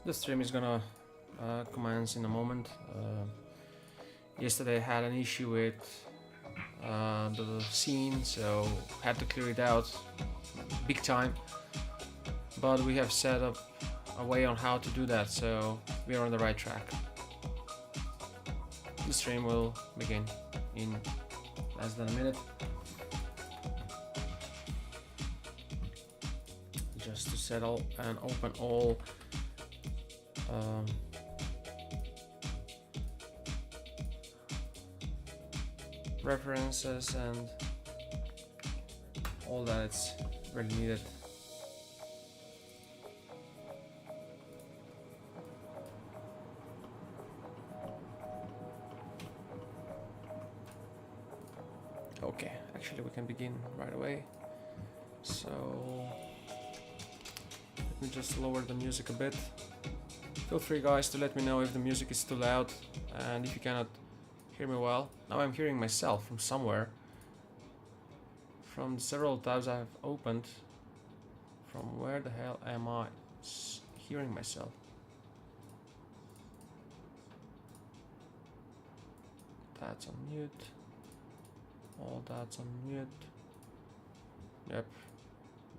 The stream is gonna commence in a moment. Yesterday I had an issue with the scene, so had to clear it out big time. But we have set up a way on how to do that, so we are on the right track. The stream will begin in less than a minute. Just to settle and open all references and all that it's really needed. Okay, actually we can begin right away. So let me just lower the music a bit. Feel free guys to let me know if the music is too loud and if you cannot hear me well. Now I'm hearing myself from somewhere. From several tabs I have opened. From where the hell am I hearing myself? That's on mute. All that's on mute. Yep,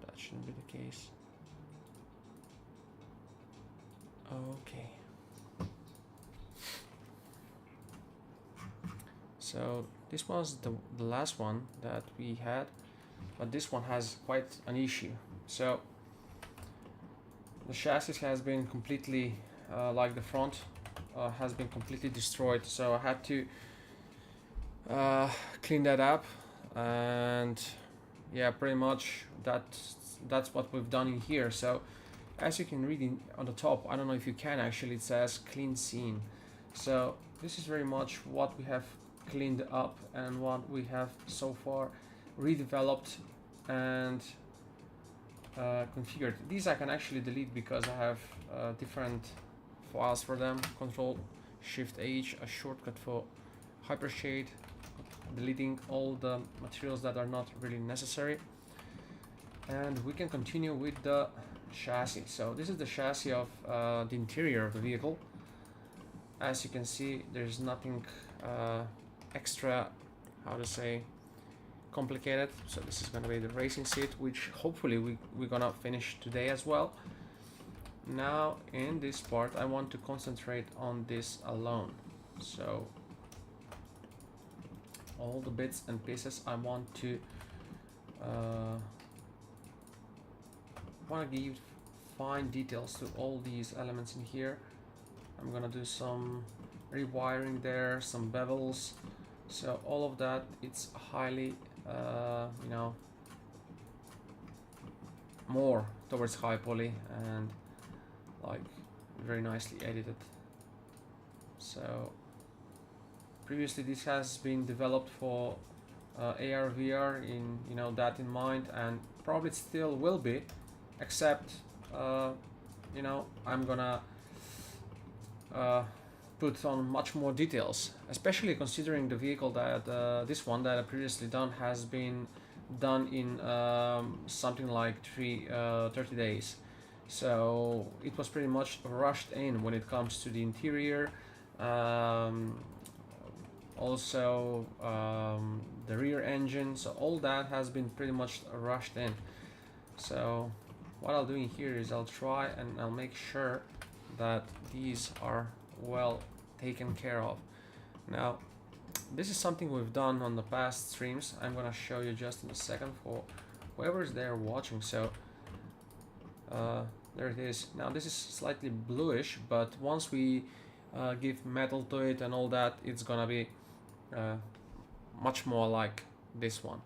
that shouldn't be the case. Okay. So this was the last one that we had, but this one has quite an issue. So the chassis has been completely, like the front, has been completely destroyed. So I had to clean that up, and yeah, pretty much that's what we've done in here. So as you can read on the top, I don't know if you can actually, it says clean scene. So this is very much what we have cleaned up and what we have so far redeveloped and configured. These I can actually delete because I have different files for them. Control Shift H, a shortcut for hypershade, deleting all the materials that are not really necessary. And we can continue with the chassis. So this is the chassis of the interior of the vehicle. As you can see, there's nothing extra, how to say, complicated. So this is going to be the racing seat, which hopefully we're gonna finish today as well. Now in this part I want to concentrate on this alone. So all the bits and pieces I want to give fine details to all these elements in here. I'm gonna do some rewiring there, some bevels, so all of that, it's highly you know, more towards high poly and like very nicely edited. So previously this has been developed for AR VR, in, you know, that in mind, and probably still will be, except you know, I'm gonna put on much more details, especially considering the vehicle that this one that I previously done has been done in something like 30 days. So it was pretty much rushed in when it comes to the interior, also the rear engine, so all that has been pretty much rushed in. So what I'll do in here is I'll try and I'll make sure that these are well taken care of. Now this is something we've done on the past streams. I'm gonna show you just in a second for whoever's there watching. So there it is. Now this is slightly bluish, but once we give metal to it and all that, it's gonna be much more like this one.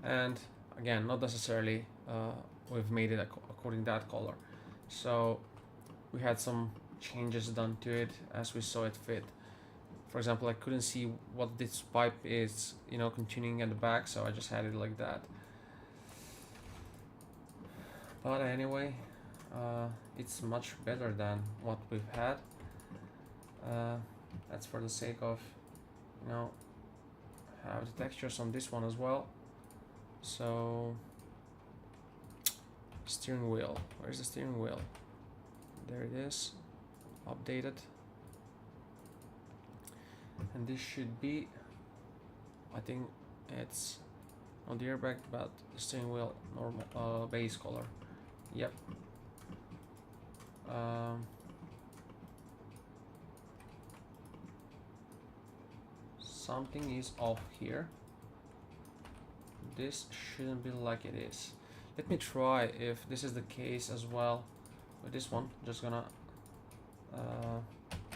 And again, not necessarily we've made it according to that color. So we had some changes done to it as we saw it fit. For example, I couldn't see what this pipe is, you know, continuing at the back, so I just had it like that. But anyway, it's much better than what we've had. That's for the sake of, you know, have the textures on this one as well. So steering wheel, where's the steering wheel? There it is. updated, and this should be, I think it's on the airbag, but the steering wheel normal base color. Yep. Something is off here. This shouldn't be like it is. Let me try if this is the case as well with this one. Just gonna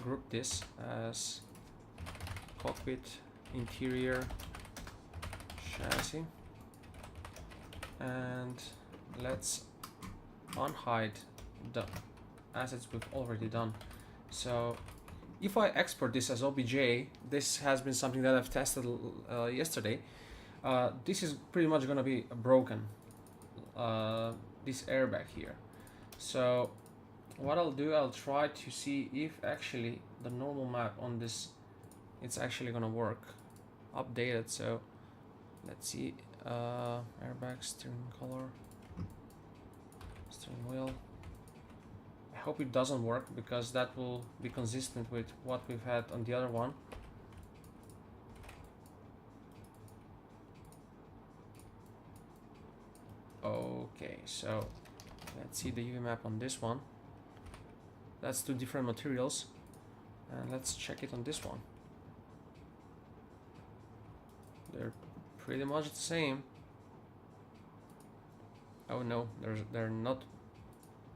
group this as cockpit, interior, chassis, and let's unhide the assets we've already done. So if I export this as OBJ, this has been something that I've tested yesterday. This is pretty much gonna be broken, this airbag here. So what I'll do, I'll try to see if actually the normal map on this, it's actually gonna work. Updated, so let's see, airbag, steering color, steering wheel. I hope it doesn't work, because that will be consistent with what we've had on the other one. Okay, so let's see the UV map on this one. That's two different materials, and let's check it on this one. They're pretty much the same. Oh no, they're not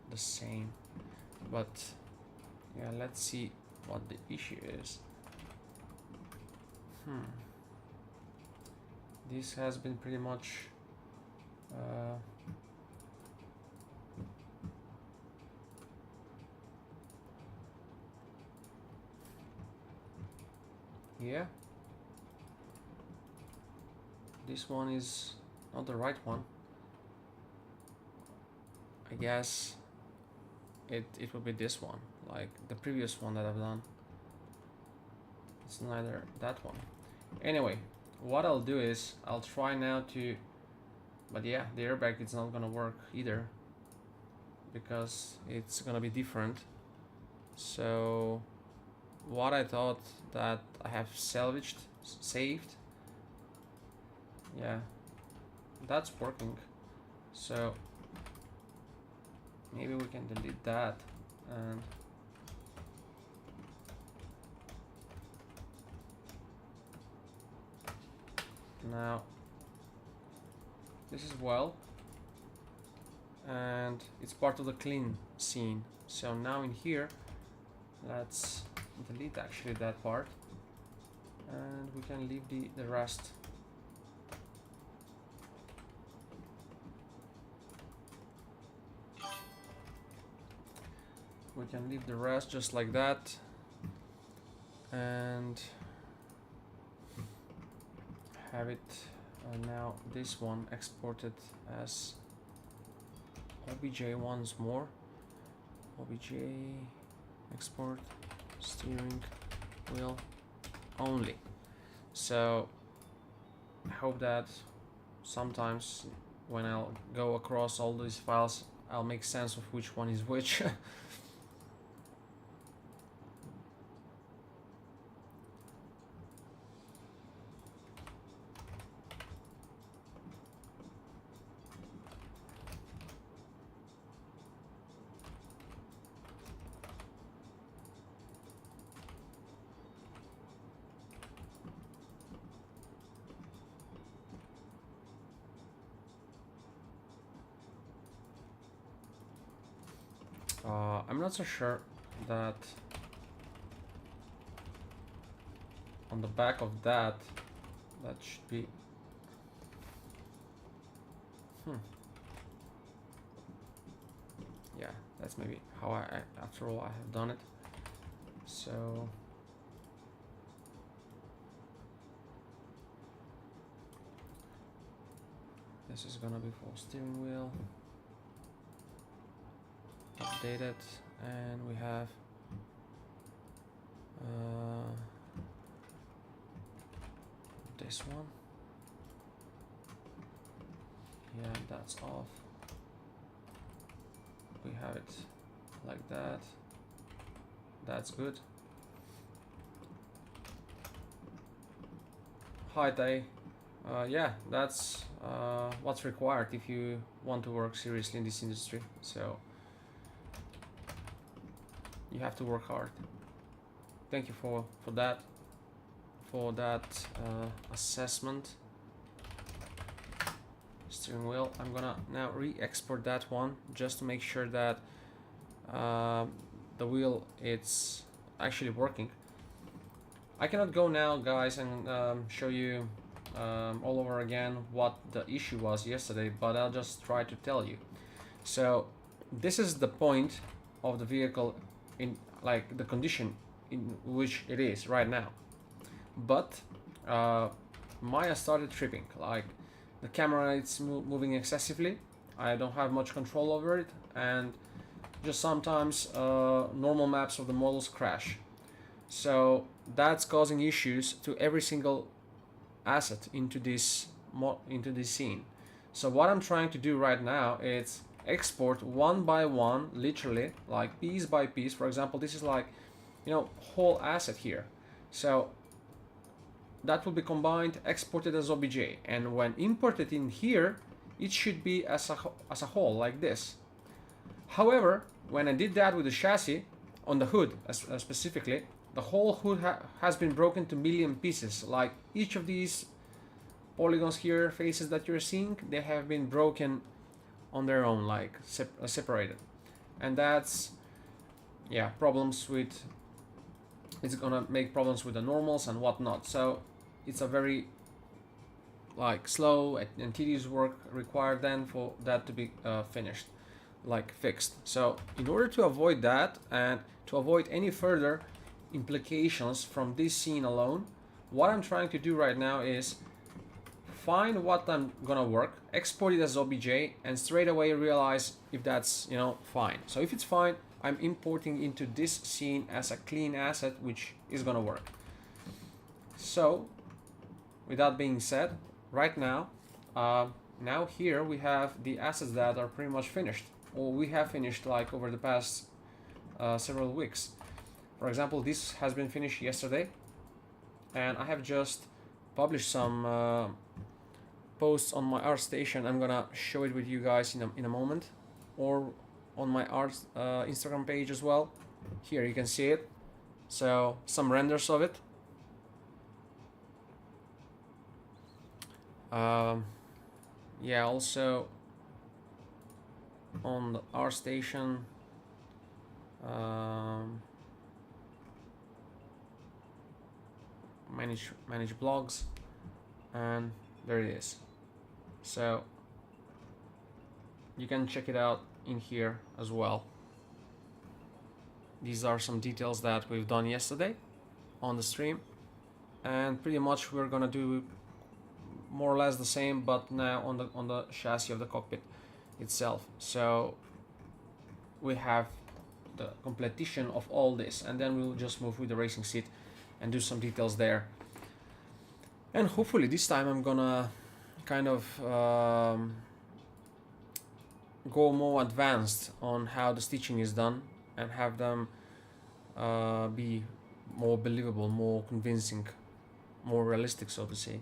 the same. But yeah, let's see what the issue is. This has been pretty much yeah, this one is not the right one. I guess it will be this one, like the previous one that I've done. It's neither that one. Anyway, what I'll do is I'll try now to, but yeah, the airbag is not gonna work either, because it's gonna be different. So what I thought that I have saved, yeah, that's working. So maybe we can delete that, and now this is well, and it's part of the clean scene. So now in here, let's delete actually that part, and we can leave the rest. We can leave the rest just like that, and have it now this one exported as OBJ once more. OBJ export steering wheel only. So I hope that sometimes when I'll go across all these files, I'll make sense of which one is which. I'm not so sure that on the back of that should be yeah, that's maybe how I after all I have done it. So this is gonna be for steering wheel. Updated, and we have this one. Yeah, that's off. We have it like that. that's good. Hi Tay. Yeah, that's what's required if you want to work seriously in this industry. So you have to work hard. Thank you for that assessment. Steering wheel. I'm gonna now re-export that one just to make sure that the wheel it's actually working. I cannot go now, guys, and show you all over again what the issue was yesterday, but I'll just try to tell you. So this is the point of the vehicle in like the condition in which it is right now, but Maya started tripping. Like the camera, it's moving excessively. I don't have much control over it, and just sometimes normal maps of the models crash. So that's causing issues to every single asset into this scene. So what I'm trying to do right now is export one by one, literally, like piece by piece. For example, this is like, you know, whole asset here. So that will be combined, exported as OBJ, and when imported in here, it should be as a whole, like this. However, when I did that with the chassis, on the hood specifically, the whole hood has been broken to million pieces. Like each of these polygons here, faces that you're seeing, they have been broken on their own, like separated. And that's, yeah, problems with, it's gonna make problems with the normals and whatnot. So it's a very like slow and tedious work required then for that to be finished, like fixed. So in order to avoid that and to avoid any further implications from this scene alone, what I'm trying to do right now is find what I'm gonna work, export it as OBJ, and straight away realize if that's, you know, fine. So if it's fine, I'm importing into this scene as a clean asset, which is gonna work. So with that being said, right now, now here we have the assets that are pretty much finished, or we have finished like over the past several weeks. For example, this has been finished yesterday, and I have just published some posts on my ArtStation. I'm gonna show it with you guys in a moment, or on my art Instagram page as well. Here you can see it. So some renders of it. Yeah, also on the ArtStation. Manage blogs, and there it is. So you can check it out in here as well. These are some details that we've done yesterday on the stream, and pretty much we're gonna do more or less the same, but now on the chassis of the cockpit itself. So we have the completion of all this, and then we'll just move with the racing seat and do some details there. And hopefully this time I'm gonna kind of go more advanced on how the stitching is done and have them be more believable, more convincing, more realistic, so to say.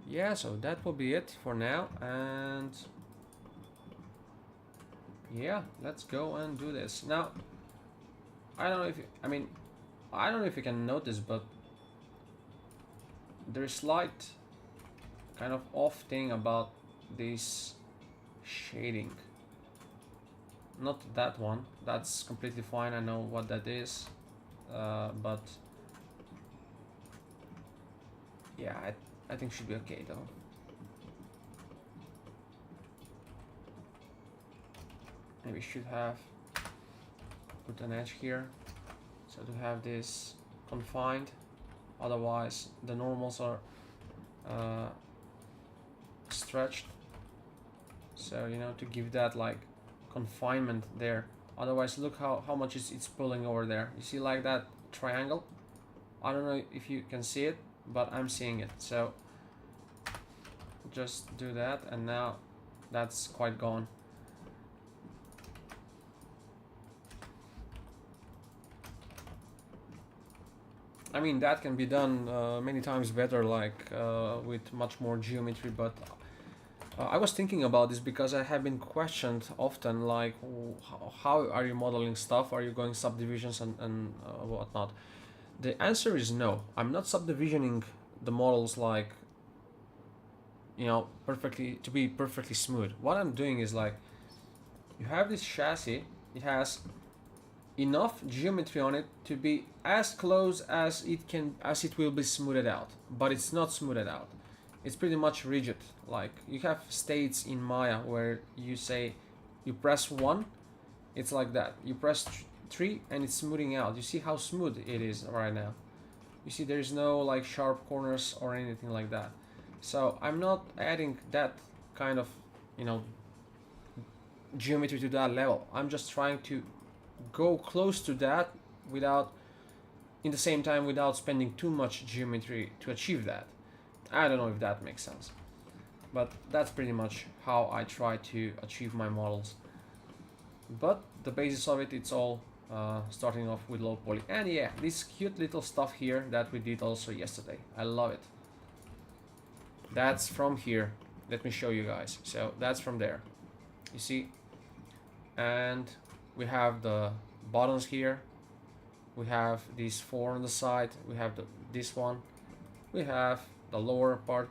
Yeah, so that will be it for now, and yeah, let's go and do this. Now, I don't know if I don't know if you can notice, but there's slight kind of off thing about this shading. Not that one, that's completely fine, I know what that is, but yeah, I think should be okay though. Maybe should have put an edge here, so to have this confined, otherwise the normals are stretched, so you know, to give that like confinement there. Otherwise look how much it's pulling over there. You see like that triangle? I don't know if you can see it, but I'm seeing it. So just do that, and now that's quite gone. I mean, that can be done many times better, like with much more geometry, but I was thinking about this because I have been questioned often, like, how are you modeling stuff? Are you going subdivisions and whatnot? The answer is no. I'm not subdivisioning the models like, you know, perfectly to be perfectly smooth. What I'm doing is like, you have this chassis, it has enough geometry on it to be as close as it will be smoothed out, but it's not smoothed out. It's pretty much rigid. Like, you have states in Maya where you say you press 1, it's like that. You press 3 and it's smoothing out. You see how smooth it is right now. You see there's no like sharp corners or anything like that. So I'm not adding that kind of, you know, geometry to that level. I'm just trying to go close to that without, in the same time, without spending too much geometry to achieve that. I don't know if that makes sense, but that's pretty much how I try to achieve my models. But the basis of it, it's all starting off with low poly. And yeah, this cute little stuff here that we did also yesterday, I love it. That's from here. Let me show you guys. So that's from there, you see. And we have the buttons here, we have these 4 on the side, we have this one, we have the lower part,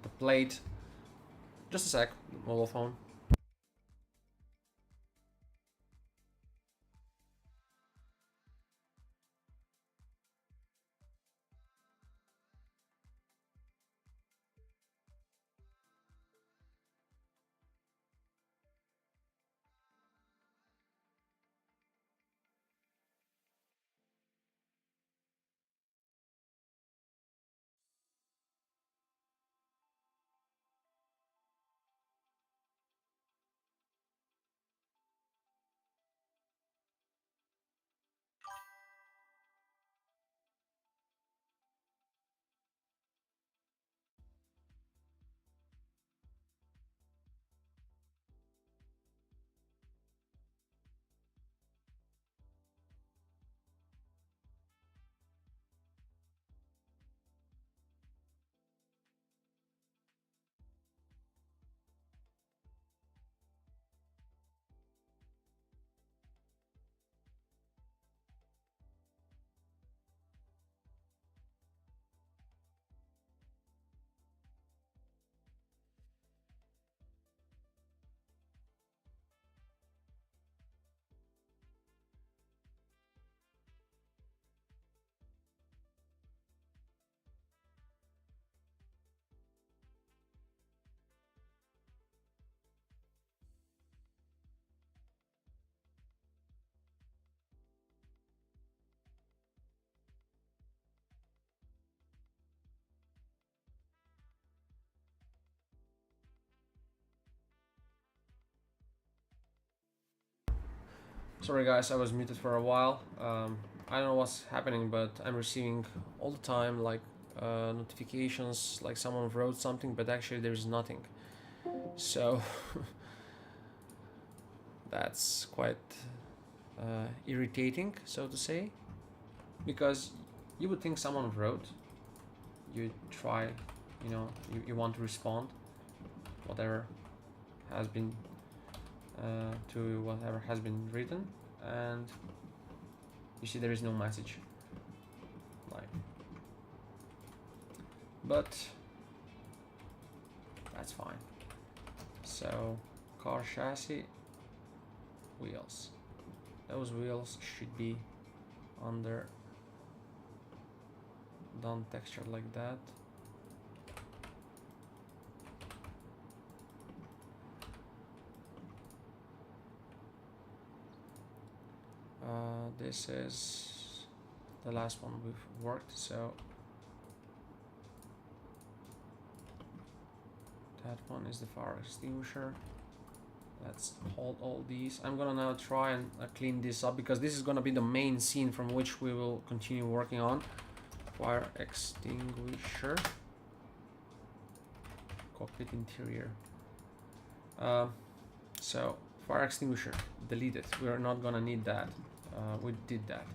the plate. Just a sec, mobile phone. Sorry guys, I was muted for a while. I don't know what's happening, but I'm receiving all the time like notifications, like someone wrote something, but actually there's nothing. So that's quite irritating, so to say, because you would think someone wrote, you try, you know, you want to respond, whatever has been to whatever has been written, and you see there is no message, like, but that's fine. So car chassis, wheels, those wheels should be under, done textured like that. This is the last one we've worked, so that one is the fire extinguisher. Let's hold all these. I'm gonna now try and clean this up, because this is gonna be the main scene from which we will continue working on. Fire extinguisher, cockpit interior. So fire extinguisher, delete it. We are not gonna need that. We did that.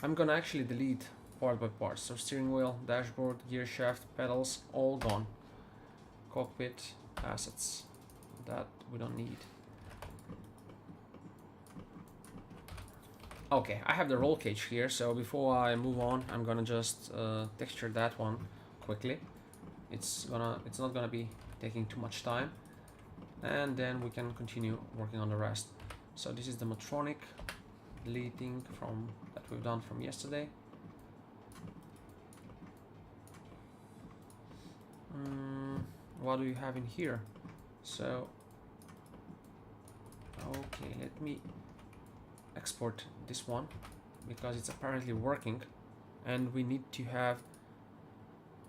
I'm gonna actually delete part by part. So steering wheel, dashboard, gear shaft, pedals, all gone. Cockpit, assets, that we don't need. Okay, I have the roll cage here, so before I move on, I'm gonna just texture that one quickly. It's not gonna be taking too much time, and then we can continue working on the rest. So this is the Motronic, deleting from that we've done from yesterday. What do you have in here? So okay, let me export this one because it's apparently working, and we need to have.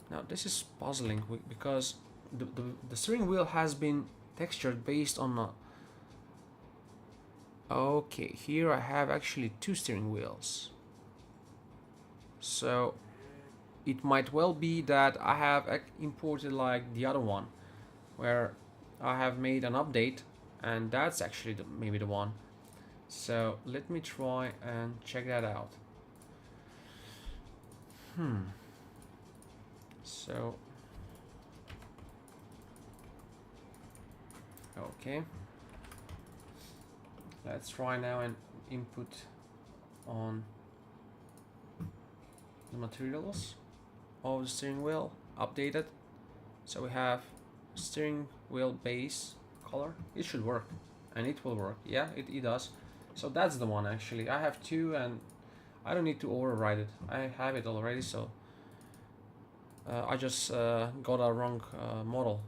Now this is puzzling because the steering wheel has been textured based on a. Okay, here I have actually two steering wheels, so it might well be that I have imported like the other one where I have made an update, and that's actually maybe the one. So let me try and check that out. So okay, let's try now and input on the materials of the steering wheel updated. So we have steering wheel base color. It should work, and it will work. Yeah, it does. So that's the one actually. I have two, and I don't need to override it. I have it already, so I just got a wrong model,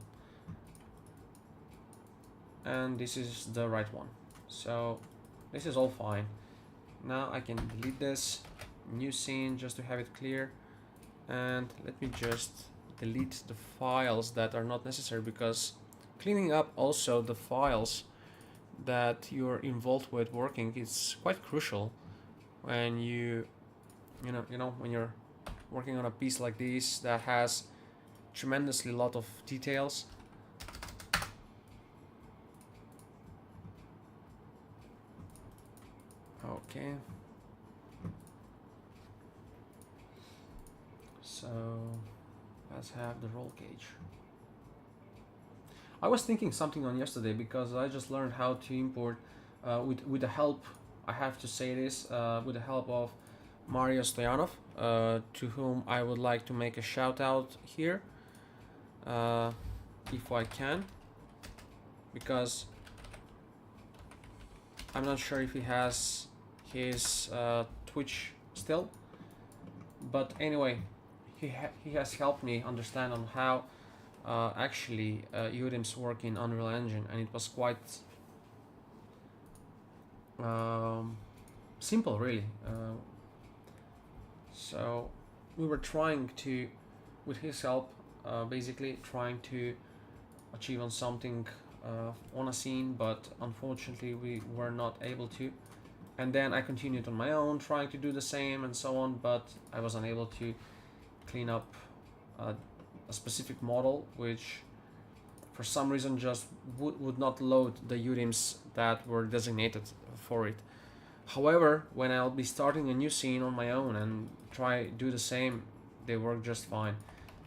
and this is the right one. So this is all fine. Now I can delete this, new scene, just to have it clear, and let me just delete the files that are not necessary, because cleaning up also the files that you're involved with working is quite crucial when you know when you're working on a piece like this that has tremendously lot of details. Okay, so let's have the roll cage. I was thinking something on yesterday because I just learned how to import with the help, I have to say this, with the help of Mario Stoyanov, to whom I would like to make a shout out here, if I can, because I'm not sure if he has his Twitch still, but anyway, he has helped me understand on how actually UDIMs work in Unreal Engine, and it was quite simple, really. So we were trying to, with his help, basically trying to achieve on something on a scene, but unfortunately we were not able to. And then I continued on my own, trying to do the same and so on, but I was unable to clean up a specific model, which for some reason just would not load the UDIMs that were designated for it. However, when I'll be starting a new scene on my own and do the same, they work just fine.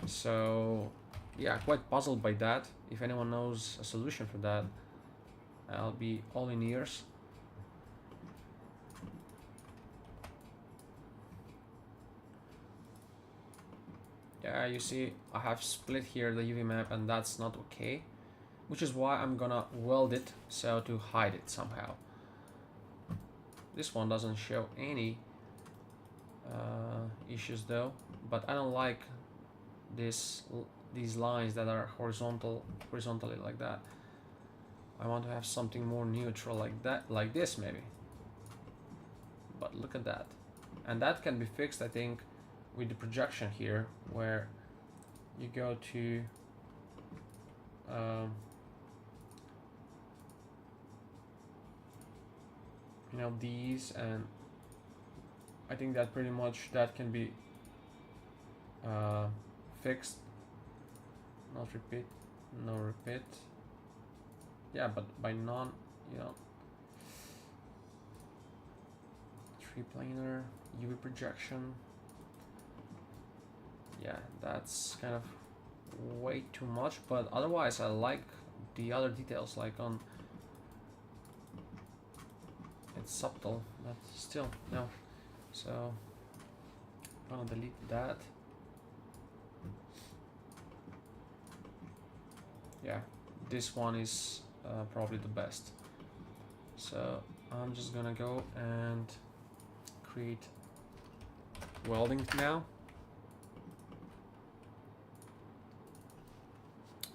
So yeah, quite puzzled by that. If anyone knows a solution for that, I'll be all in ears. Yeah, you see, I have split here the UV map, and that's not okay, which is why I'm gonna weld it, so to hide it somehow. This one doesn't show any issues though, but I don't like these lines that are horizontally like that. I want to have something more neutral like that, like this maybe. But look at that, and that can be fixed, I think, with the projection here, where you go to you know, these, and I think that pretty much that can be fixed. Not repeat, no repeat. Yeah, but by non, you know, three planar UV projection. Yeah, that's kind of way too much, but otherwise I like the other details, like on it's subtle, but still no. So I'm gonna delete that. Yeah, this one is probably the best. So I'm just gonna go and create welding now.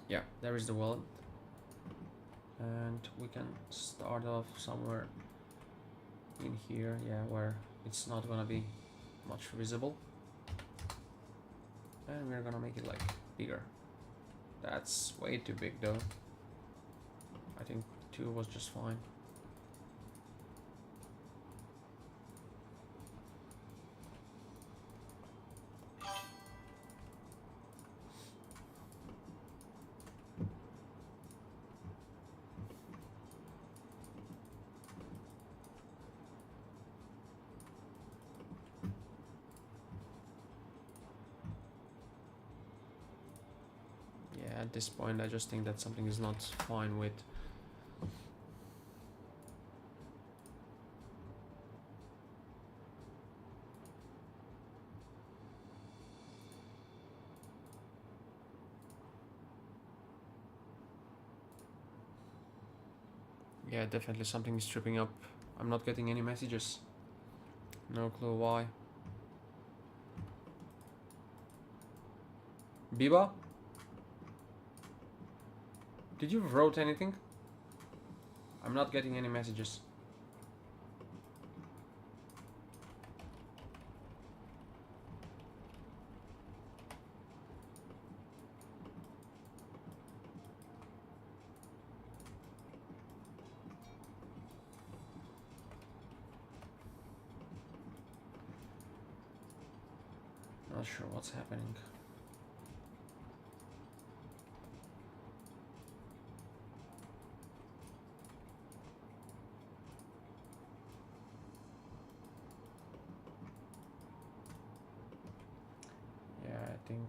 Yeah, there is the weld, and we can start off somewhere in here, yeah, where it's not gonna be much visible, and we're gonna make it like bigger. That's way too big though. I think 2 was just fine. Yeah, at this point I just think that something is not fine with yeah, definitely something is tripping up. I'm not getting any messages. No clue why. Biba? Did you wrote anything? I'm not getting any messages. Not sure what's happening. Yeah, I think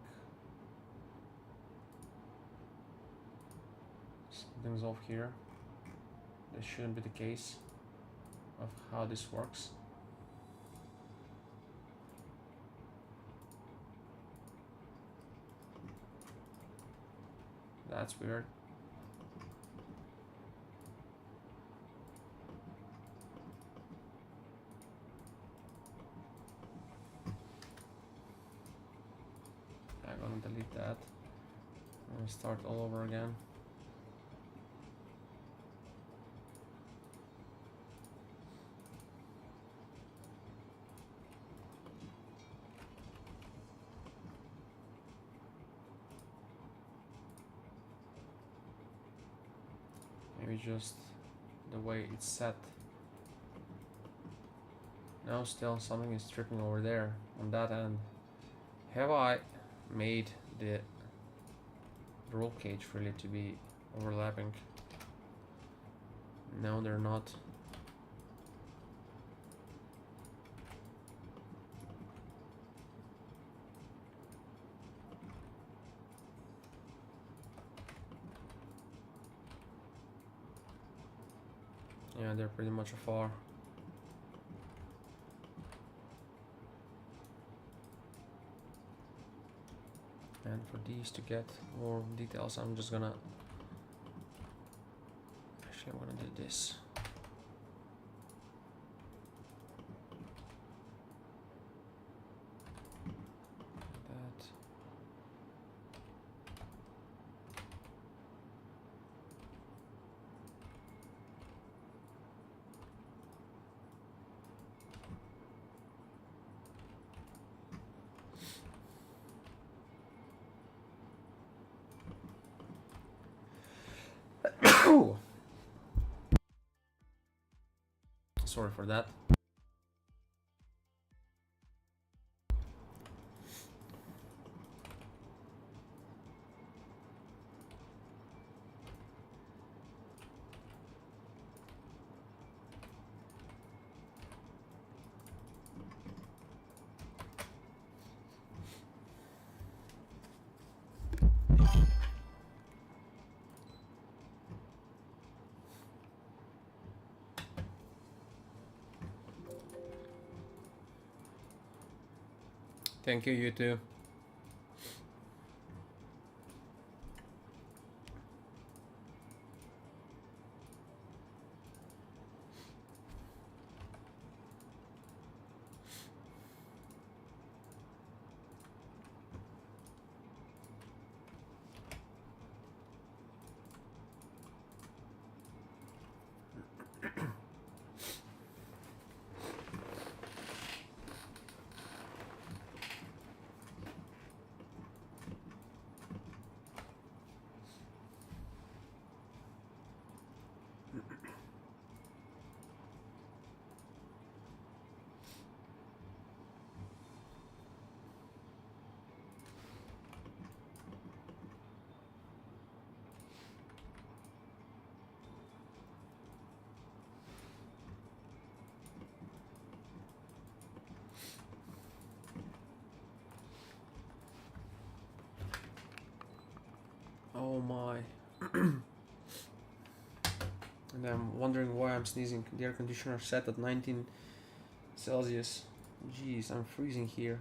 something's off here. This shouldn't be the case of how this works. That's weird. I'm gonna delete that and start all over again. Maybe just the way it's set. No, still something is tripping over there on that end. Have I made the roll cage really to be overlapping? No, they're not. Yeah, they're pretty much afar. And for these to get more details, I'm just gonna... Actually, I'm gonna do this. That. Sorry for that. Thank you, you too. Oh my. And I'm wondering why I'm sneezing. The air conditioner set at 19 Celsius. Jeez, I'm freezing here.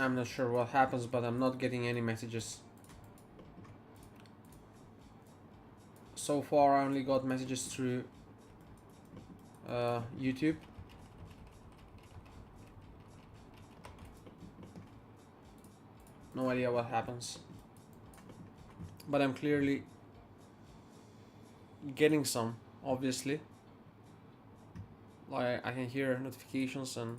I'm not sure what happens, but I'm not getting any messages. So far I only got messages through YouTube. No idea what happens. But I'm clearly getting some, obviously. Like I can hear notifications and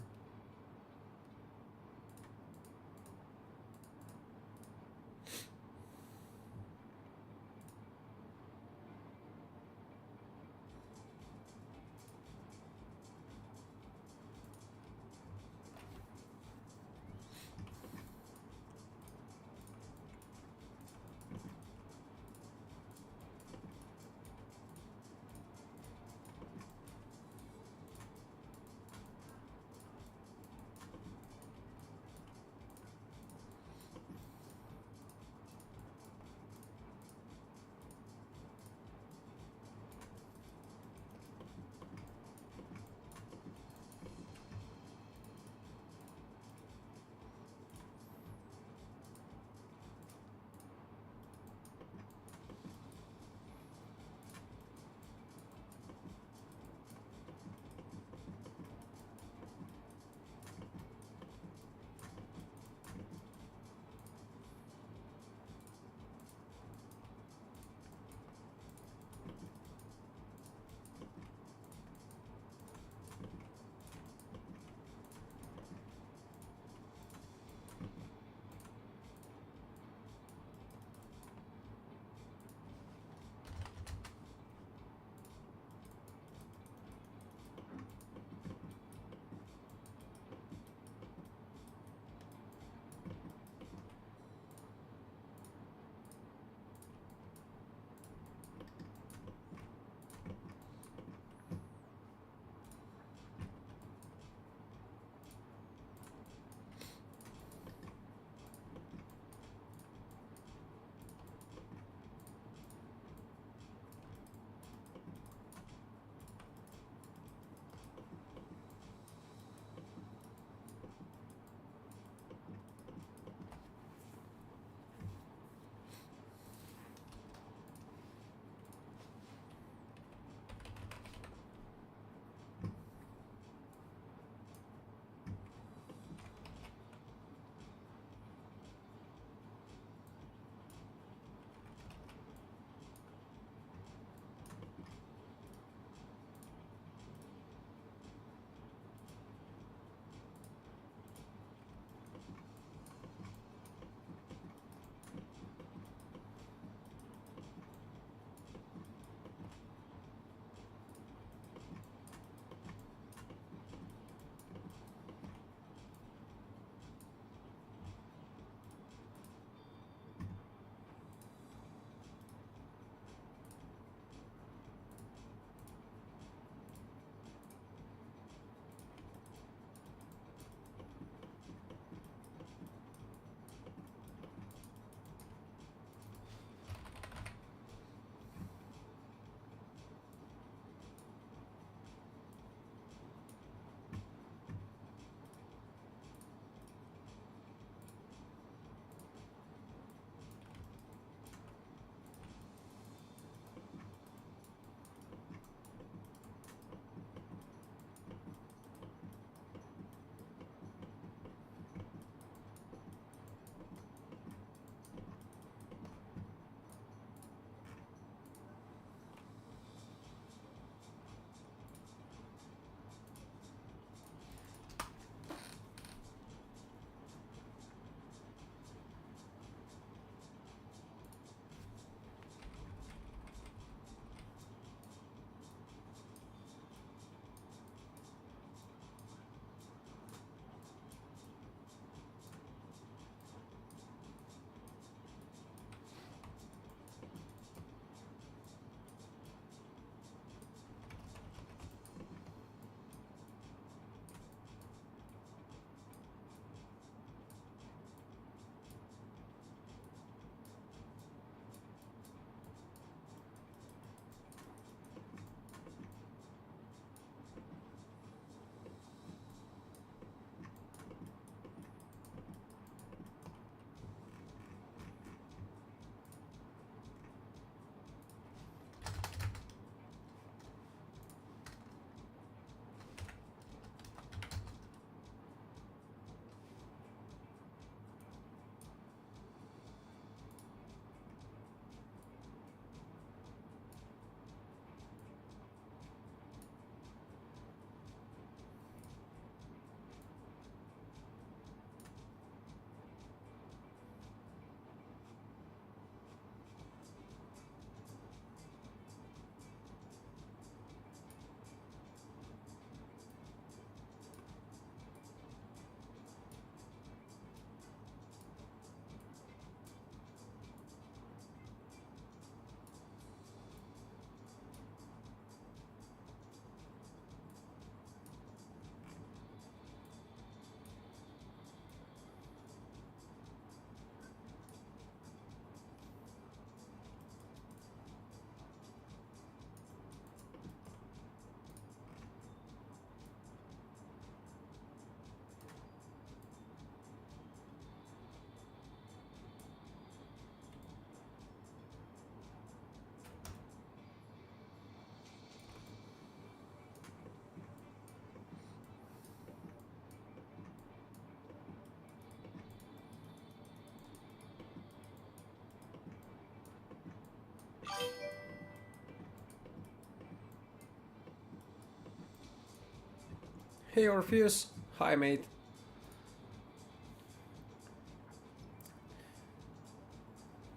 Hey Orpheus. Hi mate.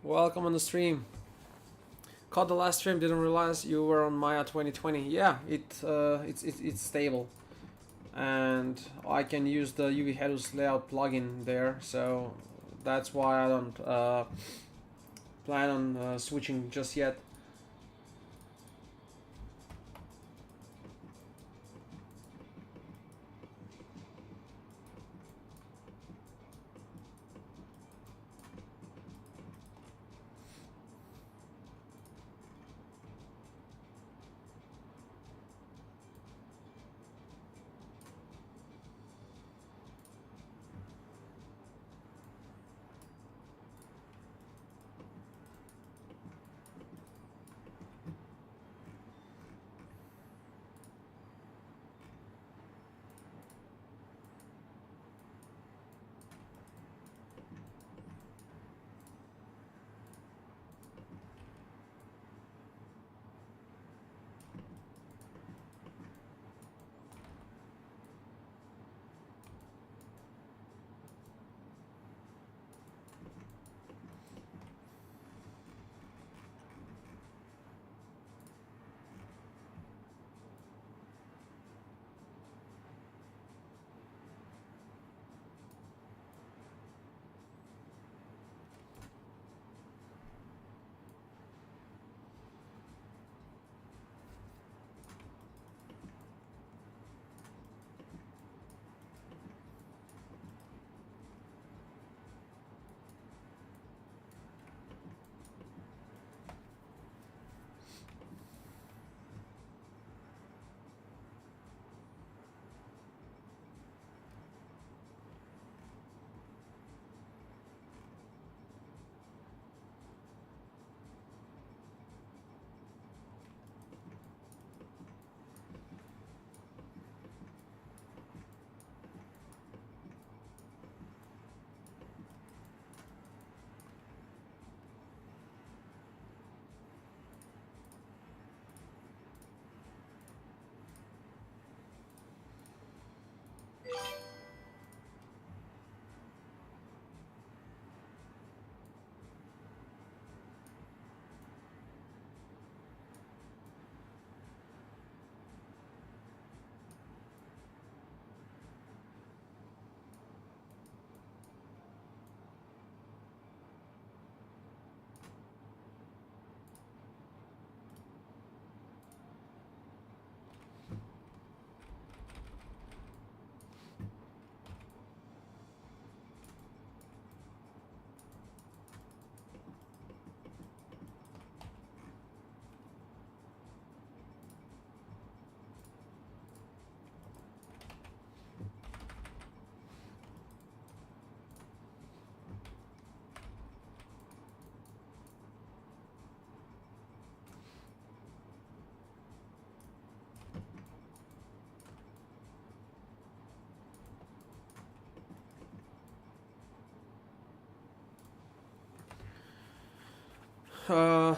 Welcome on the stream. Caught the last stream, didn't realize you were on Maya 2020. Yeah, it's stable. And I can use the UV Headers layout plugin there, so that's why I don't plan on switching just yet.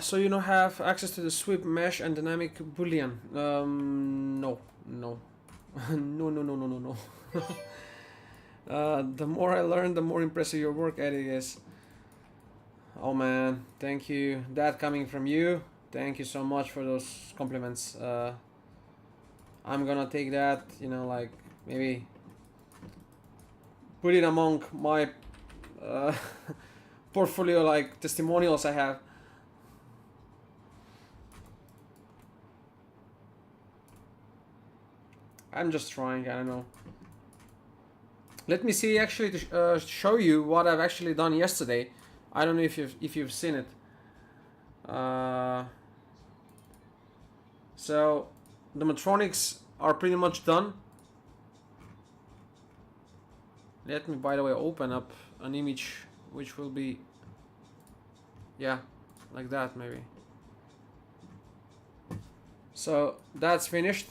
So you don't have access to the sweep mesh and dynamic boolean. No, no, no, no, no, no, no, no. The more I learn, the more impressive your work ethic is. Oh man, thank you. That coming from you. Thank you so much for those compliments. I'm gonna take that, you know, like maybe put it among my portfolio, like testimonials I have. I'm just trying, I don't know. Let me see actually to show you what I've actually done yesterday. I don't know if you've seen it. So the Matronics are pretty much done. Let me, by the way, open up an image which will be, yeah, like that maybe. So that's finished.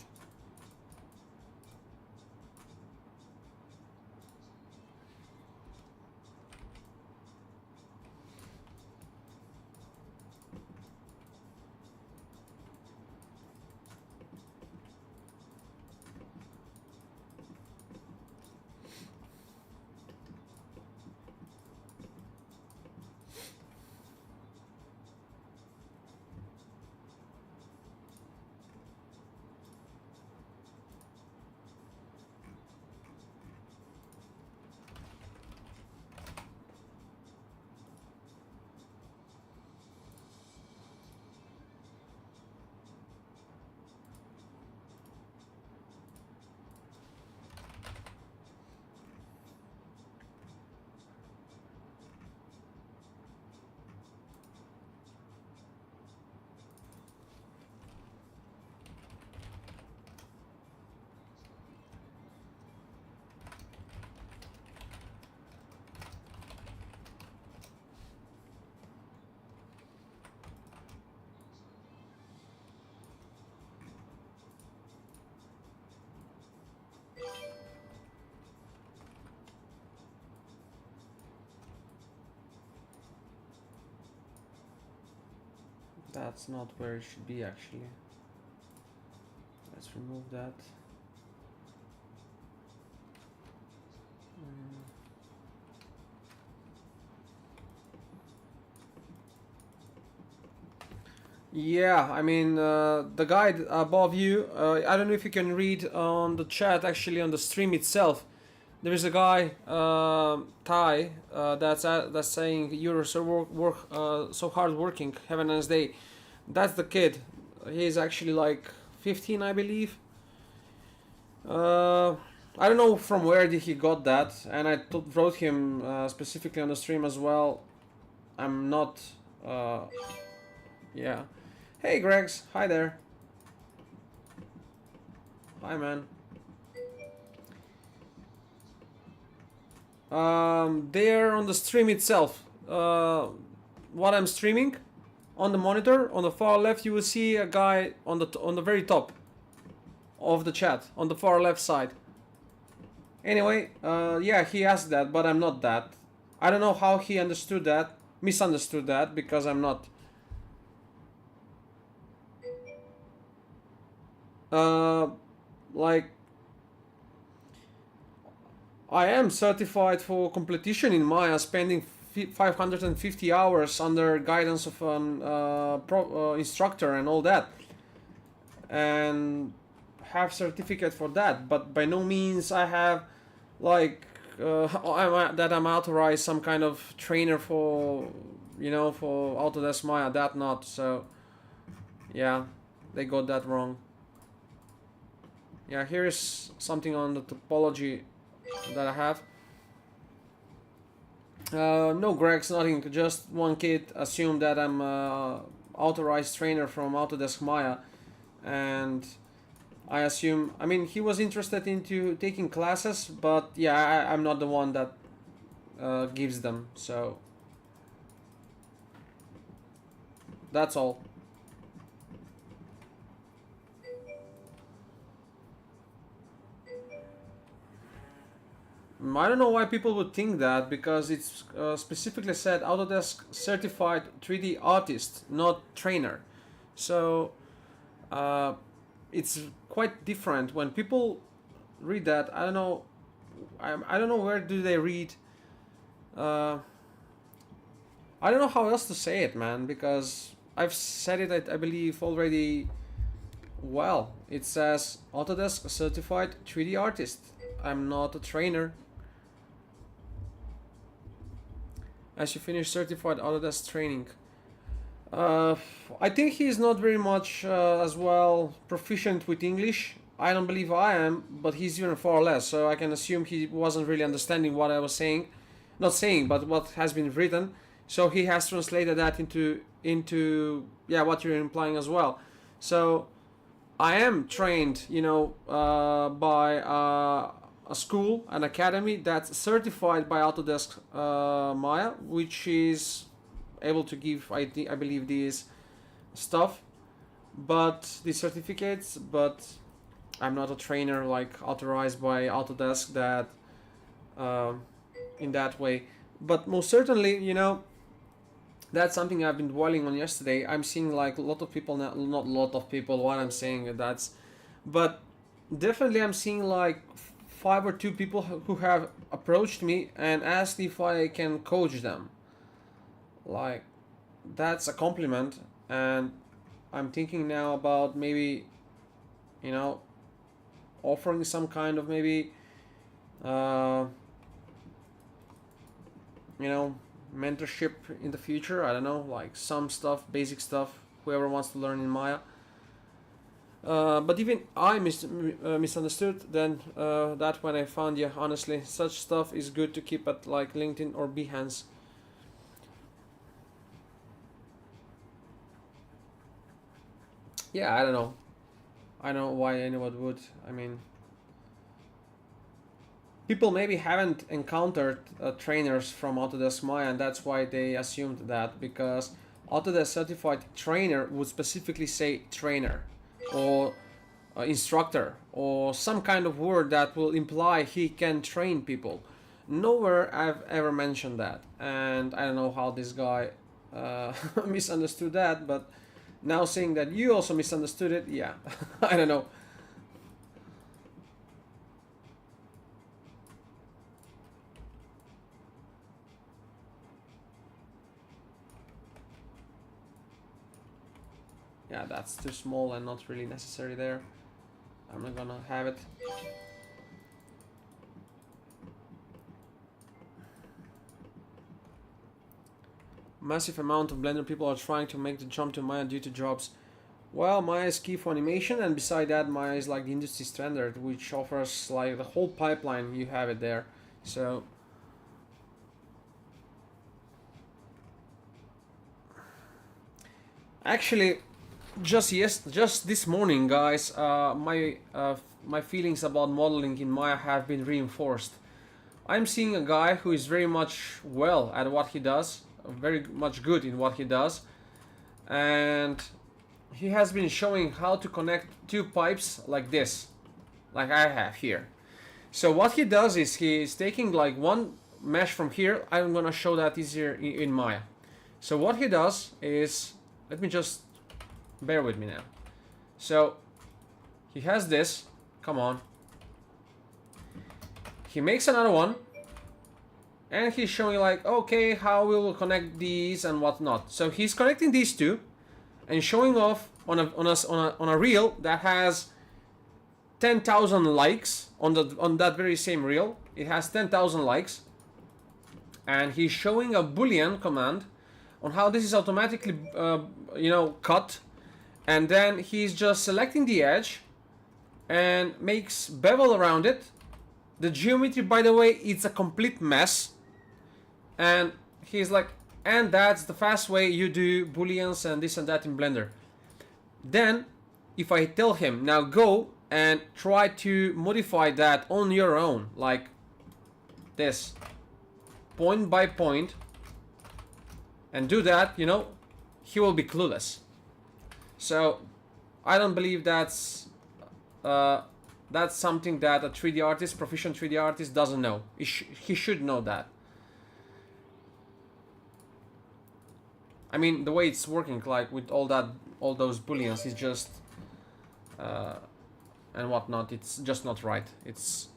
That's not where it should be actually. Let's remove that. Yeah, I mean, the guy above you, I don't know if you can read on the chat, actually on the stream itself. There is a guy, Ty, that's saying you're so so hard working. Have a nice day. That's the kid. He's actually like 15, I believe. I don't know from where did he got that, and I wrote him specifically on the stream as well. I'm not. Yeah. Hey, Gregs. Hi there. Hi, man. There on the stream itself. What I'm streaming on the monitor on the far left, you will see a guy on the very top of the chat on the far left side. Anyway, yeah, he asked that, but I'm not that. I don't know how he understood that, misunderstood that, because I'm not. Like, I am certified for completion in Maya, spending 550 hours under guidance of an instructor and all that, and have certificate for that. But by no means I have like I'm authorized some kind of trainer for for Autodesk Maya. That not so. Yeah, they got that wrong. Yeah, here is something on the topology that I have. No, Greg's nothing. Just one kid assumed that I'm authorized trainer from Autodesk Maya, and I assume. I mean, he was interested into taking classes, but yeah, I'm not the one that gives them. So that's all. I don't know why people would think that, because it's specifically said Autodesk certified 3D artist, not trainer. So it's quite different when people read that. I don't know. I don't know where do they read. I don't know how else to say it, man, because I've said it, I believe, already. Well, it says Autodesk certified 3D artist. I'm not a trainer. As you finish certified Autodesk training. I think he's not very much as well proficient with English. I don't believe I am, but he's even far less. So I can assume he wasn't really understanding what I was saying, not saying, but what has been written. So he has translated that into yeah, what you're implying as well. So I am trained, by a school, an academy that's certified by Autodesk Maya, which is able to give, I believe, these stuff, but these certificates. But I'm not a trainer like authorized by Autodesk that in that way. But most certainly, that's something I've been dwelling on yesterday. I'm seeing like a lot of people, not a lot of people. What I'm saying that's, but definitely I'm seeing like 5 or 2 people who have approached me and asked if I can coach them. Like, that's a compliment, and I'm thinking now about maybe, offering some kind of maybe, mentorship in the future. I don't know, like some stuff, basic stuff, whoever wants to learn in Maya. But even I misunderstood then that when I found you. Honestly, such stuff is good to keep at like LinkedIn or Behance. Yeah, I don't know. I don't know why anyone would. I mean, people maybe haven't encountered trainers from Autodesk Maya, and that's why they assumed that, because Autodesk certified trainer would specifically say trainer or instructor or some kind of word that will imply he can train people. Nowhere I've ever mentioned that, and I don't know how this guy misunderstood that, but Now saying that you also misunderstood it, yeah, I don't know. Yeah, that's too small and not really necessary there. I'm not gonna have it. Massive amount of Blender people are trying to make the jump to Maya due to jobs. Well, Maya is key for animation, and beside that, Maya is like the industry standard, which offers like the whole pipeline. You have it there. So actually, just this morning, guys, my feelings about modeling in Maya have been reinforced. I'm seeing a guy who is very much well at what he does, very much good in what he does, and he has been showing how to connect two pipes like this, like I have here. So what he does is he is taking like one mesh from here. I'm gonna show that easier in Maya. So what he does is, let me just, bear with me now. So he has this, come on. He makes another one, and he's showing like, okay, how we will connect these and whatnot. So he's connecting these two and showing off on a reel that has 10,000 likes on that very same reel. It has 10,000 likes, and he's showing a Boolean command on how this is automatically cut, and then he's just selecting the edge and makes bevel around it. The geometry, by the way, it's a complete mess, and he's like, and that's the fast way you do booleans and this and that in Blender. Then if I tell him now go and try to modify that on your own, like this, point by point, and do that, he will be clueless. So I don't believe that's something that a 3D artist, proficient 3D artist, doesn't know. He should know that. I mean, the way it's working, like with all those booleans, is just and whatnot. It's just not right. It's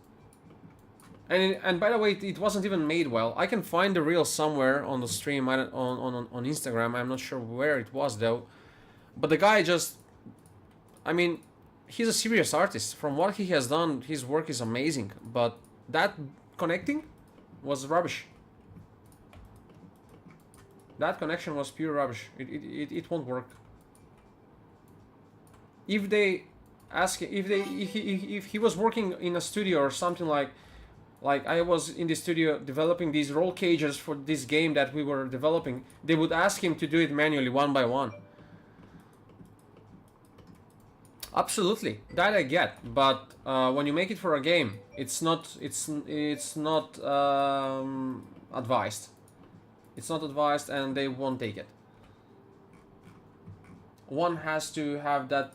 and by the way, it wasn't even made well. I can find the reel somewhere on the stream, on Instagram. I'm not sure where it was though. But the guy just, I mean, he's a serious artist. From what he has done, his work is amazing. But that connecting was rubbish. That connection was pure rubbish. It won't work. If they ask, if he was working in a studio or something like I was in the studio developing these roll cages for this game that we were developing, they would ask him to do it manually one by one. Absolutely, that I get, but when you make it for a game, it's not advised. It's not advised, and they won't take it. One has to have that,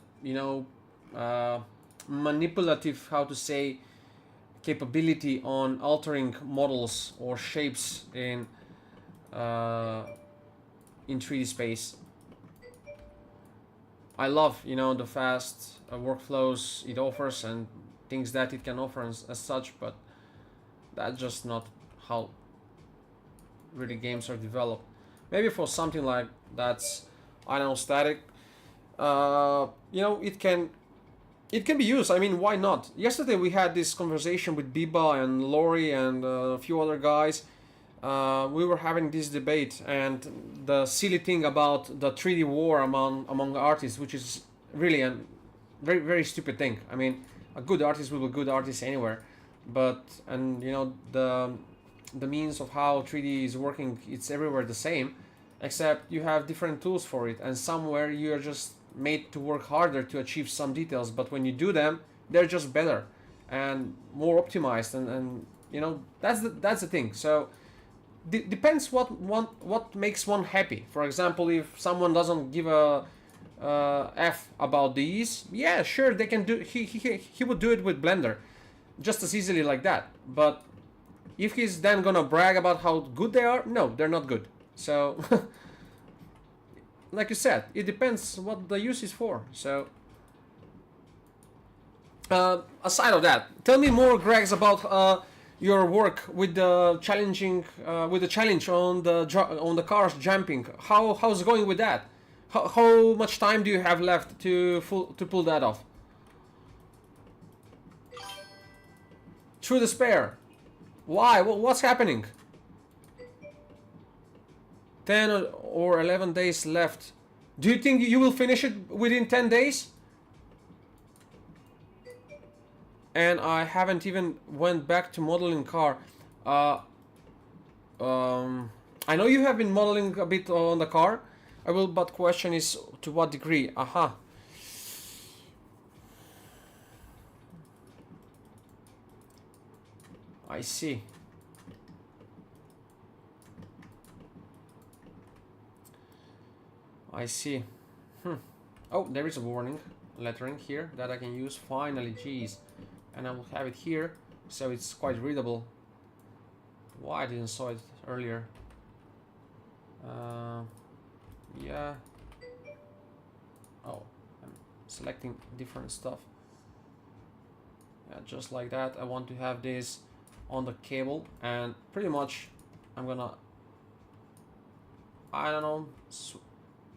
manipulative, how to say, capability on altering models or shapes in 3D space. I love, the fast workflows it offers and things that it can offer as such, but that's just not how really games are developed. Maybe for something like that's, I don't know, static, it can be used. I mean, why not? Yesterday we had this conversation with Biba and Lori and a few other guys. We were having this debate, and the silly thing about the 3D war among artists, which is really a very, very stupid thing. I mean, a good artist will be a good artist anywhere, but the means of how 3D is working, it's everywhere the same, except you have different tools for it, and somewhere you are just made to work harder to achieve some details, but when you do them, they're just better and more optimized, and that's the thing. So depends what makes one happy. For example, if someone doesn't give a F about these, yeah, sure, they can do. He would do it with Blender just as easily like that. But if he's then gonna brag about how good they are, no, they're not good. So like you said, it depends what the use is for. So aside of that, tell me more, Gregs, about your work with the challenge on the cars jumping. How's it going with that? How much time do you have left to pull that off? Through despair. Why? What's happening? 10 or 11 days left. Do you think you will finish it within 10 days? And I haven't even went back to modeling car. I know you have been modeling a bit on the car. But question is to what degree? Aha. I see. I see. Oh, there is a warning lettering here that I can use. Finally, geez. And I will have it here, so it's quite readable. Why I didn't saw it earlier? Yeah. Oh, I'm selecting different stuff. Yeah, just like that. I want to have this on the cable, and pretty much I'm gonna, I don't know,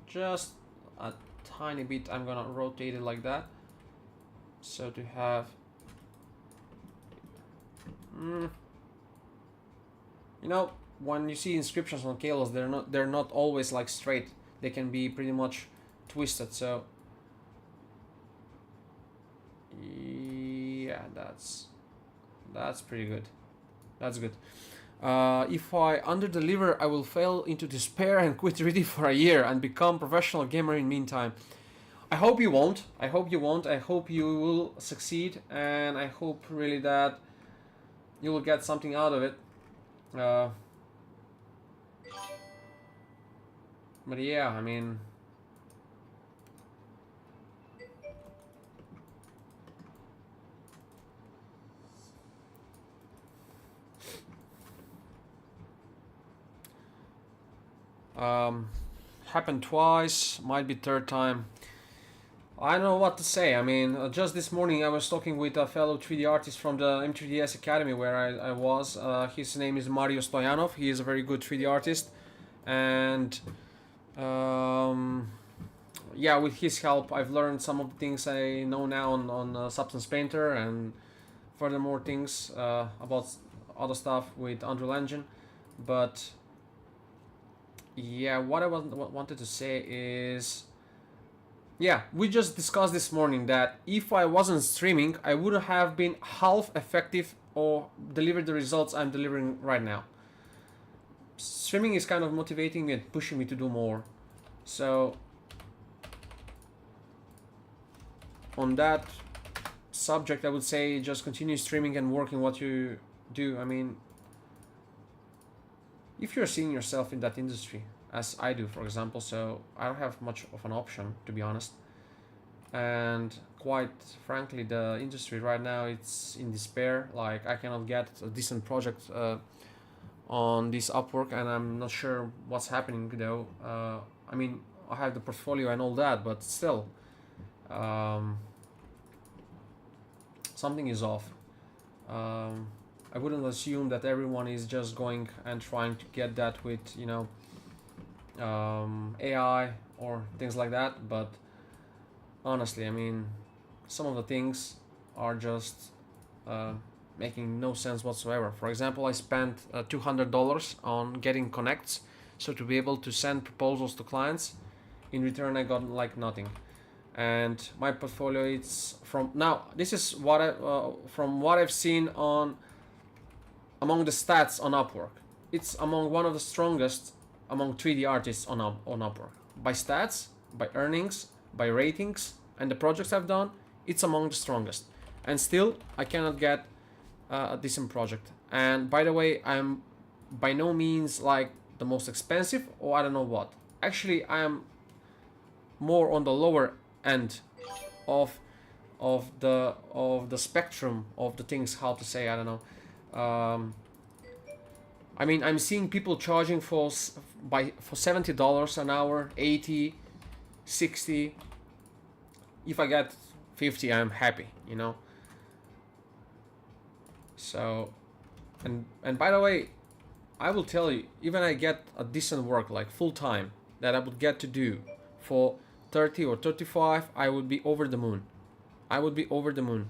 just a tiny bit. I'm gonna rotate it like that, so to have you know, when you see inscriptions on cables, they're not always like straight. They can be pretty much twisted. So yeah, that's pretty good. That's good. If I under-deliver, I will fail into despair and quit 3D for a year and become professional gamer in meantime. I hope you won't. I hope you won't. I hope you will succeed, and I hope really that you will get something out of it. But yeah, I mean, happened twice, might be third time. I don't know what to say. I mean, just this morning I was talking with a fellow 3D artist from the M3DS Academy where I was. His name is Mario Stoyanov. He is a very good 3D artist, and yeah, with his help I've learned some of the things I know now on Substance Painter, and furthermore things about other stuff with Unreal Engine. But yeah, what I wanted to say is, yeah, we just discussed this morning that if I wasn't streaming, I wouldn't have been half effective or delivered the results I'm delivering right now. Streaming is kind of motivating me and pushing me to do more. So on that subject, I would say just continue streaming and working what you do. I mean, if you're seeing yourself in that industry, as I do, for example, so I don't have much of an option, to be honest. And quite frankly, the industry right now, it's in despair. Like, I cannot get a decent project on this Upwork, and I'm not sure what's happening though. I mean, I have the portfolio and all that, but still, something is off. I wouldn't assume that everyone is just going and trying to get that with, you know, AI or things like that, but honestly, I mean, some of the things are just making no sense whatsoever. For example, I spent $200 on getting connects, so to be able to send proposals to clients. In return, I got like nothing. And my portfolio, it's from now. This is what from what I've seen on among the stats on Upwork. It's among one of the strongest among 3D artists on Upwork. By stats, by earnings, by ratings, and the projects I've done, it's among the strongest. And still, I cannot get a decent project. And by the way, I'm by no means like the most expensive or I don't know what. Actually, I am more on the lower end of the spectrum of the things. How to say? I don't know. I mean, I'm seeing people charging for $70 an hour, 80, 60. If I get 50, I'm happy, you know. So, and by the way, I will tell you, even I get a decent work like full time that I would get to do for 30 or 35, I would be over the moon. I would be over the moon.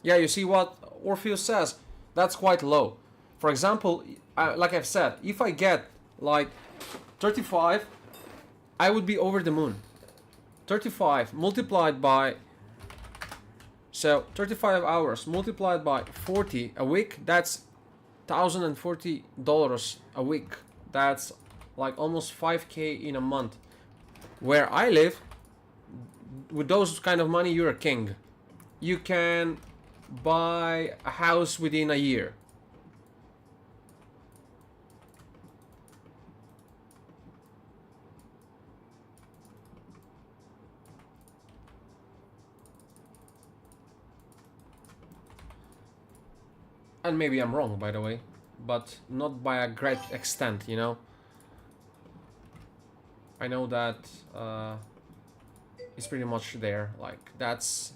Yeah, you see what Orpheus says? That's quite low. For example, like I've said, if I get like 35, I would be over the moon. 35 multiplied by, so 35 hours multiplied by 40 a week, that's $1,040 a week. That's like almost 5K in a month. Where I live, with those kind of money, you're a king. You can buy a house within a year. And maybe I'm wrong, by the way, but not by a great extent, you know. I know that it's pretty much there. Like that's,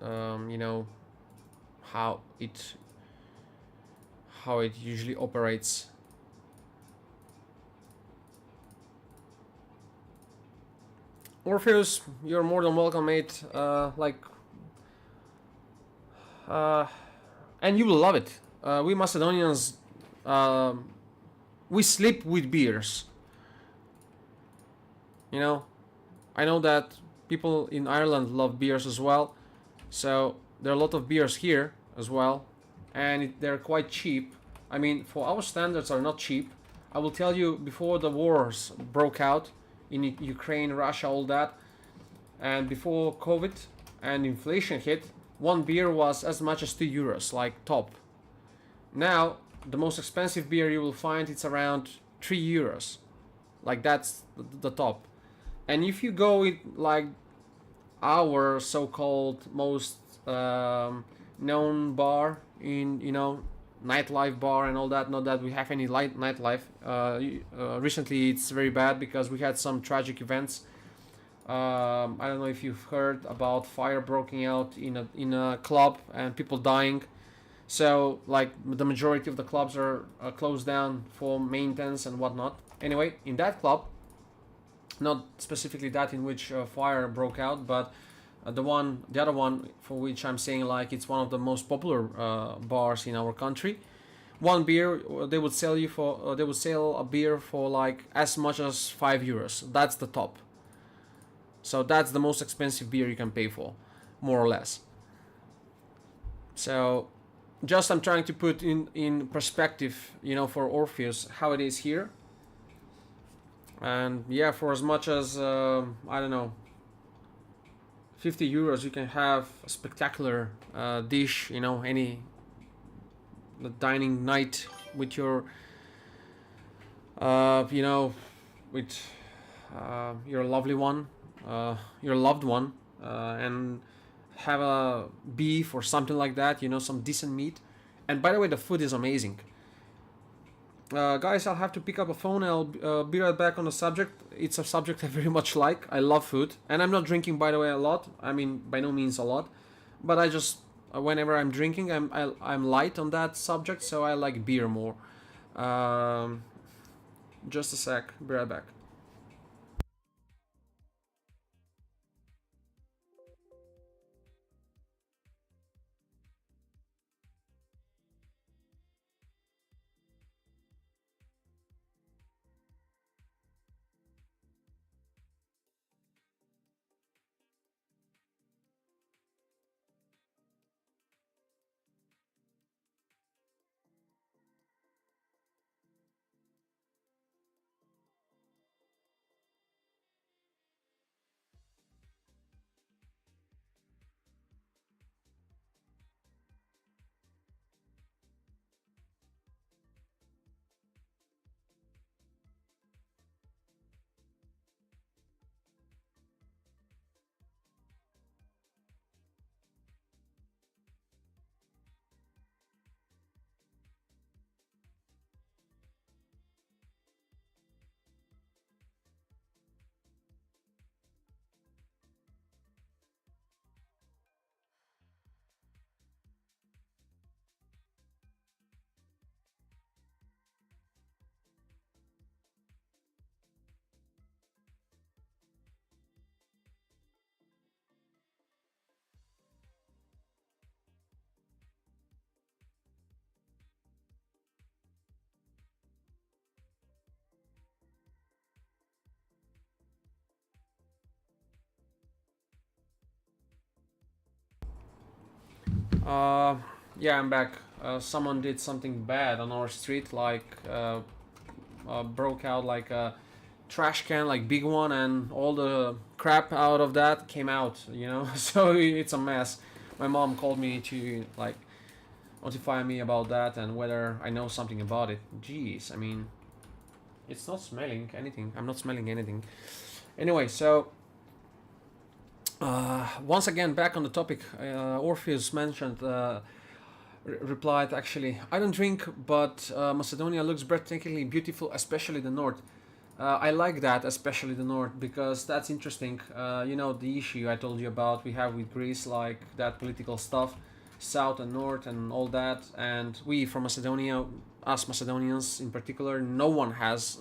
you know, how it usually operates. Orpheus, you're more than welcome, mate. And you will love it. We Macedonians, we sleep with beers. You know, I know that people in Ireland love beers as well, so there are a lot of beers here as well, and they're quite cheap. I mean, for our standards, are not cheap. I will tell you, before the wars broke out in Ukraine, Russia, all that, and before COVID and inflation hit, one beer was as much as €2, like top. Now, the most expensive beer you will find, it's around €3, like that's the top. And if you go with like our so-called most known bar in, you know, nightlife bar and all that, not that we have any light nightlife, recently it's very bad because we had some tragic events. I don't know if you've heard about fire breaking out in a club and people dying. So like the majority of the clubs are closed down for maintenance and whatnot. Anyway, in that club, not specifically that in which fire broke out, but the other one for which I'm saying like it's one of the most popular bars in our country. One beer they would sell you for they would sell a beer for like as much as €5. That's the top. So that's the most expensive beer you can pay for, more or less. So just I'm trying to put in perspective, you know, for Orpheus how it is here. And yeah, for as much as I don't know, €50, you can have a spectacular dish, you know, any dining night with your you know, with your lovely one, your loved one, and have a beef or something like that, you know, some decent meat. And by the way, the food is amazing. Guys, I'll have to pick up a phone. I'll be right back on the subject. It's a subject I very much like. I love food, and I'm not drinking, by the way, a lot. I mean, by no means a lot, but I just whenever I'm drinking, I'm light on that subject, so I like beer more. Um, just a sec. Be right back. Uh, yeah, I'm back. Someone did something bad on our street, like broke out like a trash can, like big one, and all the crap out of that came out. You know, so it's a mess. My mom called me to like notify me about that and whether I know something about it. Jeez, I mean, it's not smelling anything. I'm not smelling anything. Anyway, so once again, back on the topic, Orpheus mentioned, replied actually, I don't drink, but Macedonia looks breathtakingly beautiful, especially the north. I like that, especially the north, because that's interesting. You know, the issue I told you about we have with Greece, like that political stuff, south and north and all that. And we from Macedonia, us Macedonians in particular, no one has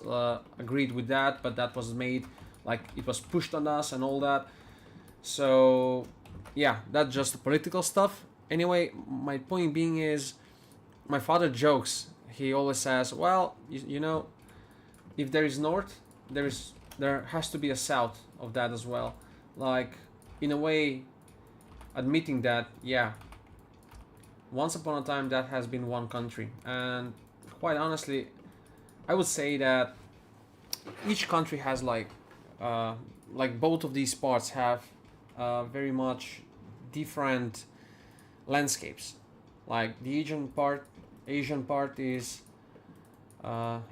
agreed with that, but that was made, like, it was pushed on us and all that. So yeah, that's just the political stuff. Anyway, my point being is, my father jokes. He always says, "Well, you know, if there is north, there has to be a south of that as well." Like, in a way, admitting that, yeah, once upon a time that has been one country, and quite honestly, I would say that each country has like both of these parts have very much different landscapes. Like the Asian part is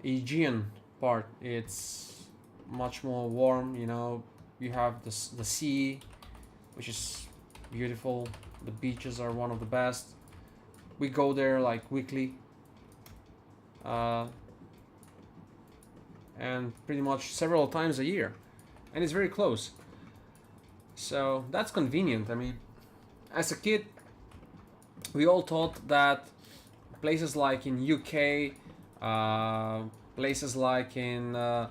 Aegean part. It's much more warm. You know, you have the sea, which is beautiful. The beaches are one of the best. We go there like weekly, uh, and pretty much several times a year, and it's very close. So that's convenient. I mean, as a kid, we all thought that places like in UK, places like in I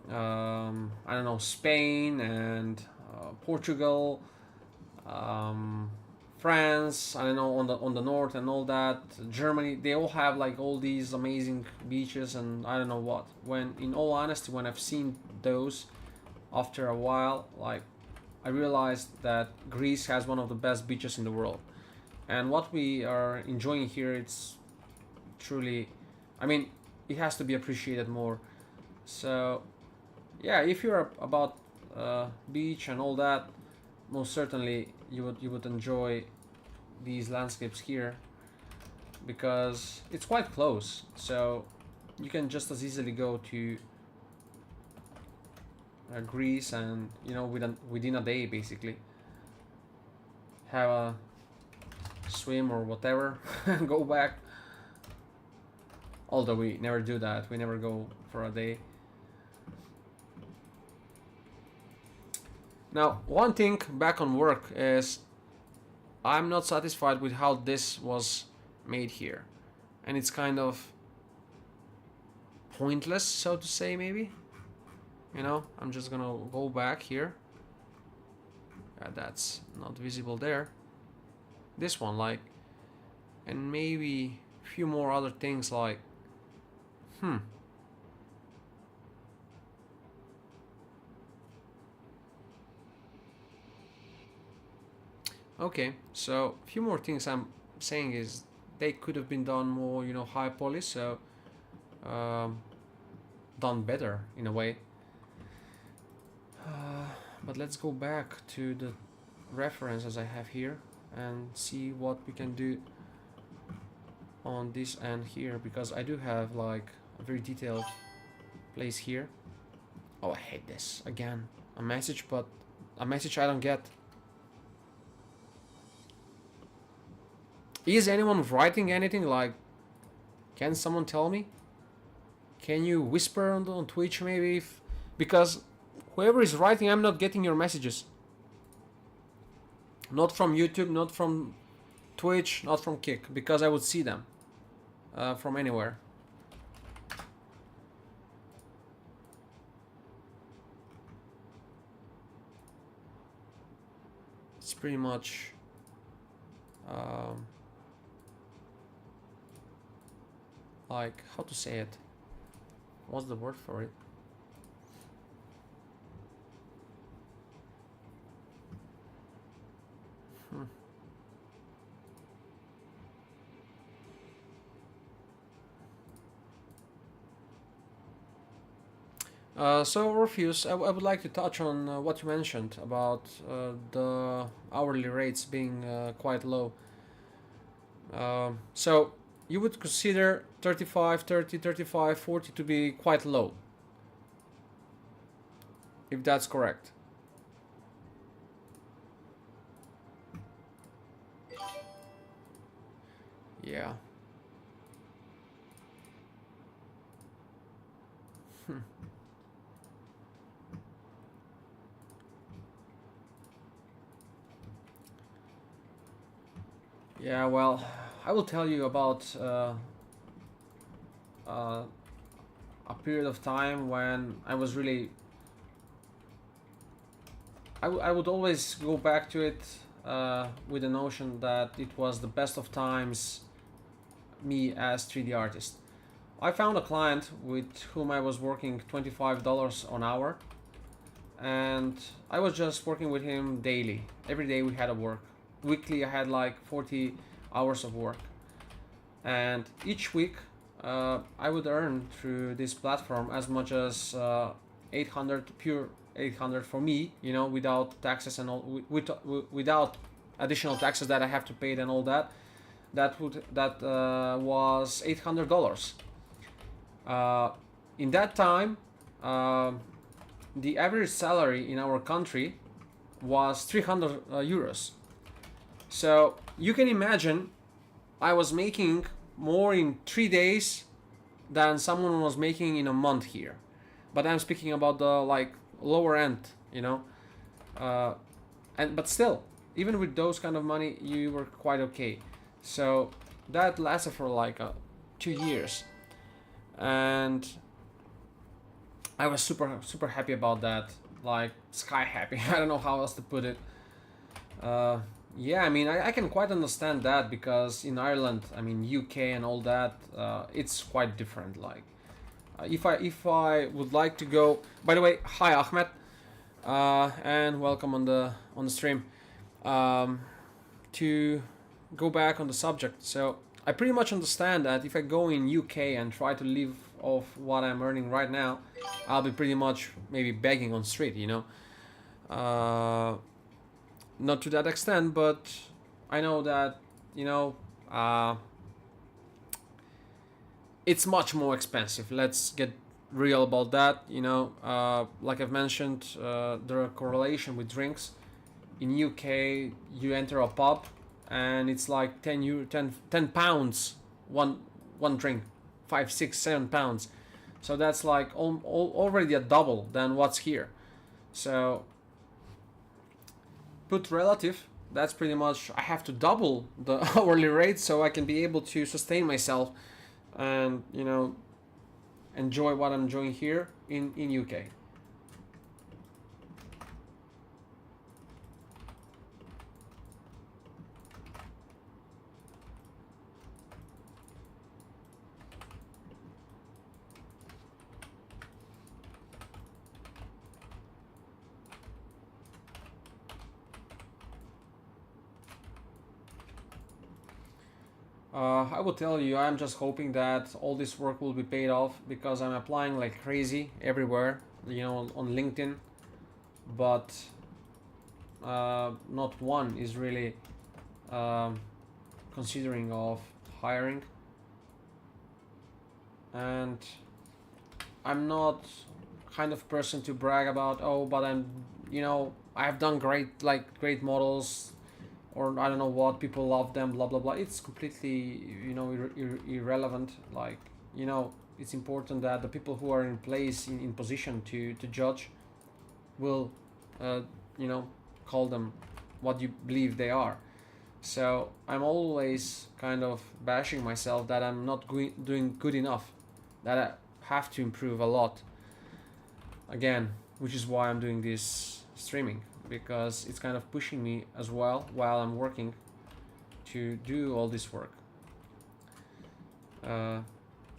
don't know, Spain and Portugal, um, France, I don't know, on the north and all that, Germany, they all have like all these amazing beaches and I don't know what. When in all honesty, when I've seen those after a while, like I realized that Greece has one of the best beaches in the world. And what we are enjoying here, it's truly, I mean, it has to be appreciated more. So yeah, if you're about beach and all that, most certainly you would enjoy these landscapes here because it's quite close. So you can just as easily go to Greece and, you know, within a day basically have a swim or whatever and go back. Although we never do that, we never go for a day. Now, one thing back on work is I'm not satisfied with how this was made here. And it's kind of pointless, so to say, maybe. You know, I'm just gonna go back here. That's not visible there. This one, like, and maybe a few more other things like, Okay, so a few more things I'm saying is they could have been done more, you know, high polish, so um, done better in a way. But let's go back to the references I have here and see what we can do on this end here, because I do have like a very detailed place here. Oh, I hate this again. A message, but a message I don't get. Is anyone writing anything? Like, can someone tell me? Can you whisper on Twitch maybe? Because whoever is writing, I'm not getting your messages. Not from YouTube, not from Twitch, not from Kick, because I would see them from anywhere. It's pretty much like, how to say it? What's the word for it? So Orpheus, I would like to touch on what you mentioned about the hourly rates being quite low. So you would consider 35, 30, 35, 40 to be quite low, if that's correct. Yeah. Yeah, well, I will tell you about uh, a period of time when I was really. I would always go back to it with the notion that it was the best of times, me as 3D artist. I found a client with whom I was working $25 an hour, and I was just working with him daily. Every day we had a work. Weekly, I had like 40 hours of work, and each week I would earn through this platform as much as 800, pure 800 for me, you know, without taxes and all, without additional taxes that I have to pay and all that. That was $800. Uh, in that time, the average salary in our country was 300 euros. So you can imagine I was making more in 3 days than someone was making in a month here. But I'm speaking about the like lower end, you know. Uh, and but still, even with those kind of money, you were quite okay. So that lasted for like 2 years, and I was super happy about that. Like sky happy. I don't know how else to put it. Uh, yeah, I mean, I can quite understand that because in Ireland, I mean, UK and all that, it's quite different. Like, if I would like to go. By the way, hi Ahmed, and welcome on the stream. Um, to go back on the subject, so I pretty much understand that if I go in UK and try to live off what I'm earning right now, I'll be pretty much maybe begging on street, you know. Uh, Not to that extent, but I know that you know it's much more expensive. Let's get real about that. You know, like I've mentioned, the correlation with drinks in UK, you enter a pub and it's like 10 euro, 10 pounds one drink, 5, 6, 7 pounds. So that's like already a double than what's here. So put relative, that's pretty much I have to double the hourly rate so I can be able to sustain myself and you know enjoy what I'm enjoying here in UK. I will tell you, I'm just hoping that all this work will be paid off because I'm applying like crazy everywhere, you know, on LinkedIn, but not one is really um, considering of hiring, and I'm not kind of person to brag about. Oh, but I'm, you know, I've done great models, or I don't know what people love them. Blah blah blah. It's completely irrelevant. Like you know, it's important that the people who are in place in position to judge will, uh, you know, call them what you believe they are. So I'm always kind of bashing myself that I'm not doing good enough, that I have to improve a lot again, which is why I'm doing this streaming because it's kind of pushing me as well while I'm working to do all this work. Uh,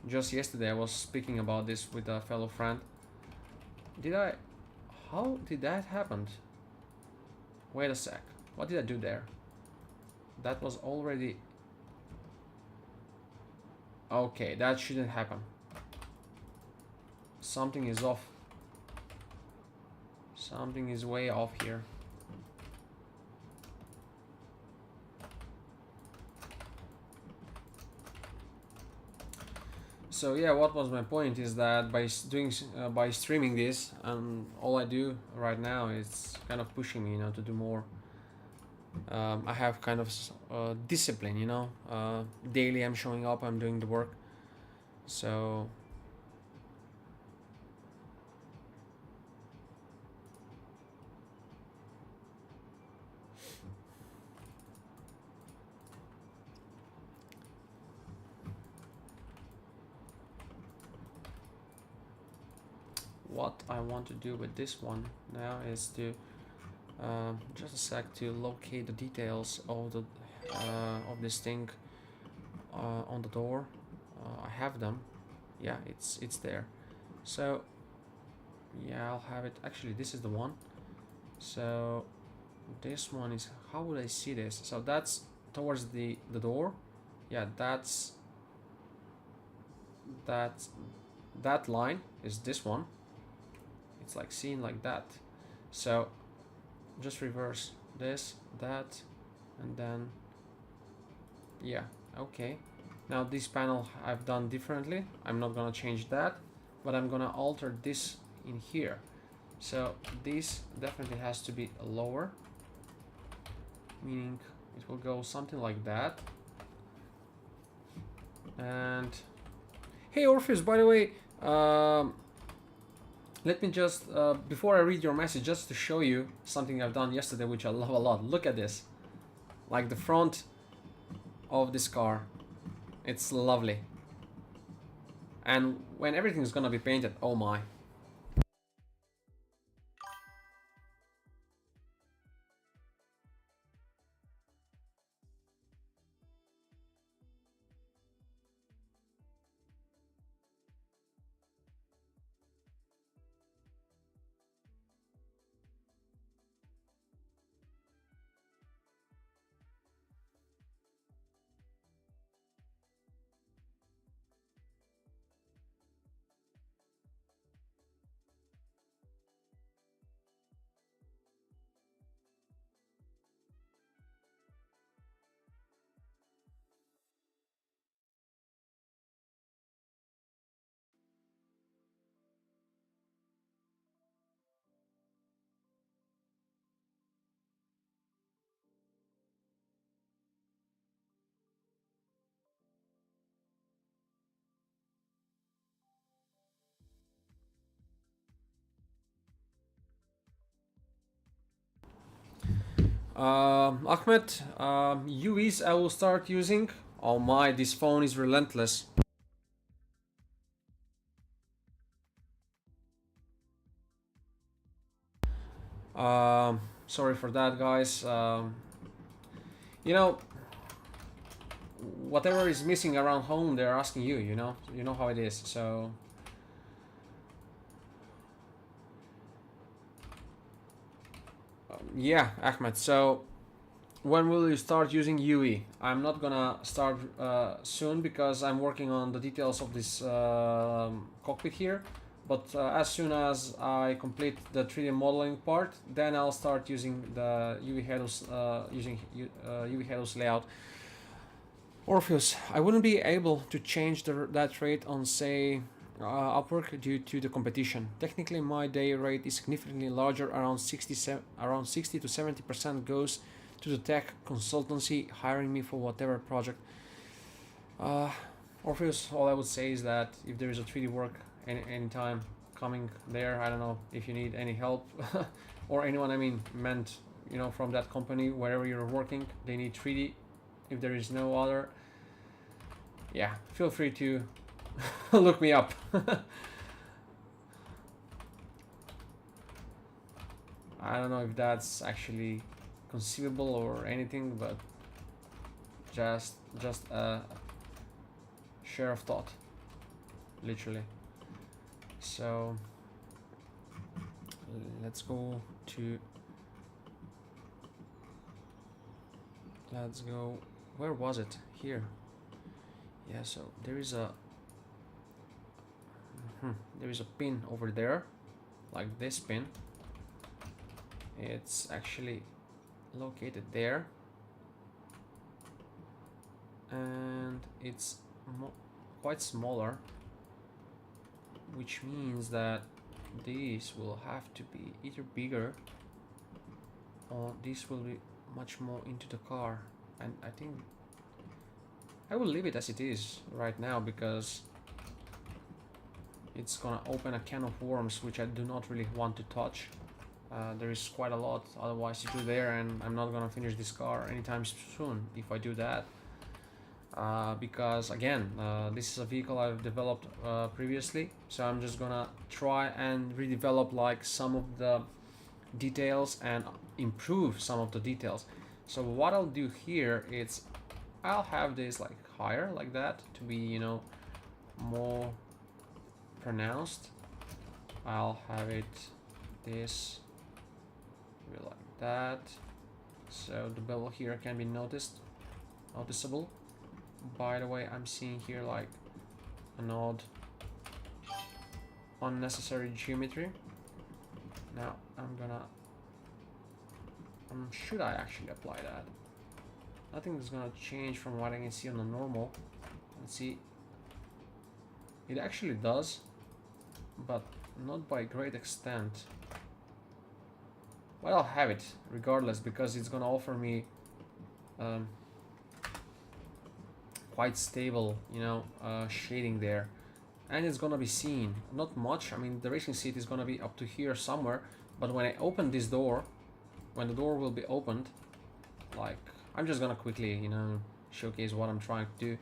just yesterday I was speaking about this with a fellow friend. Did I? How did that happen? Wait a sec. What did I do there? That was already. Okay, that shouldn't happen. Something is off. Something is way off here. So yeah, what was my point is that by streaming this, and all I do right now is kind of pushing me, to do more. I have kind of discipline, daily I'm showing up, I'm doing the work. So what I want to do with this one now is to just a sec, to locate the details of the of this thing on the door. I have them. Yeah, it's there. So yeah, I'll have it. Actually, this is the one. So this one is, how would I see this? So that's towards the door. Yeah, that line is this one. It's like seen like that. So just reverse this, that, and then yeah, okay. Now this panel I've done differently. I'm not gonna change that, but I'm gonna alter this in here. So this definitely has to be lower, meaning it will go something like that. And hey Orpheus, by the way, let me just, before I read your message, just to show you something I've done yesterday, which I love a lot. Look at this. Like the front of this car. It's lovely. And when everything's gonna be painted, oh my. Ahmed, UVs I will start using. Oh my, this phone is relentless. Sorry for that, guys. You know, whatever is missing around home, they're asking you. You know how it is. So yeah, Ahmed. So when will you start using UE? I'm not gonna start soon because I'm working on the details of this cockpit here. But as soon as I complete the 3D modeling part, then I'll start using the UV headers, UV headers layout. Orpheus, I wouldn't be able to change that rate on, say, Upwork due to the competition. Technically, my day rate is significantly larger, around 60 to 70% goes to the tech consultancy hiring me for whatever project. Orpheus, all I would say is that if there is a 3D work anytime coming there, I don't know if you need any help or anyone, meant, from that company, wherever you're working, they need 3D. If there is no other, yeah, feel free to look me up. I don't know if that's actually conceivable or anything, but just a share of thought, literally. So let's go, where was it? Here. Yeah, so there is a pin over there, like this pin. It's actually located there, and it's quite smaller, which means that this will have to be either bigger or this will be much more into the car. And I think I will leave it as it is right now, because it's gonna open a can of worms which I do not really want to touch. There is quite a lot otherwise to do there, and I'm not gonna finish this car anytime soon if I do that. Because again, this is a vehicle I've developed previously, so I'm just gonna try and redevelop like some of the details and improve some of the details. So what I'll do here is I'll have this like higher like that to be, you know, more pronounced. I'll have it this like that, so the bevel here can be noticeable. By the way, I'm seeing here like an odd unnecessary geometry. Now should I actually apply that? Nothing is gonna change from what I can see on the normal. Let's see. It actually does, but not by a great extent. But I'll have it regardless, because it's gonna offer me quite stable, you know, shading there, and it's gonna be seen. Not much. I mean, the racing seat is gonna be up to here somewhere, but when I open this door, when the door will be opened, like, I'm just gonna quickly, you know, showcase what I'm trying to do,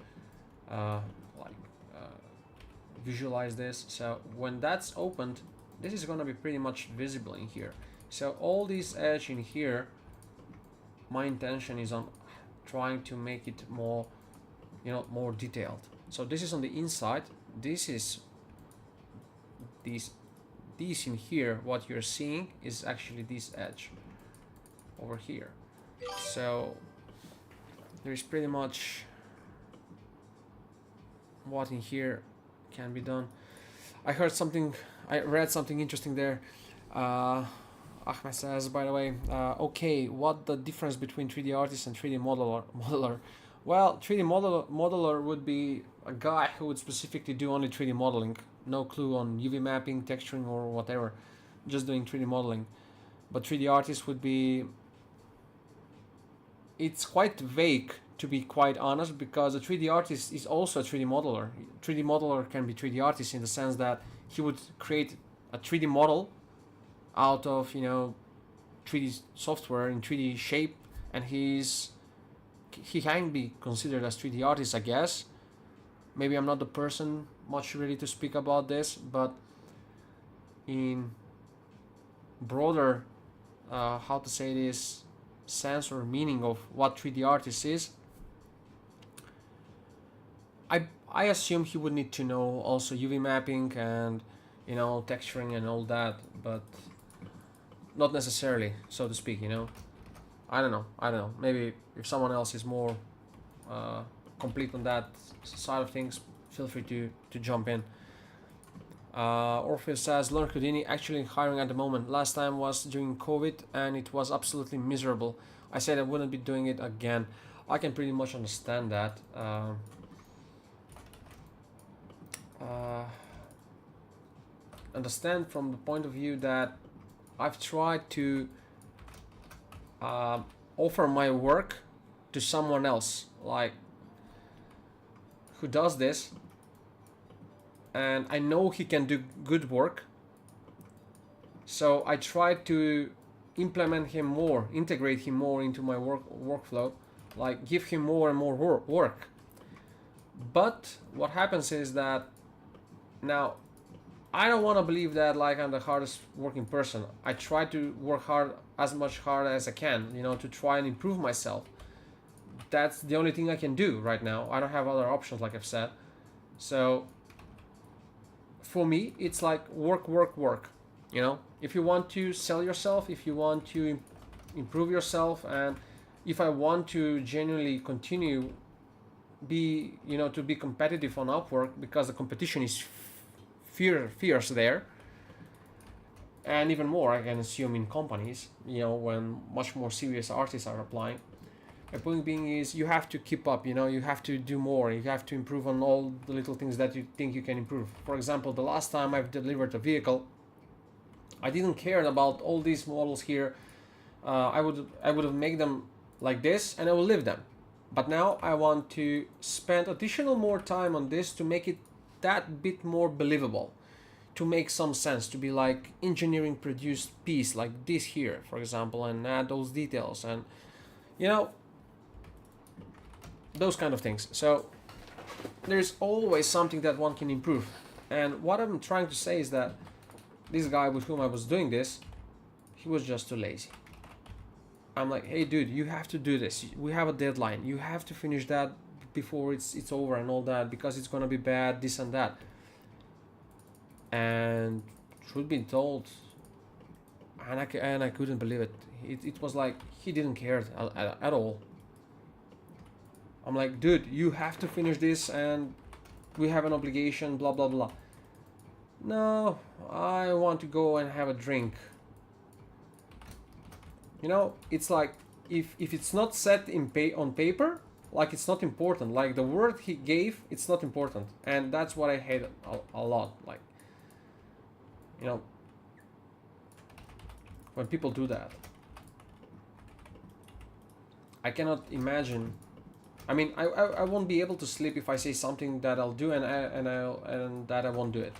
visualize this. So when that's opened, this is gonna be pretty much visible in here. So all this edge in here, my intention is on trying to make it more, you know, more detailed. So this is on the inside. This is these in here. What you're seeing is actually this edge over here. So there's pretty much what in here can be done. I read something interesting there. Ahmed says, by the way, okay, what the difference between 3D artist and 3D modeler? Well, 3D modeler would be a guy who would specifically do only 3D modeling. No clue on UV mapping, texturing, or whatever. Just doing 3D modeling. But 3D artist would be... It's quite vague, to be quite honest, because a 3D artist is also a 3D modeler. 3D modeler can be 3D artist in the sense that he would create a 3D model out of, you know, 3D software in 3D shape, and he can be considered as 3D artist, I guess. Maybe I'm not the person much ready to speak about this, but in broader, how to say this, sense or meaning of what 3D artist is, I assume he would need to know also UV mapping and, you know, texturing and all that, but not necessarily, so to speak, you know. I don't know. Maybe if someone else is more complete on that side of things, feel free to jump in. Orpheus says, learn Houdini, actually hiring at the moment. Last time was during COVID and it was absolutely miserable. I said I wouldn't be doing it again. I can pretty much understand that. Understand from the point of view that I've tried to offer my work to someone else, like, who does this, and I know he can do good work, so I try to implement him more, integrate him more into my workflow, like give him more and more work. But what happens is that now I don't want to believe that like I'm the hardest working person. I try to work hard as I can, you know, to try and improve myself. That's the only thing I can do right now. I don't have other options, like I've said. So for me, it's like work. You know, if you want to sell yourself, if you want to improve yourself, and if I want to genuinely continue to be competitive on Upwork, because the competition is fierce there, and even more I can assume in companies, when much more serious artists are applying. My point being is you have to keep up, you have to do more, you have to improve on all the little things that you think you can improve. For example, the last time I've delivered a vehicle, I didn't care about all these models here. I would have made them like this and I will leave them. But now I want to spend additional more time on this to make it that bit more believable, to make some sense, to be like engineering produced piece like this here, for example, and add those details and you know those kind of things. So there's always something that one can improve. And what I'm trying to say is that this guy with whom I was doing this, he was just too lazy. I'm like, hey dude, you have to do this. We have a deadline. You have to finish that before it's over and all that, because it's gonna be bad, this and that. And truth be told, and I couldn't believe it. It was like he didn't care at all. I'm like, dude, you have to finish this, and we have an obligation, blah blah blah. No, I want to go and have a drink. It's like if it's not set on paper, like it's not important. Like the word he gave, it's not important, and that's what I hate a lot. Like, when people do that, I cannot imagine. I mean, I won't be able to sleep if I say something that I'll do and that I won't do it.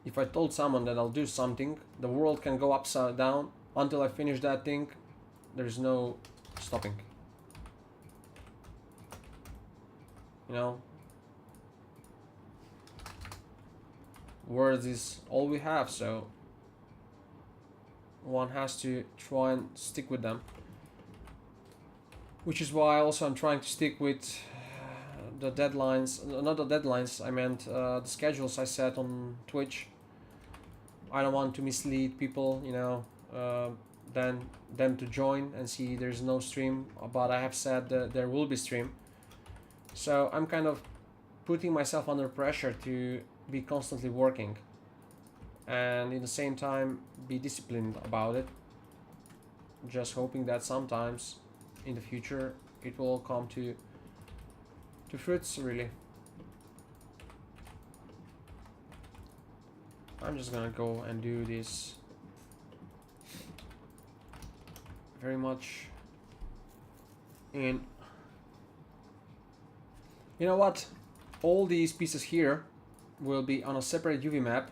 If I told someone that I'll do something, the world can go upside down until I finish that thing. There's no stopping. Words is all we have, so one has to try and stick with them. Which is why also I'm trying to stick with the deadlines, not the deadlines, I meant the schedules I set on Twitch. I don't want to mislead people, then them to join and see there's no stream, but I have said that there will be stream. So I'm kind of putting myself under pressure to be constantly working and in the same time be disciplined about it, just hoping that sometimes in the future it will come to fruits, really. I'm just gonna go and do this very much in, you know what, all these pieces here will be on a separate UV map.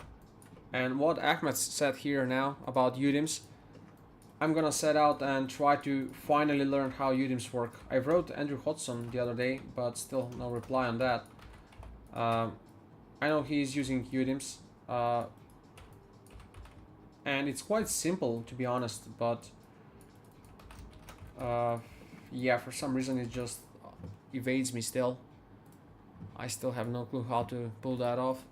And what Ahmed said here now about UDIMs, I'm gonna set out and try to finally learn how UDIMs work. I wrote Andrew Hodson the other day, but still no reply on that. I know he's using UDIMs, and it's quite simple, to be honest, but yeah, for some reason it just evades me still. I still have no clue how to pull that off.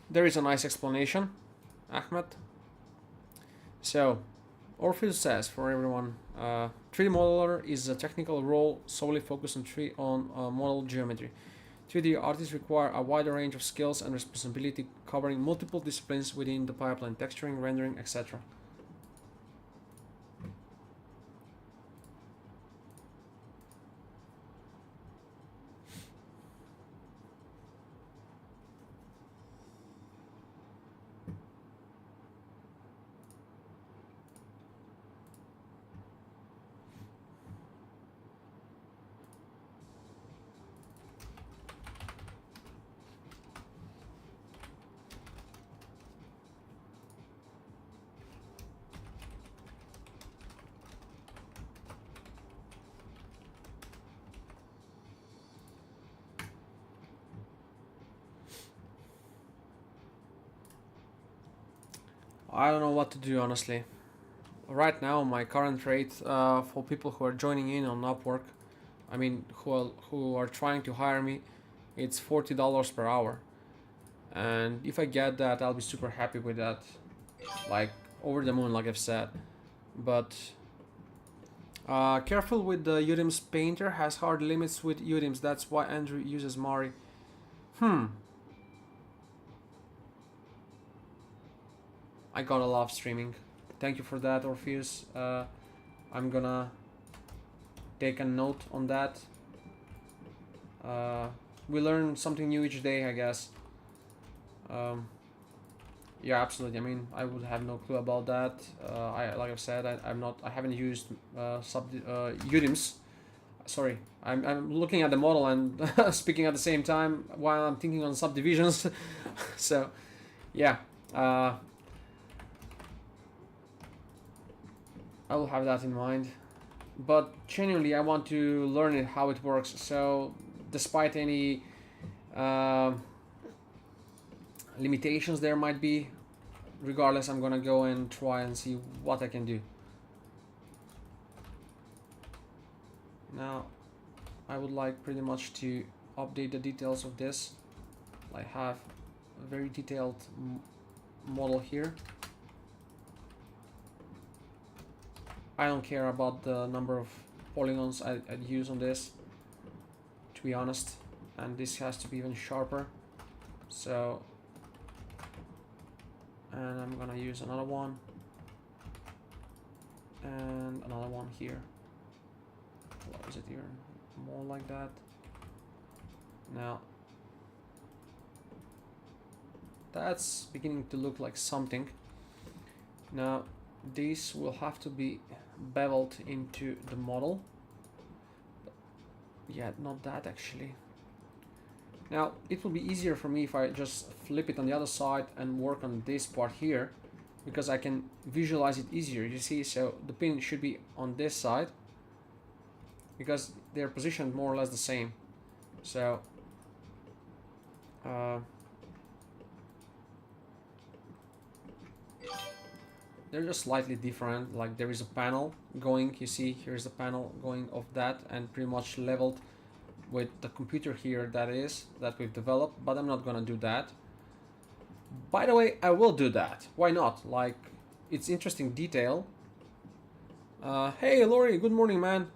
There is a nice explanation, Ahmed. So, Orpheus says, for everyone, 3D modeler is a technical role solely focused on model geometry. 3D artists require a wider range of skills and responsibility covering multiple disciplines within the pipeline, texturing, rendering, etc. I don't know what to do, honestly. right now my current rate for people who are joining in on Upwork, I mean who are trying to hire me, it's $40 per hour. And if I get that, I'll be super happy with that. Like over the moon, like I've said. But careful with the Udim's painter, has hard limits with Udim's. That's why Andrew uses Mari. I gotta love streaming. Thank you for that, Orpheus. I'm gonna take a note on that. We learn something new each day, I guess. Yeah, absolutely. I mean, I would have no clue about that. Like I've said, I haven't used Udim's. Sorry, I'm looking at the model and speaking at the same time while I'm thinking on subdivisions. So, yeah, I will have that in mind. But genuinely, I want to learn it how it works. So, despite any limitations there might be, regardless, I'm gonna go and try and see what I can do. Now I would like pretty much to update the details of this. I have a very detailed model here. I don't care about the number of polygons I'd use on this, to be honest, and this has to be even sharper. So, and I'm gonna use another one and another one here. What is it here? More like that. Now that's beginning to look like something. Now this will have to be beveled into the model. Yeah, not that actually. Now it will be easier for me if I just flip it on the other side and work on this part here, because I can visualize it easier, you see. So the pin should be on this side because they're positioned more or less the same. So they're just slightly different. Like there is a panel going, you see, here's a panel going of that and pretty much leveled with the computer here that we've developed, but I'm not gonna do that. By the way, I will do that. Why not? Like, it's interesting detail. Hey Lori, good morning, man,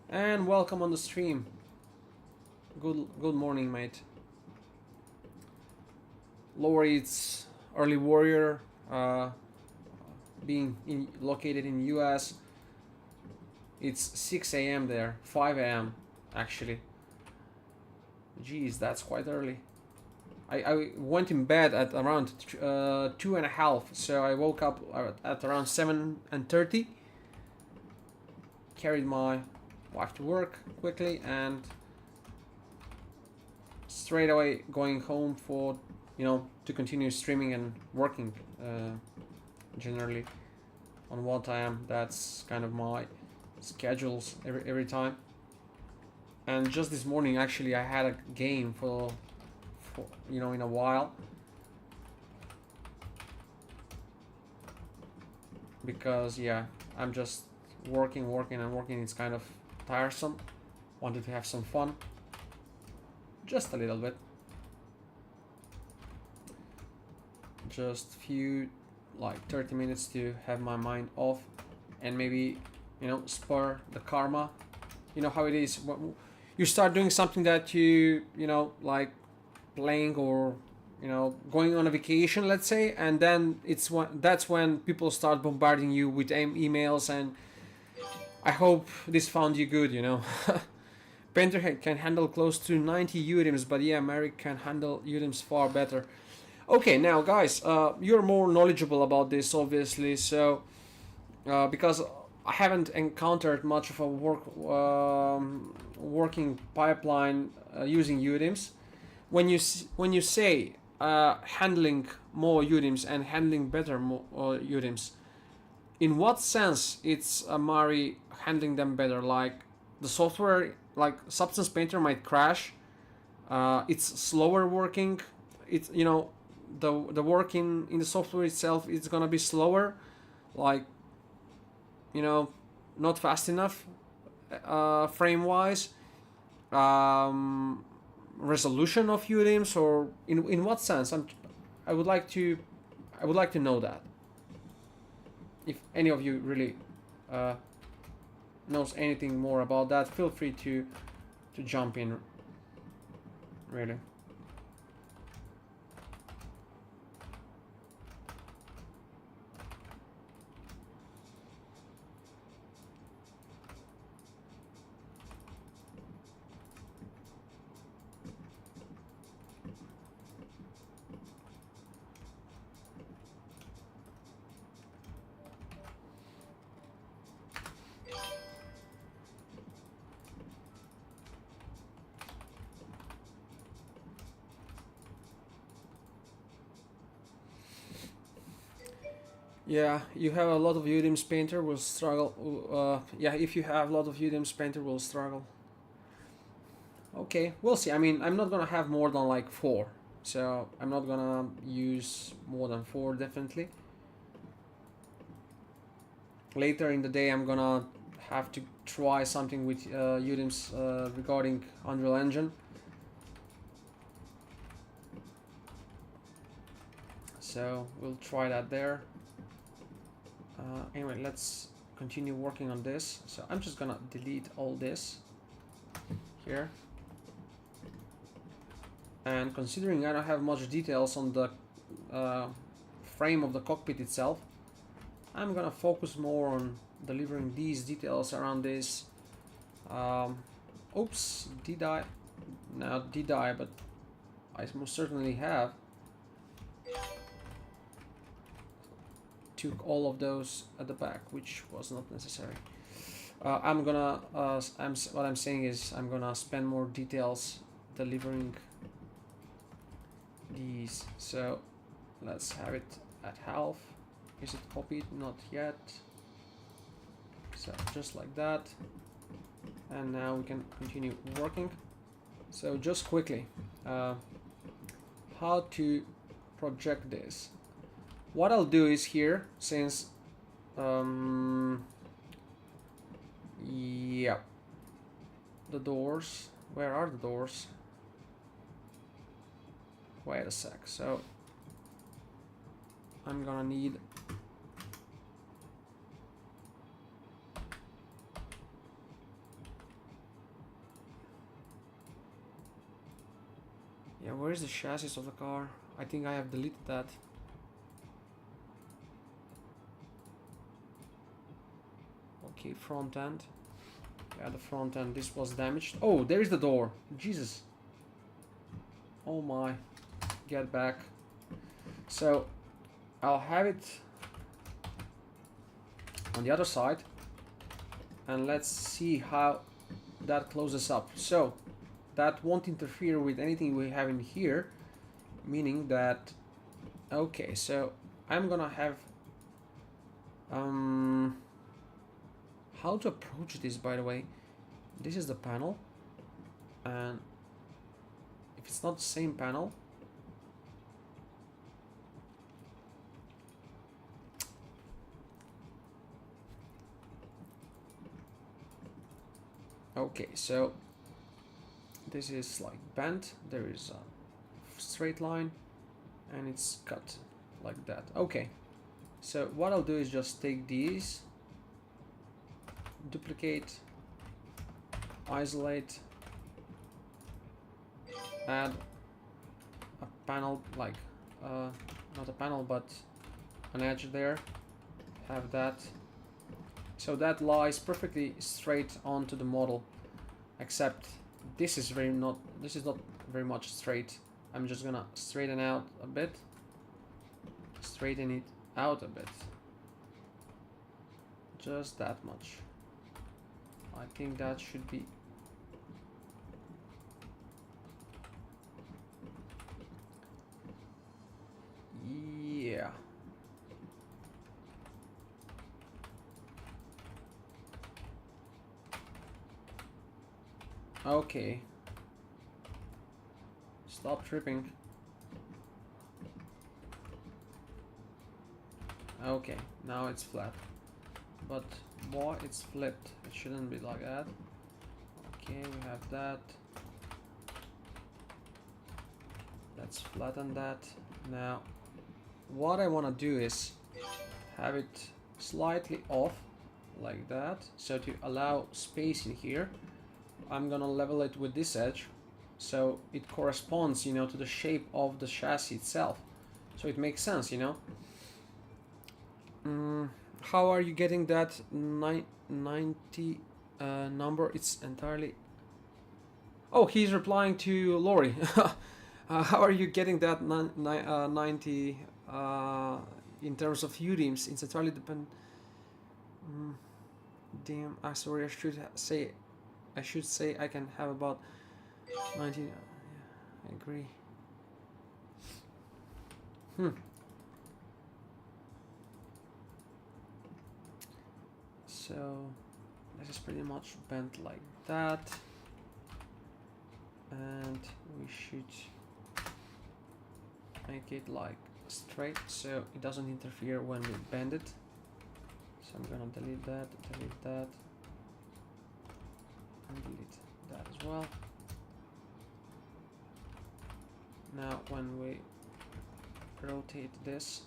and welcome on the stream. Good morning, mate. Lori, it's early warrior, located in US. It's 6 a.m. there, 5 a.m. actually. Jeez, that's quite early. I went in bed at around 2:30, so I woke up at around 7:30. Carried my wife to work quickly and straight away going home for, to continue streaming and working generally on what I am. That's kind of my schedules every time. And just this morning actually I had a game for in a while, because yeah, I'm just working. It's kind of tiresome. Wanted to have some fun, just a little bit, just few, like 30 minutes to have my mind off and maybe spur the karma. You know how it is, you start doing something that you like playing or going on a vacation, let's say, and then that's when people start bombarding you with emails, and I hope this found you good. Painter can handle close to 90 Udims, but yeah, Mary can handle Udims far better. Okay, now guys, you're more knowledgeable about this obviously, so because I haven't encountered much of a working pipeline using Udims. When you say handling more Udims and handling better Udims, in what sense it's Mari handling them better? Like the software, like Substance Painter might crash. It's slower working. It's the work in the software itself is gonna be slower. like, you know, not fast enough frame wise, um, resolution of UDIMs, or in what sense? I would like to know that. If any of you really uh, knows anything more about that, feel free to jump in. Really. Yeah, you have a lot of UDIMs painter will struggle. Yeah, if you have a lot of UDIMs painter will struggle. Okay, we'll see. I mean, I'm not gonna have more than like 4, so I'm not gonna use more than 4 definitely. Later in the day, I'm gonna have to try something with UDIMs regarding Unreal Engine. So we'll try that there. Anyway, let's continue working on this. So I'm just gonna delete all this here. And considering I don't have much details on the frame of the cockpit itself, I'm gonna focus more on delivering these details around this. Oops, did I? No, did I? But I most certainly have. Took all of those at the back, which was not necessary. I'm gonna. What I'm saying is, I'm gonna spend more details delivering these. So let's have it at half. Is it copied? Not yet. So just like that. And now we can continue working. So just quickly, how to project this. What I'll do is here, since yeah, the doors, where are the doors? Wait a sec. So I'm gonna need where is the chassis of the car? I think I have deleted that. Okay, front end. Yeah, the front end, this was damaged. Oh, there is the door. Jesus. Oh my. Get back. So I'll have it on the other side, and let's see how that closes up. So that won't interfere with anything we have in here, meaning that, okay, so I'm gonna have how to approach this, by the way. This is the panel, and if it's not the same panel, okay, so this is like bent, there is a straight line, and it's cut like that. Okay, so what I'll do is just take these, duplicate, isolate, add a panel, like not a panel but an edge there, have that. So that lies perfectly straight onto the model, except this is not very much straight. I'm just gonna straighten out a bit, straighten it out a bit, just that much. I think that should be yeah. Okay. Stop tripping. Okay, now it's flat. But boy, it's flipped. It shouldn't be like that. Okay, we have that. Let's flatten that. Now, what I want to do is have it slightly off like that, so to allow space in here. I'm gonna level it with this edge, so it corresponds, you know, to the shape of the chassis itself. So it makes sense, you know. How are you getting that 90 number? It's entirely... Oh, he's replying to Lori. How are you getting that 90 in terms of UDIMs? It's entirely depend. Damn, sorry. I should say I can have about 90. Yeah, I agree. So this is pretty much bent like that, and we should make it like straight so it doesn't interfere when we bend it. So I'm gonna delete that, and delete that as well. Now when we rotate this,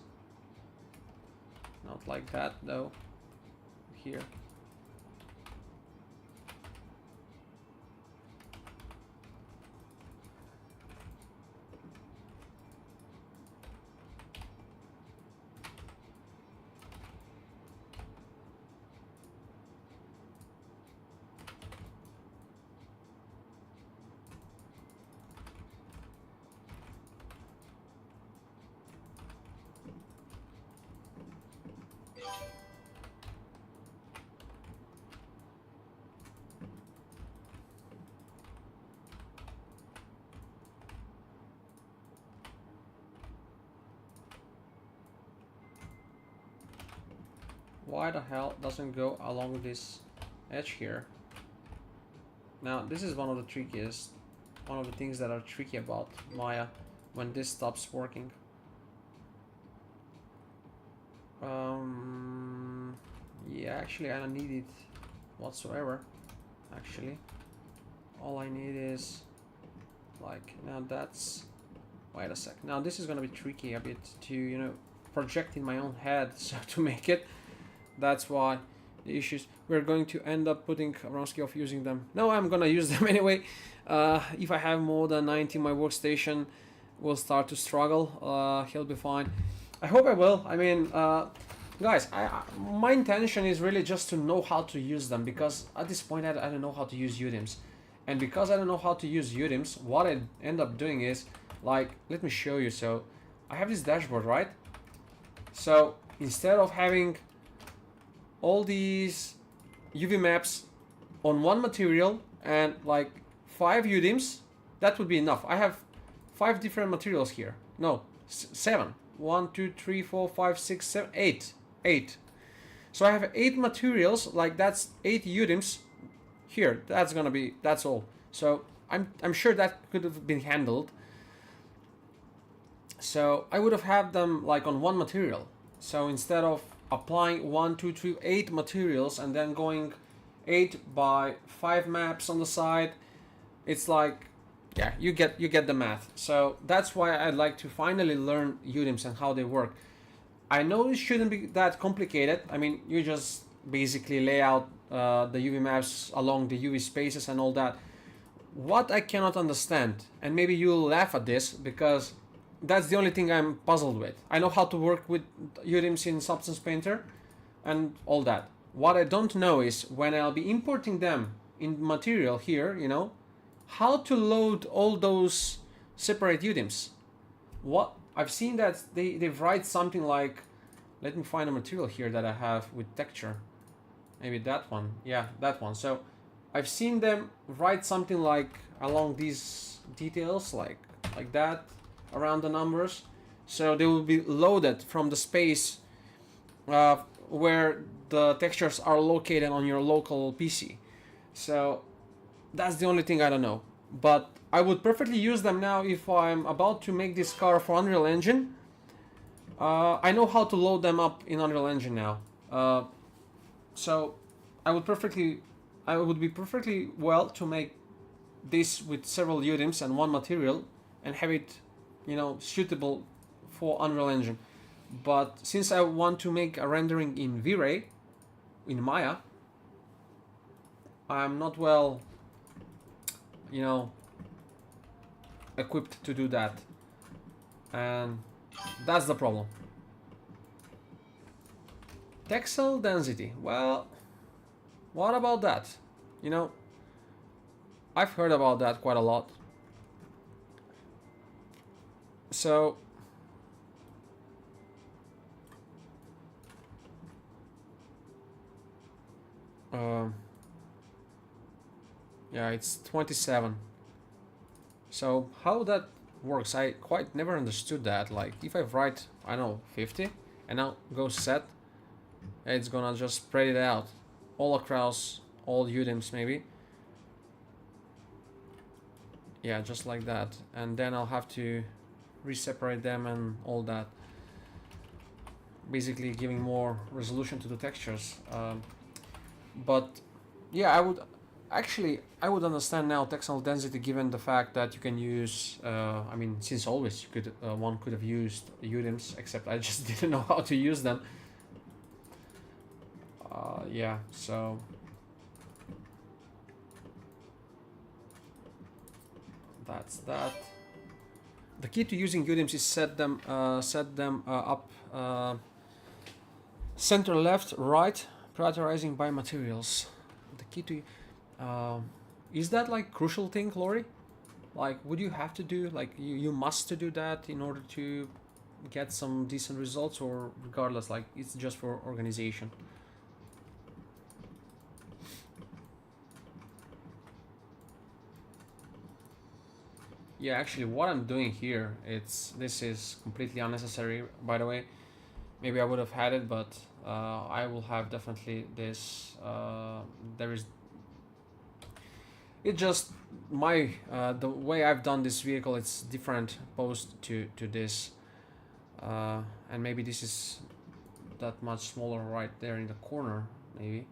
not like that though, here. Why the hell doesn't go along this edge here? Now this is one of the things that are tricky about Maya when this stops working. Yeah, actually I don't need it whatsoever. Actually, all I need is like, now that's, wait a sec. Now this is gonna be tricky a bit to, you know, project in my own head, so to make it. That's why the issues. We're going to end up putting Aronski off using them. No, I'm gonna use them anyway. If I have more than 90 my workstation will start to struggle. He'll be fine. I hope I will. I mean, guys, my intention is really just to know how to use them, because at this point I don't know how to use UDIMs. And because I don't know how to use UDIMs, what I end up doing is, like, let me show you. So I have this dashboard, right? So instead of having all these UV maps on one material and like 5 UDIMs, that would be enough. I have 5 different materials here. No, 7. 1, 2, 3, 4, 5, 6, 7, 8. So I have 8 materials, like that's 8 UDIMs here. That's all. So I'm sure that could have been handled. So I would have had them like on one material. So instead of applying 1, 2, 3, 8 materials and then going 8 by 5 maps on the side, it's like, yeah, you get the math. So that's why I'd like to finally learn UDIMs and how they work. I know it shouldn't be that complicated. I mean, you just basically lay out the UV maps along the UV spaces and all that. What I cannot understand, and maybe you'll laugh at this, because that's the only thing I'm puzzled with. I know how to work with UDIMs in Substance Painter and all that. What I don't know is when I'll be importing them in material here, you know, how to load all those separate UDIMs. What I've seen that they write something like, let me find a material here that I have with texture. Maybe that one. Yeah, that one. So I've seen them write something like along these details, like that, around the numbers, so they will be loaded from the space where the textures are located on your local PC. So that's the only thing I don't know, but I would perfectly use them now if I'm about to make this car for Unreal Engine. I know how to load them up in Unreal Engine now. So I would be perfectly well to make this with several UDIMs and one material and have it, suitable for Unreal Engine. But since I want to make a rendering in V-Ray, in Maya, I'm not well, equipped to do that. And that's the problem. Texel density. Well, what about that? I've heard about that quite a lot. So yeah, it's 27. So how that works, I quite never understood that. Like if I write, I don't know, 50 and now go set, it's gonna just spread it out all across all UDIMs maybe. Yeah, just like that. And then I'll have to reseparate them and all that. Basically giving more resolution to the textures. But yeah, I would understand now textile density given the fact that you can use, I mean, since always you could, one could have used UDIMs, except I just didn't know how to use them. Yeah, so that's that. The key to using UDIMs is set them up center, left, right, prioritizing by materials. The key to is that like crucial thing, Lori? Like, would you have to do like you must to do that in order to get some decent results, or regardless, like it's just for organization? Yeah, actually, what I'm doing here, this is completely unnecessary. By the way, maybe I would have had it, but I will have definitely this. There is. It just my the way I've done this vehicle. It's different post to this, and maybe this is that much smaller right there in the corner, maybe.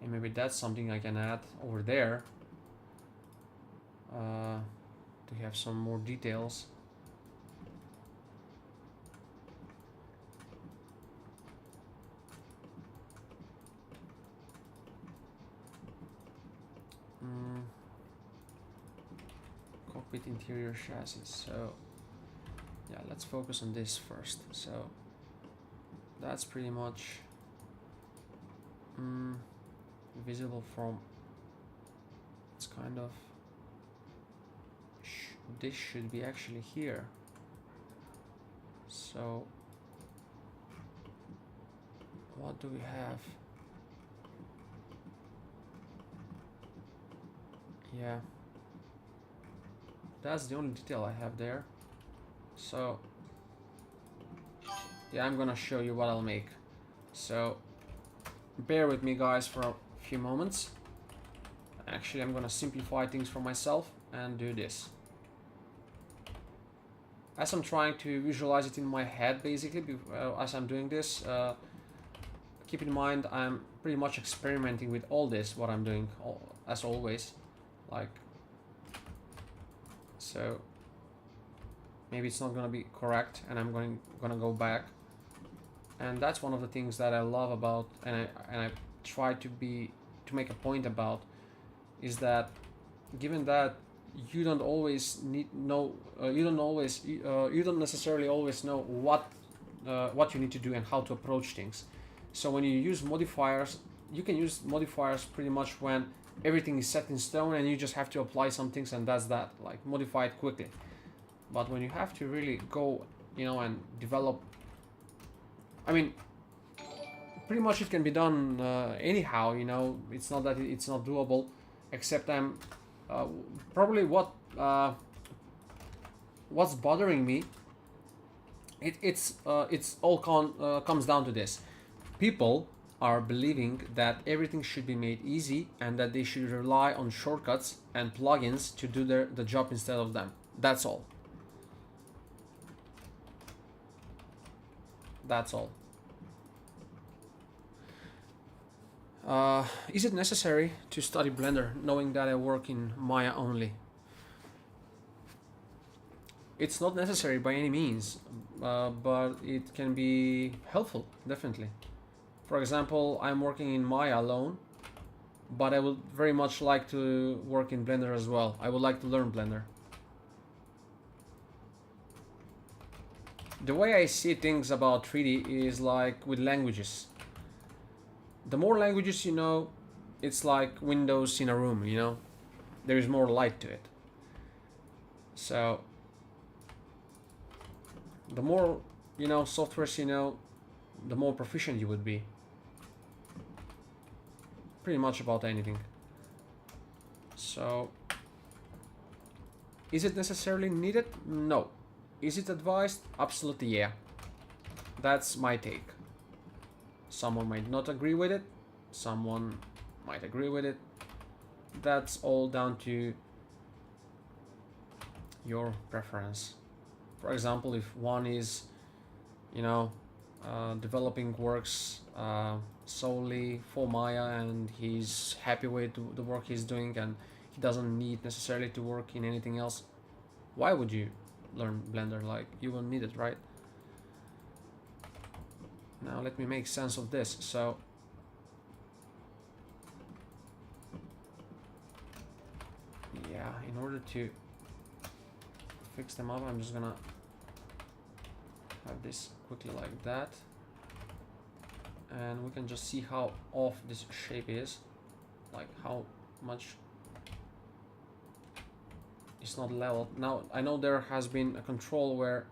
And maybe that's something I can add over there. To have some more details. Cockpit interior chassis. So yeah, let's focus on this first. So that's pretty much visible from, it's kind of, this should be actually here. So what do we have? Yeah, that's the only detail I have there. So yeah, I'm gonna show you what I'll make. So bear with me, guys, for a few moments. Actually, I'm gonna simplify things for myself and do this. As I'm trying to visualize it in my head, basically, as I'm doing this, keep in mind I'm pretty much experimenting with all this, what I'm doing, as always. Like, so maybe it's not gonna be correct, and I'm gonna go back. And that's one of the things that I love about, and I try to make a point about, is that given that you don't always you don't necessarily always know what you need to do and how to approach things. So when you use modifiers, you can use modifiers pretty much when everything is set in stone and you just have to apply some things, and that's that, like modify it quickly. But when you have to really go, and develop, I mean, pretty much it can be done anyhow, it's not that it's not doable, except I'm probably what's bothering me, it's all comes down to this. People are believing that everything should be made easy and that they should rely on shortcuts and plugins to do the job instead of them. That's all. That's all. Is it necessary to study Blender knowing that I work in Maya only? It's not necessary by any means, but it can be helpful, definitely. For example, I'm working in Maya alone, but I would very much like to work in Blender as well. I would like to learn Blender. The way I see things about 3D is like with languages. The more languages you know, it's like windows in a room, you know? There is more light to it. So, the more, you know, softwares you know, the more proficient you would be. Pretty much about anything. So, is it necessarily needed? No. Is it advised? Absolutely, yeah. That's my take. Someone might not agree with it. Someone might agree with it. That's all down to your preference. For example, if one is, you know, developing works solely for Maya and he's happy with the work he's doing and he doesn't need necessarily to work in anything else, why would you learn Blender? Like, you won't need it, right? Now let me make sense of this. So yeah, in order to fix them up, I'm just gonna have this quickly like that, and we can just see how off this shape is, like how much it's not leveled. Now I know there has been a control where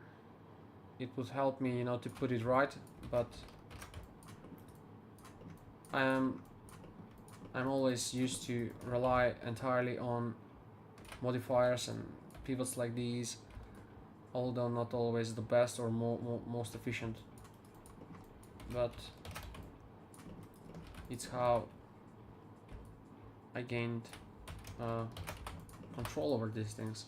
it would help me, you know, to put it right, but I'm always used to rely entirely on modifiers and pivots like these, although not always the best or most efficient, but it's how I gained control over these things.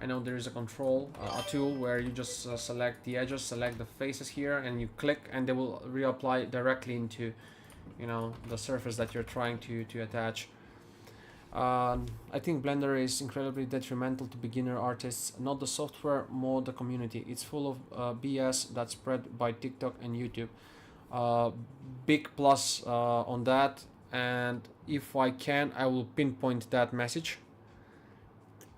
I know there is a control, a tool where you just select the edges, select the faces here, and you click, and they will reapply directly into, you know, the surface that you're trying to attach. I think Blender is incredibly detrimental to beginner artists, not the software, more the community. It's full of BS that's spread by TikTok and YouTube. Big plus on that, and if I can, I will pinpoint that message.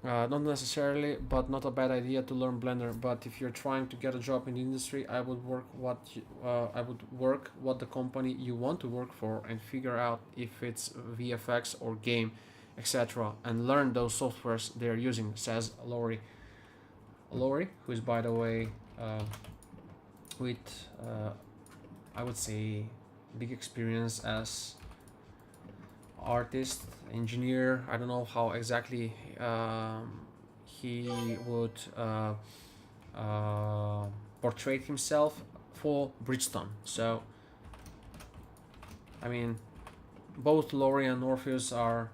Not necessarily, but not a bad idea to learn Blender. But if you're trying to get a job in the industry, I would work what the company you want to work for, and figure out if it's VFX or game, etc., and learn those softwares they're using, says Laurie. Laurie, who is, by the way, with I would say big experience as artist, engineer. I don't know how exactly he would portray himself for Bridgestone. So I mean, both Laurie and Orpheus are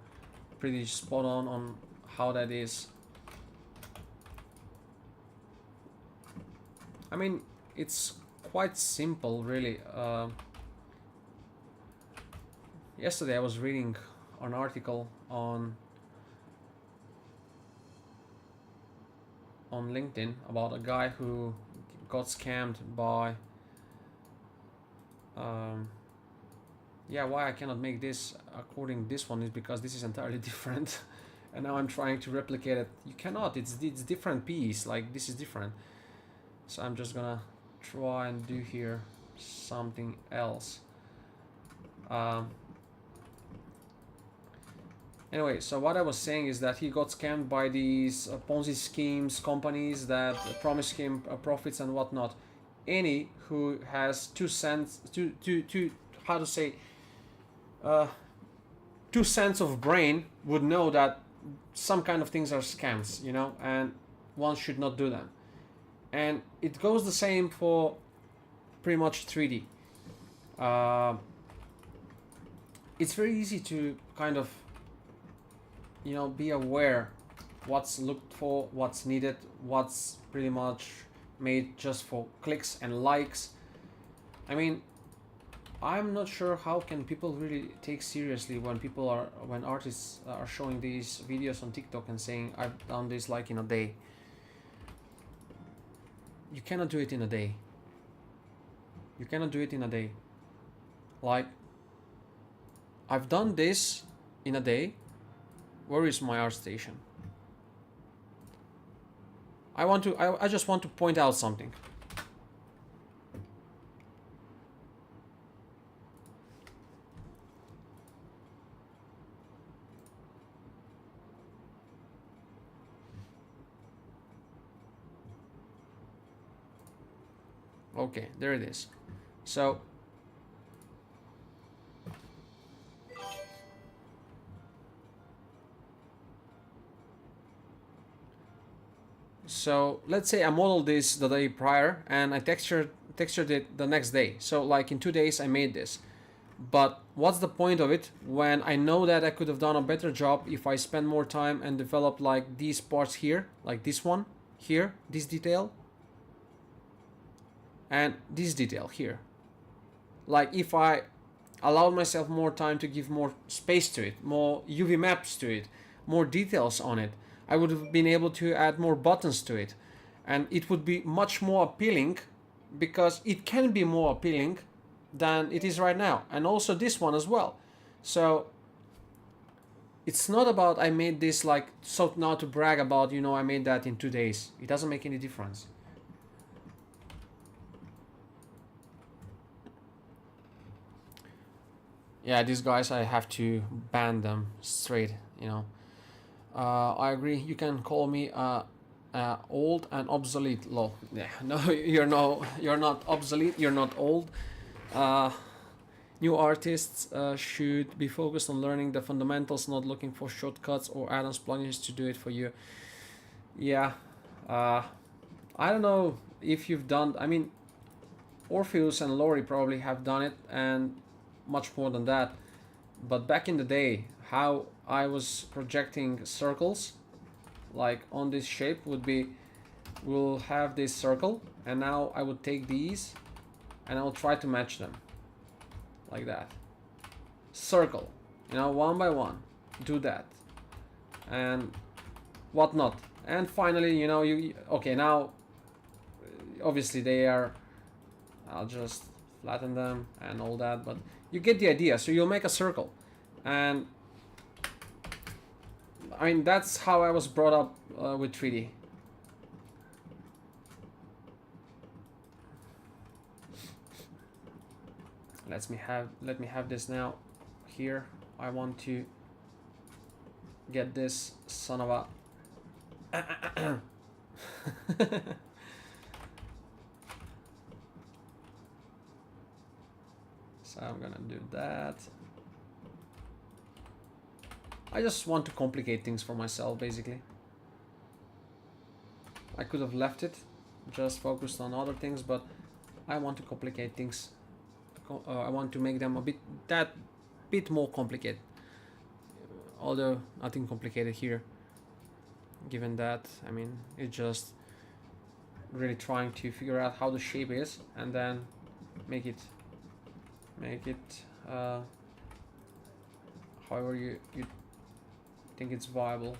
pretty spot on how that is. I mean, it's quite simple, really. Yesterday I was reading an article on LinkedIn about a guy who got scammed by yeah, why I cannot make this according to this one is because this is entirely different and now I'm trying to replicate it. You cannot, it's different piece, like this is different. So I'm just gonna try and do here something else. Anyway, so what I was saying is that he got scammed by these Ponzi schemes, companies that promise him profits and whatnot. Any who has 2 cents, how to say, 2 cents of brain would know that some kind of things are scams, you know, and one should not do them. And it goes the same for pretty much 3D. It's very easy to kind of, you know, be aware what's looked for, what's needed, what's pretty much made just for clicks and likes. I mean, I'm not sure how can people really take seriously when artists are showing these videos on TikTok and saying I've done this like in a day. You cannot do it in a day. You cannot do it in a day. Like, I've done this in a day. Where is my art station? I just want to point out something. Okay, there it is. So let's say I modeled this the day prior and I textured it the next day. So like in 2 days I made this. But what's the point of it when I know that I could have done a better job if I spend more time and developed like these parts here, like this one here, this detail, and this detail here. Like if I allowed myself more time to give more space to it, more UV maps to it, more details on it, I would have been able to add more buttons to it, and it would be much more appealing, because it can be more appealing than it is right now, and also this one as well. So it's not about I made this like so now to brag about, you know, I made that in 2 days. It doesn't make any difference. Yeah, these guys, I have to ban them straight, you know. I agree. You can call me old and obsolete. Lol. Yeah, no, you're not obsolete. You're not old. New artists should be focused on learning the fundamentals, not looking for shortcuts or add-ons plugins to do it for you. Yeah, I don't know if you've done. I mean, Orpheus and Lori probably have done it, and much more than that. But back in the day, how I was projecting circles like on this shape would be, we'll have this circle, and now I would take these and I'll try to match them like that. Circle, you know, one by one, do that and whatnot. And finally, you know, okay, now obviously they are, I'll just flatten them and all that, but you get the idea. So you'll make a circle, and I mean, that's how I was brought up with 3D. Let me have this now here. I want to get this son of a so I'm gonna do that. I just want to complicate things for myself, basically. I could have left it, just focused on other things, but I want to complicate things. I want to make them a bit more complicated. Although nothing complicated here, given that, I mean, it's just really trying to figure out how the shape is and then make it however you think it's viable.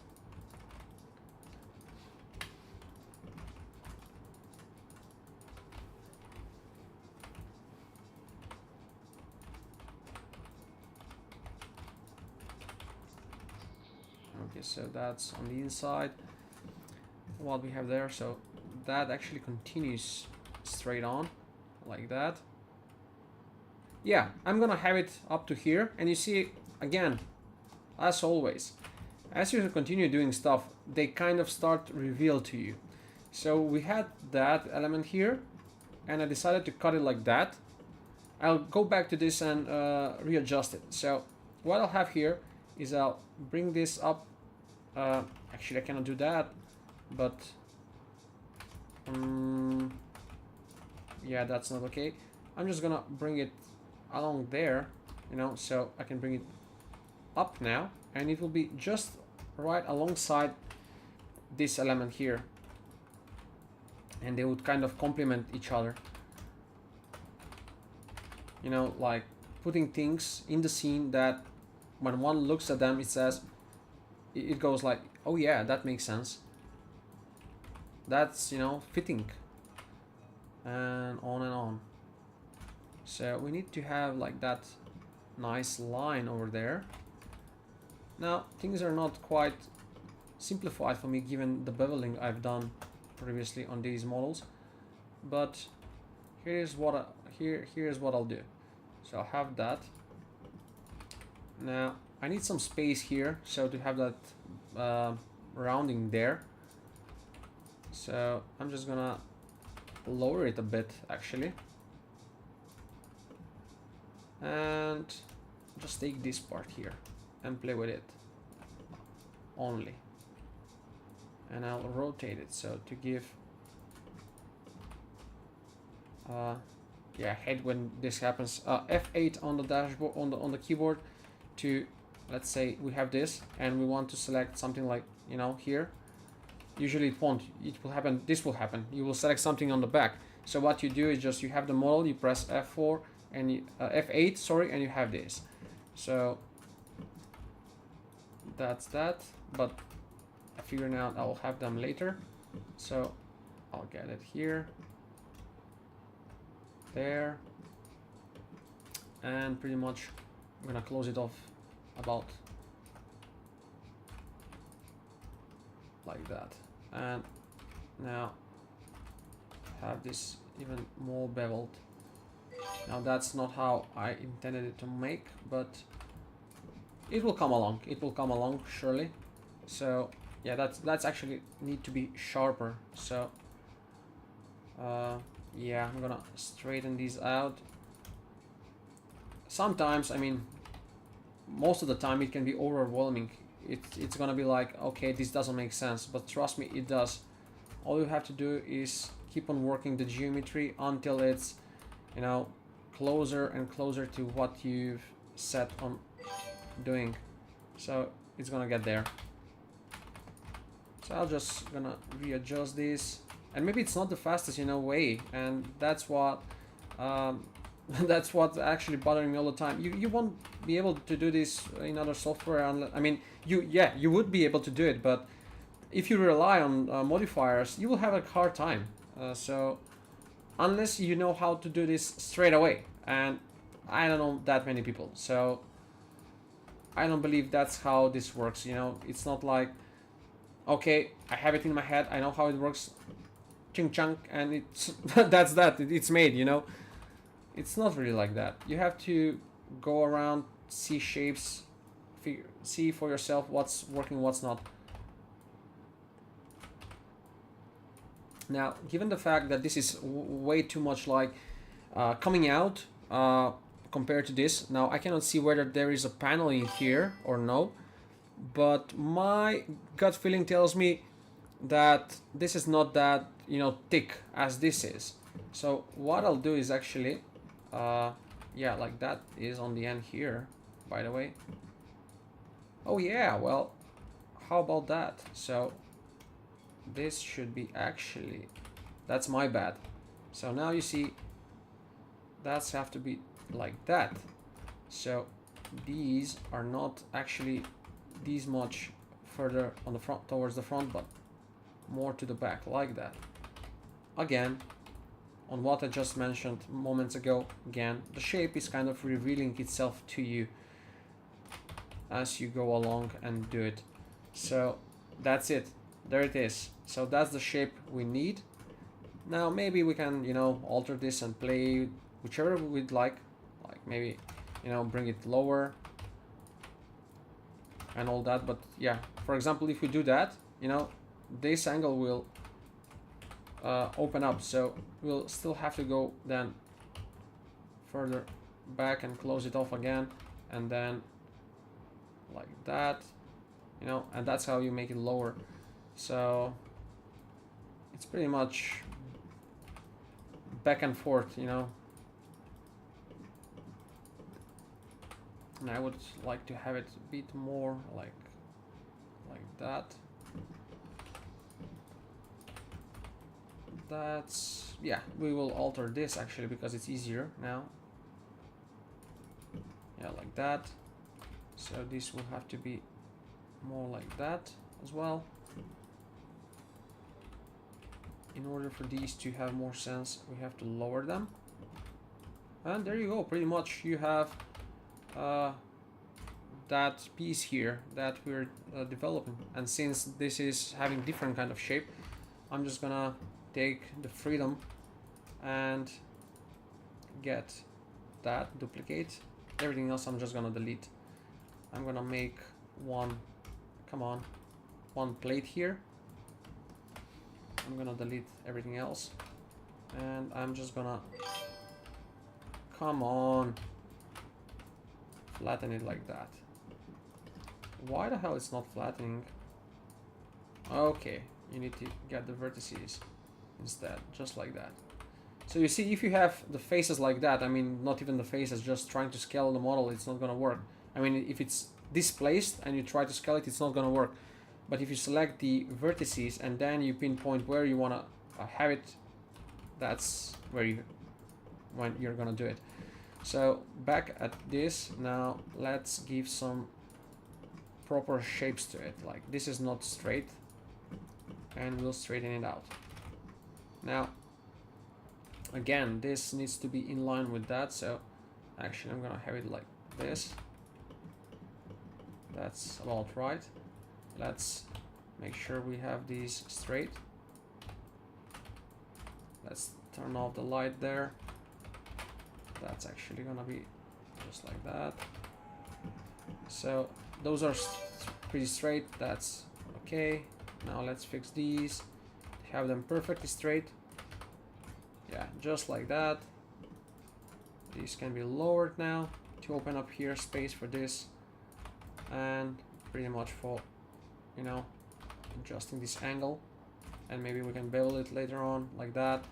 Okay, so that's on the inside what we have there. So that actually continues straight on like that. Yeah, I'm gonna have it up to here, and you see, again, as always, as you continue doing stuff, they kind of start to reveal to you. So we had that element here, and I decided to cut it like that. I'll go back to this and readjust it. So what I'll have here is I'll bring this up. Actually, I cannot do that, but yeah, that's not okay. I'm just gonna bring it along there, you know, so I can bring it up now, and it will be just right alongside this element here, and they would kind of complement each other, you know, like putting things in the scene that when one looks at them, it says, it goes like, oh yeah, that makes sense, that's, you know, fitting, and on and on. So we need to have like that nice line over there. Now things are not quite simplified for me given the beveling I've done previously on these models, but here's what here's what I'll do. So I'll have that. Now I need some space here, so to have that rounding there. So I'm just gonna lower it a bit actually, and just take this part here and play with it only, and I'll rotate it so to give yeah, head when this happens. F8 on the dashboard, on the keyboard, to, let's say we have this and we want to select something like, you know, here. Usually it won't, it will happen, this will happen, you will select something on the back. So what you do is just, you have the model, you press F4 and you, F8, sorry, and you have this. So that's that, but I figured out I'll have them later. So I'll get it here, there, and pretty much I'm gonna close it off about like that. And now have this even more beveled. Now that's not how I intended it to make, but it will come along. It will come along surely. So yeah, that's actually need to be sharper. So yeah, I'm gonna straighten these out. Sometimes, I mean, most of the time it can be overwhelming. It's gonna be like, okay, this doesn't make sense, but trust me, it does. All you have to do is keep on working the geometry until it's, you know, closer and closer to what you've set on doing. So it's gonna get there. So I'll just gonna readjust this, and maybe it's not the fastest, you know, way, and that's what that's what's actually bothering me all the time. You won't be able to do this in other software unless, I mean, you would be able to do it, but if you rely on modifiers, you will have a hard time. So unless you know how to do this straight away, and I don't know that many people, so I don't believe that's how this works. You know, it's not like, okay, I have it in my head, I know how it works, ching chunk, and it's that's that, it's made, you know. It's not really like that. You have to go around, see shapes, see for yourself what's working, what's not. Now, given the fact that this is way too much like coming out compared to this, now I cannot see whether there is a panel in here or no, but my gut feeling tells me that this is not that, you know, thick as this is. So what I'll do is actually yeah, like that is on the end here, by the way. Oh yeah, well, how about that? So this should be actually, that's my bad. So now you see that's have to be like that. So these are not actually these much further on the front, towards the front, but more to the back, like that. Again, on what I just mentioned moments ago, again, the shape is kind of revealing itself to you as you go along and do it. So that's it, there it is. So that's the shape we need. Now maybe we can, you know, alter this and play whichever we'd like maybe, you know, bring it lower and all that. But yeah, for example, if we do that, you know, this angle will open up, so we'll still have to go then further back and close it off again, and then like that, you know, and that's how you make it lower. So it's pretty much back and forth, you know. And I would like to have it a bit more like that. That's, yeah, we will alter this actually because it's easier now. Yeah, like that. So this will have to be more like that as well. In order for these to have more sense, we have to lower them. And there you go, pretty much you have that piece here that we're developing. And since this is having different kind of shape, I'm just gonna take the freedom and get that, duplicate. Everything else I'm just gonna delete. I'm gonna make one, come on, one plate here. I'm gonna delete everything else. And I'm just gonna, come on, flatten it like that. Why the hell it's not flattening? Okay, you need to get the vertices instead, just like that. So you see, if you have the faces like that, I mean, not even the faces, just trying to scale the model, it's not gonna work. I mean, if it's displaced and you try to scale it, it's not gonna work. But if you select the vertices and then you pinpoint where you wanna have it, that's where you're gonna do it. So back at this, now let's give some proper shapes to it. Like this is not straight, and we'll straighten it out. Now, again, this needs to be in line with that, so actually I'm gonna have it like this. That's about right. Let's make sure we have these straight. Let's turn off the light there. That's actually gonna be just like that. So those are pretty straight, that's okay. Now let's fix these, have them perfectly straight. Yeah, just like that. These can be lowered now to open up here space for this, and pretty much for, you know, adjusting this angle, and maybe we can bevel it later on like that.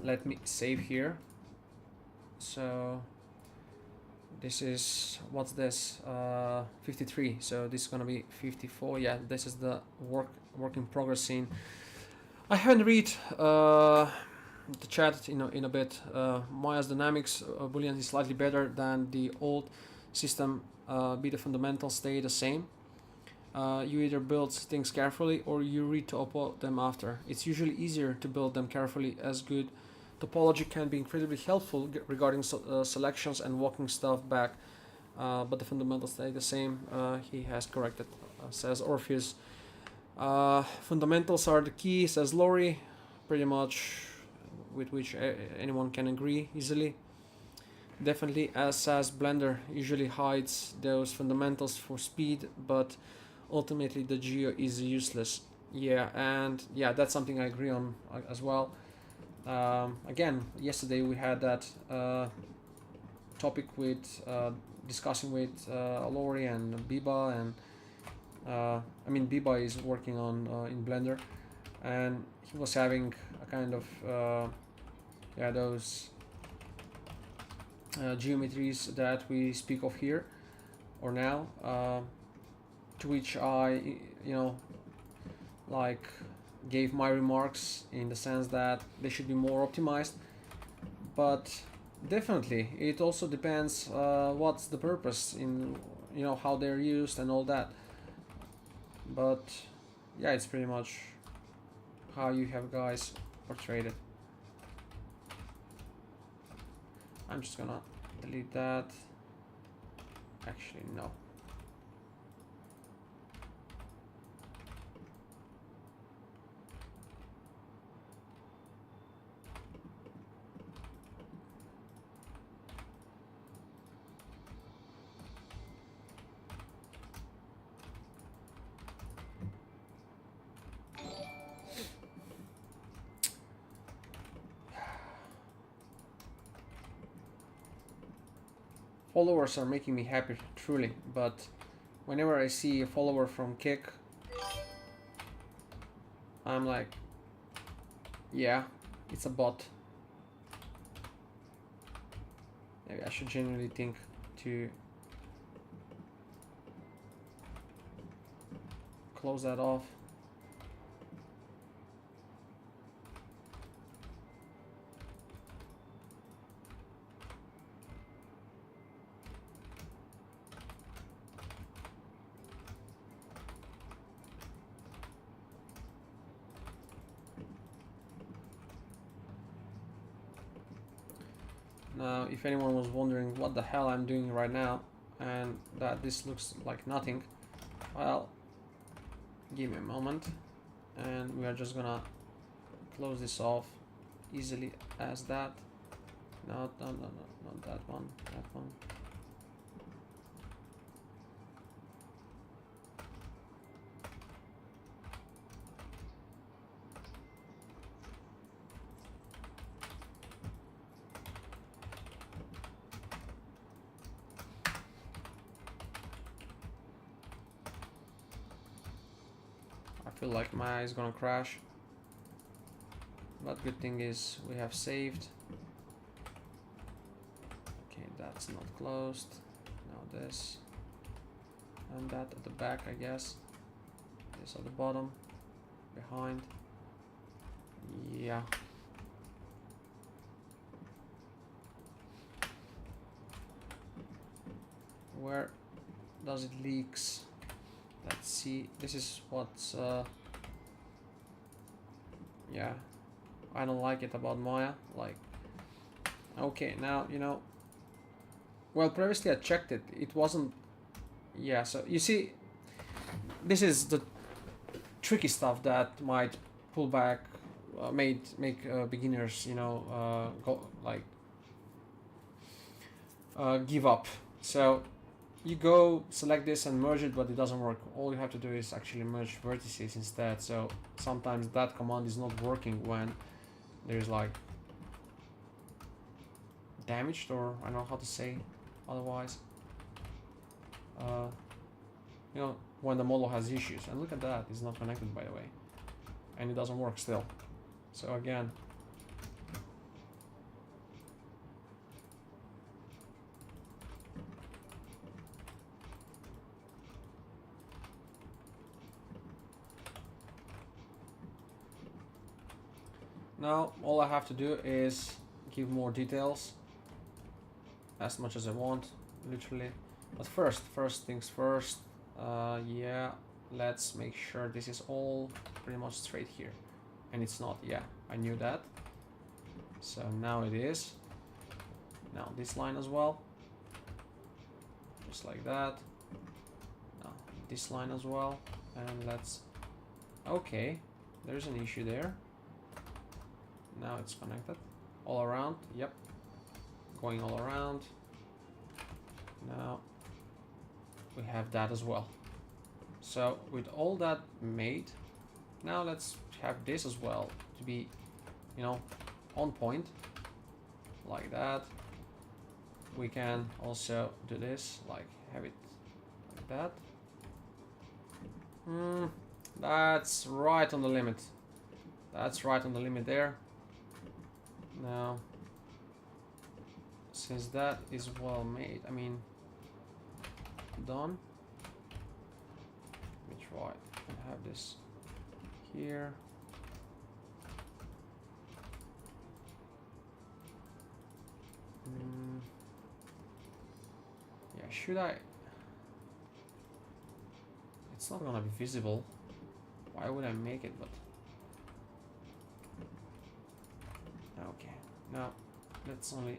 Let me save here. So this is, what's this, 53, so this is gonna be 54. Yeah, this is the work in progress scene. I haven't read the chat in a bit. Maya's dynamics boolean is slightly better than the old system, be the fundamentals stay the same. You either build things carefully or you re-topo them after. It's usually easier to build them carefully, as good topology can be incredibly helpful regarding selections and walking stuff back, but the fundamentals stay the same. He has corrected, says Orpheus. Fundamentals are the key, says Lori, pretty much with which anyone can agree easily. Definitely, as says Blender, usually hides those fundamentals for speed, but ultimately the geo is useless. Yeah, and yeah, that's something I agree on as well. Again, yesterday we had that topic with discussing with Lori and Biba, and I mean Biba is working on in Blender, and he was having a kind of yeah, those geometries that we speak of here or now, to which I, you know, like gave my remarks in the sense that they should be more optimized, but definitely it also depends what's the purpose in, you know, how they're used and all that. But yeah, it's pretty much how you have guys portrayed it. I'm just gonna delete that. Actually, no. Followers are making me happy, truly, but whenever I see a follower from Kick, I'm like, yeah, it's a bot. Maybe I should genuinely think to close that off. Now, if anyone was wondering what the hell I'm doing right now and that this looks like nothing, well, give me a moment and we are just gonna close this off easily as that. No, not that one, that one. I feel like my eye is gonna crash, but good thing is we have saved. Okay, that's not closed. Now this and that at the back, I guess. This at the bottom, behind. Yeah. Where does it leaks? Let's see. This is what's yeah, I don't like it about Maya. Like, okay, now you know. Well, previously I checked it. It wasn't. Yeah, so you see, this is the tricky stuff that might pull back, make beginners, you know, go like give up. So you go select this and merge it, but it doesn't work. All you have to do is actually merge vertices instead. So sometimes that command is not working when there's like damaged, or I don't know how to say otherwise. You know, when the model has issues. And look at that, it's not connected, by the way, and it doesn't work still. So again, now all I have to do is give more details as much as I want, literally. But first things first, yeah, let's make sure this is all pretty much straight here. And it's not, yeah, I knew that. So now it is. Now this line as well. Just like that. Now this line as well. And let's, okay, there's an issue there. Now it's connected all around. Yep, going all around. Now we have that as well. So with all that made, now let's have this as well to be, you know, on point like that. We can also do this, like have it like that. That's right on the limit. That's right on the limit there. Now, since that is well made, I mean, done. Let me try and have this here. Yeah, should I? It's not gonna be visible. Why would I make it? But okay, now let's only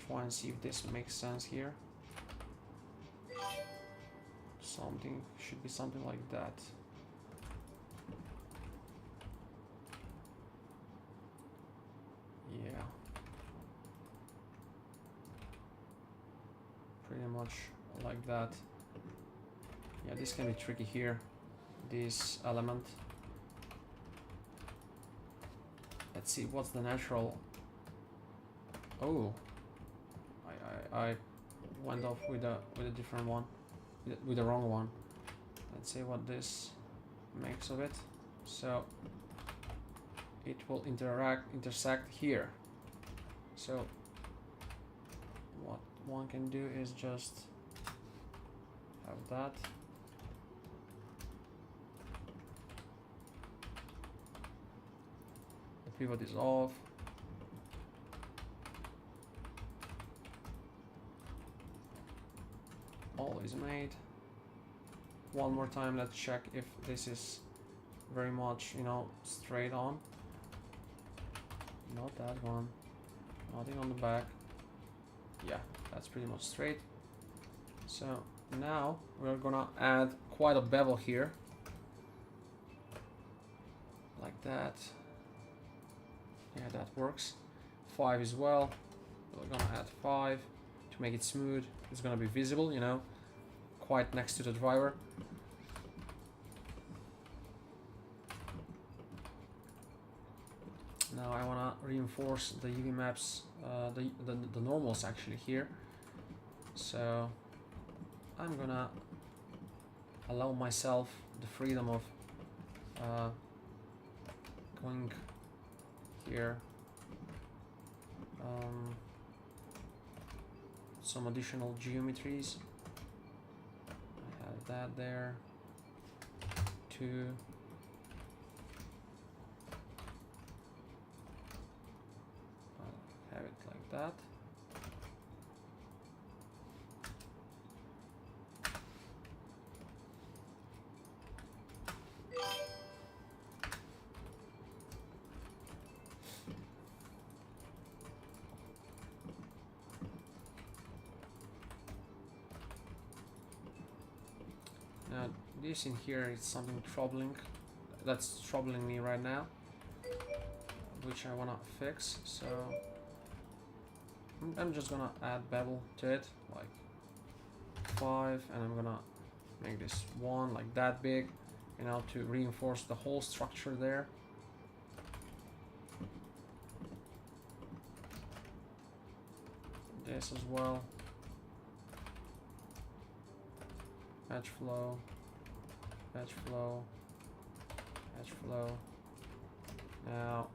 try and see if this makes sense here. Something should be something like that. Yeah, pretty much like that. Yeah, this can be tricky here, this element. Let's see what's the natural. Oh, I went off with a different one, with the wrong one. Let's see what this makes of it. So it will intersect here. So what one can do is just have that. Pivot is off. All is made. One more time, let's check if this is very much, you know, straight on. Not that one. Nothing on the back. Yeah, that's pretty much straight. So now we're gonna add quite a bevel here. Like that. Yeah, that works. 5 as well. We're gonna add 5 to make it smooth. It's gonna be visible, you know, quite next to the driver. Now I wanna reinforce the UV maps, the normals actually here. So I'm gonna allow myself the freedom of going here. Some additional geometries. I have that there. 2. I'll have it like that. Now this in here is something troubling, that's troubling me right now, which I wanna fix. So I'm just gonna add bevel to it, like 5, and I'm gonna make this 1 like that big, you know, to reinforce the whole structure there. This as well. Edge flow, edge flow, edge flow. Now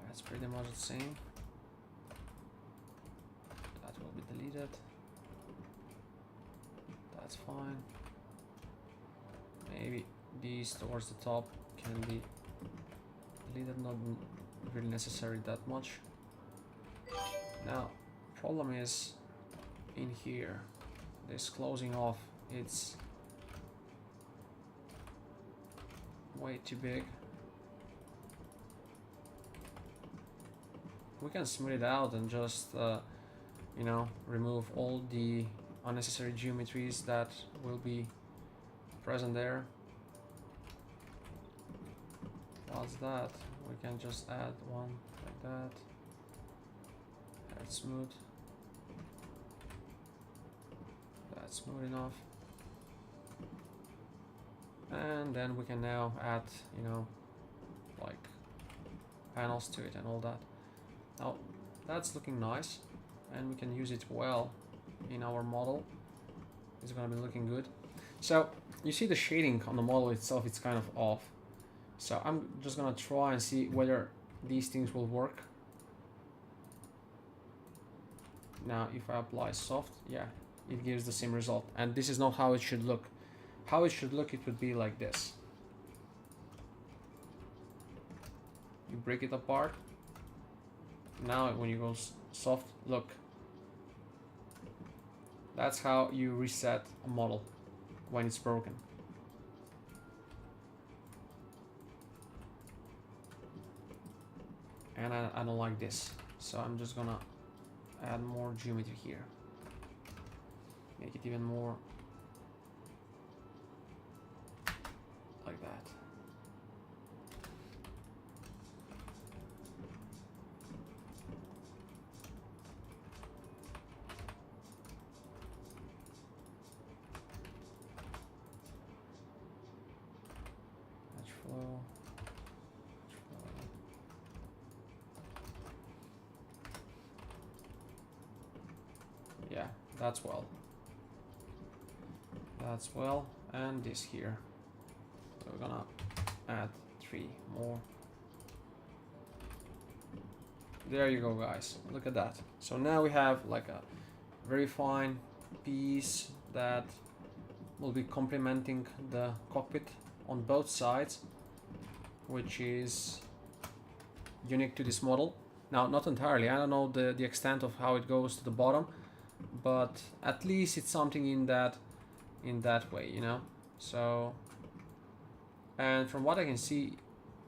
that's pretty much the same. That will be deleted. That's fine. Maybe these towards the top can be deleted, not really necessary that much. Now problem is in here, this closing off, it's way too big. We can smooth it out and just you know, remove all the unnecessary geometries that will be present there. What's that? We can just add 1 like that. That's smooth. That's smooth enough. And then we can now add, you know, like panels to it and all that. Now that's looking nice, and we can use it well in our model. It's gonna be looking good. So you see the shading on the model itself, it's kind of off. So I'm just gonna try and see whether these things will work. Now if I apply soft, yeah, it gives the same result. And this is not how it should look. How it should look, it would be like this. You break it apart. Now when you go soft, look. That's how you reset a model when it's broken. And I don't like this, so I'm just gonna add more geometry here. Make it even more like that. Edge flow. Yeah, that's well. That's well, and this here. So we're gonna add 3 more. There you go, guys. Look at that. So now we have like a very fine piece that will be complementing the cockpit on both sides, which is unique to this model. Now, not entirely, I don't know the extent of how it goes to the bottom, but at least it's something in that way, you know. So, and from what I can see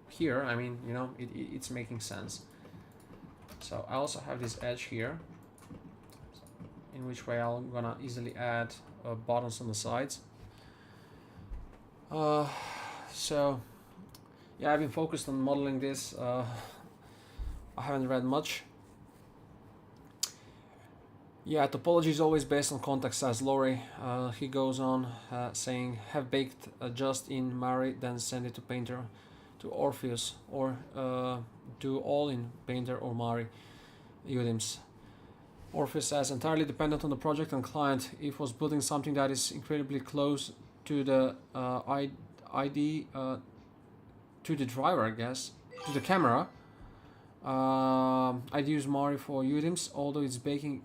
here, I mean, you know, it's making sense. So I also have this edge here, in which way I'm gonna easily add buttons on the sides. So yeah, I've been focused on modeling this. I haven't read much. Yeah, topology is always based on context, says Laurie. He goes on saying, have baked just in Mari, then send it to Painter, to Orpheus, or do all in Painter or Mari UDIMs. Orpheus says, entirely dependent on the project and client. If was building something that is incredibly close to the ID, to the driver, I guess, to the camera, I'd use Mari for UDIMs, although its baking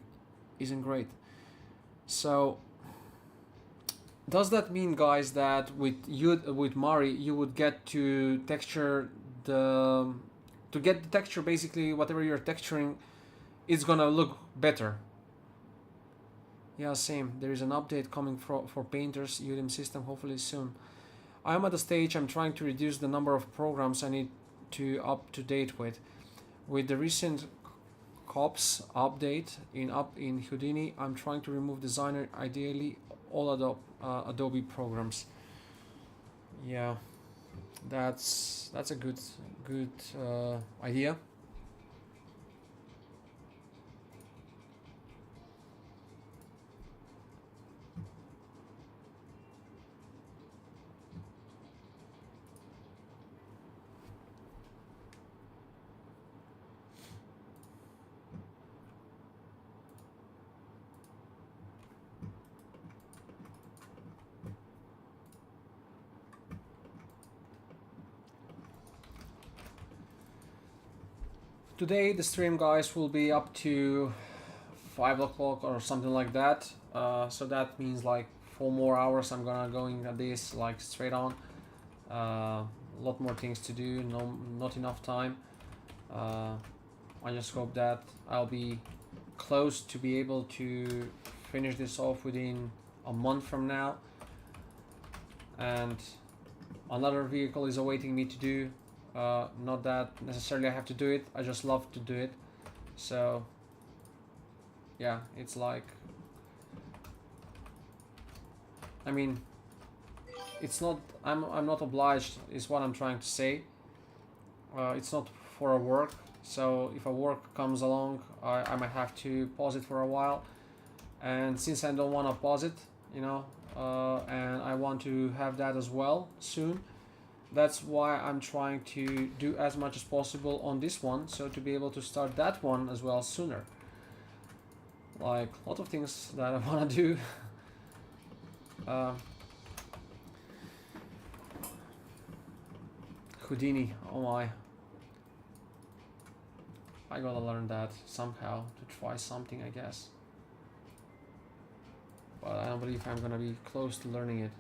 isn't great. So does that mean, guys, that with Mari you would get to texture to get the texture, basically whatever you're texturing, it's gonna look better? Yeah, same. There is an update coming for Painter's UDIM system, hopefully soon. I'm at the stage I'm trying to reduce the number of programs I need to up to date with. With the recent COPS update in Houdini, I'm trying to remove Designer, ideally all Adobe programs. Yeah, that's a good idea. Today the stream, guys, will be up to 5 o'clock or something like that. So that means like 4 more hours I'm gonna going at this like straight on. A lot more things to do, not enough time. I just hope that I'll be close to be able to finish this off within a month from now. And another vehicle is awaiting me to do. Not that necessarily I have to do it, I just love to do it. So yeah, it's like, I mean, it's not, I'm not obliged, is what I'm trying to say. It's not for a work, so if a work comes along, I might have to pause it for a while. And since I don't want to pause it, you know, and I want to have that as well soon, that's why I'm trying to do as much as possible on this one, so to be able to start that one as well sooner. Like a lot of things that I want to do. Houdini, oh my. I gotta learn that somehow, to try something, I guess. But I don't believe I'm gonna be close to learning it.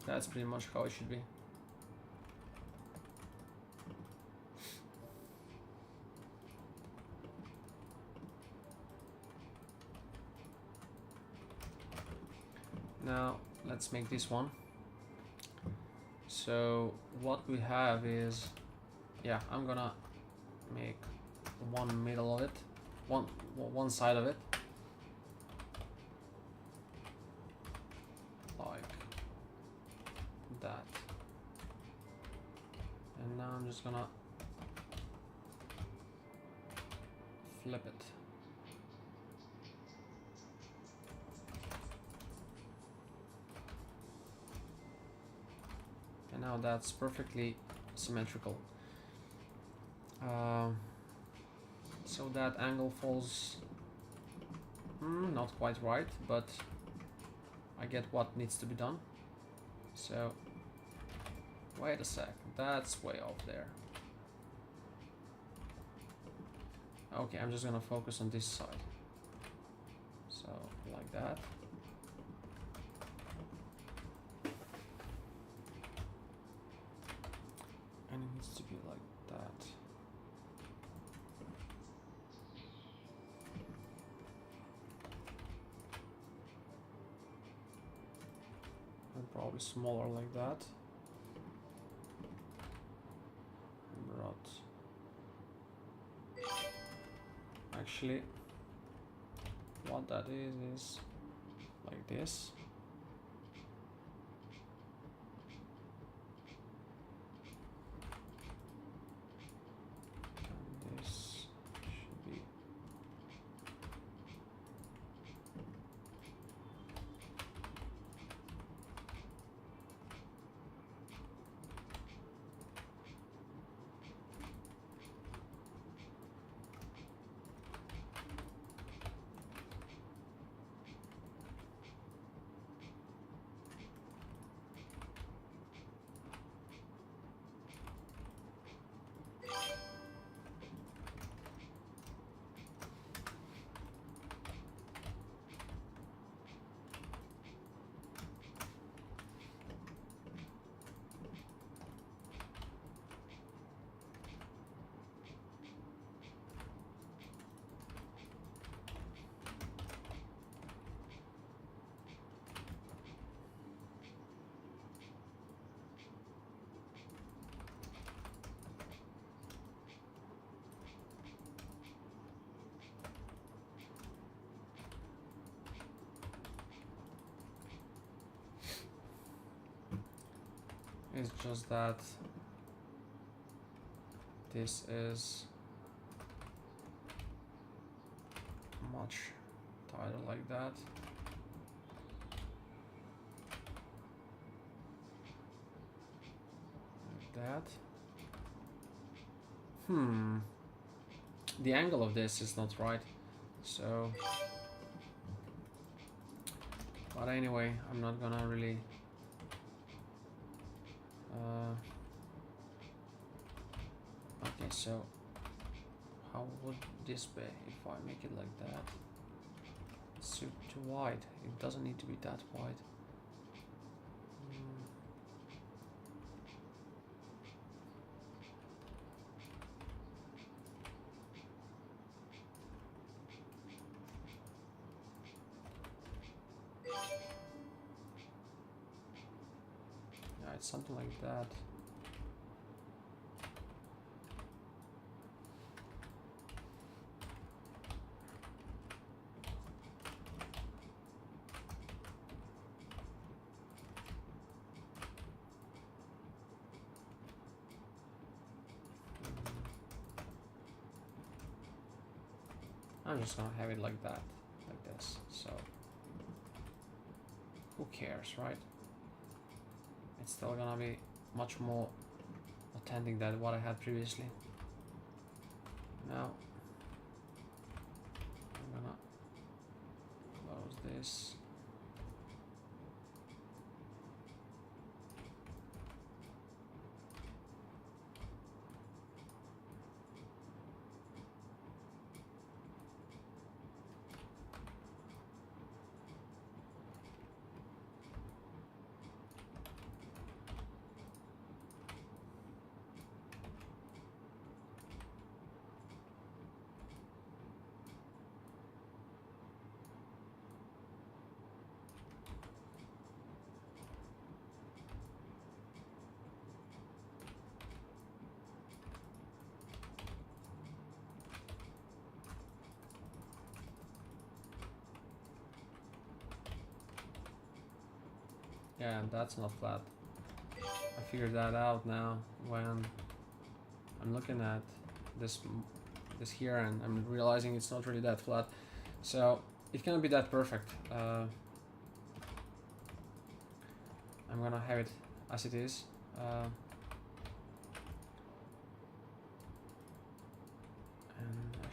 That's pretty much how it should be. Now let's make this one. So what we have is, yeah, I'm gonna make one middle of it, one side of it, like that. And now I'm just gonna flip it. And now that's perfectly symmetrical. So that angle falls not quite right, but I get what needs to be done. So wait a sec, that's way off there. Okay, I'm just gonna focus on this side. So like that. And it needs to be like that. And probably smaller like that. But actually, what that is like this. And this should be it's just that this is much tighter like that. Like that. The angle of this is not right. So, but anyway, I'm not gonna really okay, so how would this be if I make it like that? It's too wide. It doesn't need to be that wide. Yeah, it's something like that. I'm just gonna have it like that, like this. So who cares, right? It's still gonna be much more authentic than what I had previously. Now I'm gonna close this. Yeah, and that's not flat. I figured that out now when I'm looking at this here, and I'm realizing it's not really that flat. So it cannot be that perfect. I'm gonna have it as it is.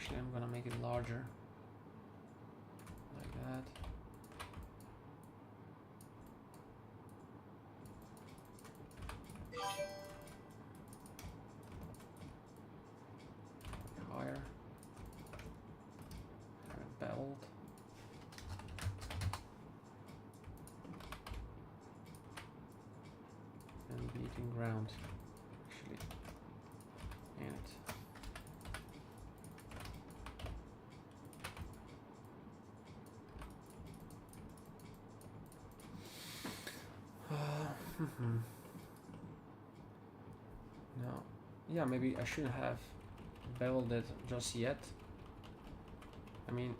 Actually, I'm gonna make it larger, like that. Higher. Have it beveled. And meeting ground, actually, in it. No, yeah, maybe I shouldn't have beveled it just yet. I mean,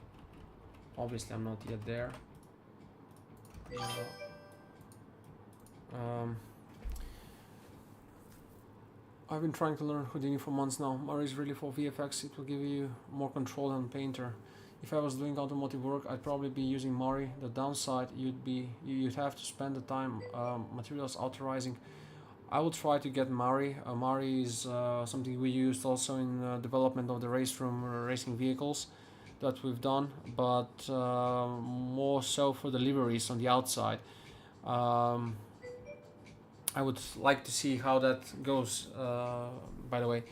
obviously I'm not yet there. I've been trying to learn Houdini for months now. Mari is really for VFX. It will give you more control than Painter. If I was doing automotive work, I'd probably be using Mari. The downside, you'd have to spend the time materials authorizing. I will try to get Mari. Mari is something we used also in development of the race room racing vehicles that we've done, but more so for the liveries on the outside. I would like to see how that goes, by the way.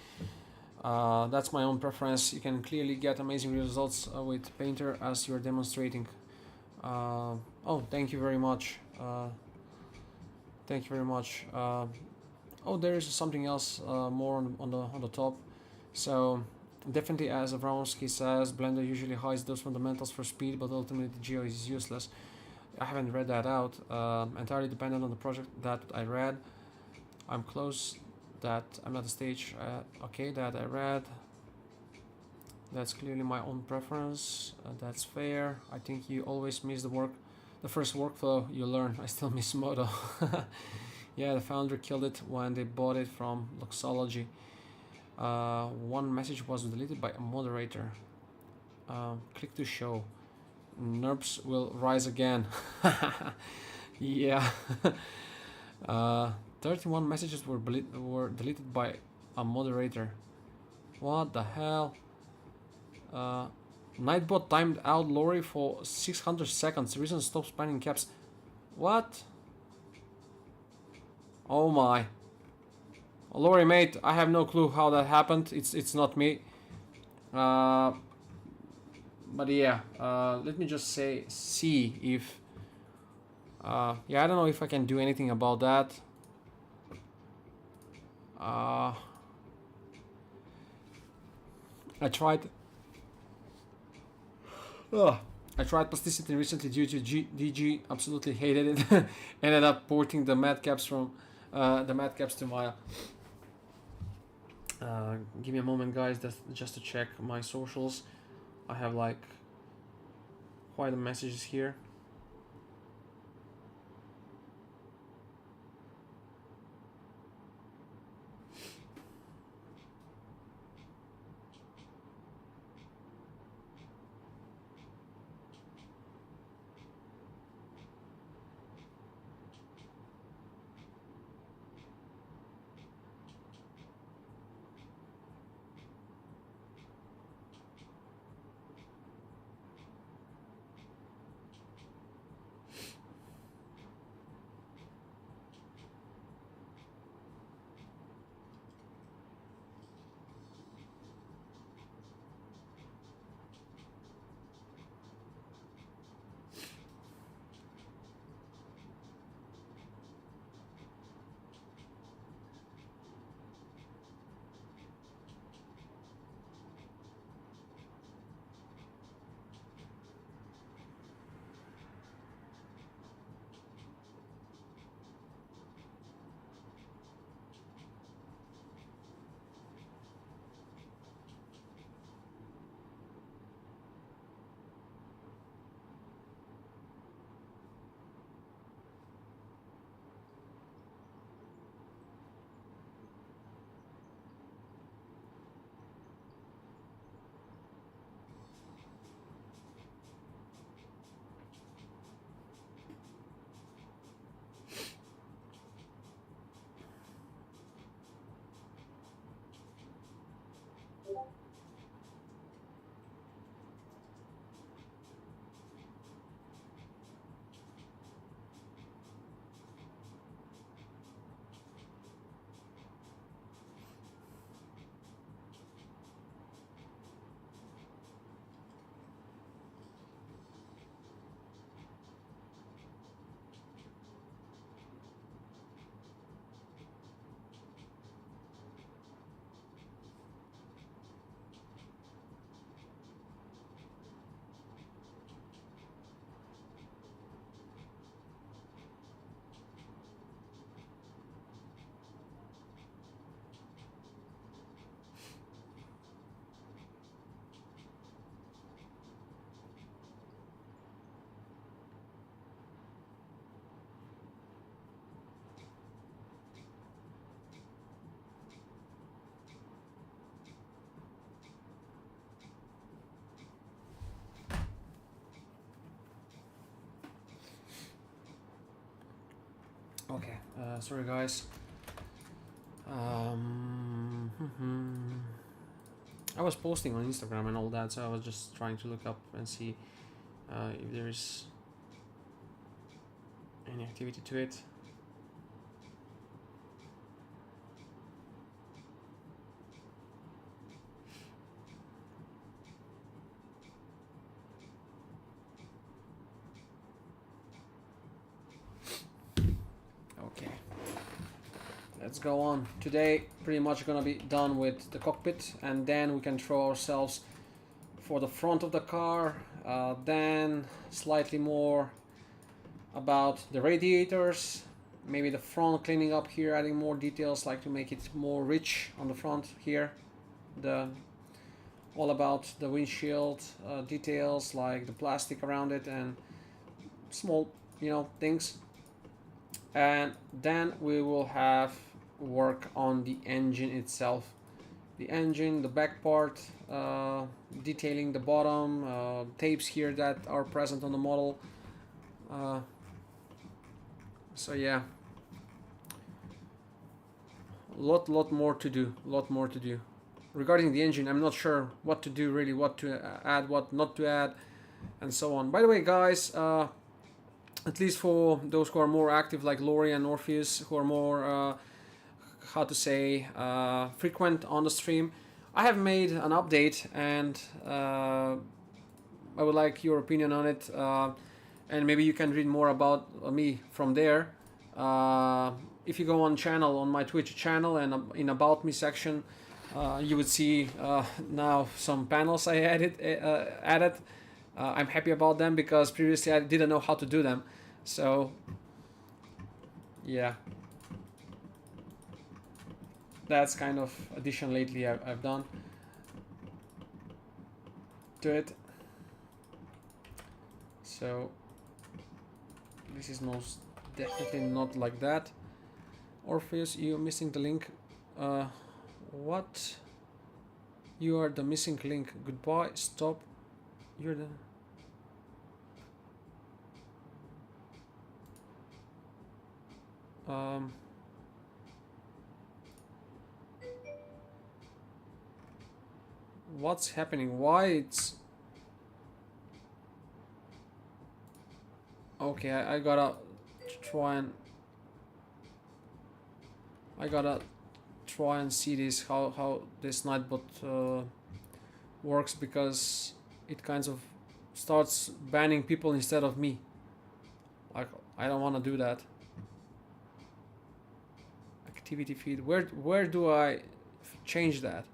That's my own preference. You can clearly get amazing results with Painter as you're demonstrating. Oh, thank you very much. Thank you very much. Oh, there is something else more on the top. So definitely, as Abramowski says, Blender usually hides those fundamentals for speed, but ultimately Geo is useless. I haven't read that out. Entirely dependent on the project that I read. I'm close. That I'm at the stage. Okay, that I read. That's clearly my own preference. That's fair. I think you always miss the first workflow you learn. I still miss Modo. Yeah, the founder killed it when they bought it from Luxology. One message was deleted by a moderator. Click to show. NURBS will rise again. Yeah. 31 messages were deleted by a moderator. What the hell? Nightbot timed out Lori for 600 seconds. Reason stop spamming caps. What? Oh my. Lori, mate, I have no clue how that happened. It's not me. But yeah, let me just see if yeah, I don't know if I can do anything about that. I tried plasticity recently due to DG absolutely hated it. Ended up porting the matcaps from to Maya. Give me a moment, guys, just to check my socials. I have like quite a messages here. Okay, sorry guys. I was posting on Instagram and all that, so I was just trying to look up and see if there is any activity to it. Okay, let's go on. Today pretty much gonna be done with the cockpit, and then we can throw ourselves for the front of the car, then slightly more about the radiators, maybe the front, cleaning up here, adding more details, like to make it more rich on the front here, the all about the windshield details, like the plastic around it and small, you know, things. And then we will have work on the engine itself, the engine, the back part, detailing the bottom, tapes here that are present on the model. So yeah, lot more to do, regarding the engine. I'm not sure what to do really, what to add, what not to add, and so on. By the way guys, at least for those who are more active like Lori and Orpheus, who are more how to say frequent on the stream, I have made an update, and I would like your opinion on it, and maybe you can read more about me from there. If you go on channel, on my Twitch channel, and in about me section, you would see now some panels I added. I'm happy about them because previously I didn't know how to do them. So yeah, that's kind of addition lately I've done to it. So this is most definitely not like that. Orpheus, you're missing the link. What? You are the missing link. Goodbye. Stop. You're the... What's happening? Why it's... Okay, I gotta try and see this, how this Nightbot works, because it kind of starts banning people instead of me. Like, I don't want to do that. Activity feed. Where do I change that?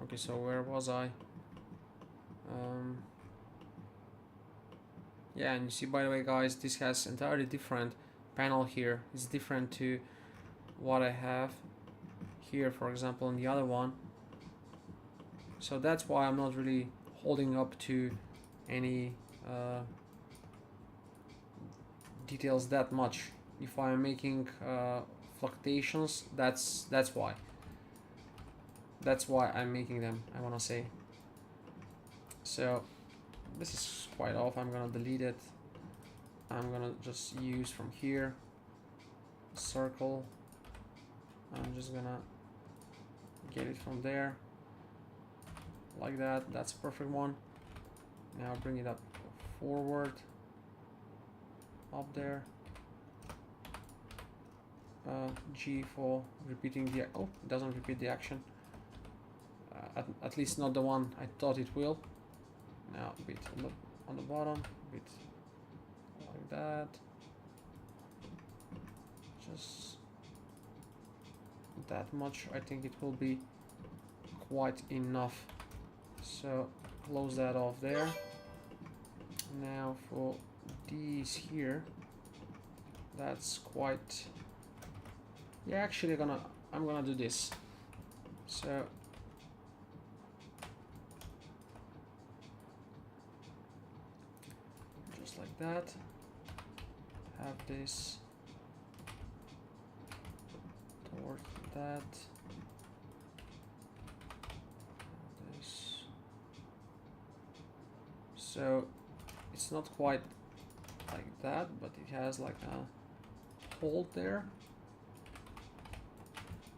Okay, so where was I? Yeah, and you see, by the way guys, this has entirely different panel here. It's different to what I have here, for example, in the other one. So that's why I'm not really holding up to any details that much. If I'm making fluctuations, that's why. That's why I'm making them, I wanna say. So this is quite off. I'm gonna delete it. I'm gonna just use from here circle. I'm just gonna get it from there like that. That's a perfect one. Now bring it up forward, up there. G for repeating the, oh, it doesn't repeat the action. At least not the one I thought it will. Now a bit on the bottom, a bit like that. Just that much, I think it will be quite enough. So close that off there. Now for these here, that's quite, yeah, actually I'm gonna do this. So just like that, have this toward that, this. So it's not quite like that, but it has like a hole there,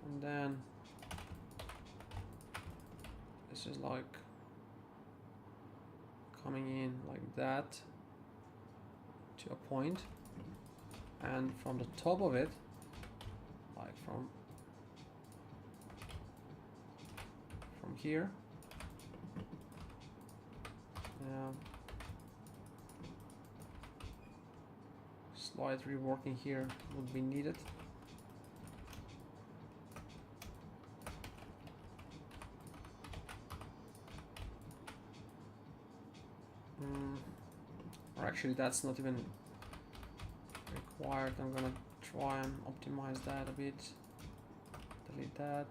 and then this is like coming in like that to a point, and from the top of it, like from here, slight reworking here would be needed. Or actually that's not even required. I'm gonna try and optimize that a bit. Delete that.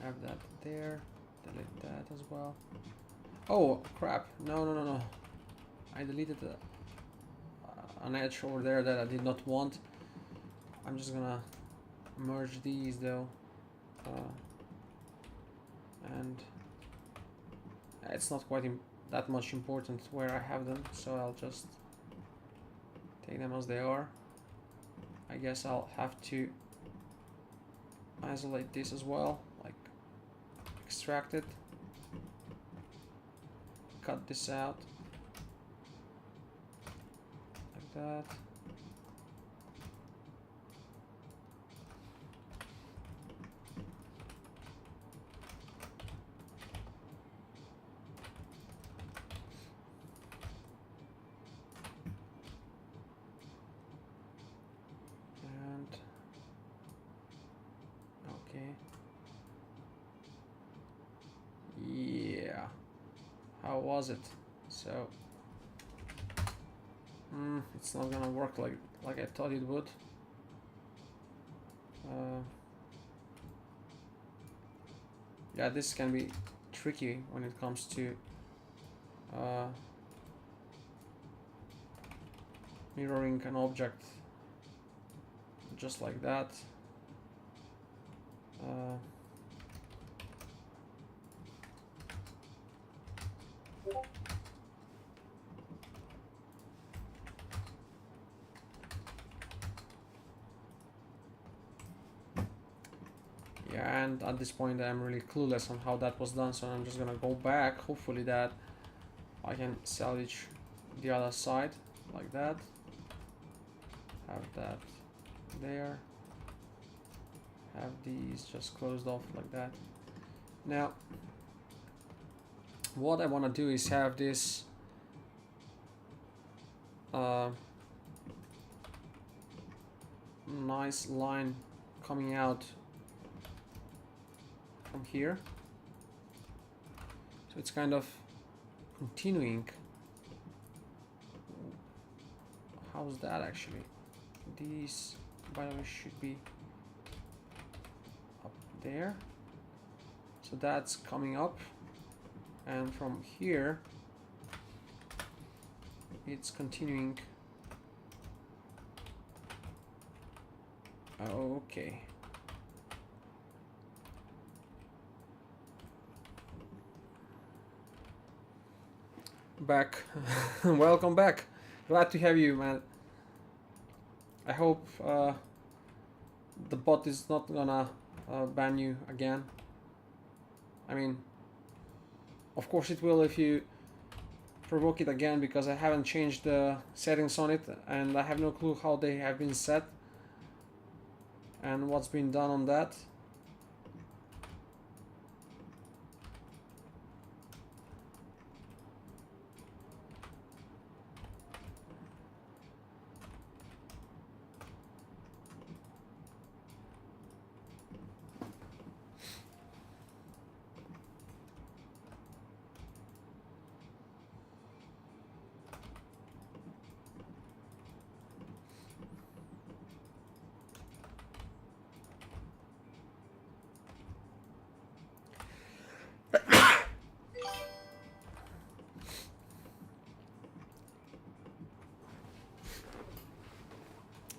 Have that there. Delete that as well. Oh crap! No. I deleted an edge over there that I did not want. I'm just gonna merge these though, and it's not quite that much important where I have them, so I'll just take them as they are. I guess I'll have to isolate this as well, like extract it, cut this out like that. Yeah, how was it? So it's not gonna work like I thought it would. Yeah, this can be tricky when it comes to mirroring an object just like that. Yeah, and at this point I'm really clueless on how that was done, so I'm just gonna go back. Hopefully that I can salvage the other side like that. Have that there. Have these just closed off like that. Now what I want to do is have this nice line coming out from here, so it's kind of continuing. How's that actually? These, by the way, should be up there, so that's coming up, and from here it's continuing. Okay. Back. Welcome back. Glad to have you, man. I hope the bot is not gonna ban you again. I mean, of course it will if you provoke it again because I haven't changed the settings on it and I have no clue how they have been set and what's been done on that.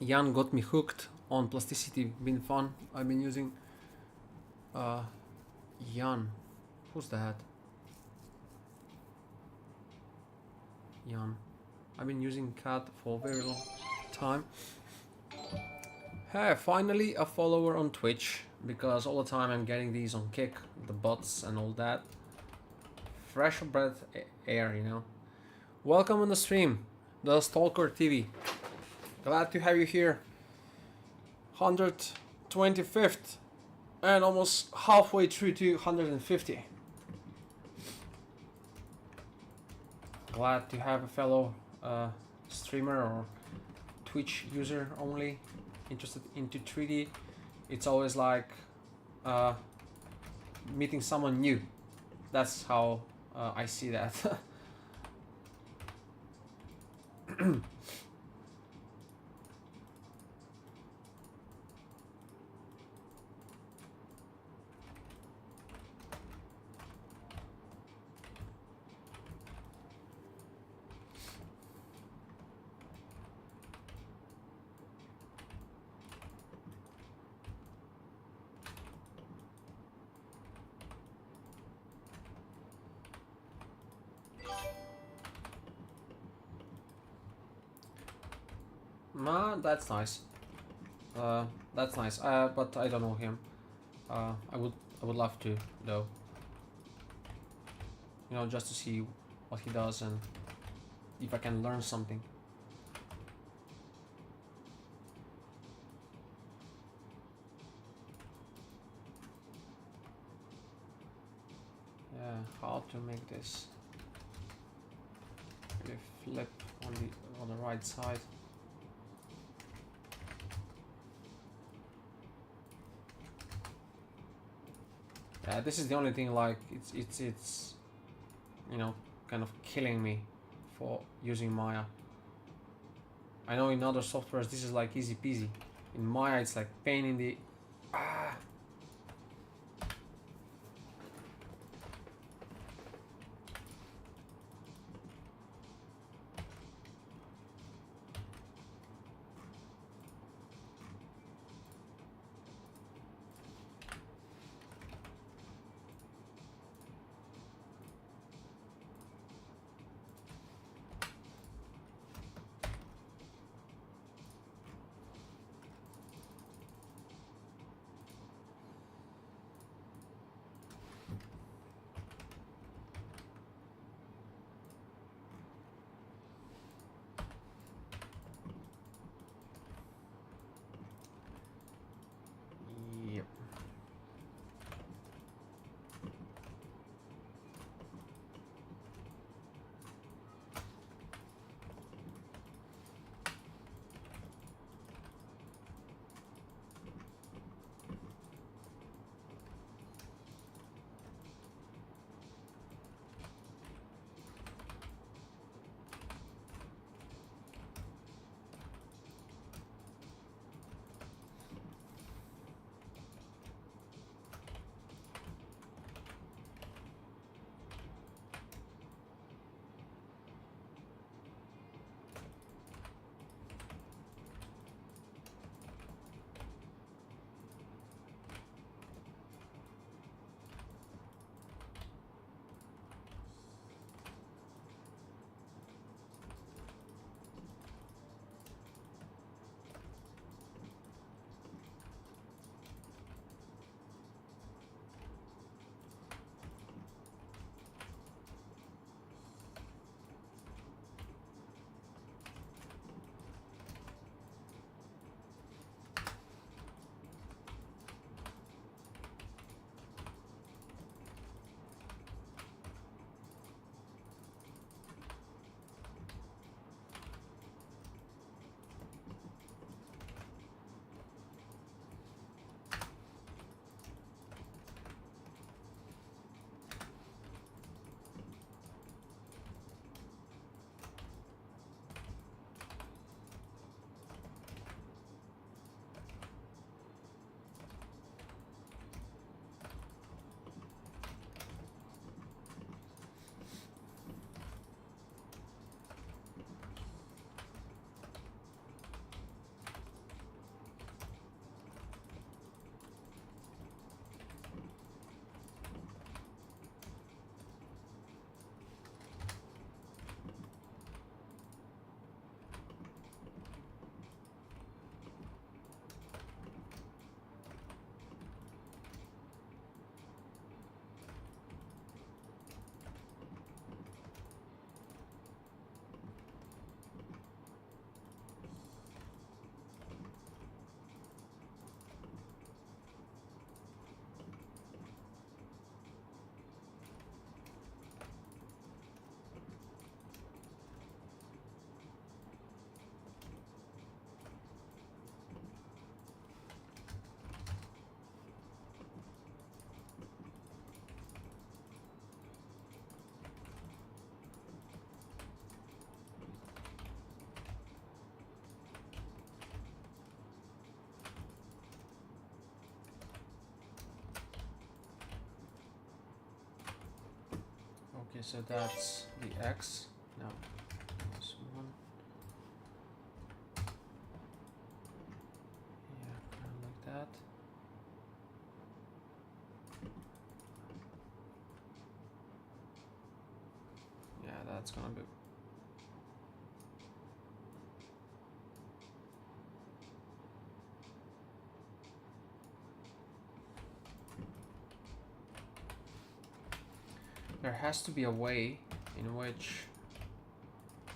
Jan got me hooked on plasticity, been fun. I've been using Jan. Who's that? Jan. I've been using cat for a very long time. Hey, finally a follower on Twitch because all the time I'm getting these on Kick, the bots and all that. Fresh breath air, you know. Welcome on the stream, the Stalker TV. Glad to have you here. 125th and almost halfway through to 150. Glad to have a fellow streamer or Twitch user only interested into 3D. It's always like meeting someone new. That's how I see that. That's nice. That's nice. But I don't know him. I would love to though. You know, just to see what he does and if I can learn something. Yeah, how to make this really flip on the right side. Yeah, this is the only thing, like it's you know, kind of killing me for using Maya. I know in other softwares this is like easy peasy. In Maya it's like pain in the so that's the X. No, this one. Yeah, kind of like that. Yeah, that's gonna be. There has to be a way in which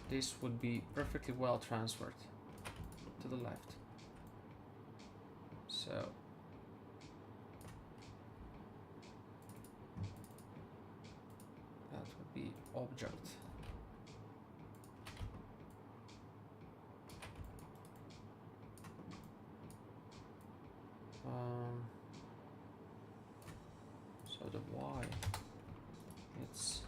this would be perfectly well transferred to the left. So that would be object. So the Y, it's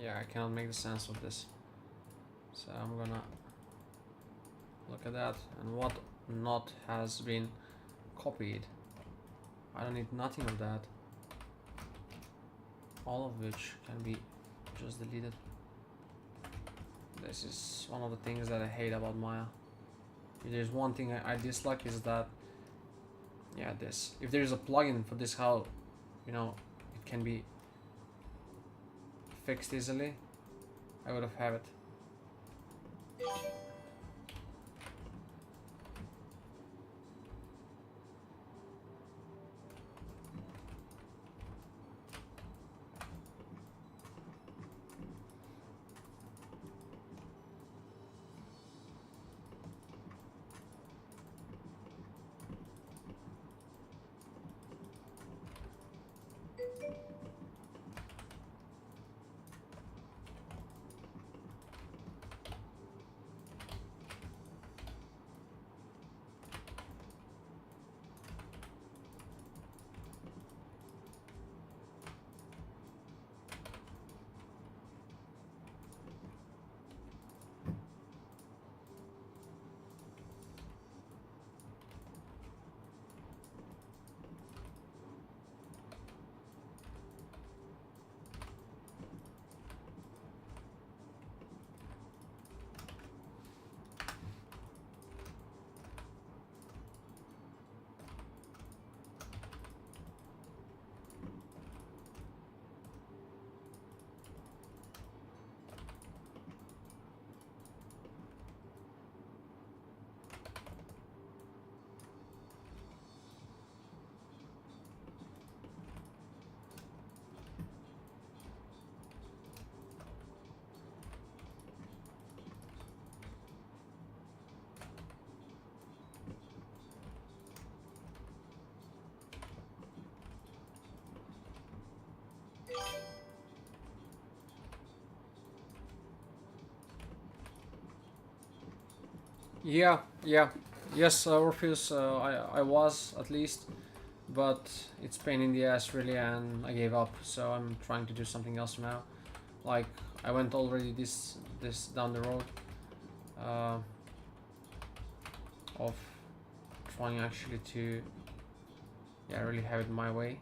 yeah, I cannot make the sense of this. So I'm gonna look at that and what not has been copied. I don't need nothing of that. All of which can be just deleted. This is one of the things that I hate about Maya. If there's one thing I dislike is that, yeah, this. If there's a plugin for this, how, you know, it can be fixed easily, I would have it. Yeah, yeah, yes, Orpheus, I was at least, but it's pain in the ass really, and I gave up. So I'm trying to do something else now. Like I went already this down the road of trying actually to Yeah, I really have it my way.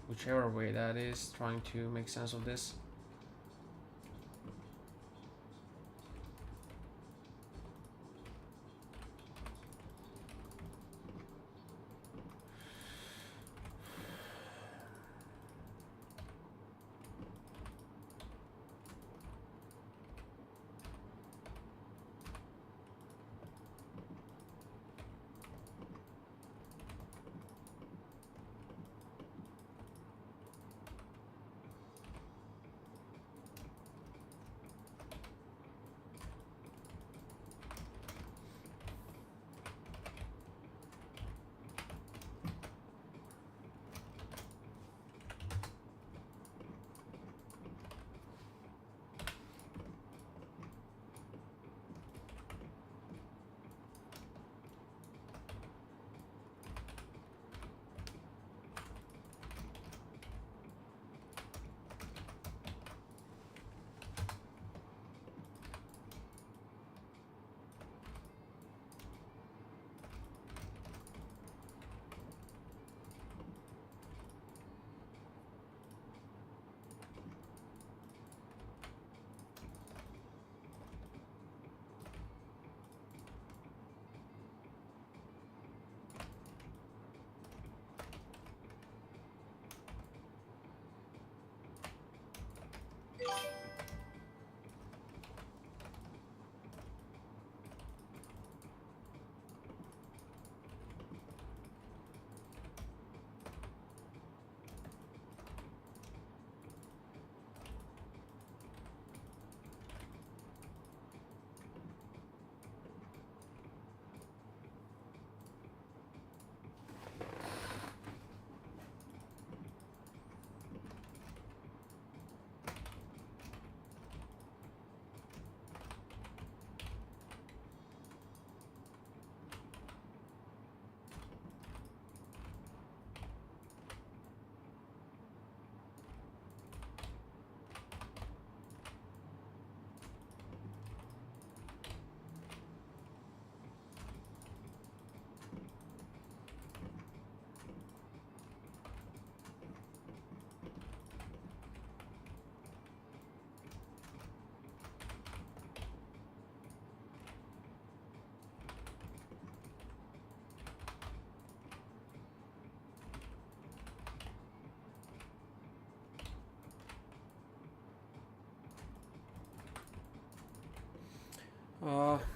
Whichever way that is, trying to make sense of this.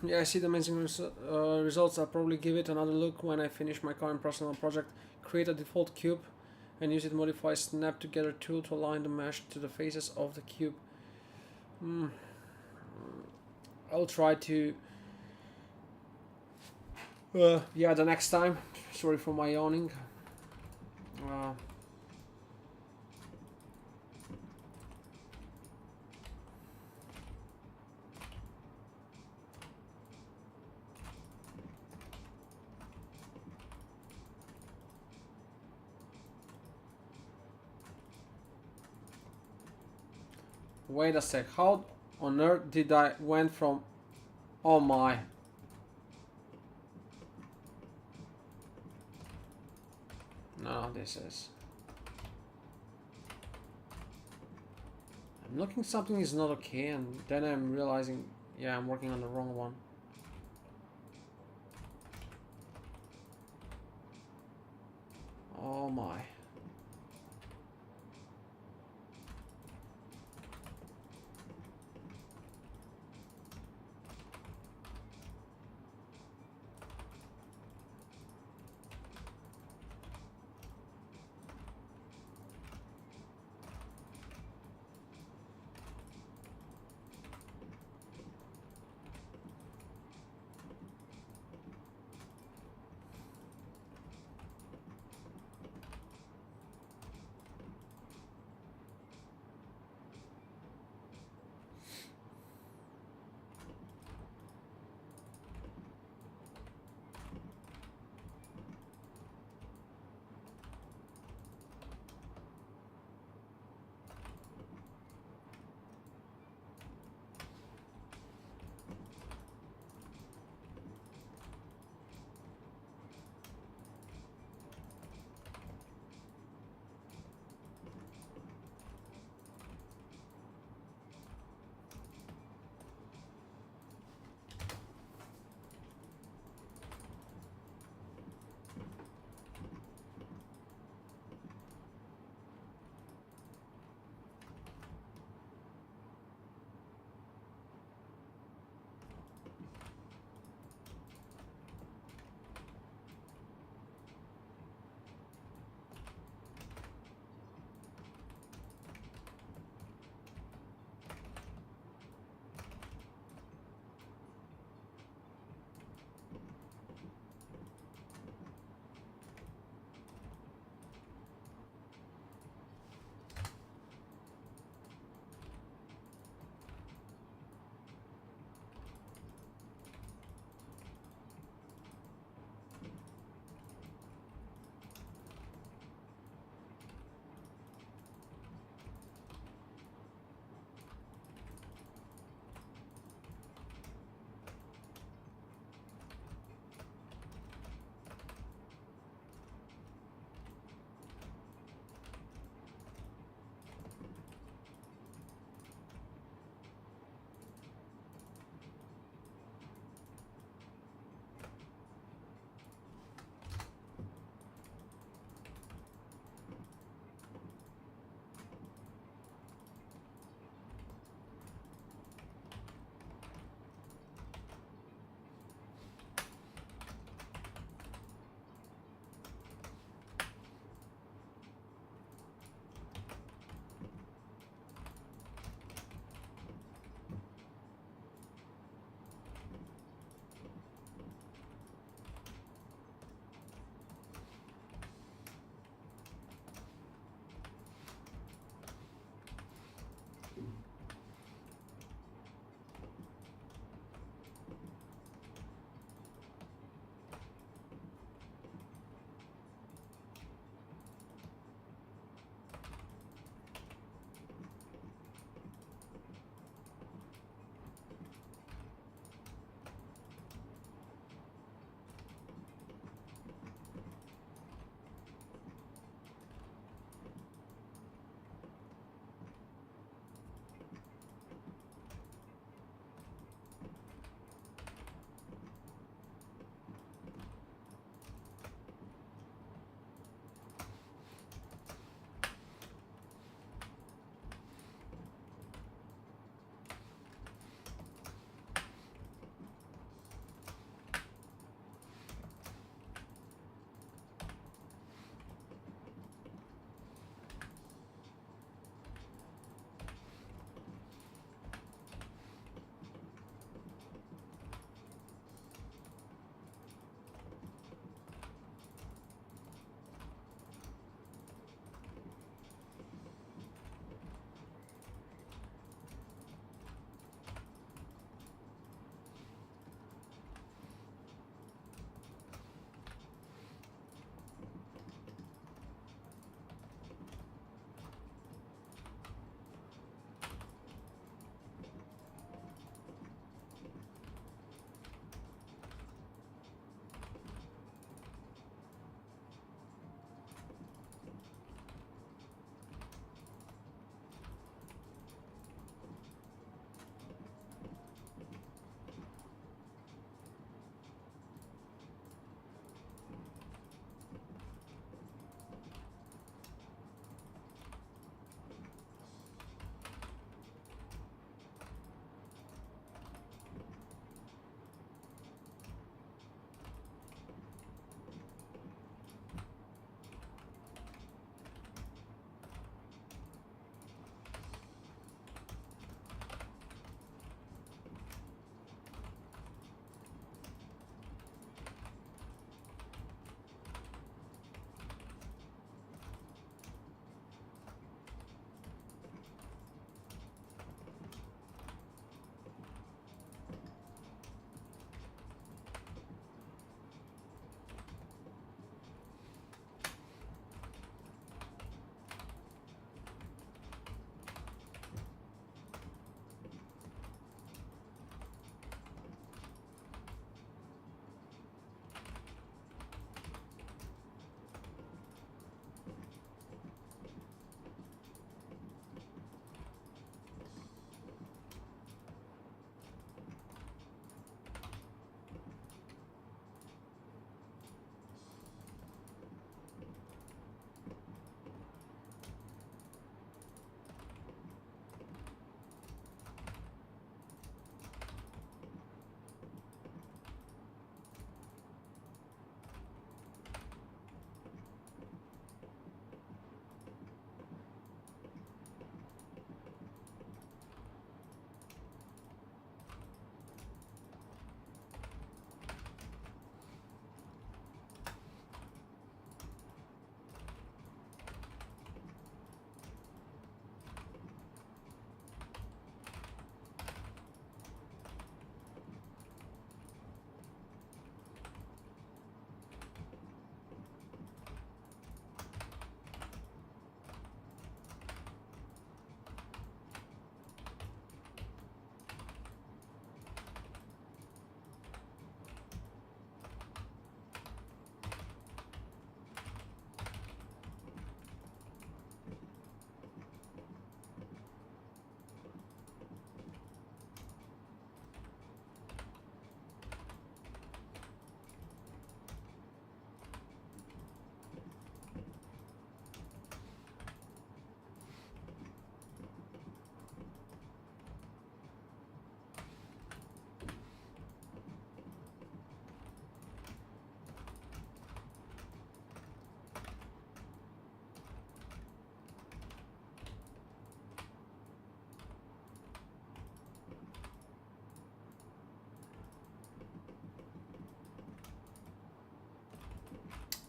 Yeah, I see the amazing results. I'll probably give it another look when I finish my current personal project. Create a default cube and use it to modify snap together tool to align the mesh to the faces of the cube. I'll try to yeah, the next time. Sorry for my yawning. Wait a sec, how on earth did I went from... Oh my. No, this is... I'm looking something is not okay and then I'm realizing, yeah, I'm working on the wrong one. Oh my.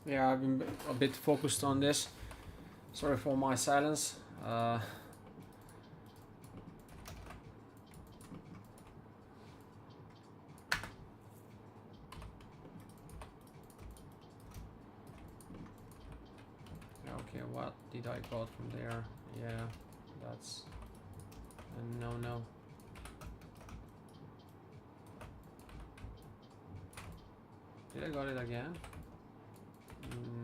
Yeah, I've been a bit focused on this. Sorry for my silence. Okay, what did I got from there? Yeah, that's a no. Did I got it again?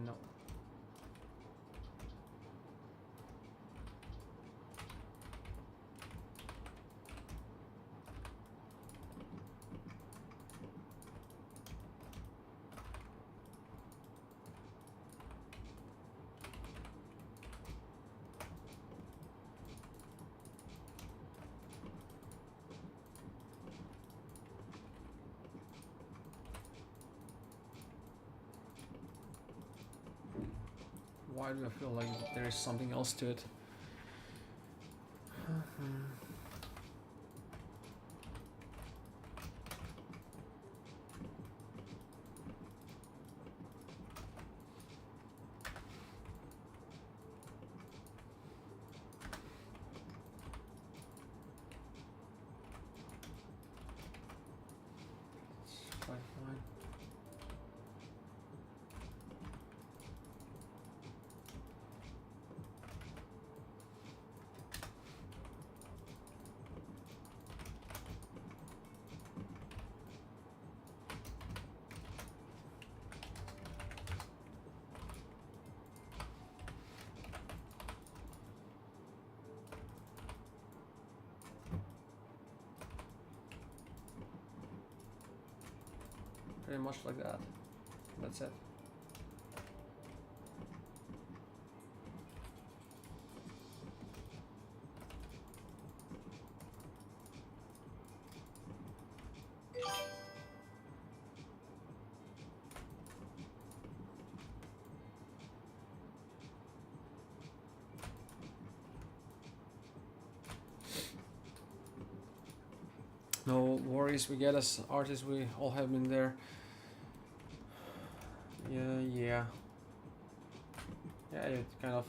No. Why do I feel like there is something else to it? It's quite fine. Pretty much like that. That's it. No worries, we get as artists, we all have been there. Yeah. You kind of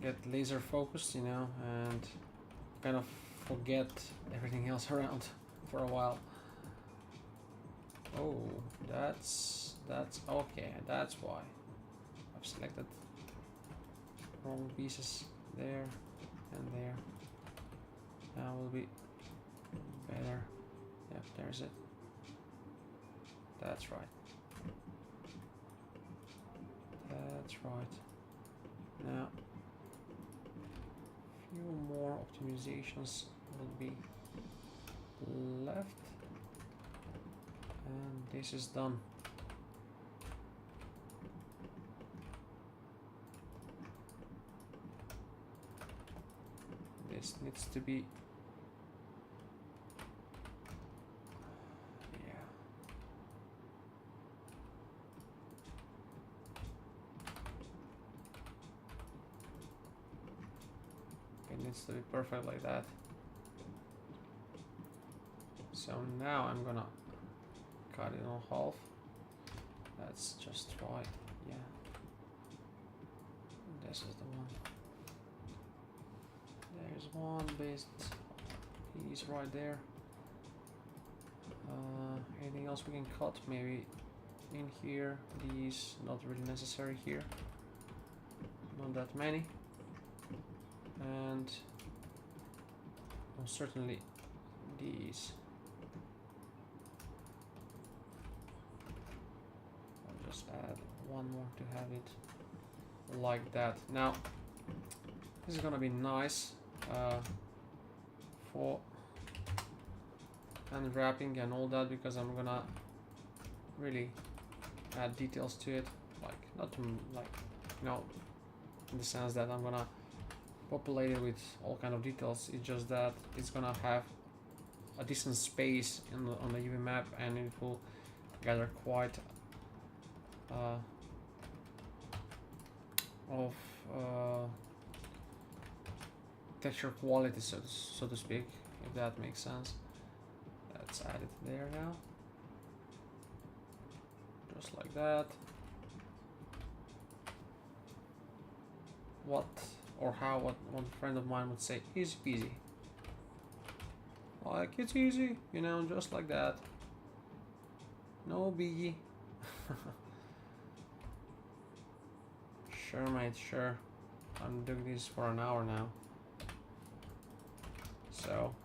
get laser focused, you know, and kind of forget everything else around for a while. Oh, that's okay. That's why I've selected wrong pieces there and there. Now will be better. Yep, there's it. That's right. That's right. Now, few more optimizations will be left, and this is done. This needs to be, yeah. It needs to be perfect like that. So now I'm gonna cut it on half. That's just right. Yeah. This is the one. There's one base piece right there. Anything else we can cut? Maybe in here. These not really necessary here. Not that many. And certainly these. I'll just add one more to have it like that. Now this is gonna be nice for unwrapping and all that, because I'm gonna really add details to it, like not to, like, you know, in the sense that I'm gonna populate it with all kind of details. It's just that it's gonna have a decent space in on the UV map, and it will gather quite of texture quality, so to speak, if that makes sense. Let's add it there now, just like that. what or how what one friend of mine would say, easy peasy. Like, it's easy, you know, just like that. No biggie. Sure, mate, sure. I'm doing this for an hour now. So,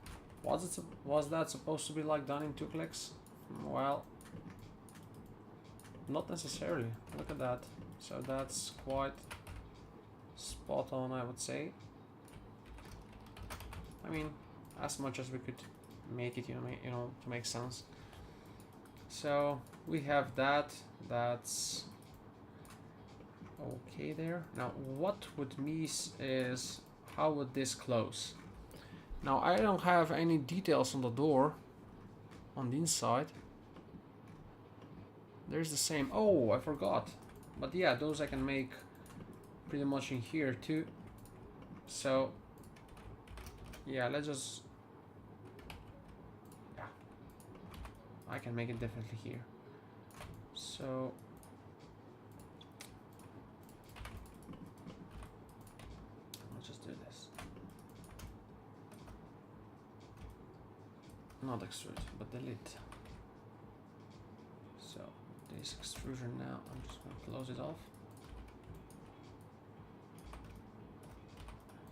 was that supposed to be like done in 2 clicks? Well, not necessarily. Look at that. So that's quite spot on, I would say. I mean, as much as we could make it, you know, to make sense. So we have that. That's okay there. Now, what would miss is how would this close? Now, I don't have any details on the door on the inside. There's the same. Oh, I forgot. But yeah, those I can make pretty much in here too. So yeah, let's just, yeah, I can make it definitely here. So let's just do this. Not extrude, but delete. So this extrusion now, I'm just going to close it off.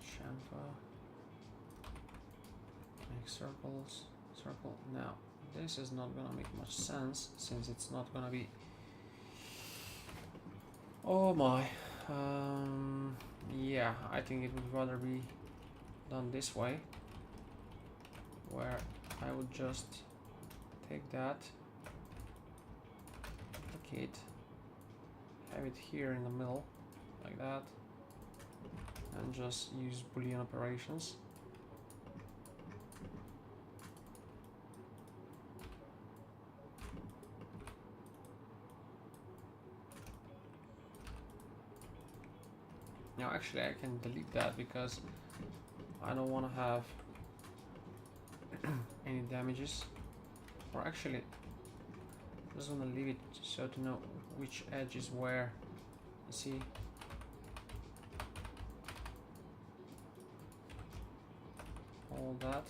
Chamfer. Make circles. Circle. Now, this is not going to make much sense since it's not going to be. Oh my. Yeah, I think it would rather be done this way, where I would just take that, duplicate, have it here in the middle, like that, and just use Boolean operations. Now actually I can delete that because I don't want to have any damages, or actually I'm just gonna leave it so to know which edge is where. You see, all that.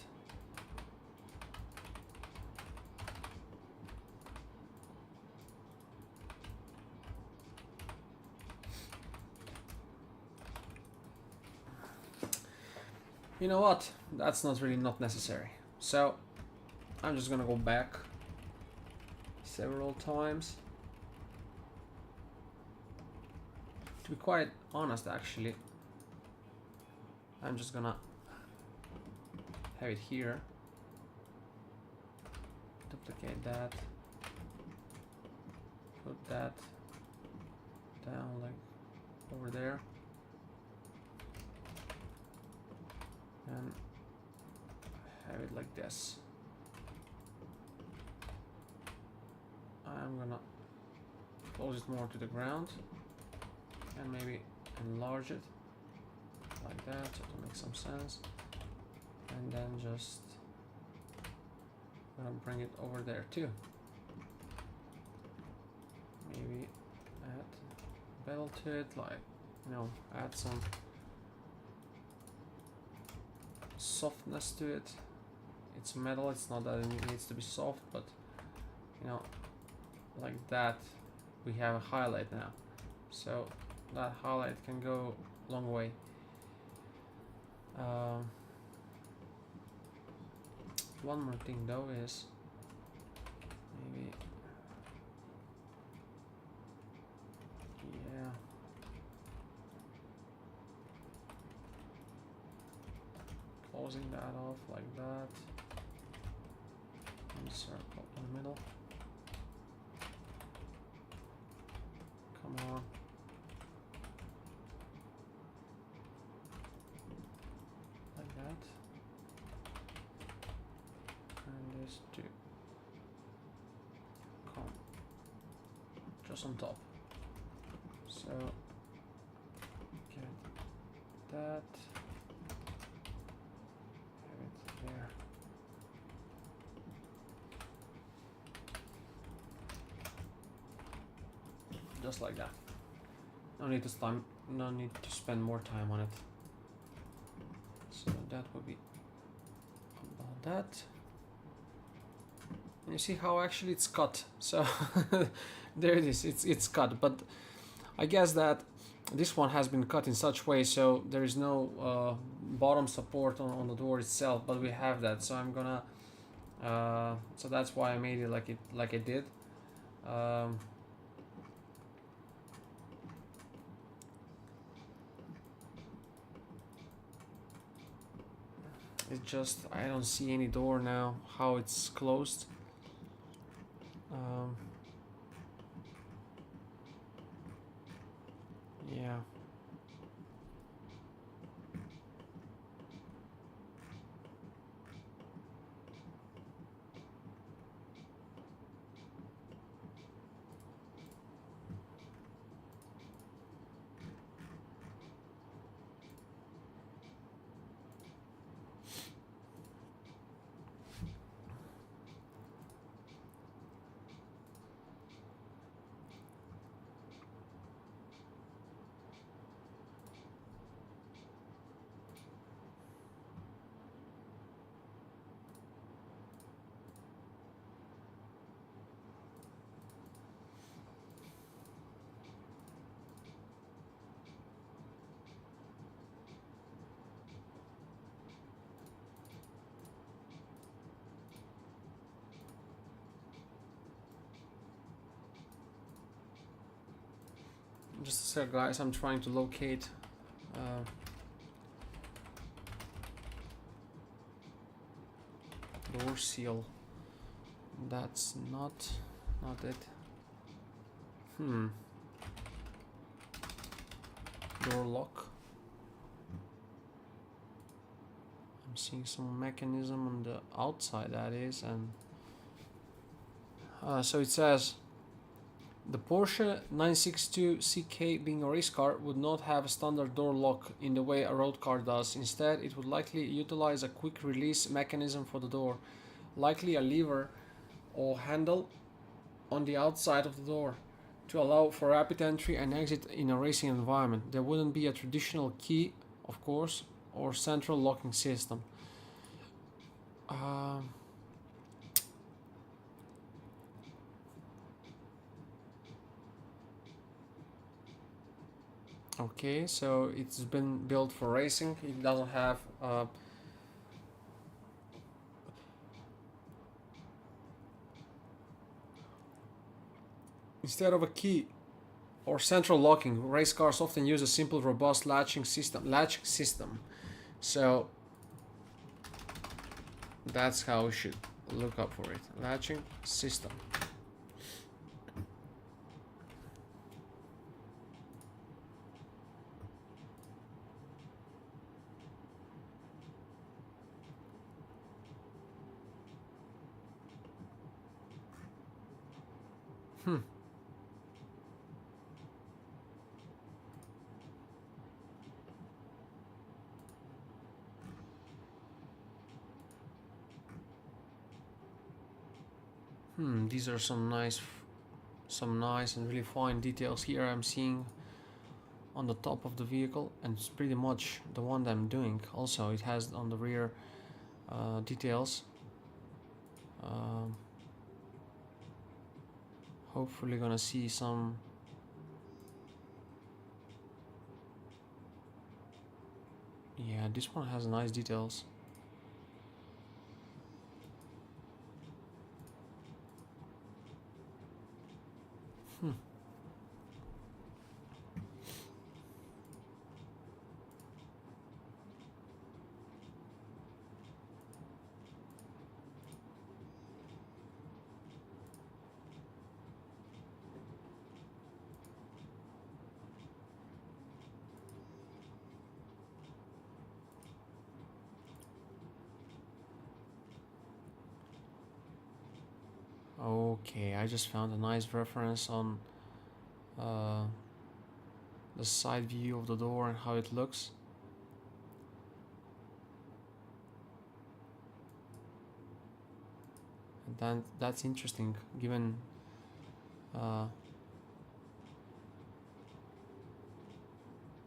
You know what? That's not really not necessary. So I'm just gonna go back several times. To be quite honest, actually, I'm just gonna have it here, duplicate that, put that down like over there, and have it like this. I'm gonna close it more to the ground and maybe enlarge it like that so to make some sense, and then just gonna bring it over there too. Maybe add bevel to it, like, you know, add some softness to it. It's metal, it's not that it needs to be soft, but you know, like that. We have a highlight now, so that highlight can go a long way. One more thing though is maybe, yeah, closing that off like that, and circle in the middle. Come on. Like that. And this too. Come just on top. So get that. Have it there. Just like that. No need to spend more time on it. So that would be about that. And you see how actually it's cut. So there it is. It's cut, but I guess that this one has been cut in such way so there is no bottom support on the door itself, but we have that. So I'm gonna so that's why I made it like I did. It's just I don't see any door now how it's closed. Yeah. Just a sec, guys. I'm trying to locate. Door seal. That's not it. Door lock. I'm seeing some mechanism on the outside, that is, and so it says the Porsche 962 CK, being a race car, would not have a standard door lock in the way a road car does. Instead, it would likely utilize a quick release mechanism for the door, likely a lever or handle on the outside of the door to allow for rapid entry and exit in a racing environment. There wouldn't be a traditional key, of course, or central locking system. Okay, so it's been built for racing. It doesn't have instead of a key or central locking, race cars often use a simple, robust latching system. So that's how we should look up for it. Latching system. These are some nice and really fine details here I'm seeing on the top of the vehicle, and it's pretty much the one that I'm doing. Also, it has on the rear details. Hopefully gonna see some yeah, this one has nice details. Okay, I just found a nice reference on the side view of the door and how it looks. And then that's interesting, given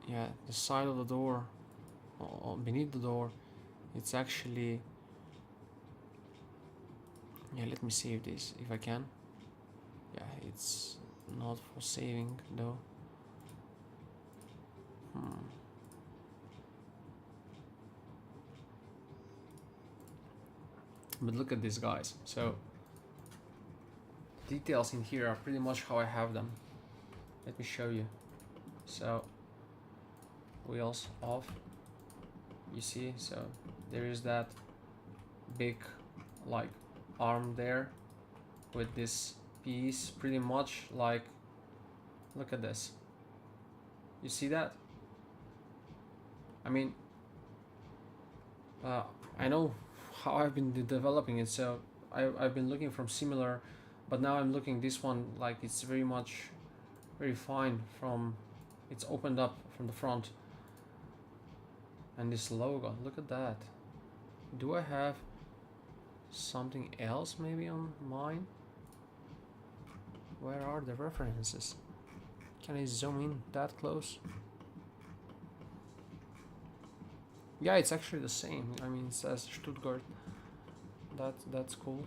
yeah, the side of the door, or beneath the door, it's actually, yeah, let me save this if I can. Yeah, it's not for saving though. But look at these guys. So details in here are pretty much how I have them. Let me show you. So wheels off, you see, so there is that big like arm there with this piece, pretty much like, look at this, you see that? I mean, I know how I've been developing it, so I've been looking from similar, but now I'm looking this one like it's very much very fine from, it's opened up from the front. And this logo, look at that. Do I have something else maybe on mine? Where are the references? Can I zoom in that close? Yeah, it's actually the same. I mean, it says Stuttgart. That's cool.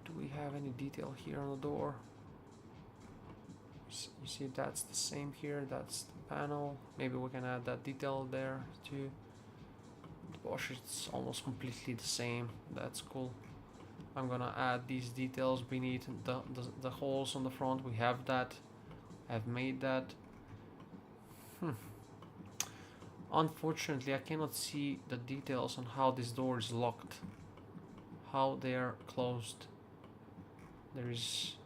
Do we have any detail here on the door? You see, that's the same here. That's the panel. Maybe we can add that detail there too. The Porsche, it's almost completely the same. That's cool. I'm gonna add these details beneath the holes on the front. We have that. I've made that. Unfortunately, I cannot see the details on how this door is locked, how they are closed. There is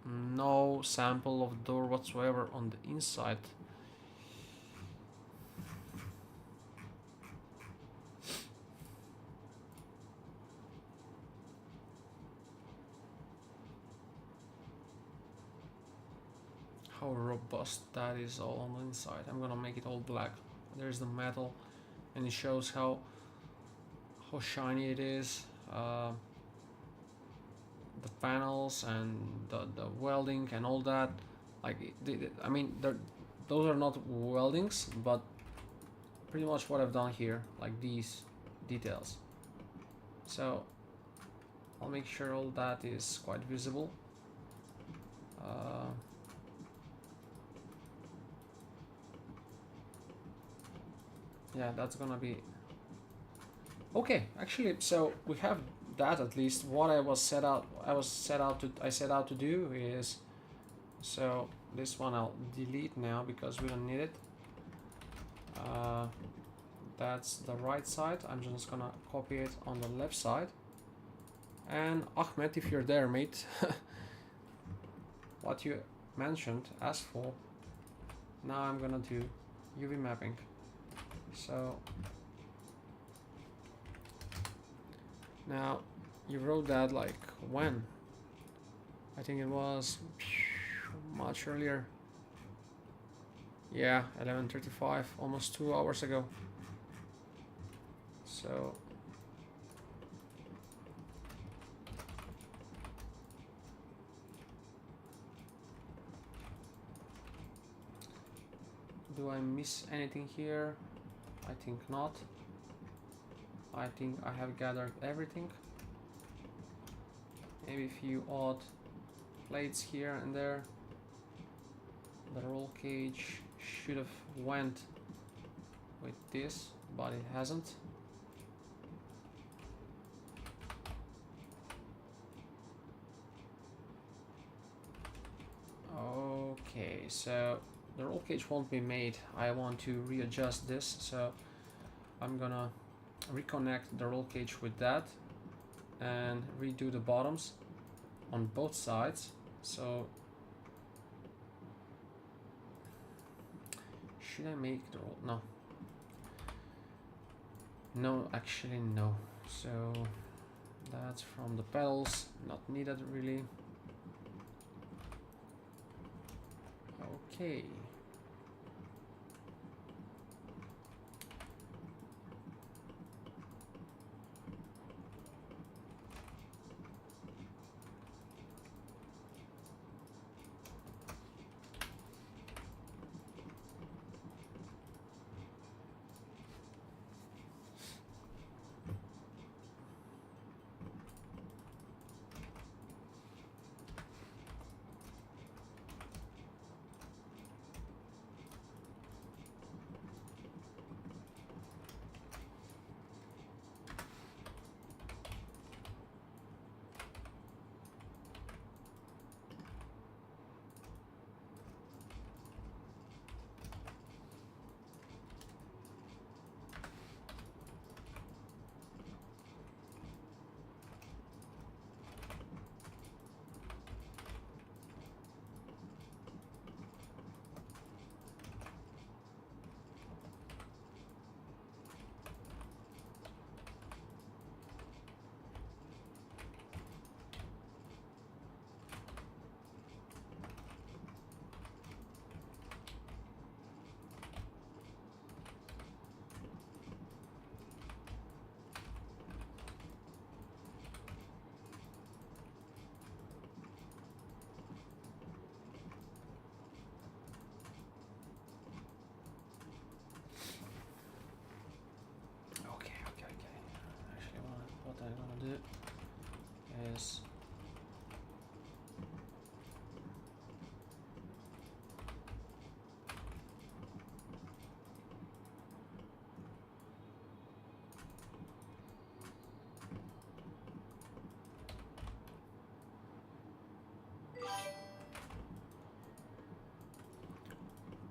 no sample of the door whatsoever on the inside. How robust that is all on the inside. I'm gonna make it all black. There's the metal, and it shows how shiny it is. The panels and the welding and all that. Like, I mean, those are not weldings, but pretty much what I've done here, like these details. So I'll make sure all that is quite visible. Yeah, that's gonna be okay. Actually, so we have that at least. What I set out to do is, so this one I'll delete now because we don't need it. That's the right side. I'm just gonna copy it on the left side. And Ahmed, if you're there, mate, what you mentioned, asked for. Now I'm gonna do UV mapping. So now you wrote that like when? I think it was much earlier. Yeah, 11:35, almost 2 hours ago. So do I miss anything here? I think not. I think I have gathered everything. Maybe a few odd plates here and there. The roll cage should have went with this, but it hasn't. Okay, so the roll cage won't be made. I want to readjust this, so I'm gonna reconnect the roll cage with that and redo the bottoms on both sides. So should I make the roll? No, actually no. So that's from the pedals, not needed really. Okay.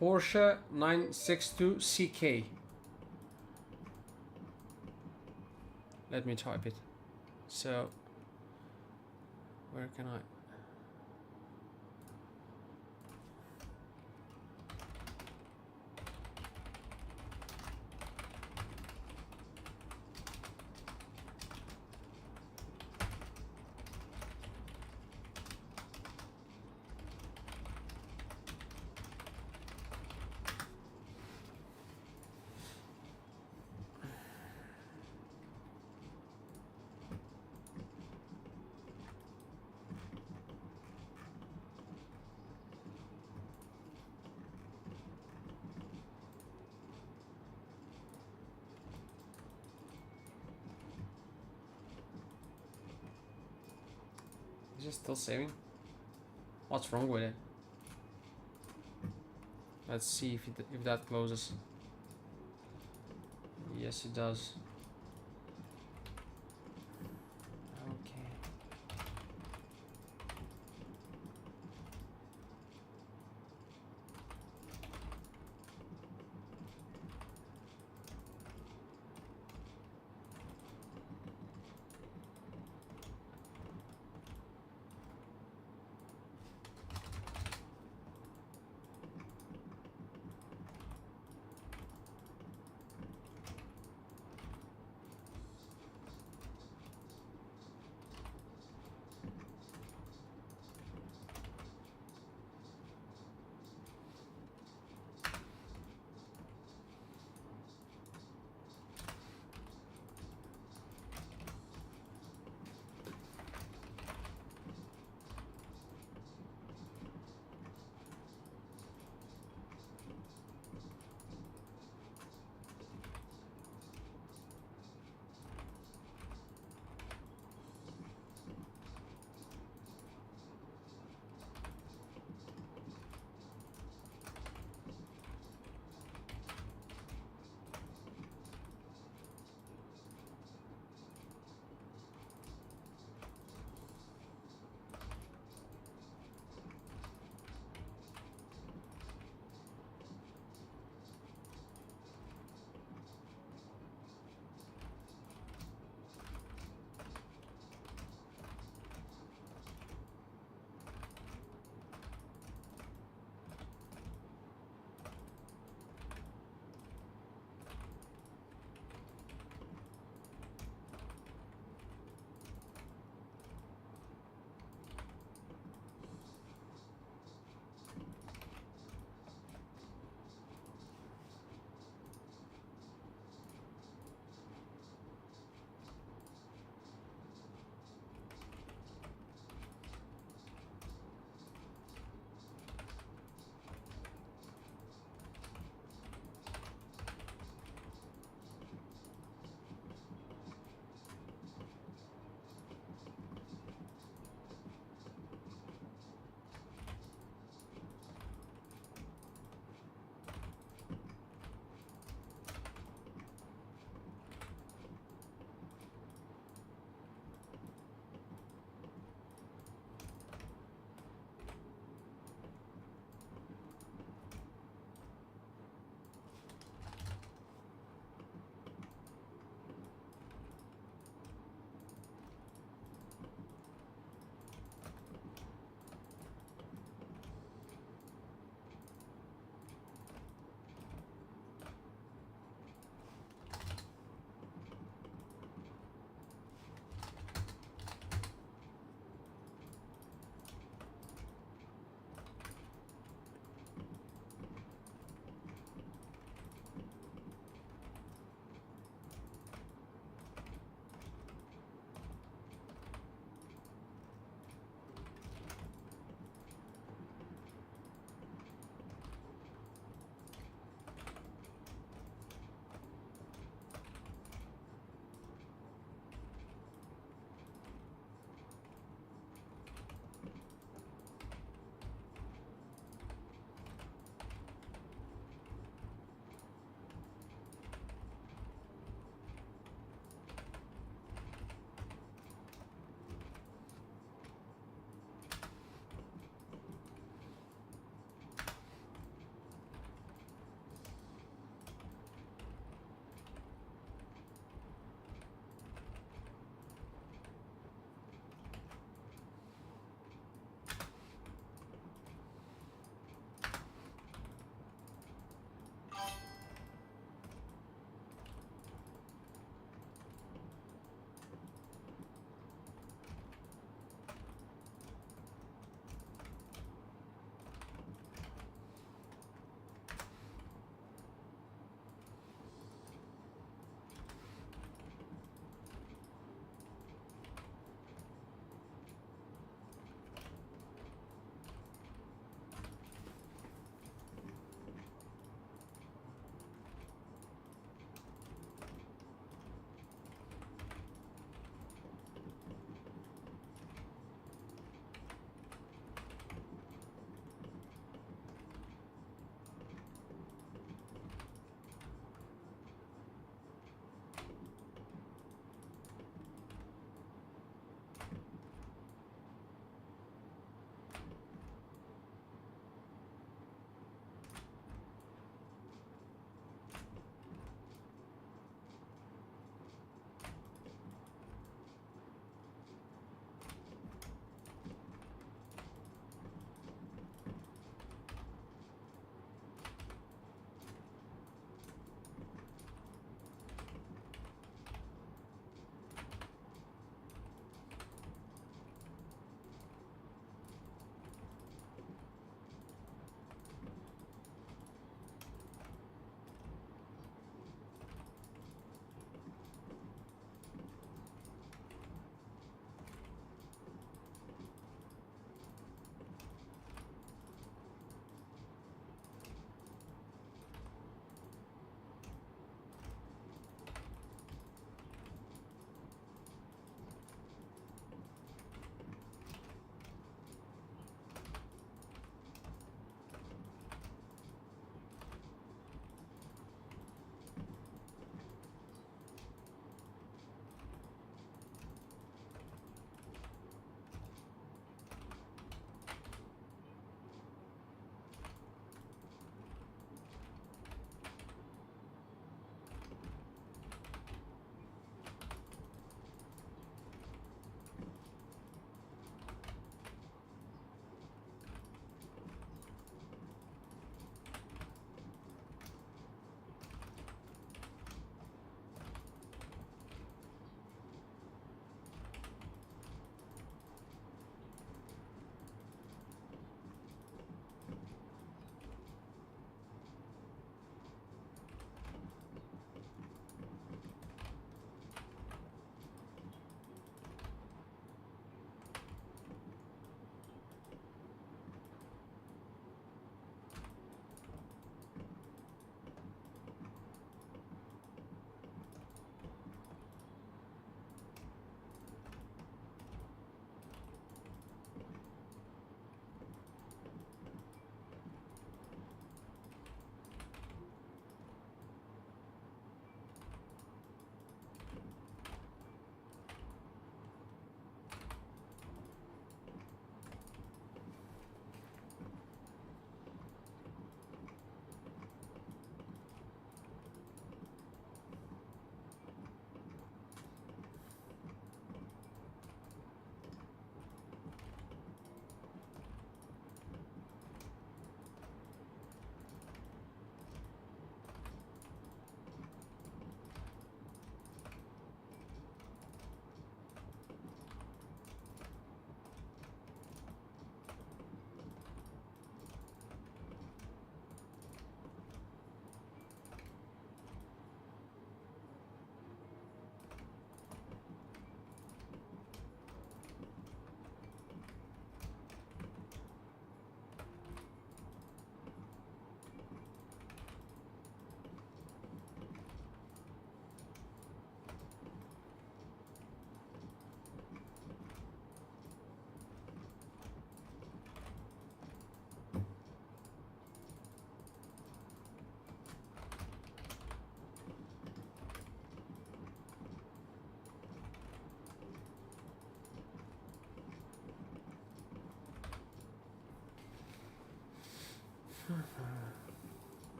Porsche 962 CK. Let me type it. So, where can I? Is it still saving? What's wrong with it? Let's see if that closes. Yes, it does. Okay.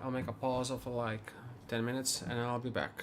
I'll make a pause of like 10 minutes and I'll be back.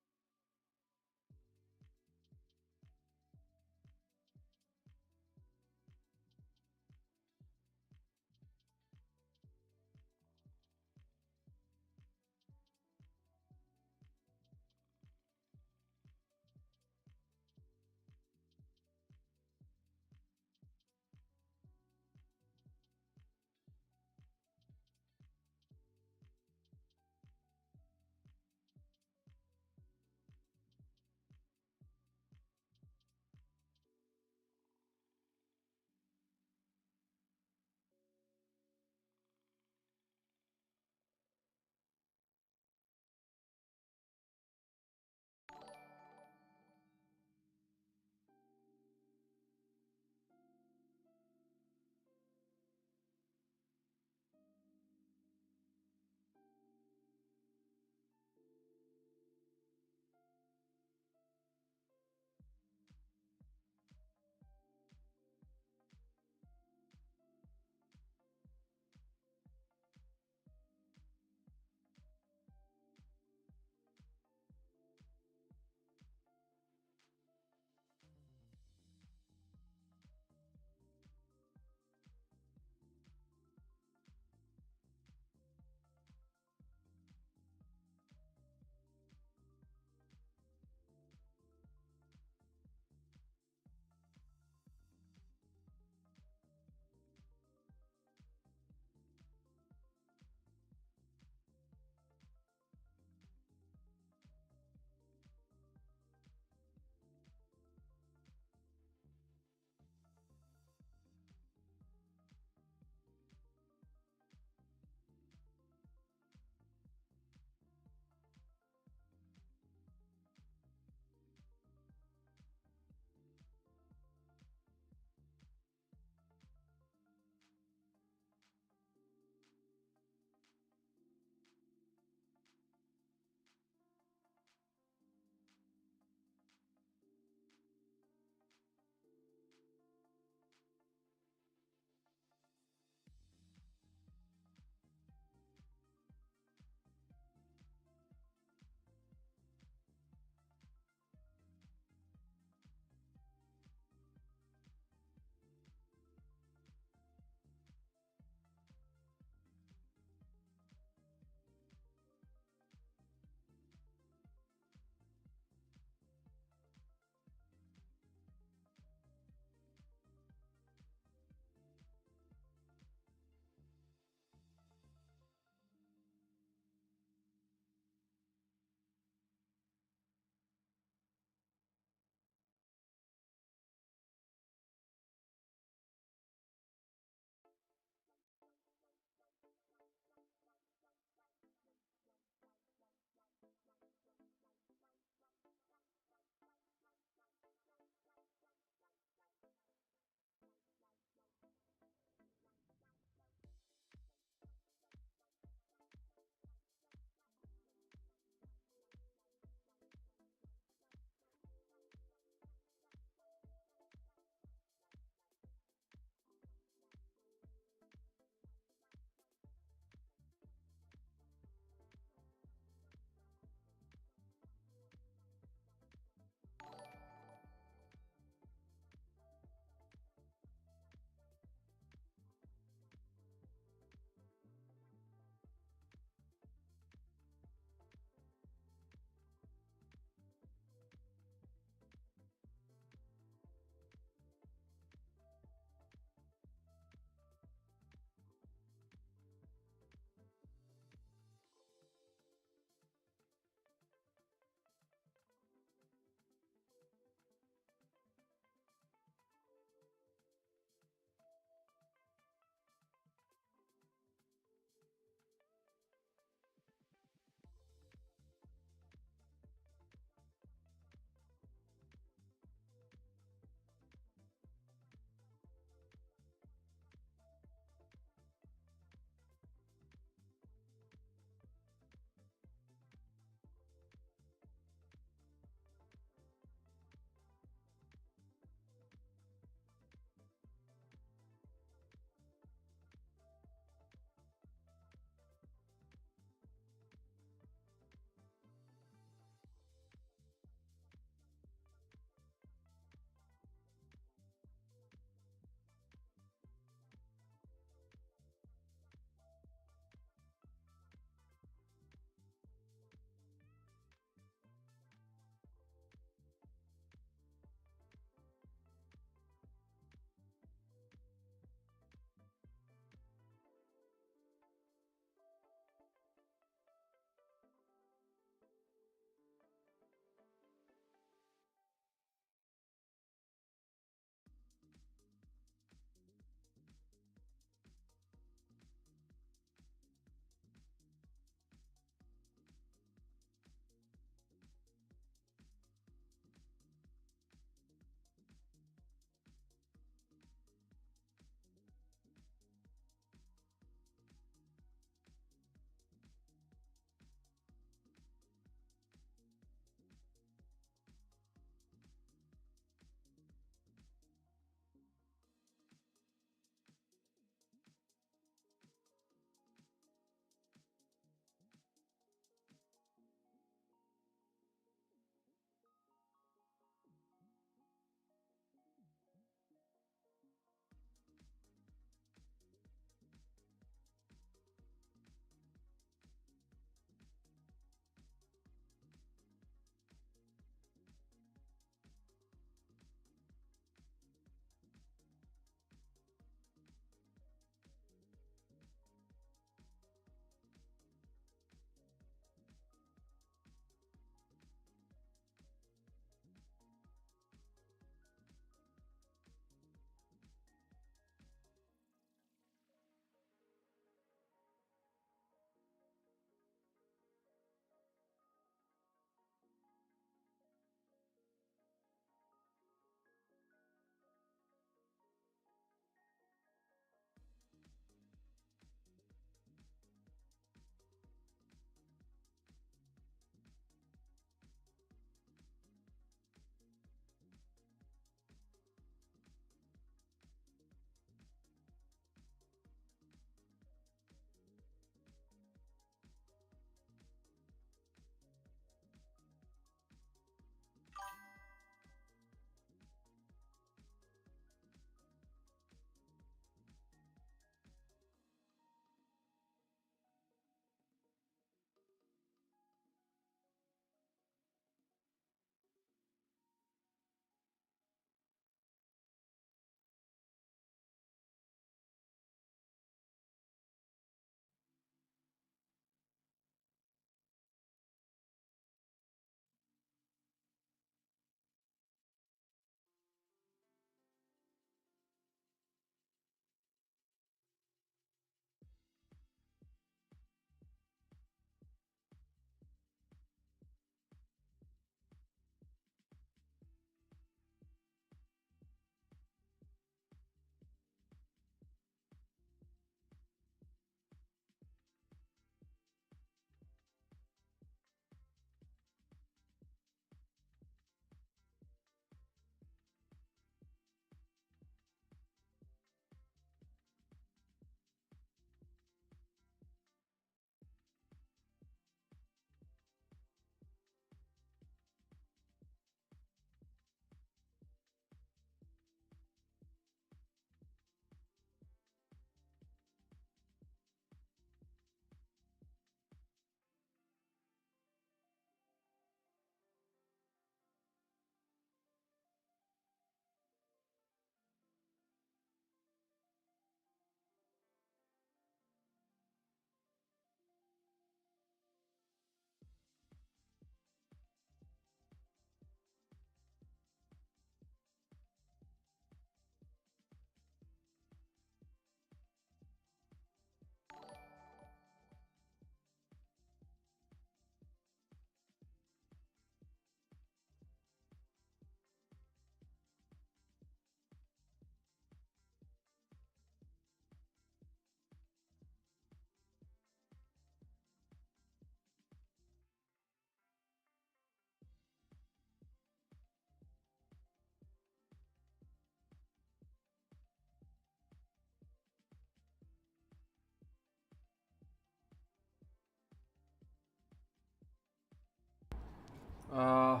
Uh,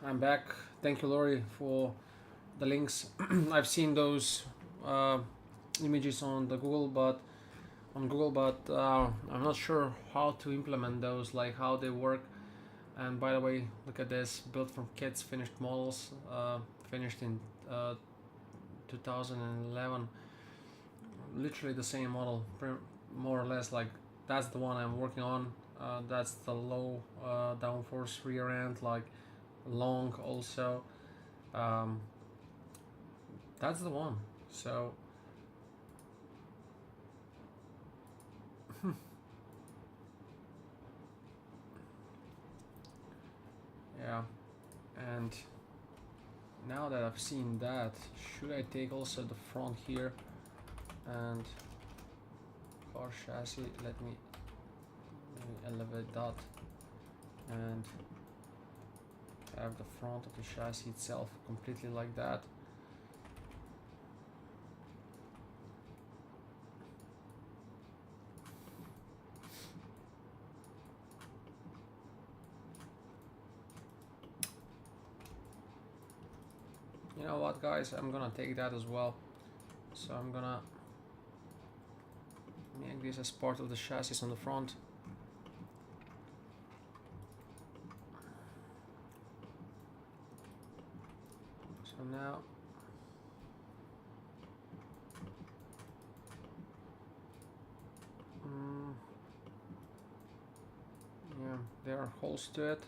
I'm back. Thank you, Lori, for the links. I've seen those images on the Google, but I'm not sure how to implement those, like how they work. And by the way, look at this, built from kits, finished models, finished in 2011. Literally the same model, more or less. Like that's the one I'm working on. That's the low downforce rear end, like long also. Um, that's the one. So yeah, and now that I've seen that, should I take also the front here and car chassis? Let me elevate that and have the front of the chassis itself completely like that. You know what, guys, I'm gonna take that as well. So I'm gonna make this as part of the chassis on the front. So now yeah, there are holes to it.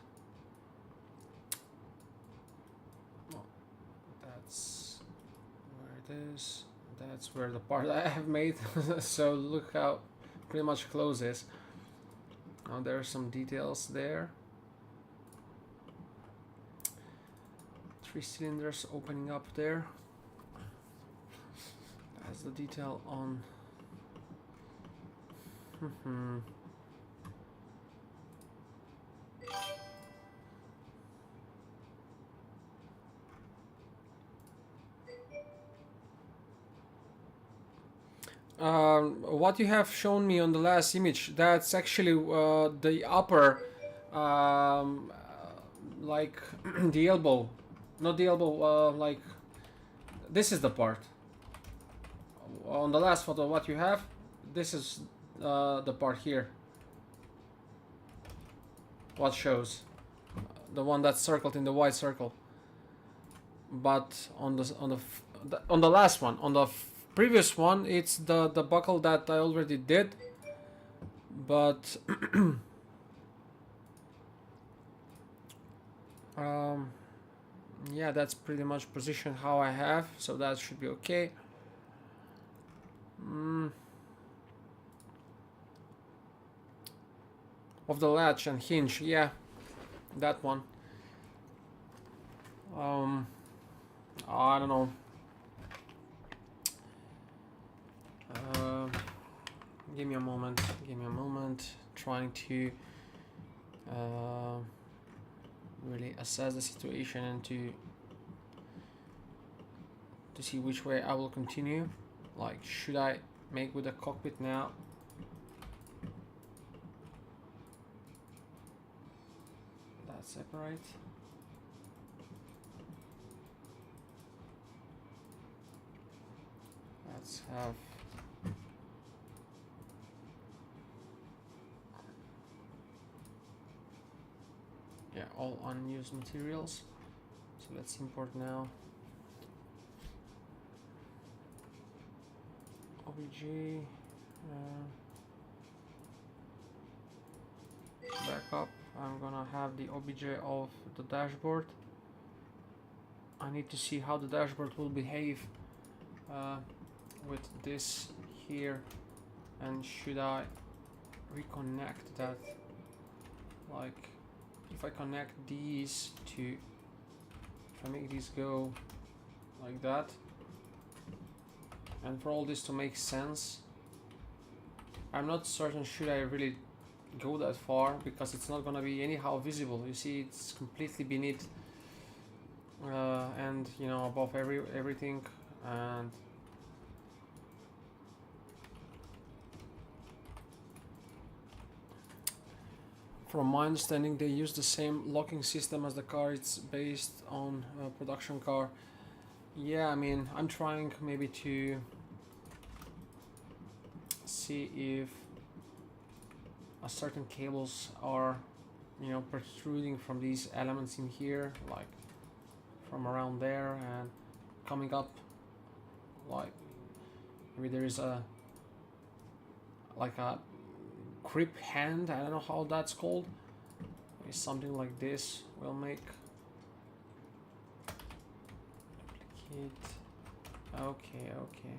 Oh, that's where it is. That's where the part I have made. So look how pretty much close is. Now there are some details there. 3 cylinders opening up there. That's the detail on. What you have shown me on the last image, that's actually the upper, like the elbow, not the elbow, like this is the part. On the last photo, what you have, this is the part here. What shows? The one that's circled in the white circle. But on the last one, on the previous one, it's the buckle that I already did. But yeah, that's pretty much positioned how I have, so that should be okay. Of the latch and hinge, yeah, that one. I don't know. Give me a moment. Trying to really assess the situation and to see which way I will continue. Like, should I make with the cockpit now? That's separate. Let's have all unused materials. So let's import now OBJ backup. I'm gonna have the OBJ of the dashboard. I need to see how the dashboard will behave with this here, and should I reconnect that? Like, if I connect these to, if I make these go like that, and for all this to make sense, I'm not certain should I really go that far, because it's not gonna be anyhow visible. You see, it's completely beneath and you know, above everything, and From my understanding, they use the same locking system as the car. It's based on a production car. Yeah, I mean, I'm trying maybe to see if a certain cables are, you know, protruding from these elements in here, like from around there and coming up, like maybe there is a like a grip hand, I don't know how that's called. Maybe something like this will make duplicate. Okay, okay.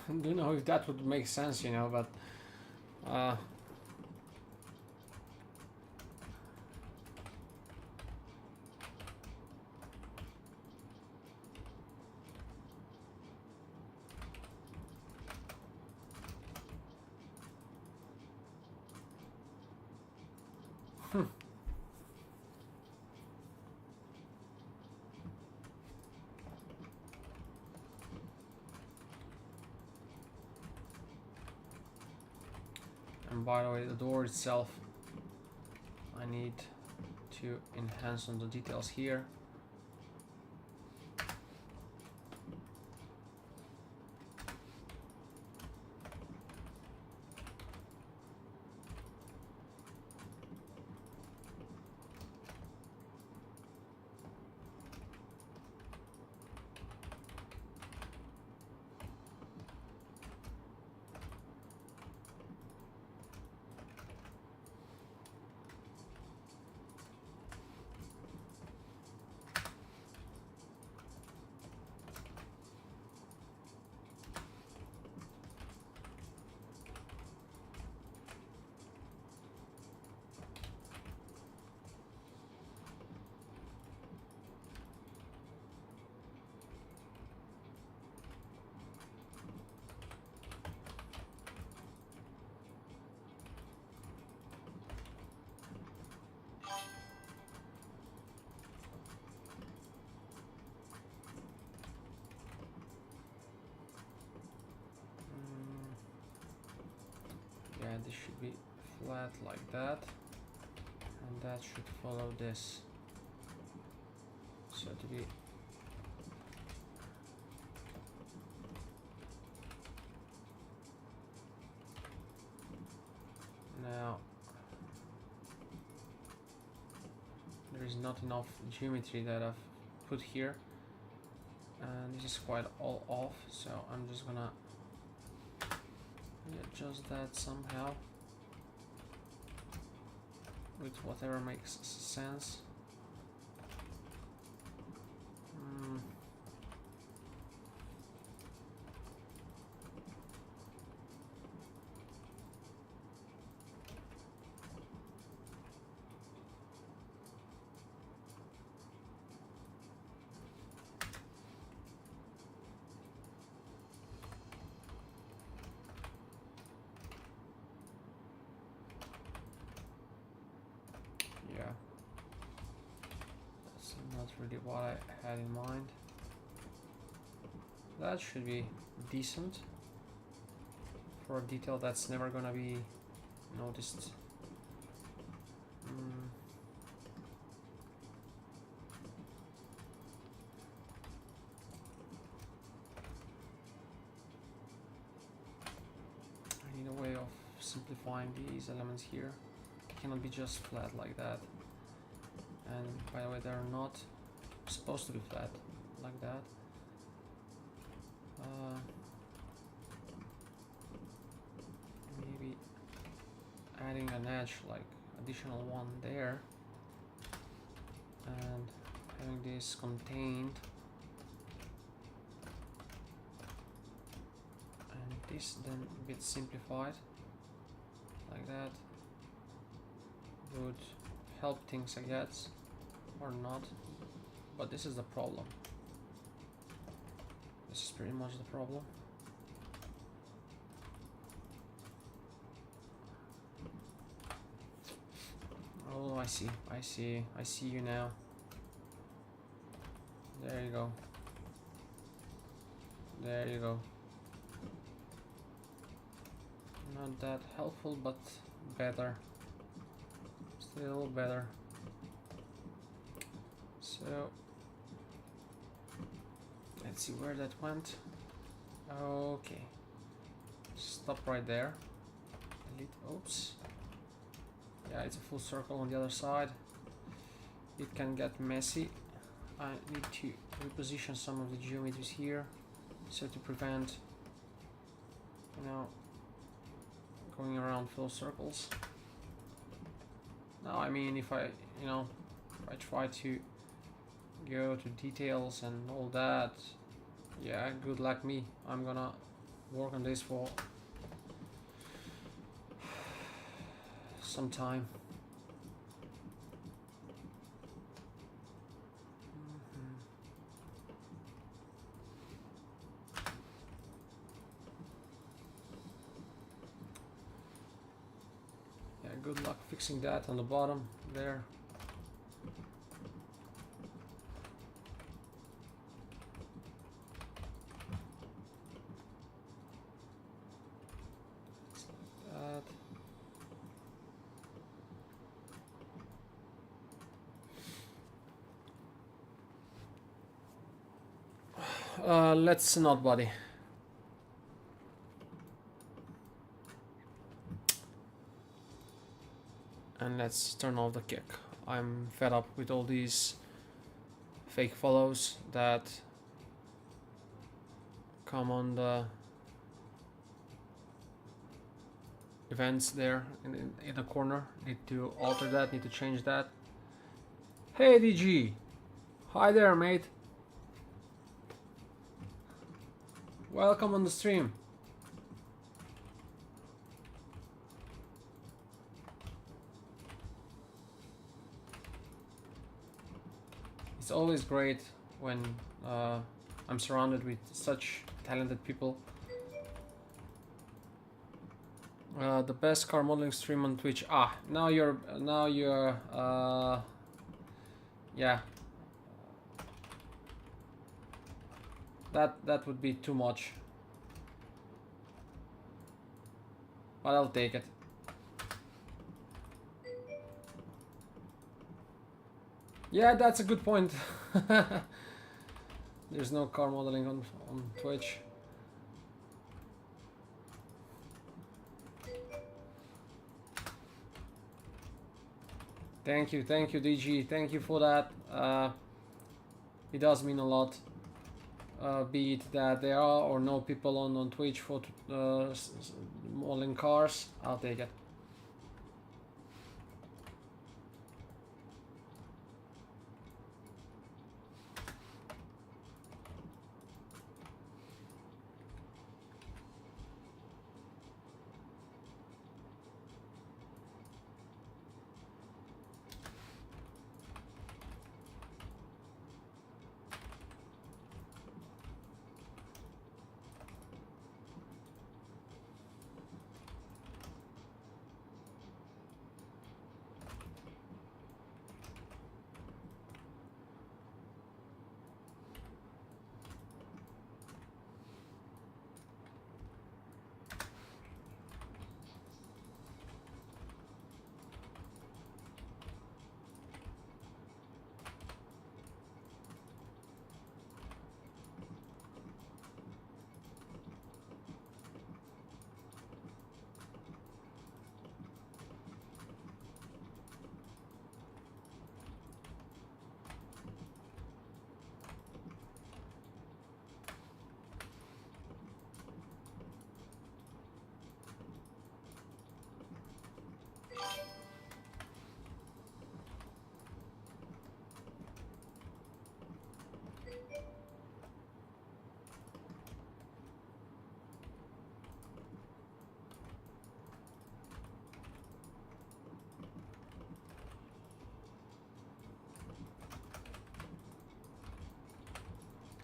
I don't know if that would make sense, you know, but and by the way, the door itself, I need to enhance on the details here. Yeah, this should be flat like that, and that should follow this. So to be now, there is not enough geometry that I've put here, and this is quite all off, so I'm just gonna adjust that somehow with whatever makes sense. Yeah, that's not really what I had in mind. That should be decent for a detail that's never gonna be noticed. simplifying these elements here. Cannot be just flat like that. And by the way, they're not supposed to be flat like that. Maybe adding an edge, like additional one there, and having this contained, and this then a bit simplified like that would help things, I guess, or not, but this is the problem. This is pretty much the problem. Oh, I see you now. There you go. There you go. Not that helpful, but better. Still better. So let's see where that went. Okay. Stop right there. Delete. Oops. Yeah, it's a full circle on the other side. It can get messy. I need to reposition some of the geometries here, so to prevent, you know, going around full circles. Now, I mean, if I try to go to details and all that, yeah, good luck me. I'm gonna work on this for some time. Yeah, good luck fixing that on the bottom there. Let's not, buddy. And let's turn off the kick. I'm fed up with all these fake follows that come on the events there in the corner. Need to alter that, need to change that. Hey DG! Hi there, mate. Welcome on the stream. It's always great when I'm surrounded with such talented people. The best car modeling stream on Twitch. Now you're yeah. That would be too much, but I'll take it. Yeah, that's a good point. There's no car modeling on Twitch. Thank you, DG. Thank you for that. It does mean a lot. Be it that there are or no people on Twitch for modeling cars, I'll take it.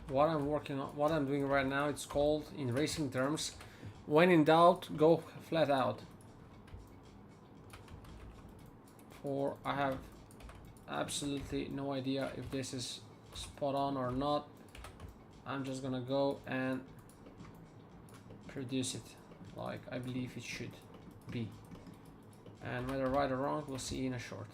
what I'm working on, what I'm doing right now, it's called in racing terms, when in doubt, go flat out. For I have absolutely no idea if this is spot on or not. I'm just gonna go and produce it like I believe it should be, and whether right or wrong we'll see in a short.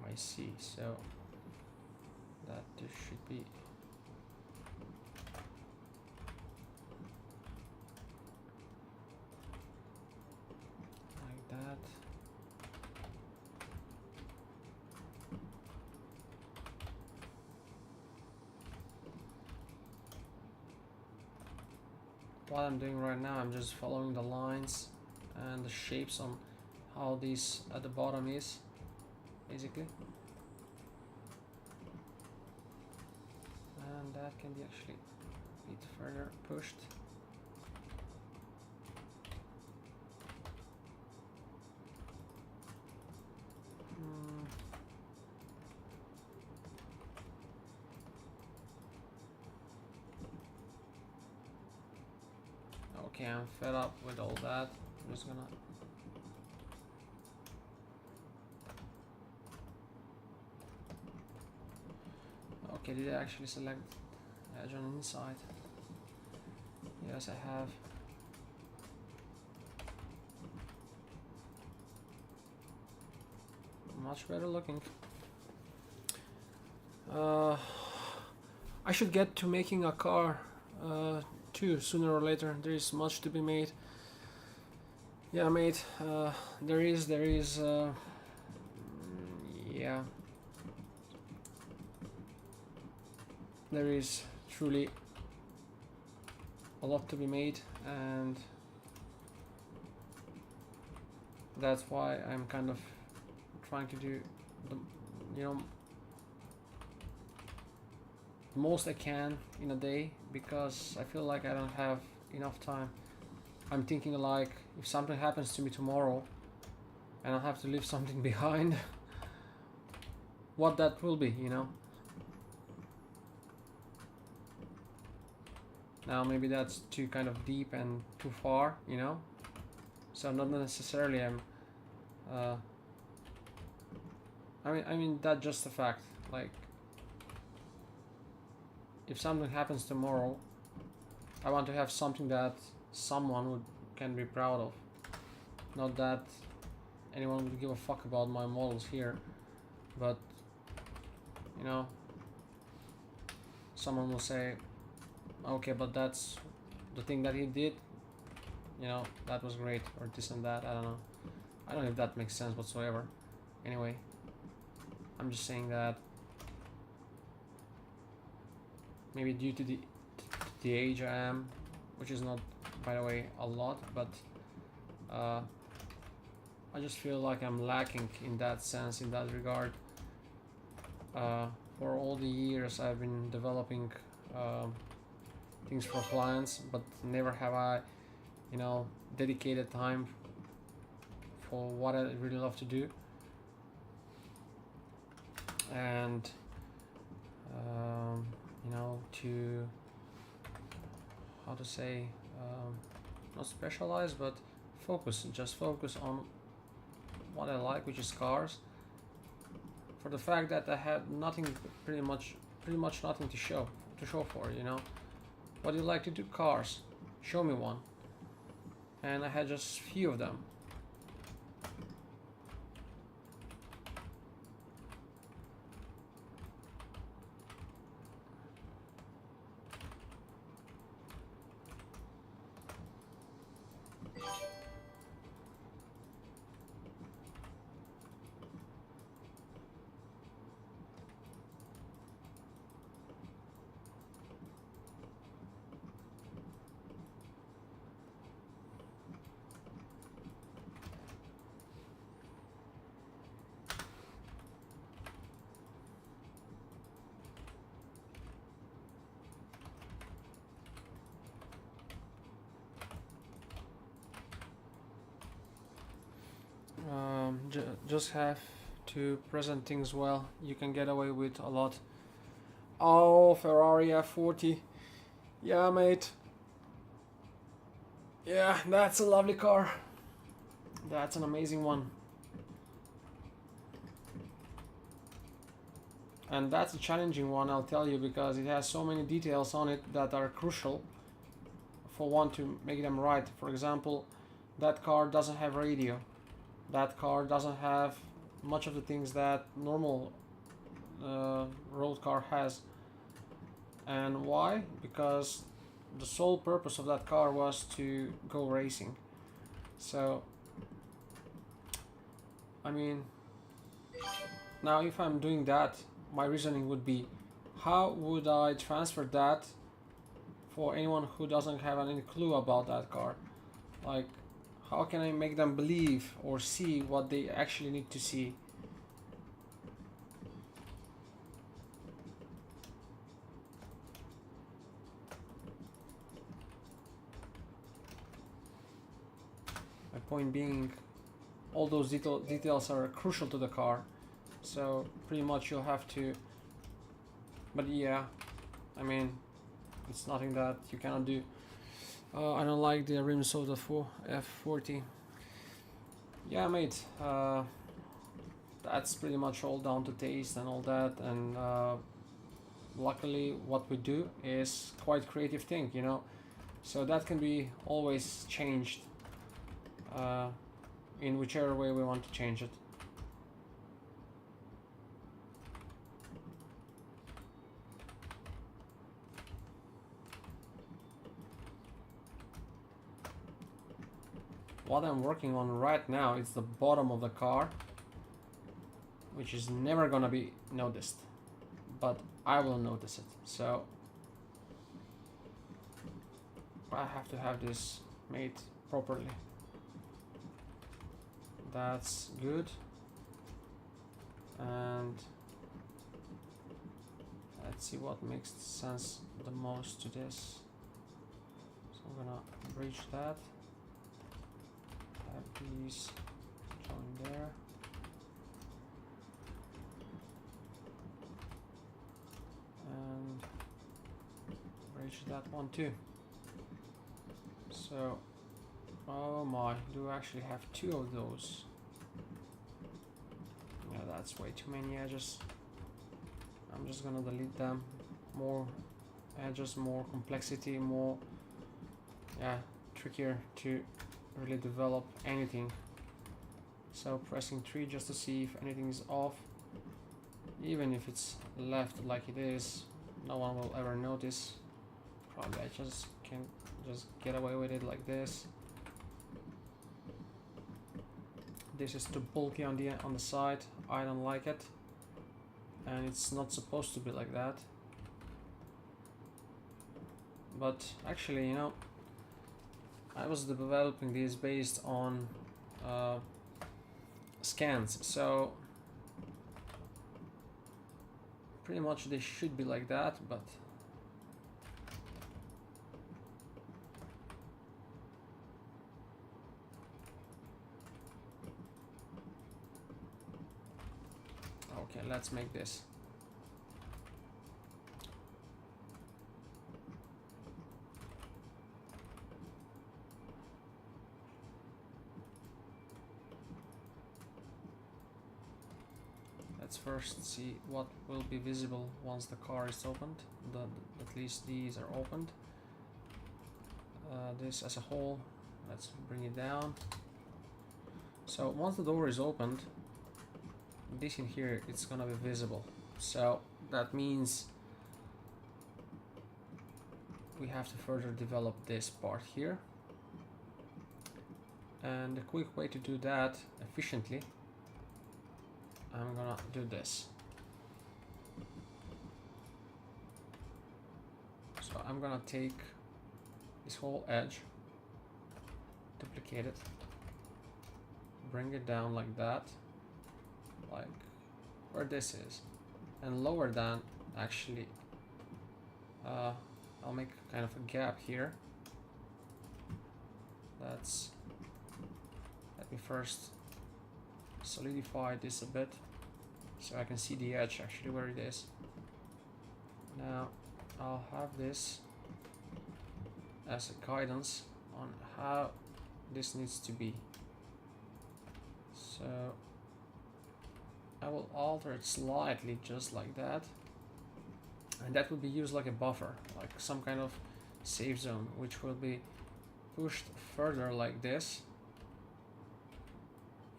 I see, so that there should be like that. What I'm doing right now, I'm just following the lines and the shapes on how this at the bottom is, basically. And that can be actually a bit further pushed. Okay, I'm fed up with all that. I'm just gonna okay, did I actually select edge on the inside? Yes, I have. Much better looking. I should get to making a car too, sooner or later. There is much to be made. Yeah, mate. There is. Yeah. There is truly a lot to be made, and that's why I'm kind of trying to do the, the most I can in a day, because I feel like I don't have enough time. I'm thinking like, if something happens to me tomorrow and I have to leave something behind, what that will be, Now maybe that's too kind of deep and too far, So not necessarily I'm I mean that's just a fact. Like, if something happens tomorrow, I want to have something that someone can be proud of. Not that anyone would give a fuck about my models here, but someone will say, okay, but that's the thing that he did, that was great, or this and that. I don't know. I don't know if that makes sense whatsoever. Anyway, I'm just saying that maybe due to the age I am, which is not, by the way, a lot, but I just feel like I'm lacking in that sense, in that regard. For all the years I've been developing things for clients, but never have I, dedicated time for what I really love to do. And to, how to say, not specialize, but just focus on what I like, which is cars, for the fact that I had nothing, pretty much nothing to show for. What do you like to do? Cars. Show me one. And I had just few of them. just have to present things well. You can get away with a lot. Oh, Ferrari F40. Yeah, mate. Yeah, that's a lovely car. That's an amazing one. And that's a challenging one, I'll tell you, because it has so many details on it that are crucial for one to make them right. For example, that car doesn't have radio. That car doesn't have much of the things that normal road car has. And why? Because the sole purpose of that car was to go racing. So, I mean, now if I'm doing that, my reasoning would be, how would I transfer that for anyone who doesn't have any clue about that car? Like, how can I make them believe or see what they actually need to see? My point being, all those details are crucial to the car, so pretty much you'll have to. But yeah, I mean, it's nothing that you cannot do. I don't like the rims of the F40. Yeah, mate, that's pretty much all down to taste and all that, and luckily what we do is quite creative thing, you know, so that can be always changed in whichever way we want to change it. What I'm working on right now is the bottom of the car, which is never gonna be noticed, but I will notice it. So I have to have this made properly. That's good. And let's see what makes sense the most to this. So I'm gonna bridge that. Have these join there. And bridge that one too. So, oh my, do I actually have two of those? Yeah, that's way too many edges. I'm just gonna delete them. More edges, more complexity, more, yeah, trickier to really develop anything. So pressing 3 just to see if anything is off. Even if it's left like it is, no one will ever notice. Probably I just can just get away with it like this. This is too bulky on the side. I don't like it, and it's not supposed to be like that. But actually, you know, I was developing these based on scans, so pretty much they should be like that, but okay, let's make this. Let's first see what will be visible once the car is opened. At least these are opened. This as a whole, let's bring it down. So once the door is opened, this in here, it's gonna be visible. So that means we have to further develop this part here. And a quick way to do that efficiently, I'm gonna do this. So I'm gonna take this whole edge, duplicate it, bring it down like that, like where this is, and lower than, actually, I'll make kind of a gap here. Let me first solidify this a bit so I can see the edge actually where it is. Now I'll have this as a guidance on how this needs to be. So I will alter it slightly just like that, and that will be used like a buffer, like some kind of safe zone, which will be pushed further like this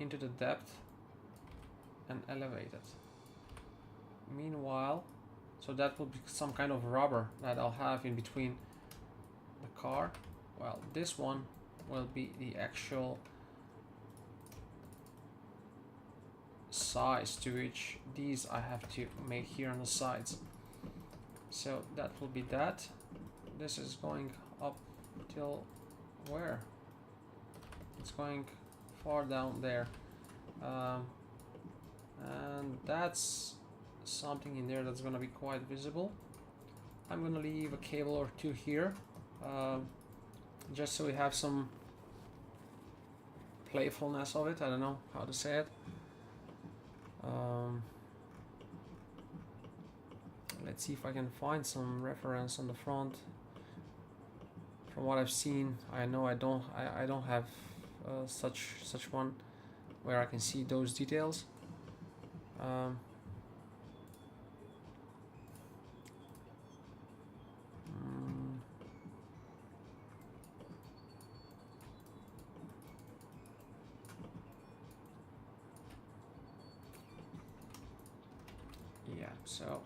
into the depth and elevated. Meanwhile, so that will be some kind of rubber that I'll have in between the car. Well, this one will be the actual size to which these I have to make here on the sides. So that will be that. This is going up till where? It's going far down there. And that's something in there that's gonna be quite visible. I'm gonna leave a cable or two here, just so we have some playfulness of it. I don't know how to say it. Let's see if I can find some reference on the front. From what I've seen, I know I don't have such one where I can see those details. Yeah, so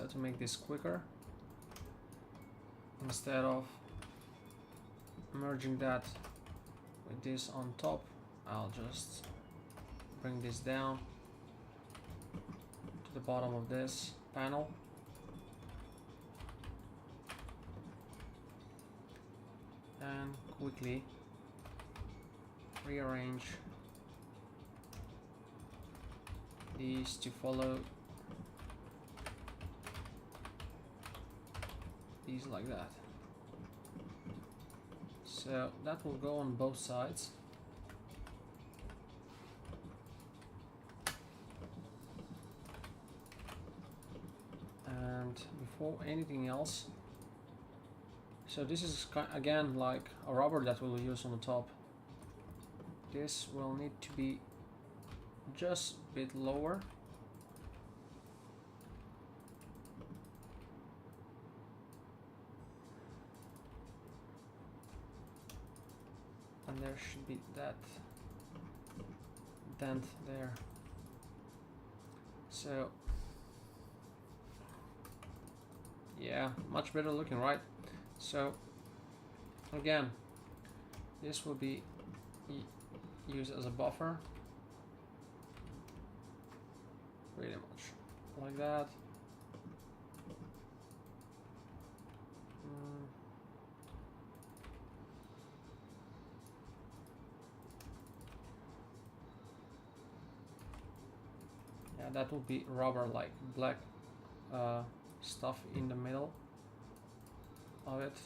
to make this quicker, instead of merging that with this on top, I'll just bring this down to the bottom of this panel, and quickly rearrange these to follow these like that. So that will go on both sides. And before anything else, so this is again like a rubber that we'll use on the top. This will need to be just a bit lower. And there should be that dent there. So yeah, much better looking, right? So again, this will be used as a buffer, pretty much like that. Yeah, that will be rubber, like black stuff in the middle of it.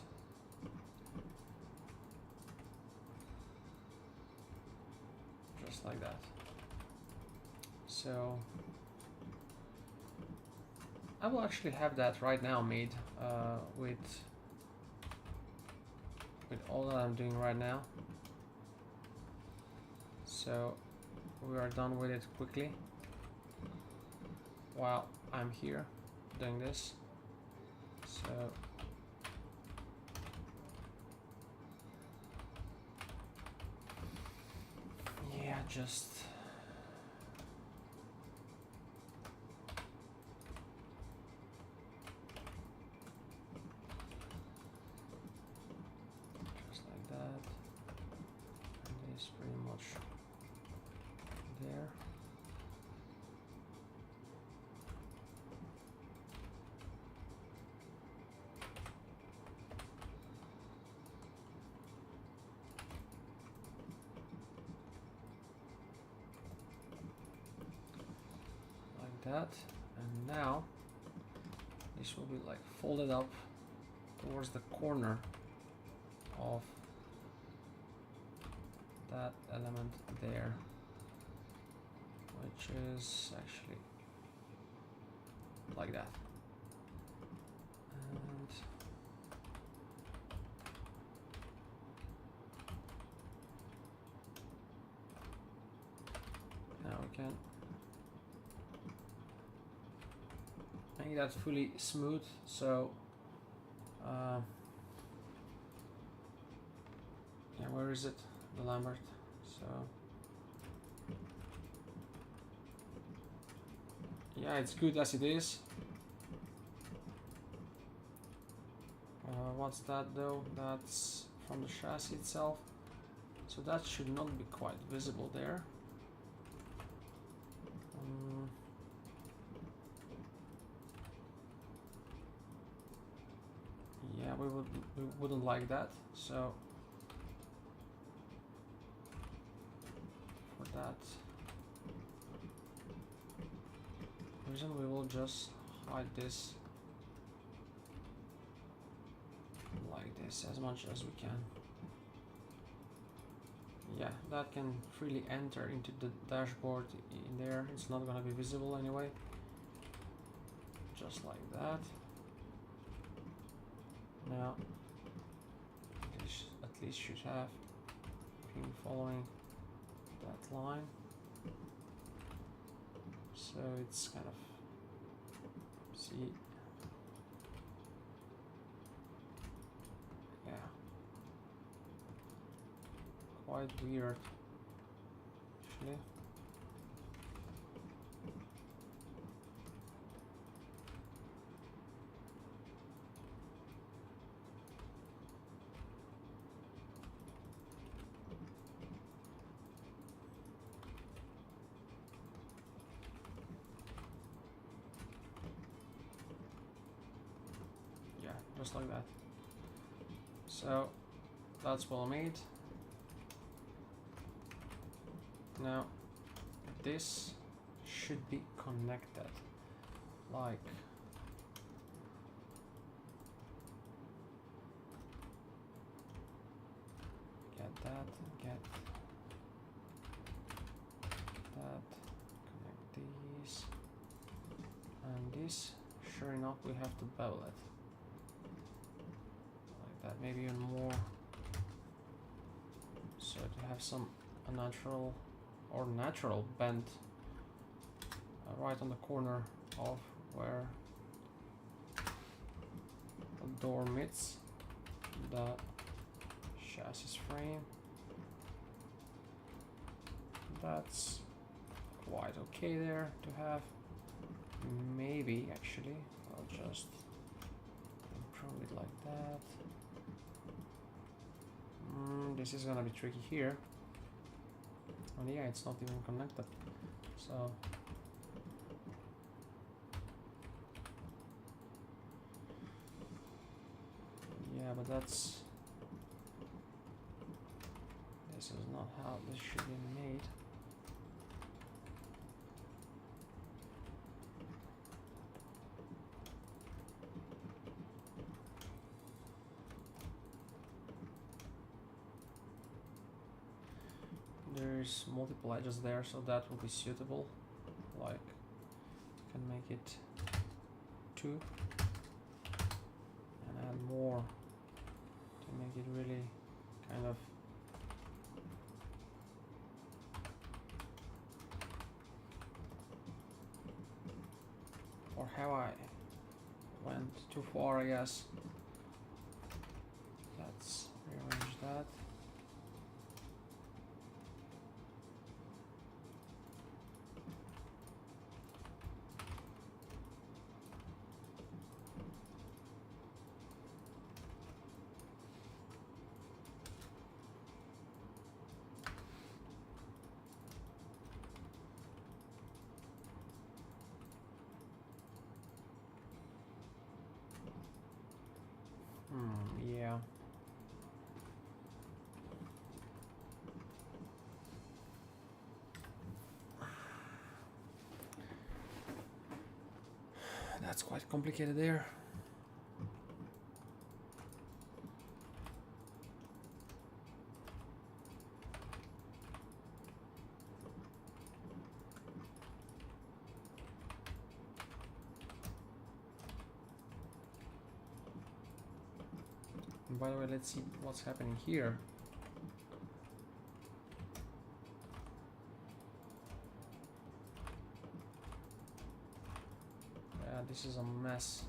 Just like that. So I will actually have that right now made with all that I'm doing right now. So we are done with it quickly while I'm here doing this. So yeah, just like that, and this pretty much there. that, and now this will be like folded up towards the corner of that element there, which is actually like that. And now we can make that fully smooth. So yeah, where is it, the Lambert? So yeah, it's good as it is. What's that though? That's from the chassis itself, so that should not be quite visible there. Yeah, we wouldn't like that. So for that reason, we will just hide this like this as much as we can. Yeah, that can freely enter into the dashboard in there. It's not gonna be visible anyway. Just like that. Now, this at least should have been following that line. So it's kind of, see, yeah, quite weird actually. Just like that. So that's well made. Now this should be connected like get that, get that, connect these, and this, sure enough, we have to bevel it. That maybe even more, so to have some unnatural or natural bend right on the corner of where the door meets the chassis frame. That's quite okay there to have. Maybe actually I'll just improve it like that. This is gonna be tricky here. And yeah, it's not even connected. So yeah, but this is not how this should be made. There's multiple edges there, so that will be suitable. Like, you can make it 2 and add more to make it really kind of or have I went too far, I guess. Let's rearrange that. That's quite complicated there. And by the way, let's see what's happening here. Yeah, this is a mess.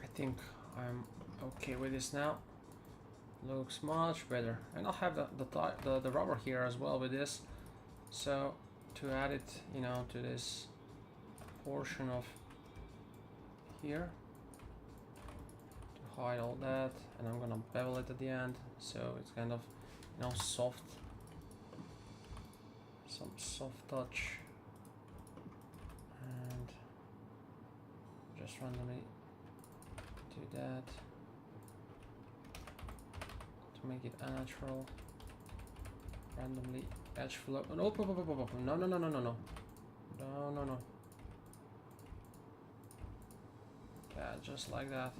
I think I'm okay with this now. Looks much better, and I'll have the rubber here as well with this. So to add it, you know, to this portion of here, to hide all that, and I'm gonna bevel it at the end, so it's kind of, you know, soft, some soft touch, and just randomly do that to make it unnatural. randomly edge flow. No, no, no, no, no, no, no, no, no, no. Yeah, just like that.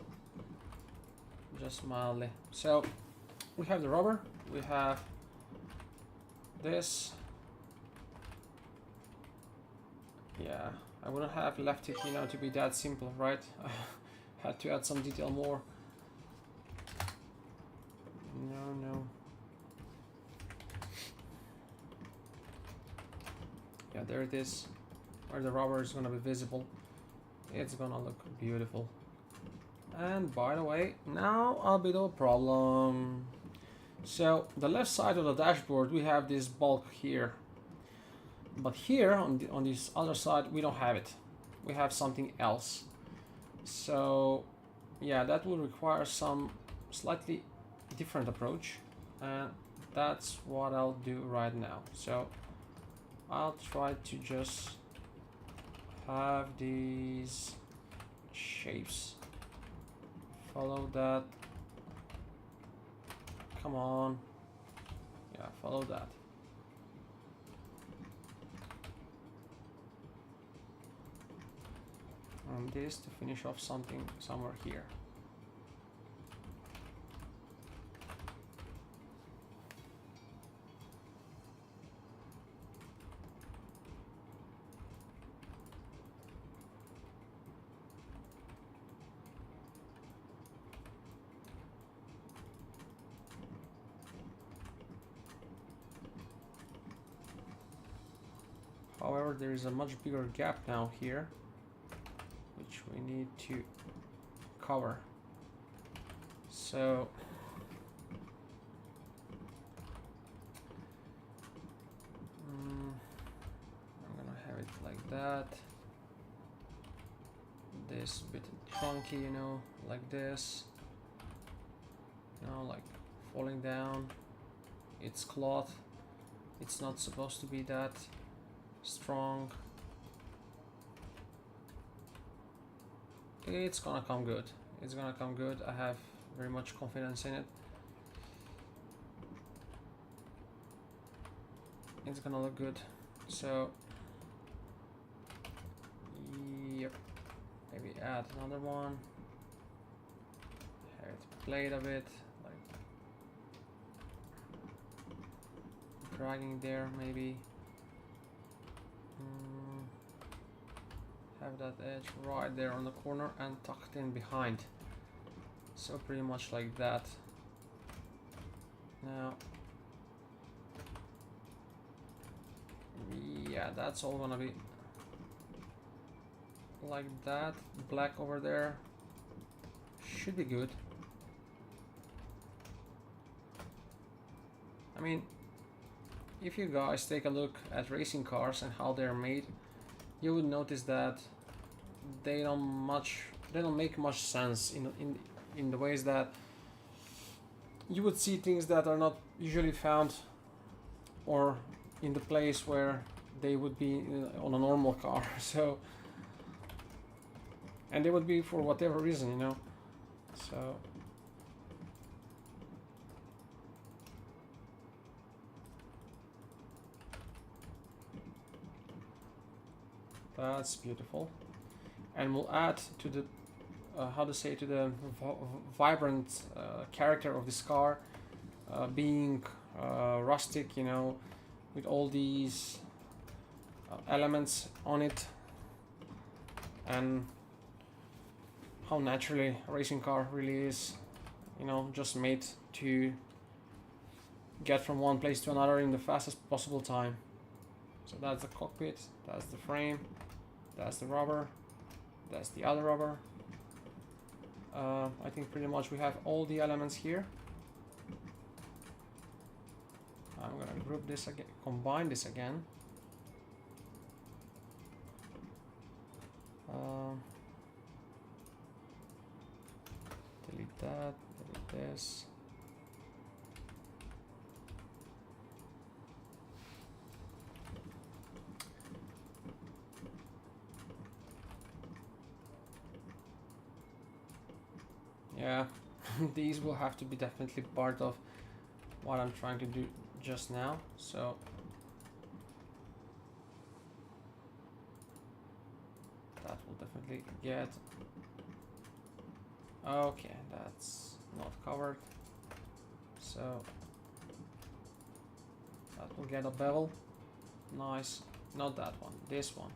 Just mildly. So we have the rubber. We have this. Yeah, I wouldn't have left it, to be that simple, right? I had to add some detail more. No. Yeah, there it is. Where the rubber is gonna be visible. It's gonna look beautiful. And by the way, now a bit of a problem. So the left side of the dashboard, we have this bulk here. But here on this other side, we don't have it. We have something else. So yeah, that will require some slightly different approach, and that's what I'll do right now. So I'll try to just have these shapes follow that. Come on. Yeah, follow that. And this to finish off something somewhere here. However, there is a much bigger gap now here, which we need to cover. So I'm gonna have it like that. This bit chunky, like this. Like falling down. It's cloth. It's not supposed to be that strong. It's gonna come good. It's gonna come good. I have very much confidence in it. It's gonna look good. So yep, maybe add another one. Have it played a bit, like dragging there maybe. Have that edge right there on the corner and tucked in behind. So pretty much like that. Now, yeah, that's all gonna be like that. Black over there should be good. I mean, if you guys take a look at racing cars and how they're made, you would notice that they don't make much sense in the ways that you would see things that are not usually found or in the place where they would be on a normal car. So, and they would be for whatever reason, so that's beautiful. And we'll add to the to the vibrant character of this car, being rustic, with all these elements on it, and how naturally a racing car really is, just made to get from one place to another in the fastest possible time. So that's the cockpit, that's the frame, that's the rubber, that's the other rubber. I think pretty much we have all the elements here. I'm gonna group this again, combine this again. Delete that, delete this. Yeah, these will have to be definitely part of what I'm trying to just now, so that will definitely get. Okay, that's not covered, so that will get a bevel. Nice. Not that one, this one.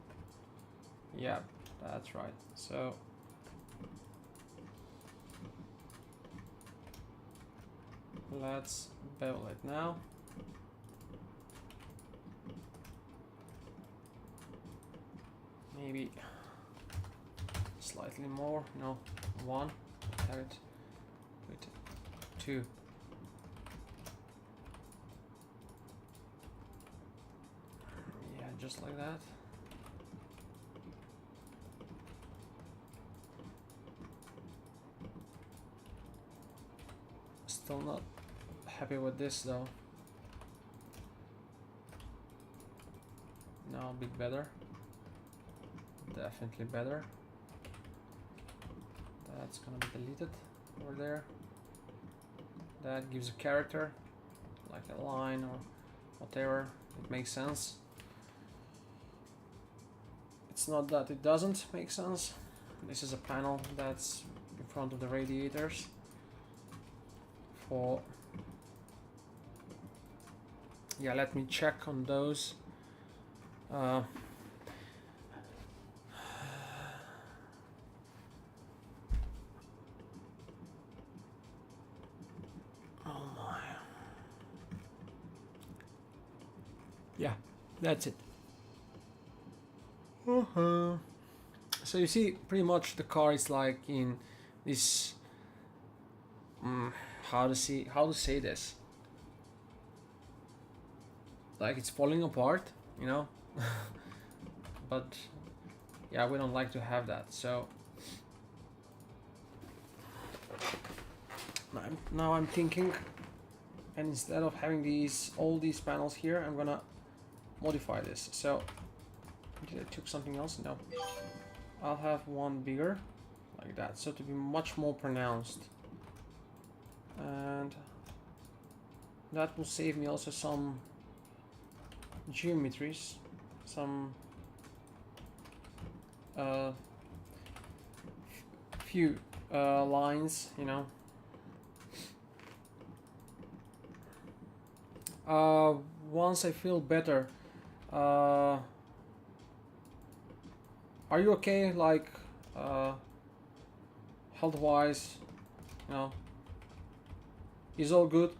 Yeah, that's right. So let's bevel it now. Maybe slightly more. No, one. Have it with two. Yeah, just like that. Still not happy with this though. Now a bit better. Definitely better. That's gonna be deleted over there. That gives a character, like a line or whatever. It makes sense. It's not that it doesn't make sense. This is a panel that's in front of the radiators. For yeah, let me check on those. Oh my. Yeah, that's it. So you see, pretty much the car is like in this. How to say this? Like it's falling apart, you know. But yeah, we don't like to have that. So now I'm thinking, and instead of having all these panels here, I'm gonna modify this. So did I took something else? No. I'll have one bigger, like that, so to be much more pronounced. And that will save me also some geometries, some few lines, you know. Once I feel better, are you okay, like health-wise, you know? Is all good?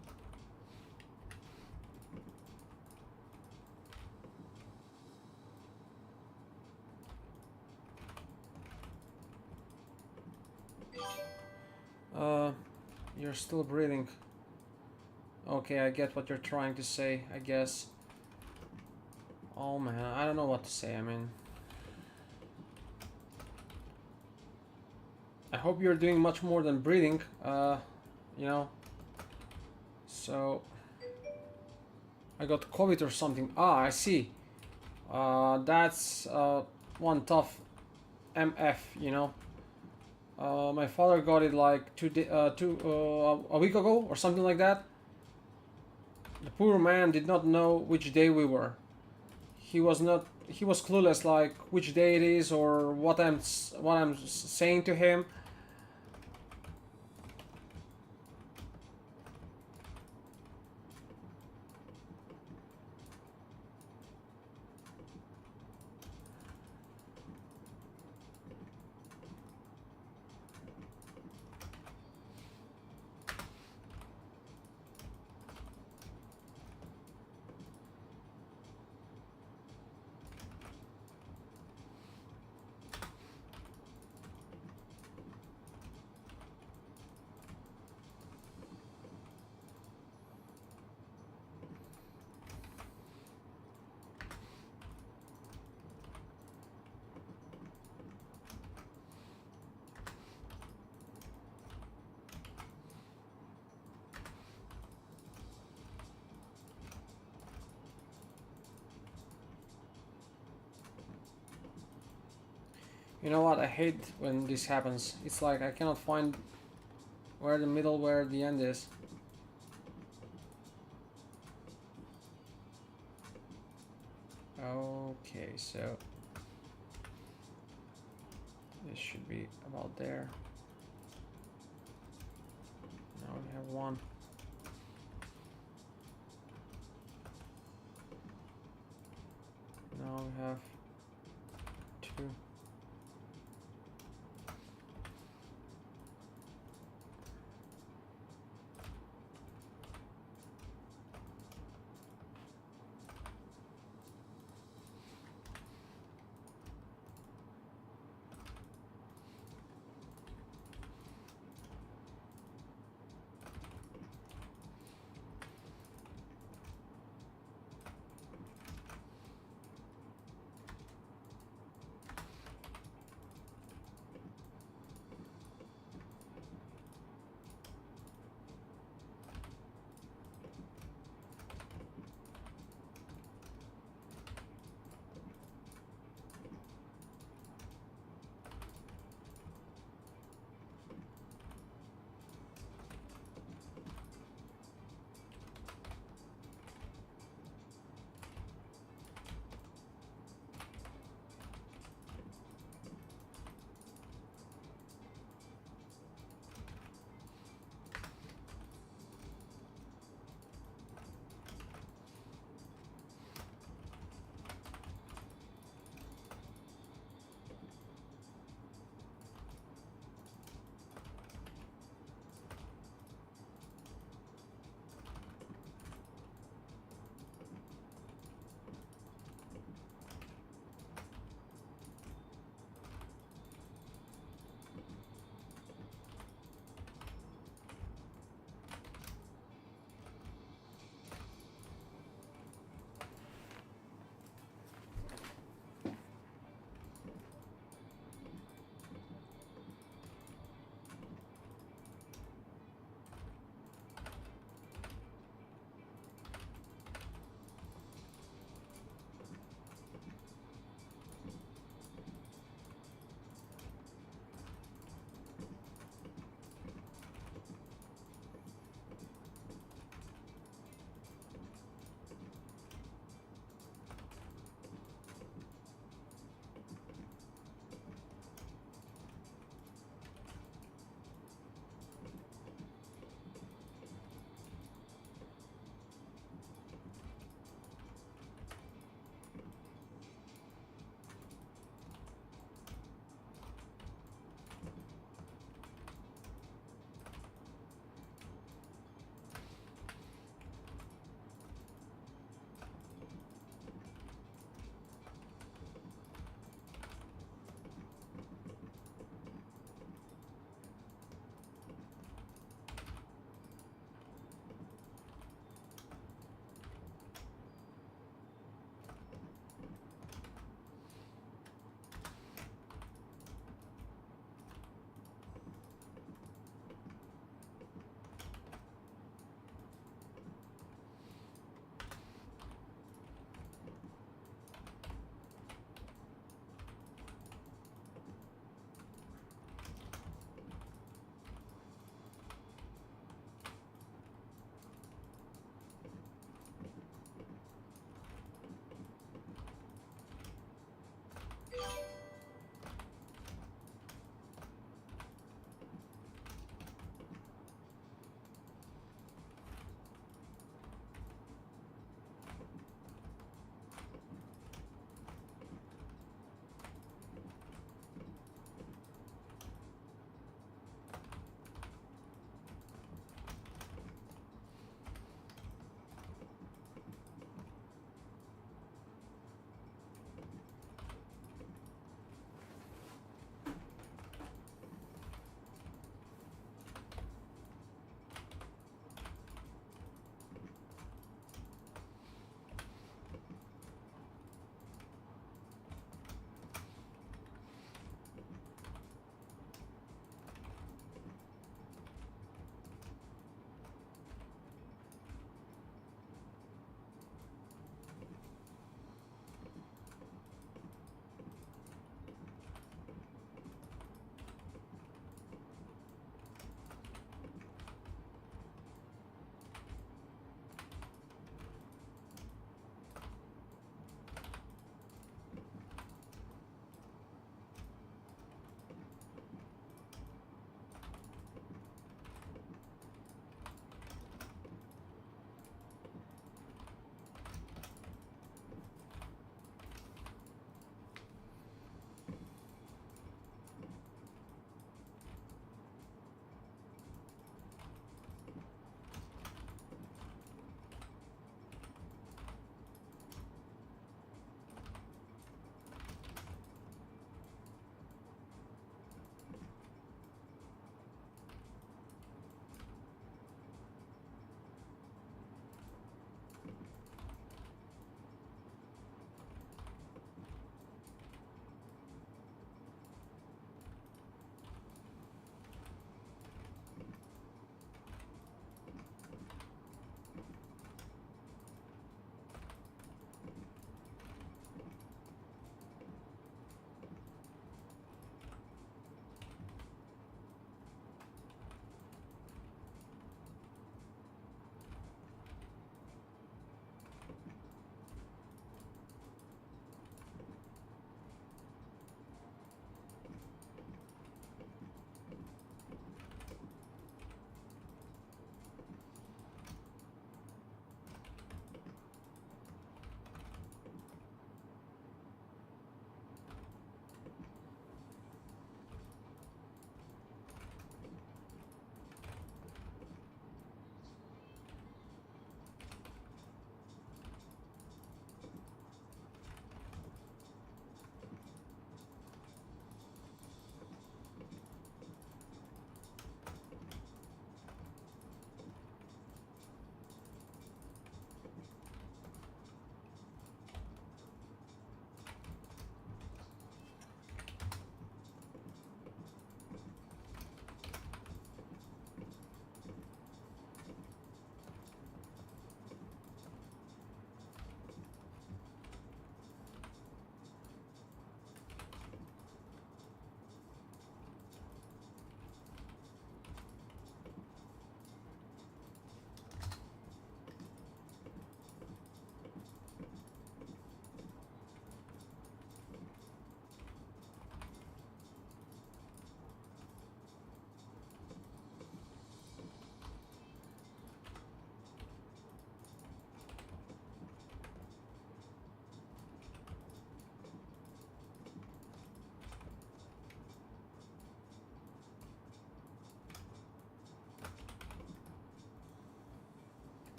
You're still breathing. Okay, I get what you're trying to say, I guess. Oh man, I don't know what to say, I mean. I hope you're doing much more than breathing, you know. So, I got COVID or something. Ah, I see. That's one tough MF, you know. My father got it like a week ago or something like that. The poor man did not know which day we were. He was clueless, like which day it is or what I'm saying to him. You know what? I hate when this happens. It's like I cannot find where the middle, where the end is. Okay, so this should be about there. Now we have one. Now we have two.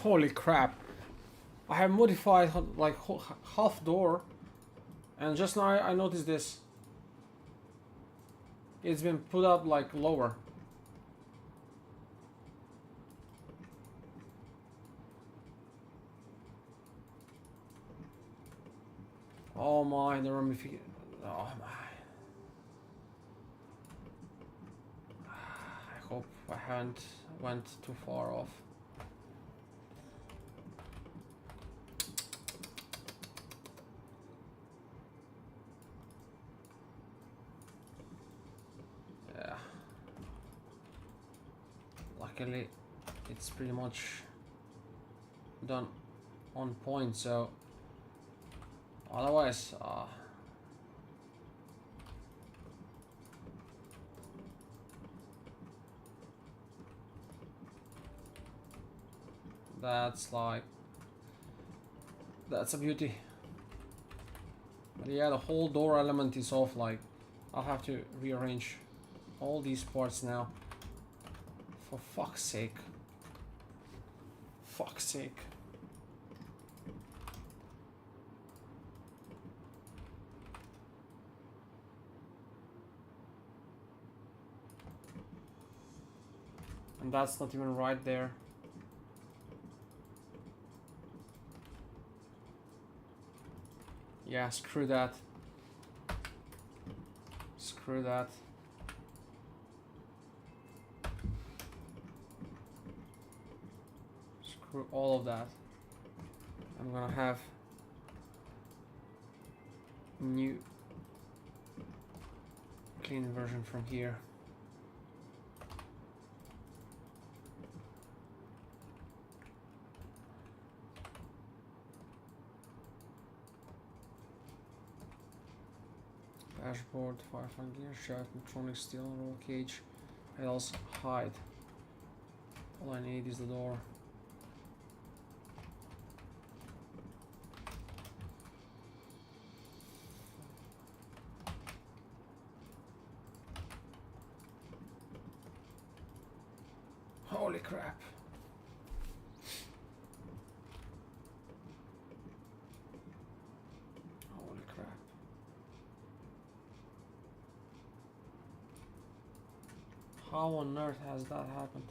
Holy crap. I have modified like half door, and just now I noticed this. It's been put up like lower. Oh my, the ramification. Oh my. I hope I haven't went too far off. Yeah. Luckily, it's pretty much done on point, so otherwise, that's like, that's a beauty. But yeah, the whole door element is off. Like, I'll have to rearrange all these parts now. For fuck's sake. Fuck's sake. And that's not even right there. Yeah, screw that. Screw that. Screw all of that. I'm gonna have new clean version from here. Dashboard, 500 gear shaft, electronic steel roll cage, pedals, hide. All I need is the door. Holy crap. Holy crap. How on earth has that happened?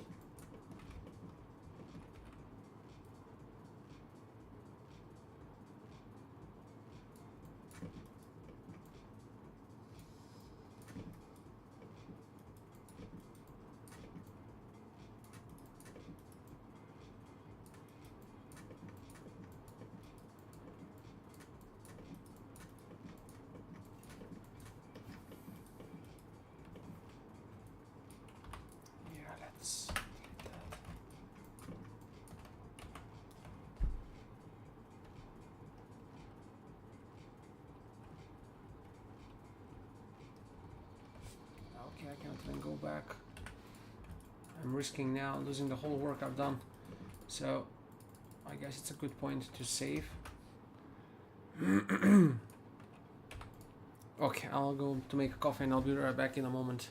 Let's delete that. Okay, I can't even go back. I'm risking now losing the whole work I've done. So I guess it's a good point to save. Okay, I'll go to make a coffee and I'll be right back in a moment.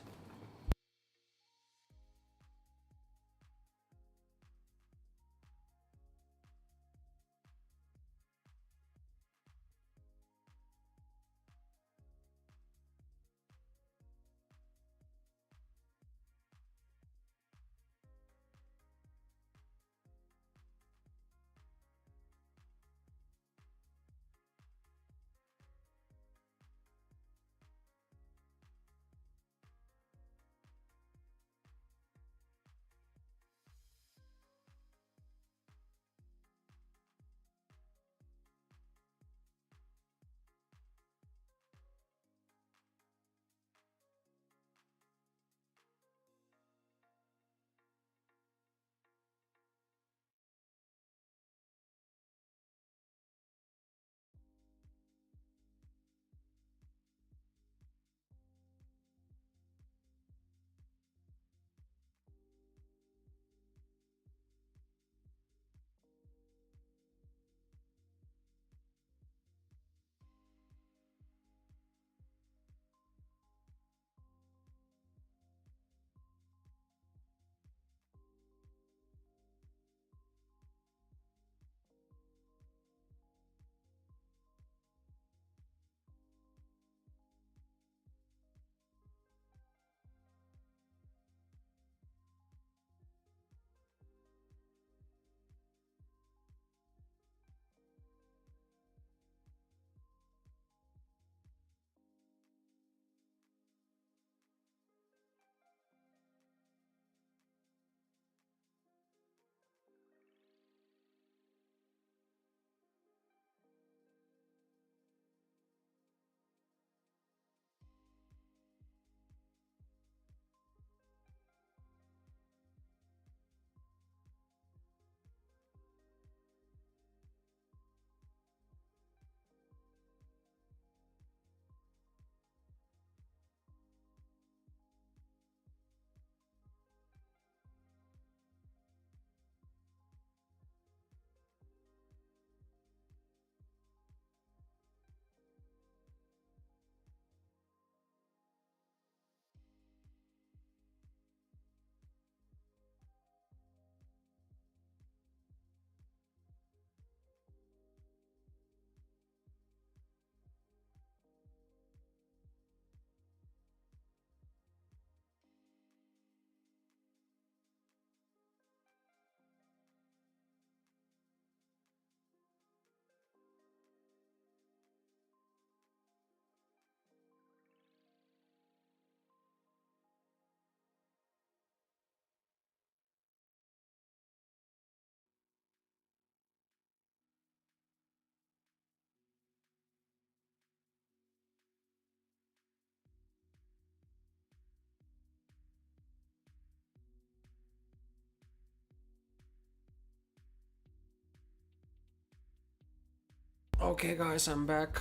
Okay guys, I'm back.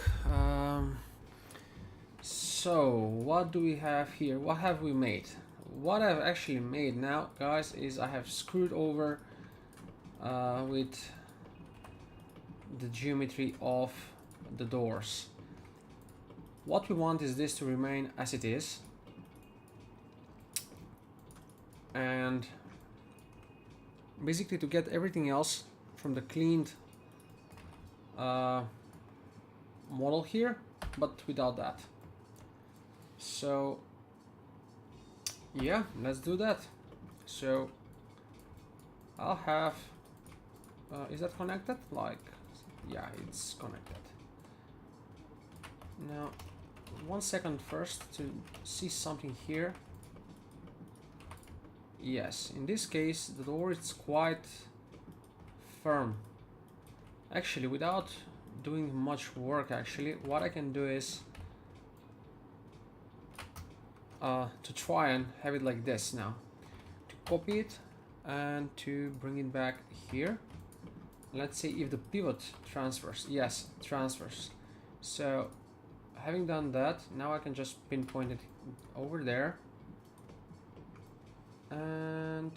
So what do we have here? What have we made? What I've actually made now, guys, is I have screwed over with the geometry of the doors. What we want is this to remain as it is, and basically to get everything else from the cleaned model here, but without that. So yeah, let's do that. So I'll have is that connected? Like, yeah, it's connected. Now 1 second first to see something here. Yes, in this case the door is quite firm. Actually, without doing much work, actually, what I can do is to try and have it like this now. To copy it and to bring it back here. Let's see if the pivot transfers. Yes, transfers. So having done that, now I can just pinpoint it over there. And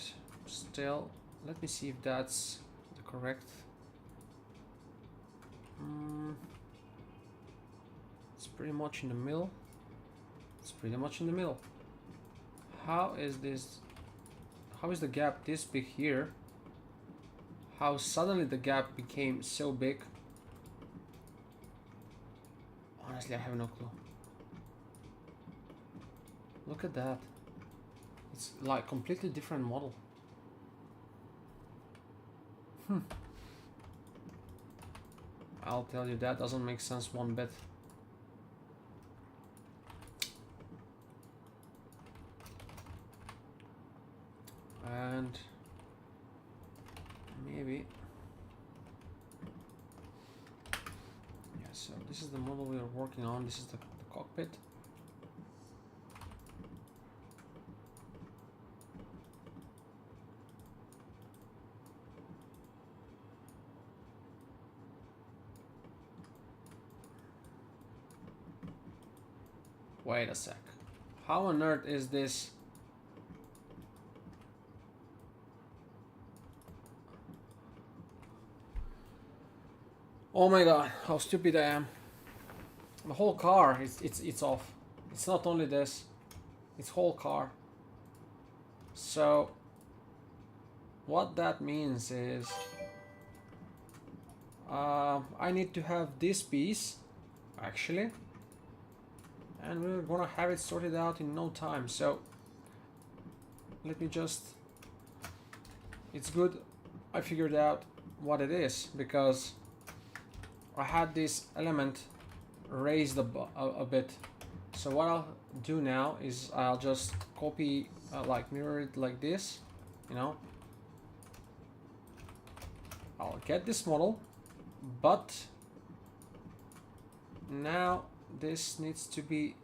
still, let me see if that's the correct. It's pretty much in the middle. It's pretty much in the middle. How is this? How is the gap this big here? How suddenly the gap became so big? Honestly, I have no clue. Look at that. It's like completely different model. I'll tell you, that doesn't make sense one bit. And maybe, yeah, so this is the model we are working on. This is the cockpit. Wait a sec. How on earth is this? Oh my god, how stupid I am. The whole car, it's off. It's not only this, it's whole car. So what that means is I need to have this piece actually, and we're gonna have it sorted out in no time. So let me just, it's good I figured out what it is, because I had this element raised a bit. So what I'll do now is I'll just copy, like mirror it like this, you know. I'll get this model, but now this needs to be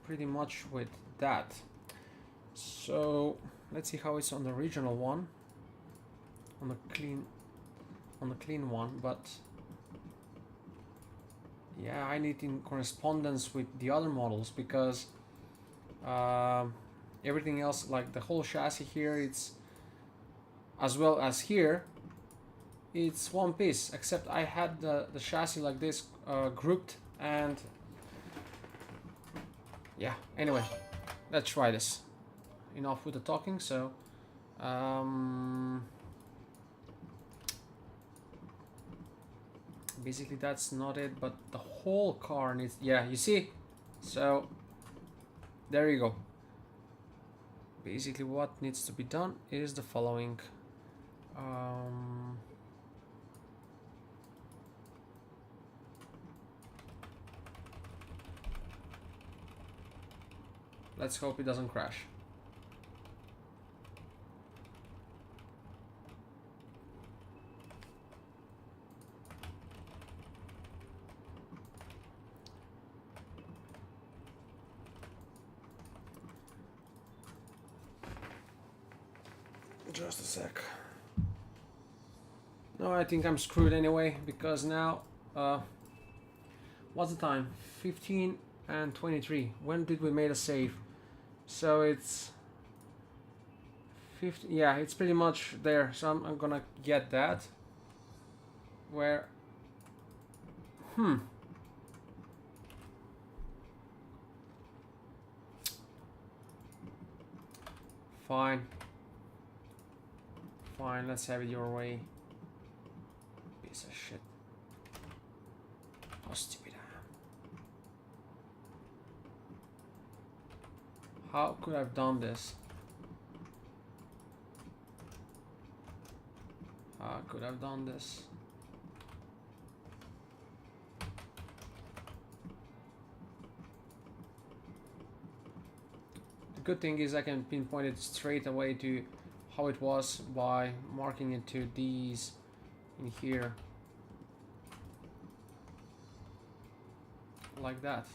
pretty much with that. So let's see how it's on the original one, on the clean one, but yeah, I need in correspondence with the other models, because everything else, like the whole chassis here, it's as well as here, it's one piece, except I had the chassis like this grouped, and yeah, anyway, let's try this. Enough with the talking. So basically that's not it, but the whole car needs, yeah, you see. So there you go. Basically what needs to be done is the following. Let's hope it doesn't crash. Just a sec. No, I think I'm screwed anyway, because now What's the time? 15 and 23. When did we made a save? So it's 50. Yeah, it's pretty much there. So I'm gonna get that. Where? Fine. Fine, let's have it your way. Piece of shit. How stupid I am. How could I have done this? How could I have done this? The good thing is I can pinpoint it straight away to how it was by marking it to these in here. Like that.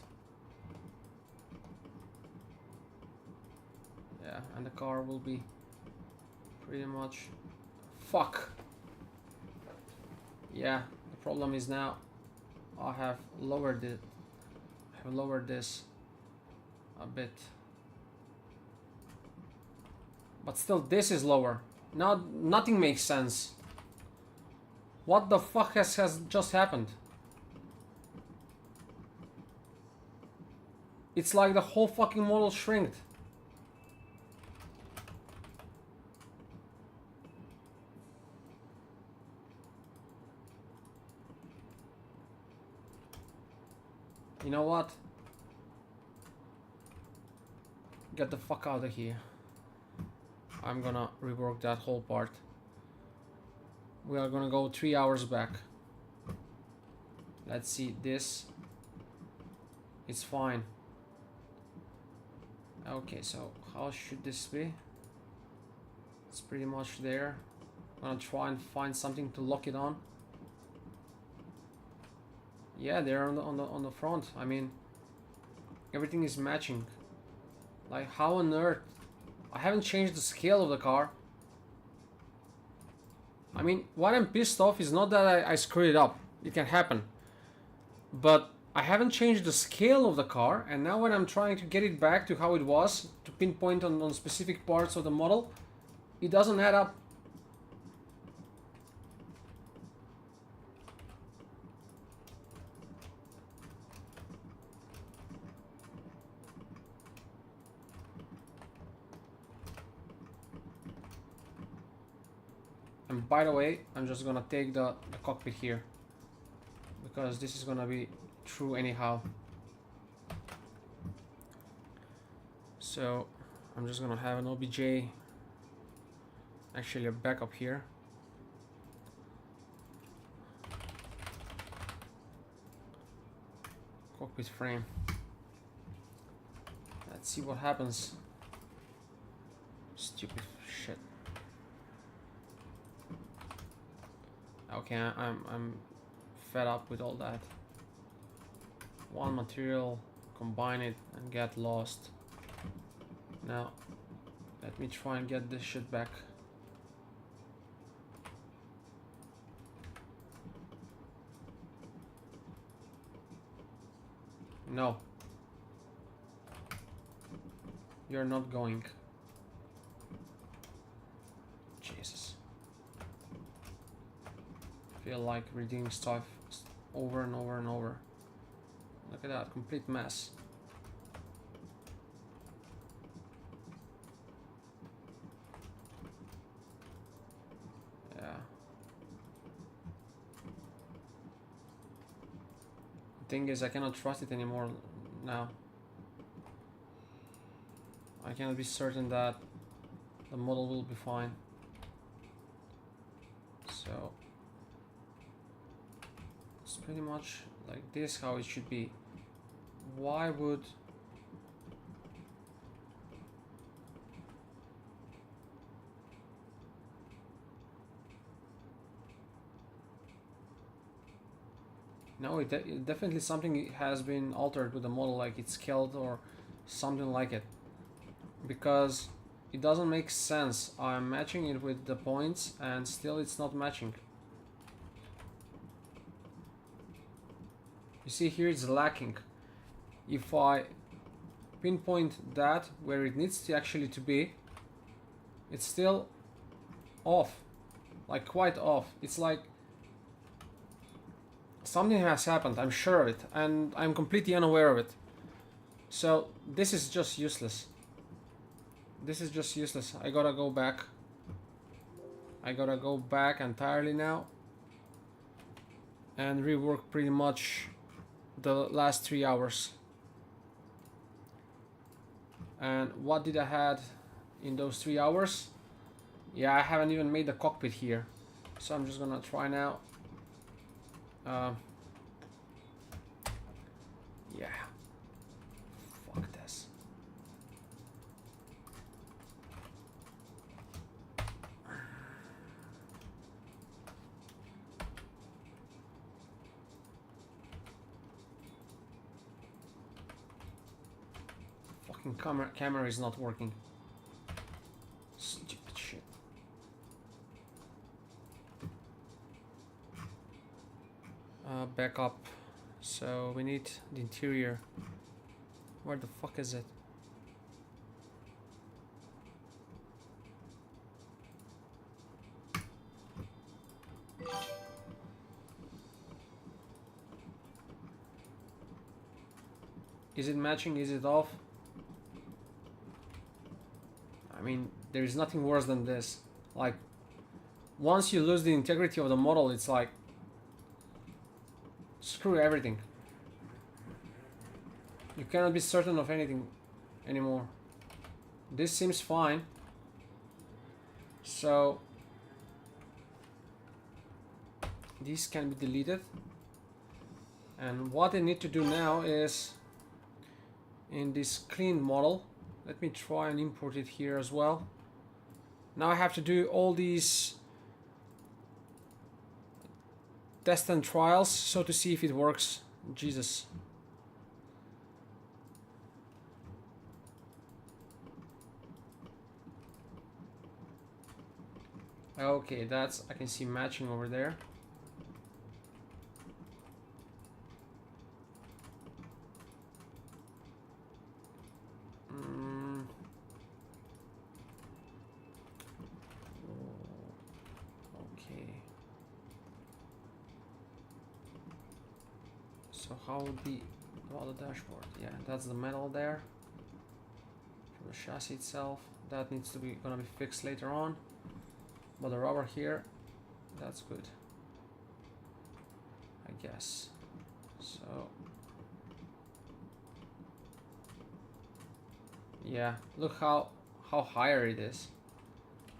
Yeah, and the car will be pretty much... Fuck! Yeah, the problem is now I have lowered it. I have lowered this a bit. But still, this is lower. Now, nothing makes sense. What the fuck has just happened? It's like the whole fucking model shrinked. You know what? Get the fuck out of here. I'm gonna rework that whole part. We are gonna go 3 hours back. Let's see, this. It's fine. Okay, so how should this be? It's pretty much there. I'm gonna try and find something to lock it on. Yeah, they're on the front. I mean, everything is matching. Like, how on earth? I haven't changed the scale of the car. I mean, what I'm pissed off is not that I screwed it up. It can happen. But I haven't changed the scale of the car, and now when I'm trying to get it back to how it was, to pinpoint on specific parts of the model, it doesn't add up. And by the way, I'm just gonna take the cockpit here, because this is gonna be true anyhow. So I'm just gonna have an OBJ, actually a backup here. Cockpit frame. Let's see what happens. Stupid shit. Okay, I'm fed up with all that. One material, combine it and get lost. Now, let me try and get this shit back. No. You're not going. Jesus. I feel like reading stuff over and over and over. Look at that, complete mess. Yeah. The thing is, I cannot trust it anymore now. I cannot be certain that the model will be fine. So it's pretty much like this how it should be. Why would no, it definitely something has been altered with the model, like it's scaled or something like it, because it doesn't make sense. I'm matching it with the points and still it's not matching. You You see here it's lacking. If I pinpoint that where it needs to actually to be, it's still off, like quite off. It's like something has happened, I'm sure of it, and I'm completely unaware of it. So this is just useless. This is just useless. I gotta go back. I gotta go back entirely now and rework pretty much the last 3 hours. And what did I had in those 3 hours? Yeah, I haven't even made the cockpit here, so I'm just gonna try now. Yeah, fuck this. Fucking camera is not working. Stupid shit. Back up. So we need the interior. Where the fuck is it? Is it matching? Is it off? I mean, there is nothing worse than this. Like, once you lose the integrity of the model, it's like screw everything. You cannot be certain of anything anymore. This seems fine. So these can be deleted. And what I need to do now is in this clean model, let me try and import it here as well. Now I have to do all these tests and trials so to see if it works. Jesus. Okay, that's, I can see matching over there. Okay. So how would be about the dashboard? Yeah, that's the metal there. For the chassis itself, that needs to be gonna be fixed later on. But the rubber here, that's good, I guess. So yeah, look how higher it is.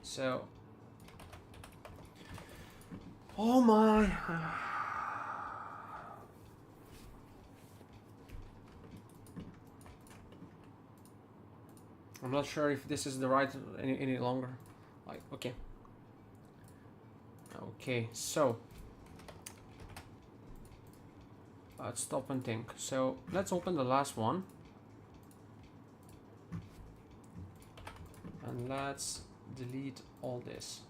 So oh my. I'm not sure if this is the right any longer. Like, okay. Okay, so let's stop and think. So let's open the last one. And let's delete all this.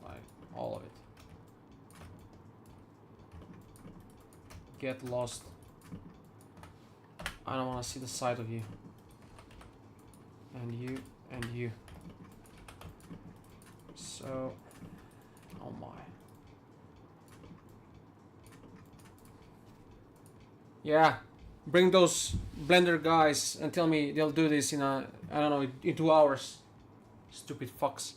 Like all of it. Get lost. I don't want to see the side of you. And you, and you. So, oh my. Yeah, bring those Blender guys and tell me they'll do this in I don't know, in 2 hours. Stupid fucks.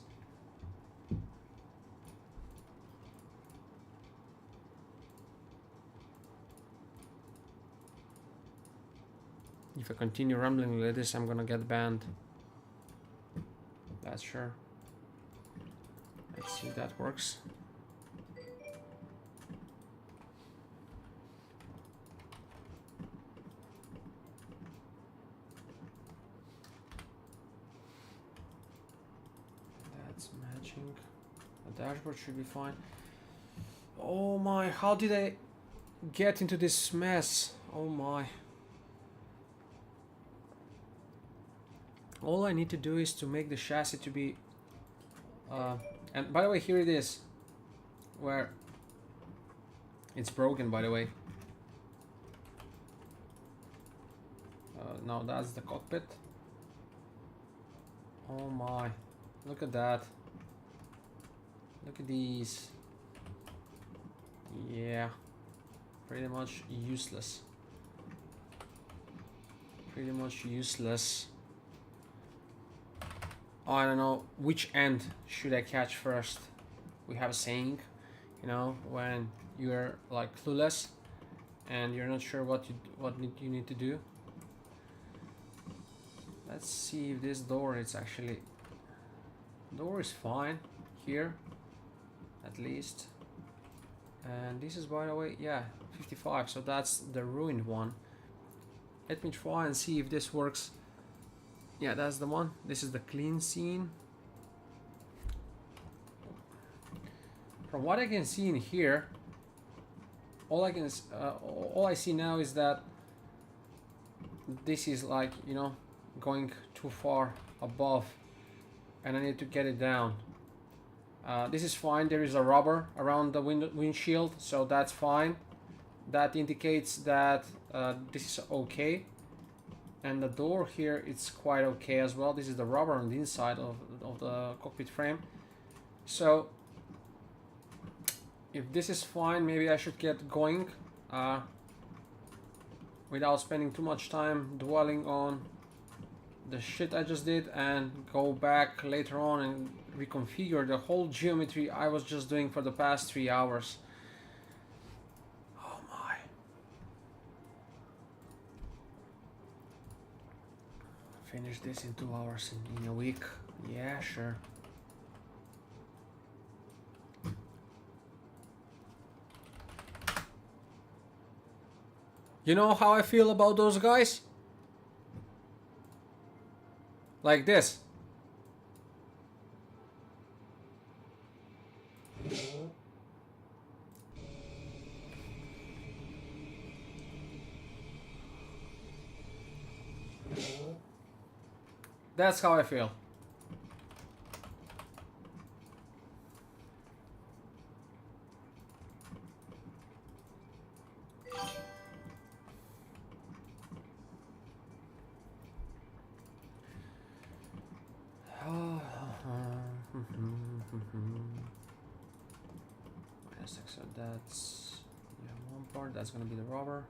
If I continue rambling like this, I'm gonna get banned. That's sure. Let's see if that works. That's matching. The dashboard should be fine. Oh my, how did I get into this mess? Oh my. All I need to do is to make the chassis to be and by the way, here it is, where it's broken, by the way. Now that's the cockpit. Oh my, look at that. Look at these. Yeah, pretty much useless. Pretty much useless. I don't know which end should I catch first. We have a saying, you know, when you're like clueless and you're not sure what you need to do. Let's see if this door is actually... Door is fine here, at least. And this is, by the way, yeah, 55, so that's the ruined one. Let me try and see if this works. Yeah, that's the one. This is the clean scene. From what I can see in here, all I see now is that this is like, you know, going too far above, and I need to get it down. This is fine. There is a rubber around the windshield, so that's fine. That indicates that this is okay. And the door here, it's quite okay as well. This is the rubber on the inside of the cockpit frame. So if this is fine, maybe I should get going without spending too much time dwelling on the shit I just did, and go back later on and reconfigure the whole geometry I was just doing for the past 3 hours. Oh my. Finish this in 2 hours in a week. Yeah, sure. You know how I feel about those guys? Like this. That's how I feel. So that's, yeah, one part. That's gonna be the rubber.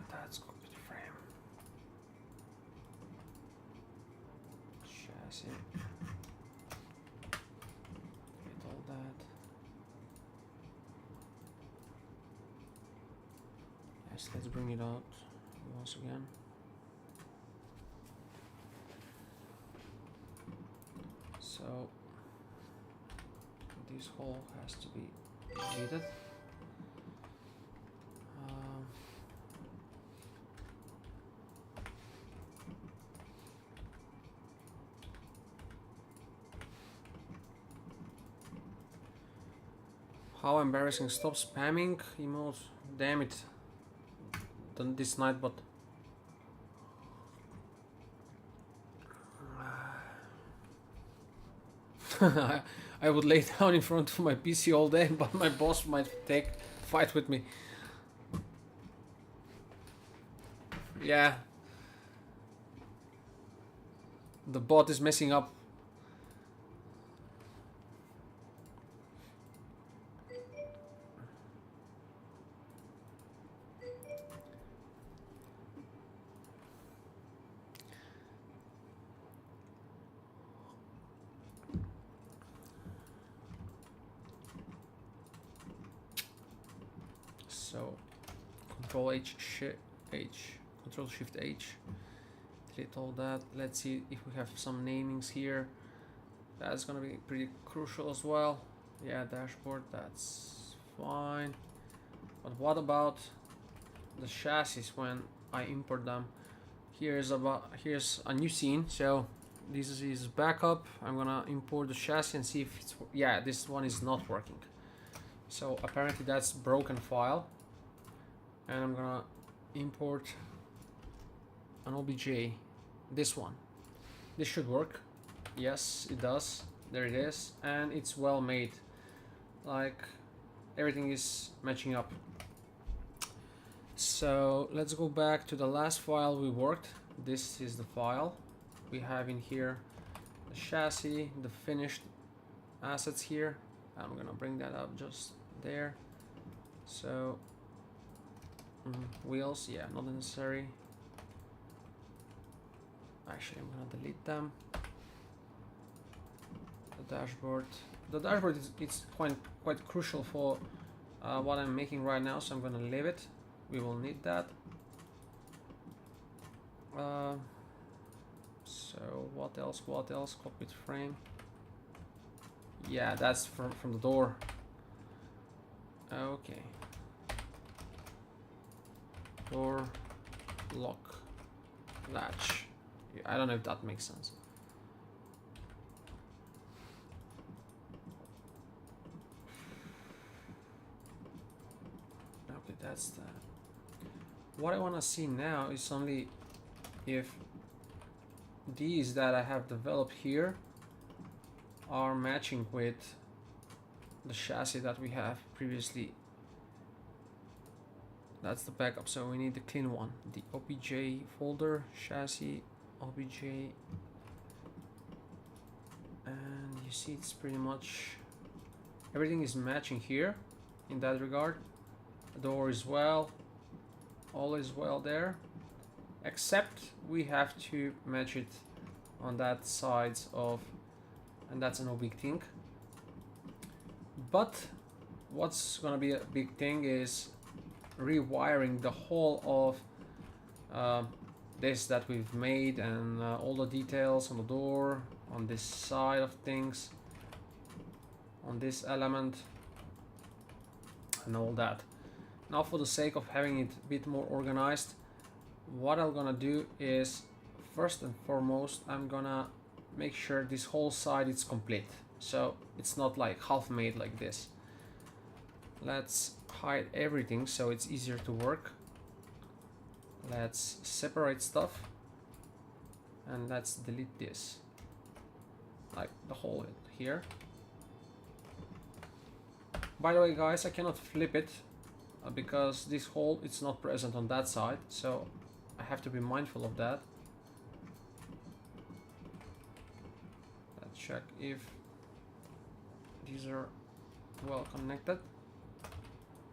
That's cockpit frame. Chassis. Get all that. Yes, let's bring it out once again. So this hole has to be deleted. How embarrassing. Stop spamming emotes. Damn it. Done this night, but I would lay down in front of my PC all day, but my boss might fight with me. Yeah. The bot is messing up. So, Control H, Control Shift H. Delete all that. Let's see if we have some namings here. That's gonna be pretty crucial as well. Yeah, dashboard, that's fine. But what about the chassis when I import them? Here's a new scene. So this is backup. I'm gonna import the chassis and see if it's, yeah, this one is not working. So apparently that's broken file, and I'm gonna import an OBJ. This one. This should work. Yes, it does. There it is, and it's well made. Like everything is matching up. So let's go back to the last file we worked. This is the file we have in here. The chassis, the finished assets here. I'm gonna bring that up just there. So wheels, yeah, not necessary. Actually, I'm gonna delete them. The dashboard. The dashboard is it's quite crucial for what I'm making right now, so I'm gonna leave it. We will need that. So what else? What else? Cockpit frame. Yeah, that's from the door. Okay. Door, lock, latch. I don't know if that makes sense. Okay, that's that. What I want to see now is only if these that I have developed here are matching with the chassis that we have previously. That's the backup, so we need the clean one. The OBJ folder, chassis, OBJ, and you see it's pretty much everything is matching here in that regard. The door is well, all is well there, except we have to match it on that side of, and that's no big thing. But what's gonna be a big thing is rewiring the whole of this that we've made, and all the details on the door, on this side of things, on this element, and all that. Now, for the sake of having it a bit more organized, what I'm gonna do is, first and foremost, I'm gonna make sure this whole side is complete, so it's not like half made like this. Let's hide everything so it's easier to work. Let's separate stuff, and let's delete this, like the whole here. By the way, guys, I cannot flip it because this hole, it's not present on that side, so I have to be mindful of that. Let's check if these are well connected.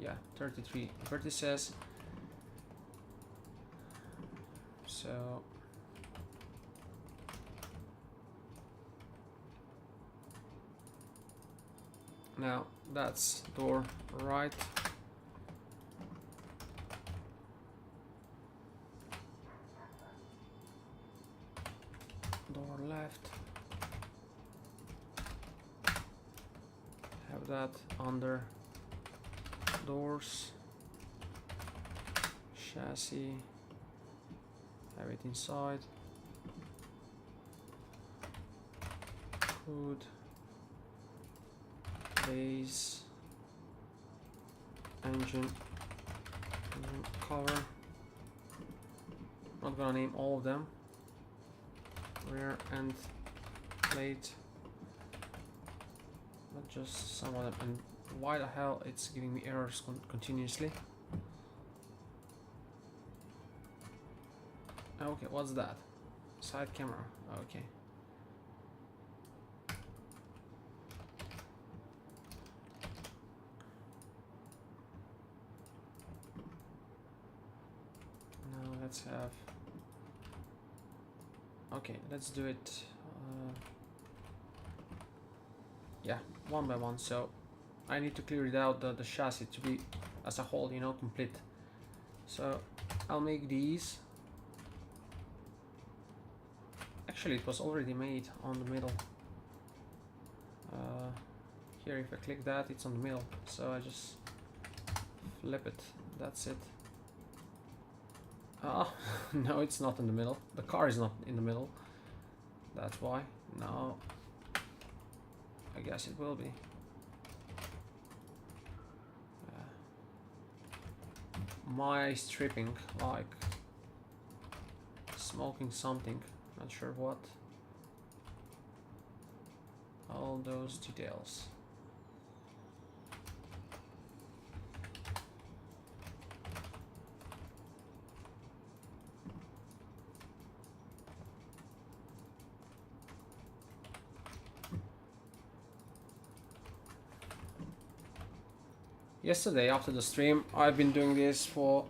Yeah, 33 vertices. So now that's door right. Door left. Have that under doors, chassis, have it inside, hood, base, engine cover. Not gonna name all of them. Rear end plate, not just some of them. And why the hell it's giving me errors continuously? Okay, what's that? Side camera. Okay. Now let's have. Okay, let's do it. Yeah, one by one. So I need to clear it out, the chassis to be as a whole, you know, complete. So I'll make these Actually, it was already made on the middle. Here, if I click that, it's on the middle. So I just flip it. That's it. Oh, no, it's not in the middle. The car is not in the middle. That's why. Now, I guess it will be. My stripping, like smoking something, not sure what. All those details. Yesterday after the stream, I've been doing this for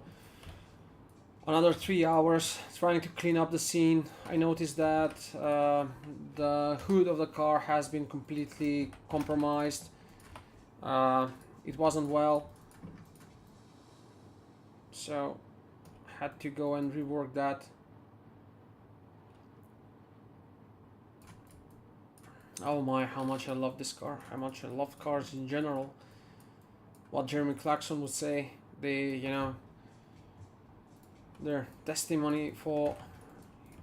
another 3 hours, trying to clean up the scene. I noticed that the hood of the car has been completely compromised. It wasn't well, so had to go and rework that. Oh my, how much I love this car, how much I love cars in general. What Jeremy Clarkson would say, their testimony for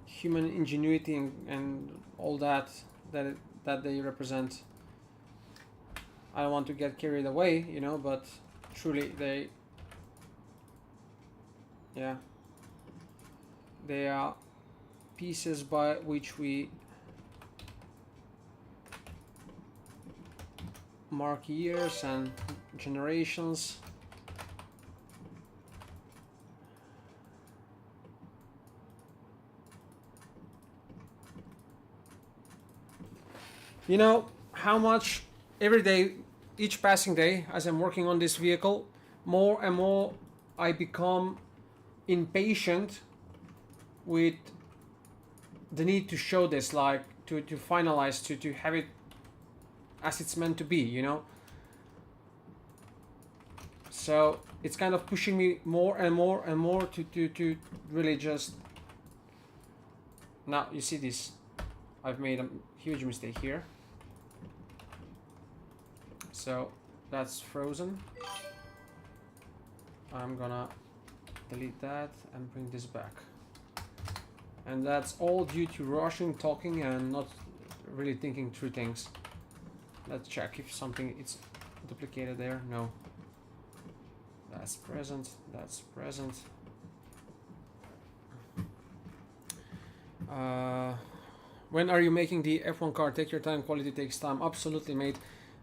human ingenuity and all that they represent. I don't want to get carried away, but truly they are pieces by which we mark years and generations. You know how much every day, each passing day, as I'm working on this vehicle, more and more I become impatient with the need to show this, like to finalize, to have it as it's meant to be, So it's kind of pushing me more and more and more to really just... Now you see this, I've made a huge mistake here. So that's frozen. I'm gonna delete that and bring this back. And that's all due to rushing, talking, and not really thinking through things. Let's check if something is duplicated there. No. That's present. That's present. When are you making the F1 car? Take your time. Quality takes time. Absolutely, mate.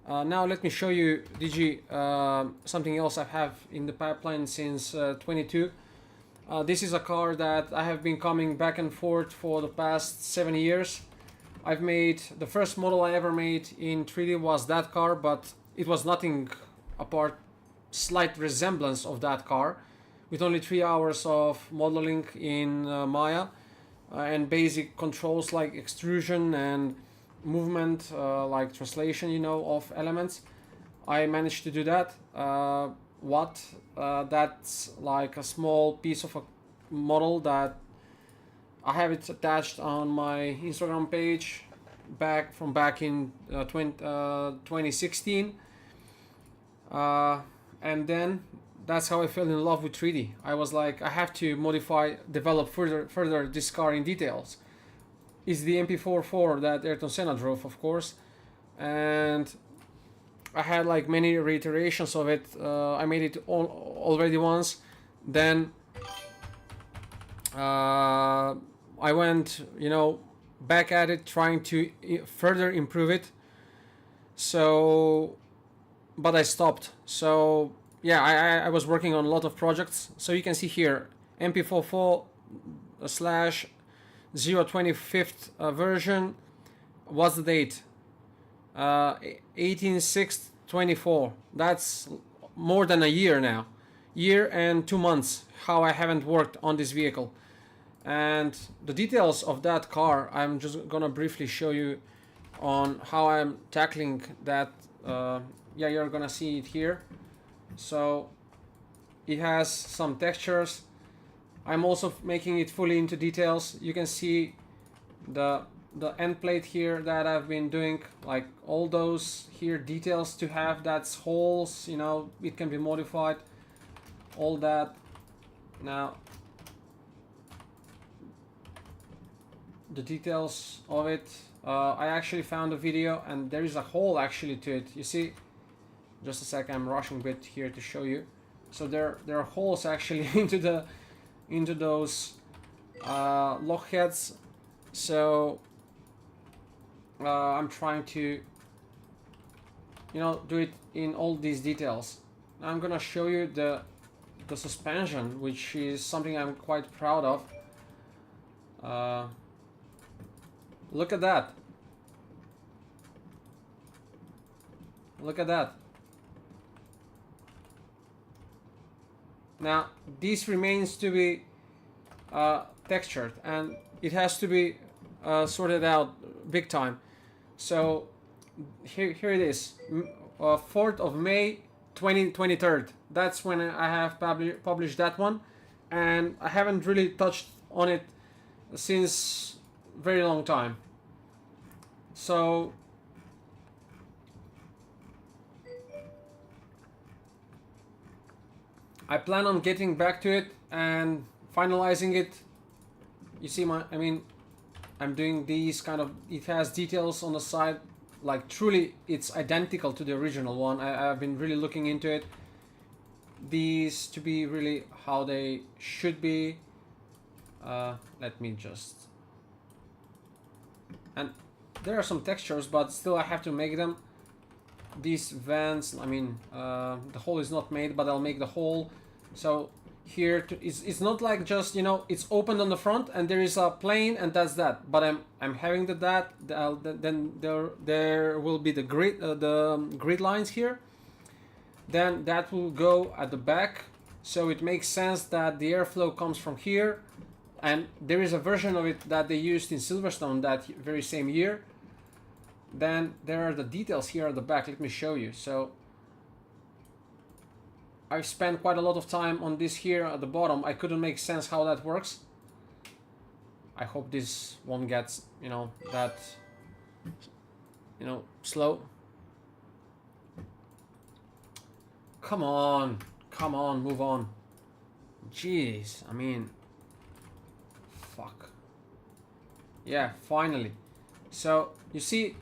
Now let me show you, DG, something else I have in the pipeline since 22. This is a car that I have been coming back and forth for the past 7 years. I've made, the first model I ever made in 3D was that car, but it was nothing apart, slight resemblance of that car, with only 3 hours of modeling in Maya and basic controls like extrusion and movement, like translation, of elements. I managed to do that. That's like a small piece of a model that I have it attached on my Instagram page back in 2016. And then that's how I fell in love with 3D. I was like, I have to develop further this car in details. It's the MP44 that Ayrton Senna drove, of course. And I had like many reiterations of it. I made it already once. Then I went, back at it, trying to further improve it. So, but I stopped. So yeah, I was working on a lot of projects. So you can see here, MP44/025th version. What's the date? 18/6/24. That's more than a year now. Year and 2 months how I haven't worked on this vehicle. And the details of that car, I'm just gonna briefly show you on how I'm tackling that. You're gonna see it here. So it has some textures. I'm also making it fully into details. You can see the end plate here that I've been doing, like all those here details to have that's holes, you know, it can be modified, all that. Now the details of it, I actually found a video and there is a hole actually to it. You see, just a sec, I'm rushing a bit here to show you. So there are holes actually into those lock heads. So I'm trying to, you know, do it in all these details. Now I'm gonna show you the suspension, which is something I'm quite proud of. Look at that. Look at that. Now this remains to be textured and it has to be sorted out big time. So here it is, 4th of May 2023. That's when I have published that one, and I haven't really touched on it since very long time. So I plan on getting back to it and finalizing it. You see I'm doing these kind of, it has details on the side, like truly it's identical to the original one. I've been really looking into it, these to be really how they should be. Let me just, and there are some textures, but still I have to make them. These vents, the hole is not made, but I'll make the hole. So here it's not like just, you know, it's opened on the front and there is a plane and that's that, but I'm having then there will be the grid lines here, then that will go at the back, so it makes sense that the airflow comes from here, and there is a version of it that they used in Silverstone that very same year. Then there are the details here at the back. Let me show you. So I've spent quite a lot of time on this here at the bottom. I couldn't make sense how that works. I hope this won't get, you know, that, you know, slow. Come on, move on. Jeez, fuck. Yeah, finally. So you see,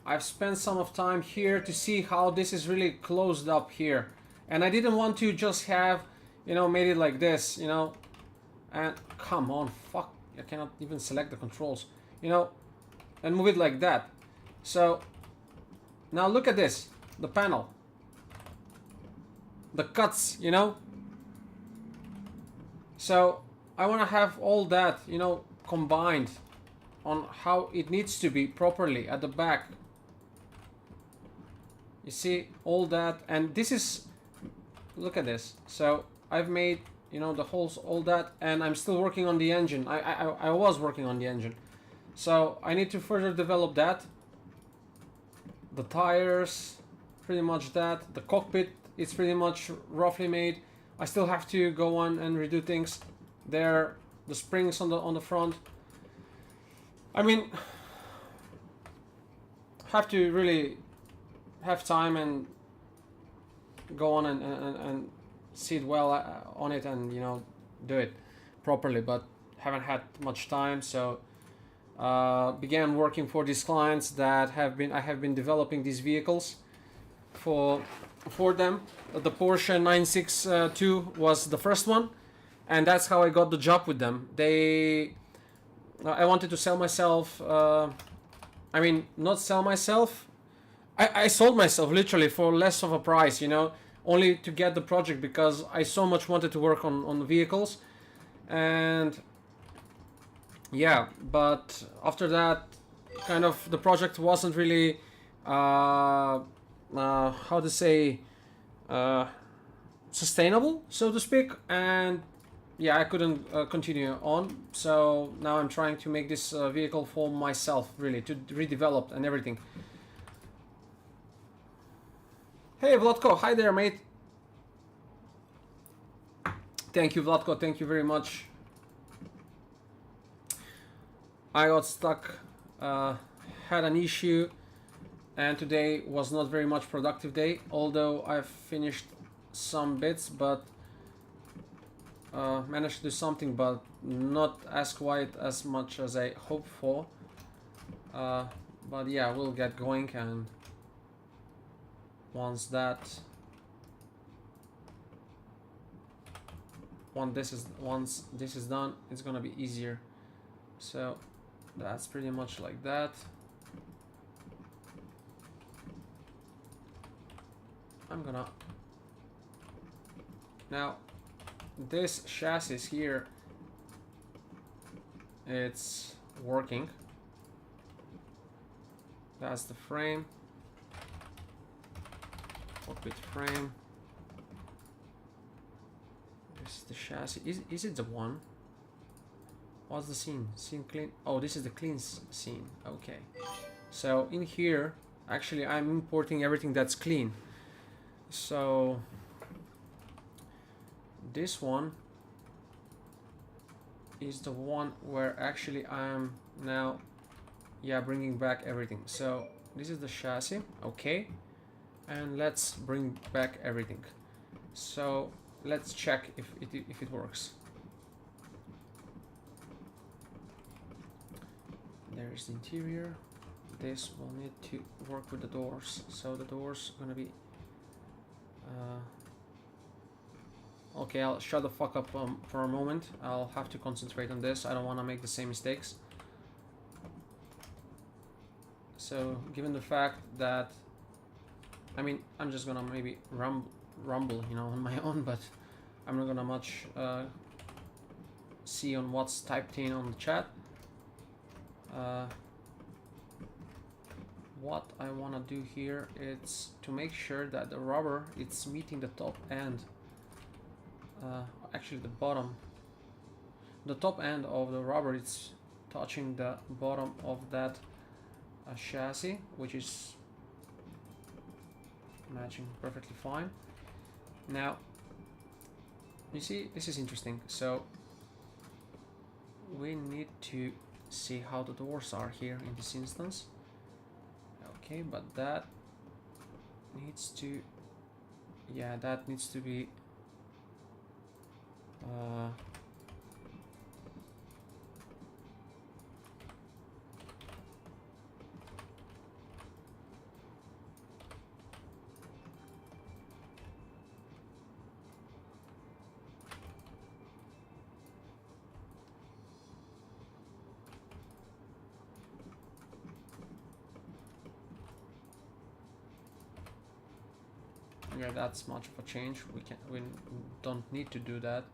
I've spent some of time here to see how this is really closed up here. And I didn't want to just have, you know, made it like this, you know. And come on, fuck, I cannot even select the controls, you know, and move it like that. So now look at this, the panel, the cuts, you know. So I want to have all that, you know, combined on how it needs to be properly at the back. You see all that, and this is, look at this. So I've made, you know, the holes, all that, and I'm still working on the engine. I was working on the engine, so I need to further develop that. The tires, pretty much that. The cockpit, it's pretty much roughly made. I still have to go on and redo things. There, the springs on the front. I mean, have to really have time and go on and see it well on it, and, you know, do it properly, but haven't had much time. So began working for these clients that I have been developing these vehicles for them. The Porsche 962 was the first one, and that's how I got the job with them. I wanted to sell myself, not sell myself, I sold myself literally for less of a price, you know, only to get the project, because I so much wanted to work on the vehicles. And yeah, but after that, kind of the project wasn't really how to say, sustainable, so to speak, and yeah, I couldn't continue on. So now I'm trying to make this vehicle for myself, really, to redevelop and everything. Hey Vladko, hi there, mate. Thank you, Vladko, thank you very much. I got stuck, had an issue, and today was not very much productive day, although I've finished some bits, but managed to do something, but not as quite as much as I hoped for. But yeah, we'll get going, and once this is done, it's gonna be easier. So that's pretty much like that. I'm gonna now this chassis here, it's working. That's the frame, cockpit frame. This is the chassis. Is it the one? What's the scene? Scene clean. Oh, this is the clean scene. Okay. So in here, actually, I'm importing everything that's clean. So this one is the one where actually I'm now, yeah, bringing back everything. So this is the chassis. Okay. And let's bring back everything. So let's check if it works. There is the interior. This will need to work with the doors. So the doors are gonna be okay, I'll shut the fuck up for a moment. I'll have to concentrate on this. I don't want to make the same mistakes. So given the fact that, I mean, I'm just gonna maybe rumble, you know, on my own, but I'm not gonna much see on what's typed in on the chat. What I want to do here is to make sure that the rubber it's meeting the top end, actually the bottom, the top end of the rubber it's touching the bottom of that chassis, which is matching perfectly fine. Now you see, this is interesting. So we need to see how the doors are here in this instance. Okay, but that needs to, yeah, that needs to be yeah, that's much of a change. We don't need to do that.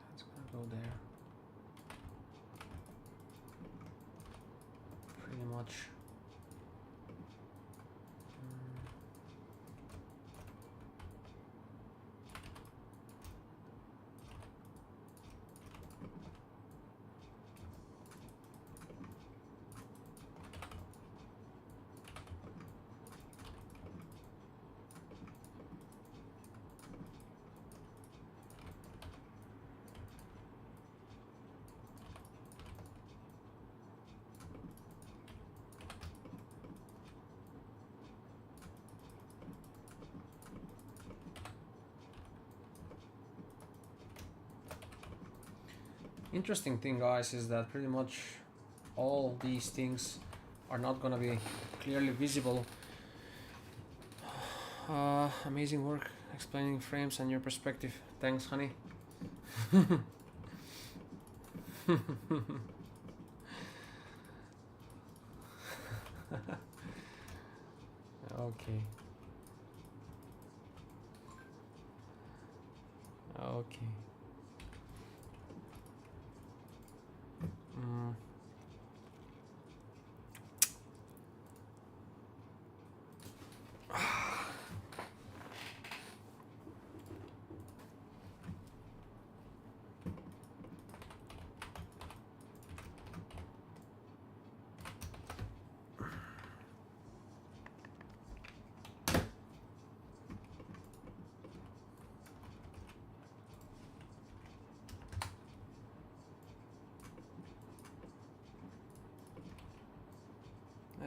That's gonna go there. Pretty much. Interesting thing, guys, is that pretty much all these things are not gonna be clearly visible. Amazing work explaining frames and your perspective. Thanks, honey. Okay. Okay.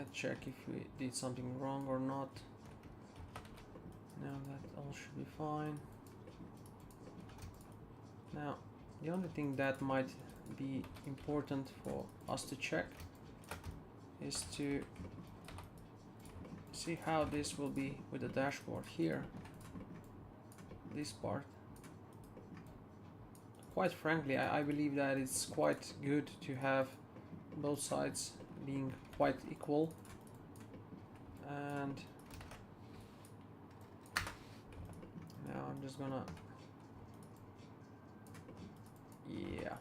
Let's check if we did something wrong or not. Now that all should be fine. Now, the only thing that might be important for us to check is to see how this will be with the dashboard here. This part. Quite frankly, I believe that it's quite good to have both sides being quite equal. And now I'm just gonna, yeah.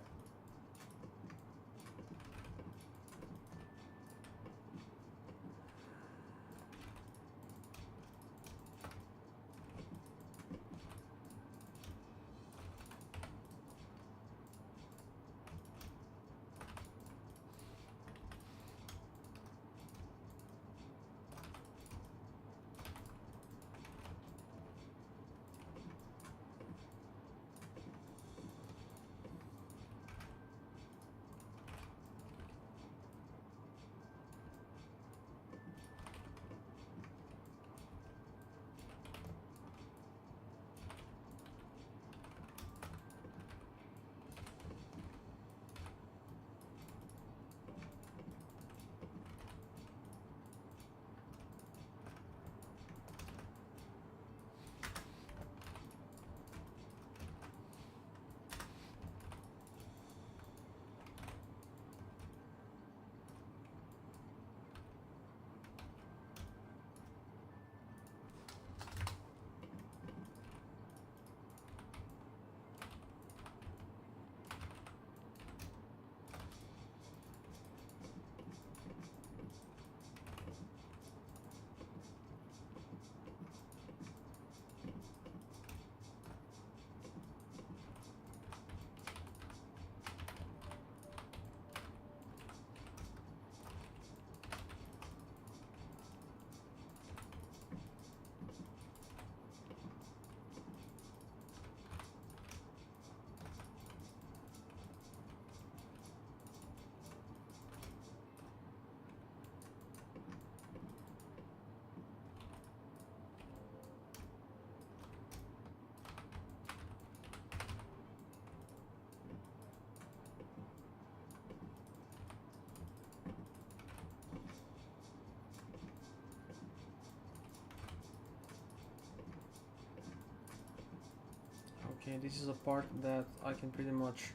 Okay, this is a part that I can pretty much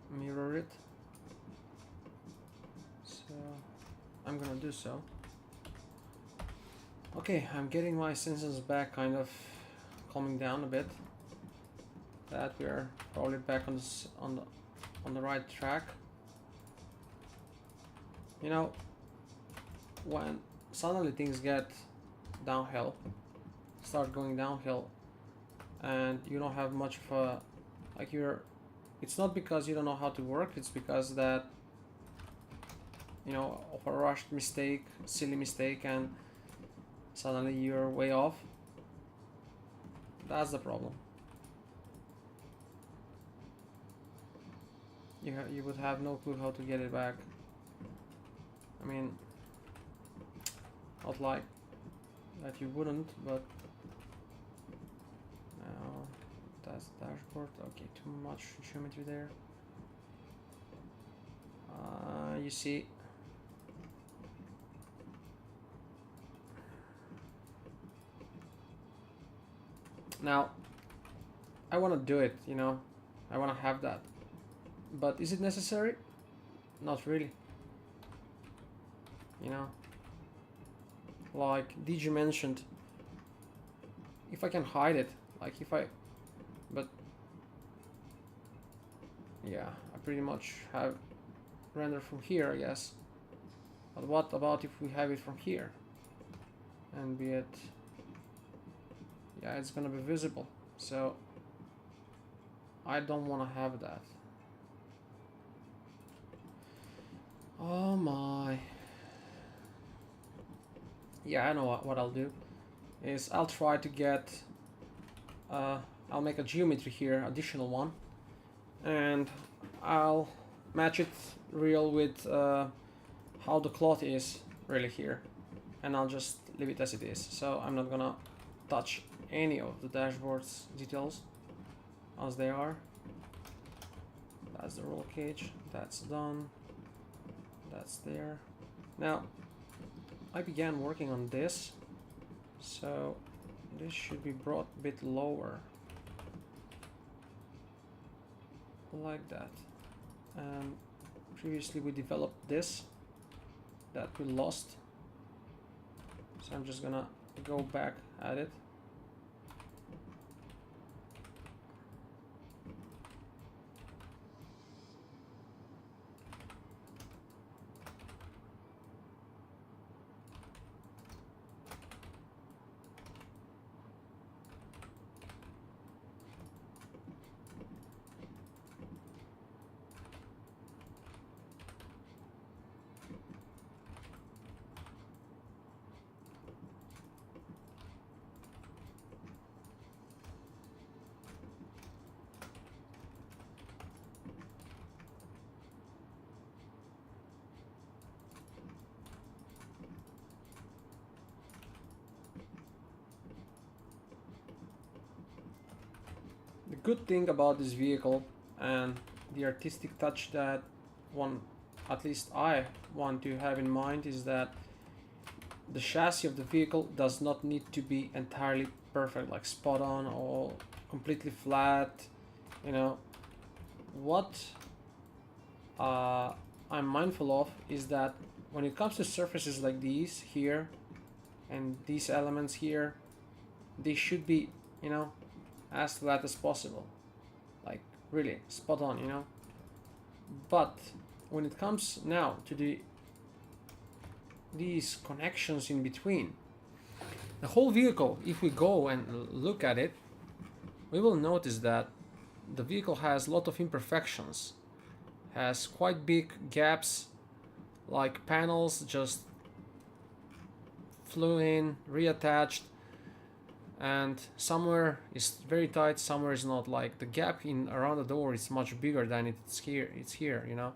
mirror it. So I'm gonna do so. Okay, I'm getting my senses back, kind of calming down a bit. That we're probably back on the right track. You know, when suddenly things get downhill, start going downhill, and you don't have much of a, like, it's not because you don't know how to work, it's because that, you know, of a rushed mistake, silly mistake, and suddenly you're way off. That's the problem. You would have no clue how to get it back. I mean, not like that you wouldn't, but now that's dashboard. Okay, too much geometry there. You see, now I want to do it, you know, I want to have that, but is it necessary? Not really. You know, like DG mentioned, if I can hide it, like but yeah, I pretty much have render from here, I guess. But what about if we have it from here? And be it, yeah, it's gonna be visible. So I don't want to have that. Oh my. Yeah, I know what I'll do is I'll try to get I'll make a geometry here, additional one, and I'll match it real with how the cloth is really here, and I'll just leave it as it is. So I'm not gonna touch any of the dashboard's details as they are. That's the roll cage, that's done, that's there. Now I began working on this, so this should be brought a bit lower, like that. And previously we developed this that we lost, so I'm just gonna go back at it. The good thing about this vehicle and the artistic touch that at least I want to have in mind, is that the chassis of the vehicle does not need to be entirely perfect, like spot on or completely flat. You know, what I'm mindful of is that when it comes to surfaces like these here and these elements here, they should be, you know, as flat as possible, like really spot on, you know. But when it comes now to these connections in between, the whole vehicle, if we go and look at it, we will notice that the vehicle has a lot of imperfections, has quite big gaps, like panels just flew in, reattached, and somewhere is very tight, somewhere is not. Like the gap in around the door is much bigger than it's here, you know.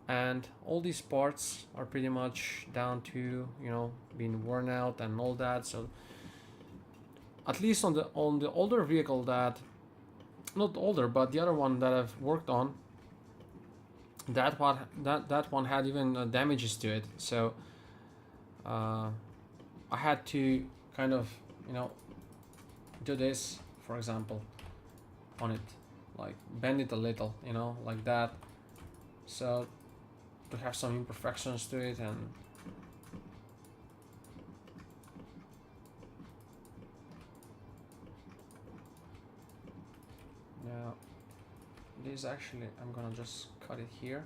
And all these parts are pretty much down to, you know, being worn out and all that. So at least on the older vehicle, that not older but the other one that I've worked on, that one had even damages to it. So I had to kind of, you know, do this, for example, on it, like bend it a little, you know, like that, so to have some imperfections to it. And now this, actually I'm gonna just cut it here.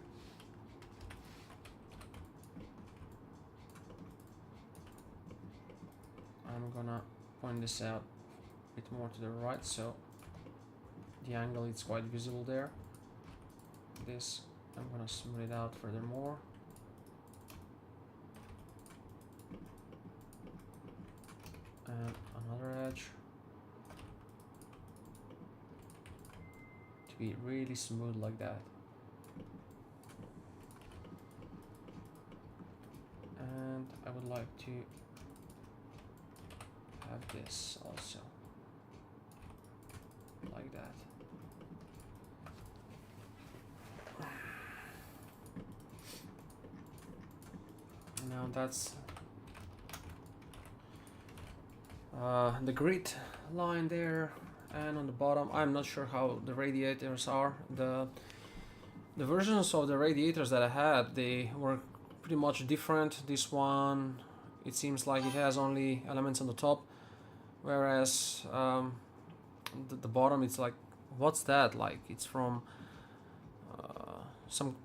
I'm gonna point this out a bit more to the right, so the angle is quite visible there. This I'm gonna smooth it out furthermore. And another edge to be really smooth like that. And I would like to have this also like that. Now that's the grid line there, and on the bottom I'm not sure how the radiators are. The versions of the radiators that I had, they were pretty much different. This one, it seems like it has only elements on the top, whereas the bottom, it's like, what's that? Like it's from some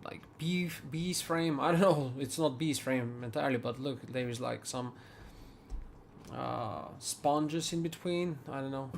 like bee's frame. I don't know, it's not bee's frame entirely, but look, there is like some sponges in between. I don't know.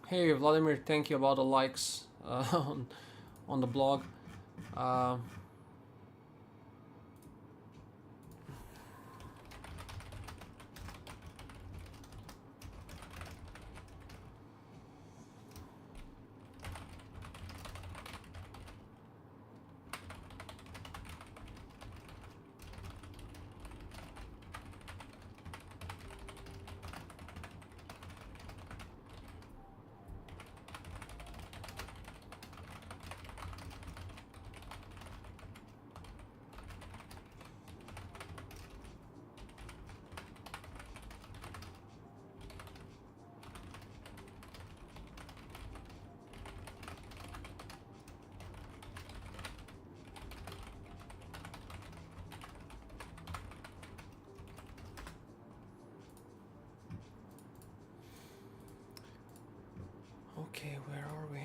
Hey Vladimir, thank you about the likes on the blog. Okay, where are we?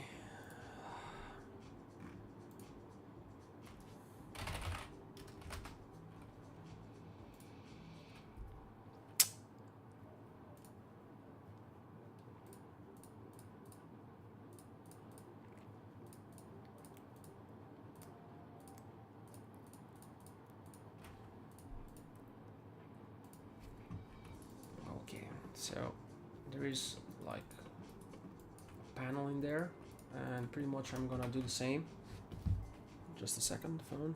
Okay, so there is like a panel in there, and pretty much I'm gonna do the same. Just a second, phone.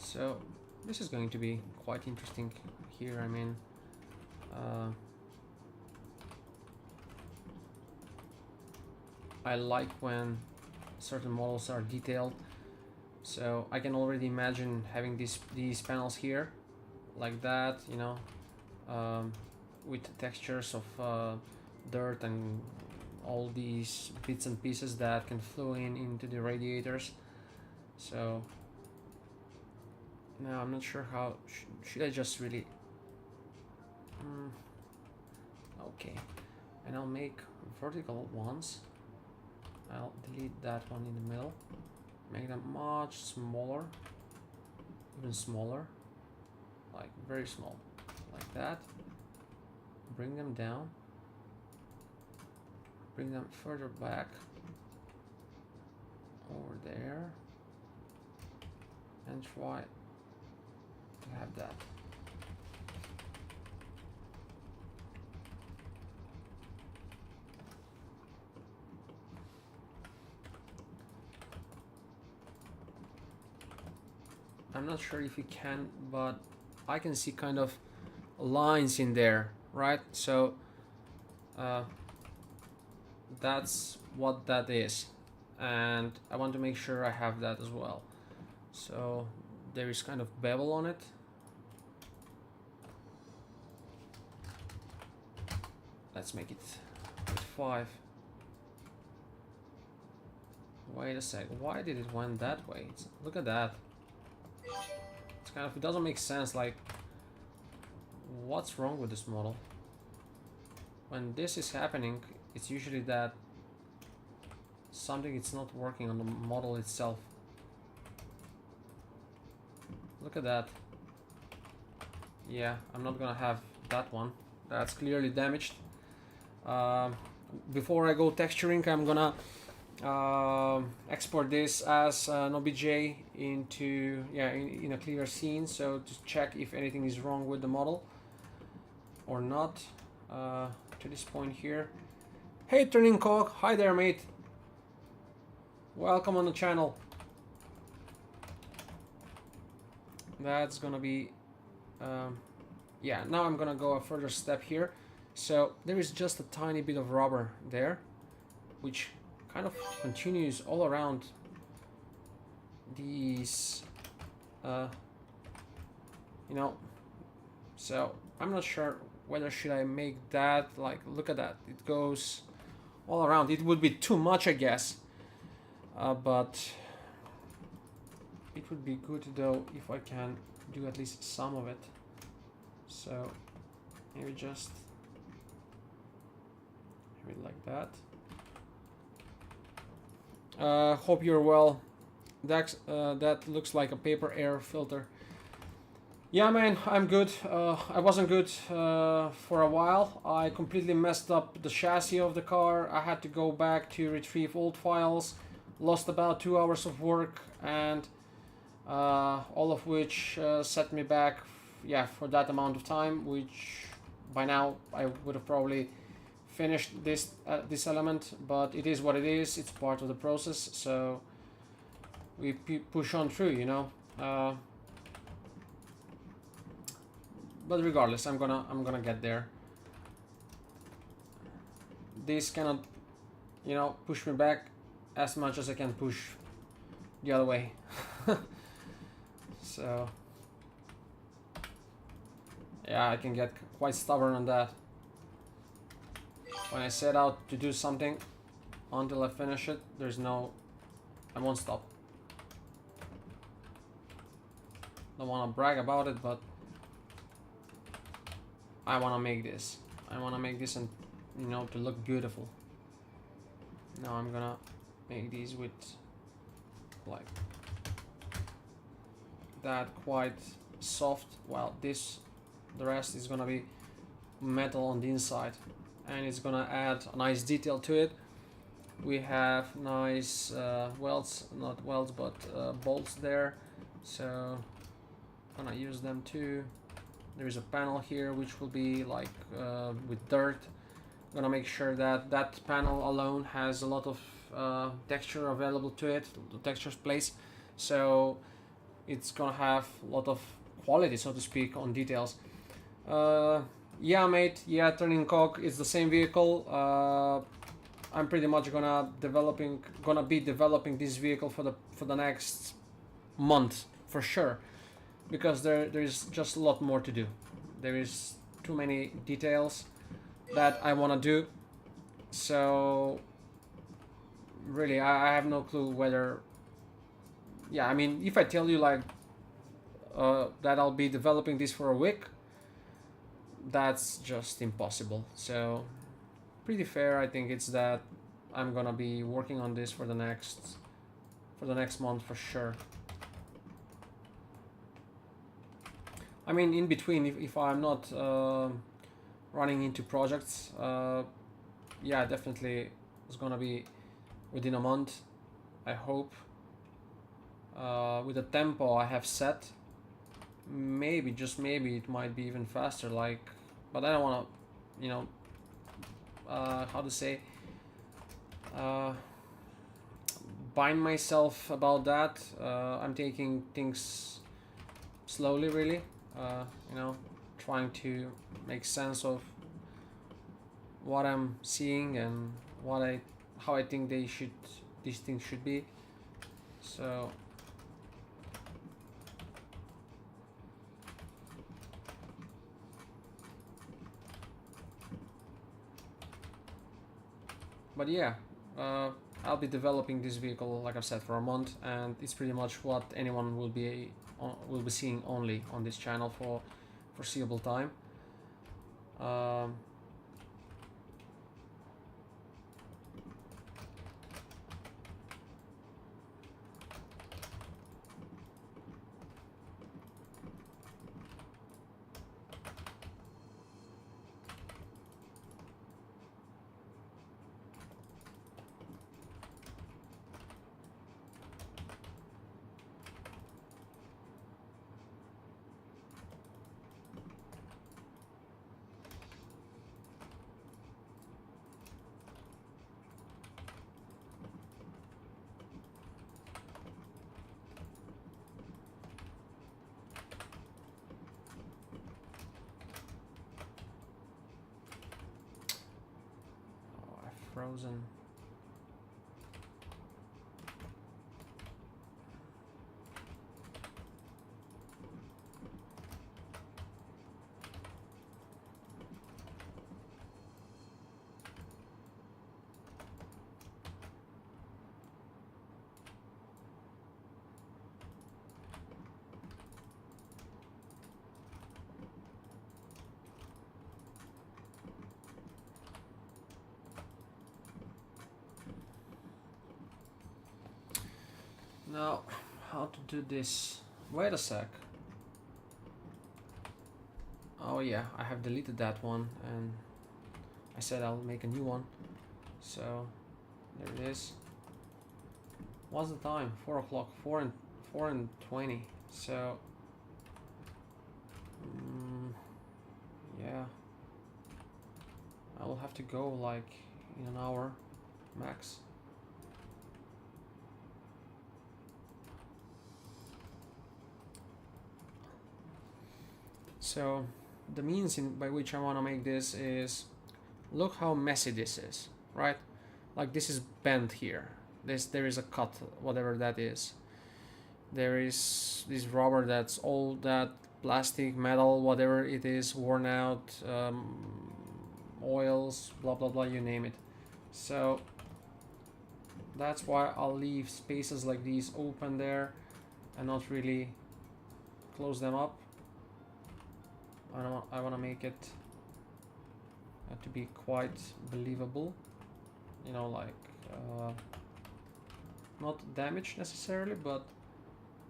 So this is going to be quite interesting here. I mean, I like when certain models are detailed. So I can already imagine having these panels here, like that, you know, with textures of dirt and all these bits and pieces that can flow into the radiators. So now I'm not sure how should I just really okay, and I'll make vertical ones. I'll delete that one in the middle, make them much smaller, even smaller, like very small, like that. Bring them down, bring them further back over there, and try to have that. I'm not sure if you can, but I can see kind of lines in there, right? So that's what that is, and I want to make sure I have that as well. So there is kind of bevel on it. Let's make it with 5. Wait a sec, why did it went that way? Look at that. It's kind of, it doesn't make sense. Like, what's wrong with this model? When this is happening, it's usually that something is not working on the model itself. Look at that. Yeah, I'm not gonna have that one. That's clearly damaged. Before I go texturing, I'm gonna export this as an OBJ into in a clear scene, so to check if anything is wrong with the model or not. To this point here. Hey Turning Cock, hi there mate, welcome on the channel. That's gonna be yeah, now I'm gonna go a further step here. So there is just a tiny bit of rubber there, which kind of continues all around these you know, so I'm not sure whether should I make that, like, look at that, it goes all around. It would be too much, I guess, but it would be good though if I can do at least some of it. So maybe just maybe like that. Hope you're well. That looks like a paper air filter. Yeah, man, I'm good. I wasn't good for a while. I completely messed up the chassis of the car. I had to go back to retrieve old files. Lost about 2 hours of work, and all of which set me back, yeah, for that amount of time. Which by now I would have probably finished this element, but it is what it is. It's part of the process, so we push on through, you know. But regardless, I'm gonna get there. This cannot, you know, push me back as much as I can push the other way. So yeah, I can get quite stubborn on that. When I set out to do something, until I finish it, I won't stop. Don't want to brag about it, but I want to make this. I want to make this, and you know, to look beautiful. Now I'm gonna make these with like that, quite soft, while the rest is gonna be metal on the inside, and it's gonna add a nice detail to it. We have nice not welds, but bolts there, so I'm gonna use them too. There is a panel here which will be like with dirt. I'm gonna make sure that that panel alone has a lot of texture available to it, the textures place, so it's gonna have a lot of quality, so to speak, on details. Yeah, mate. Yeah, turning cog is the same vehicle. I'm pretty much gonna be developing this vehicle for the next month for sure, because there is just a lot more to do. There is too many details that I want to do, so really I have no clue whether, yeah, I mean, if I tell you like that I'll be developing this for a week, that's just impossible. So pretty fair, I think it's that I'm gonna be working on this for the next month for sure. I mean, in between, if I'm not running into projects, yeah, definitely it's gonna be within a month, I hope. With the tempo I have set, maybe, just maybe, it might be even faster, like, but I don't want to, you know, how to say, bind myself about that. I'm taking things slowly, really. You know, trying to make sense of what I'm seeing and how I think these things should be. So but yeah, I'll be developing this vehicle, like I've said, for a month, and it's pretty much what anyone will be seeing only on this channel for foreseeable time. Frozen. Now, how to do this? Wait a sec. Oh yeah, I have deleted that one and I said I'll make a new one. So there it is. What's the time? 4 o'clock. 4 and 20. So yeah, I will have to go like in an hour max. So the means by which I want to make this is, look how messy this is, right? Like this is bent here. There is a cut, whatever that is. There is this rubber that's all that plastic, metal, whatever it is, worn out, oils, blah blah blah, you name it. So that's why I'll leave spaces like these open there and not really close them up. I want to make it to be quite believable, you know, like not damaged necessarily, but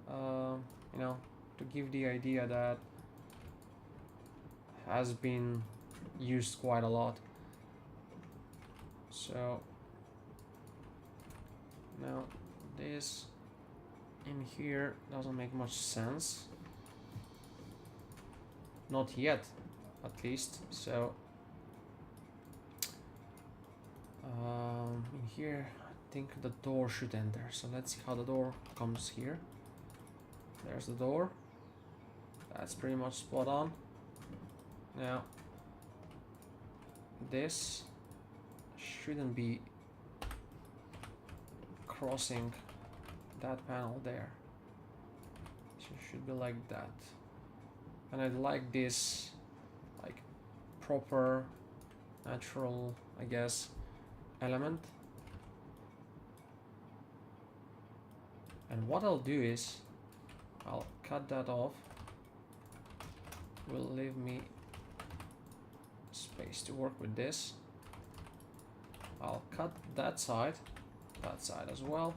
you know, to give the idea that has been used quite a lot. So now this in here doesn't make much sense, not yet at least. So in here I think the door should enter, so let's see how the door comes here. There's the door. That's pretty much spot on. Now this shouldn't be crossing that panel there, so it should be like that. And I'd like this like proper natural, I guess, element. And what I'll do is I'll cut that off, will leave me space to work with this. I'll cut that side as well,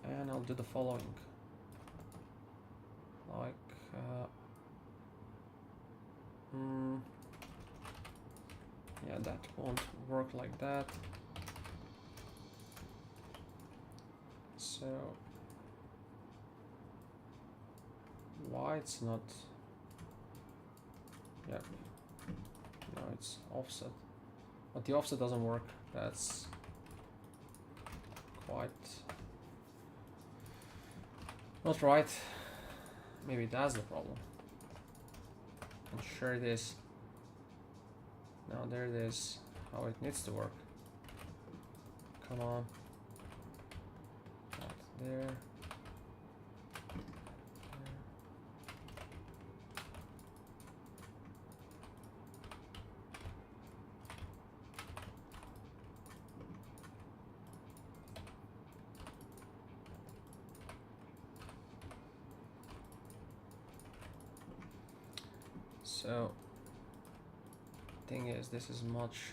and I'll do the following, like yeah, that won't work like that. So why it's not, yep, no, it's offset, but the offset doesn't work. That's quite not right. Maybe that's the problem. I'm sure it is. Now there it is, how it needs to work. Come on. Not there. So thing is, this is much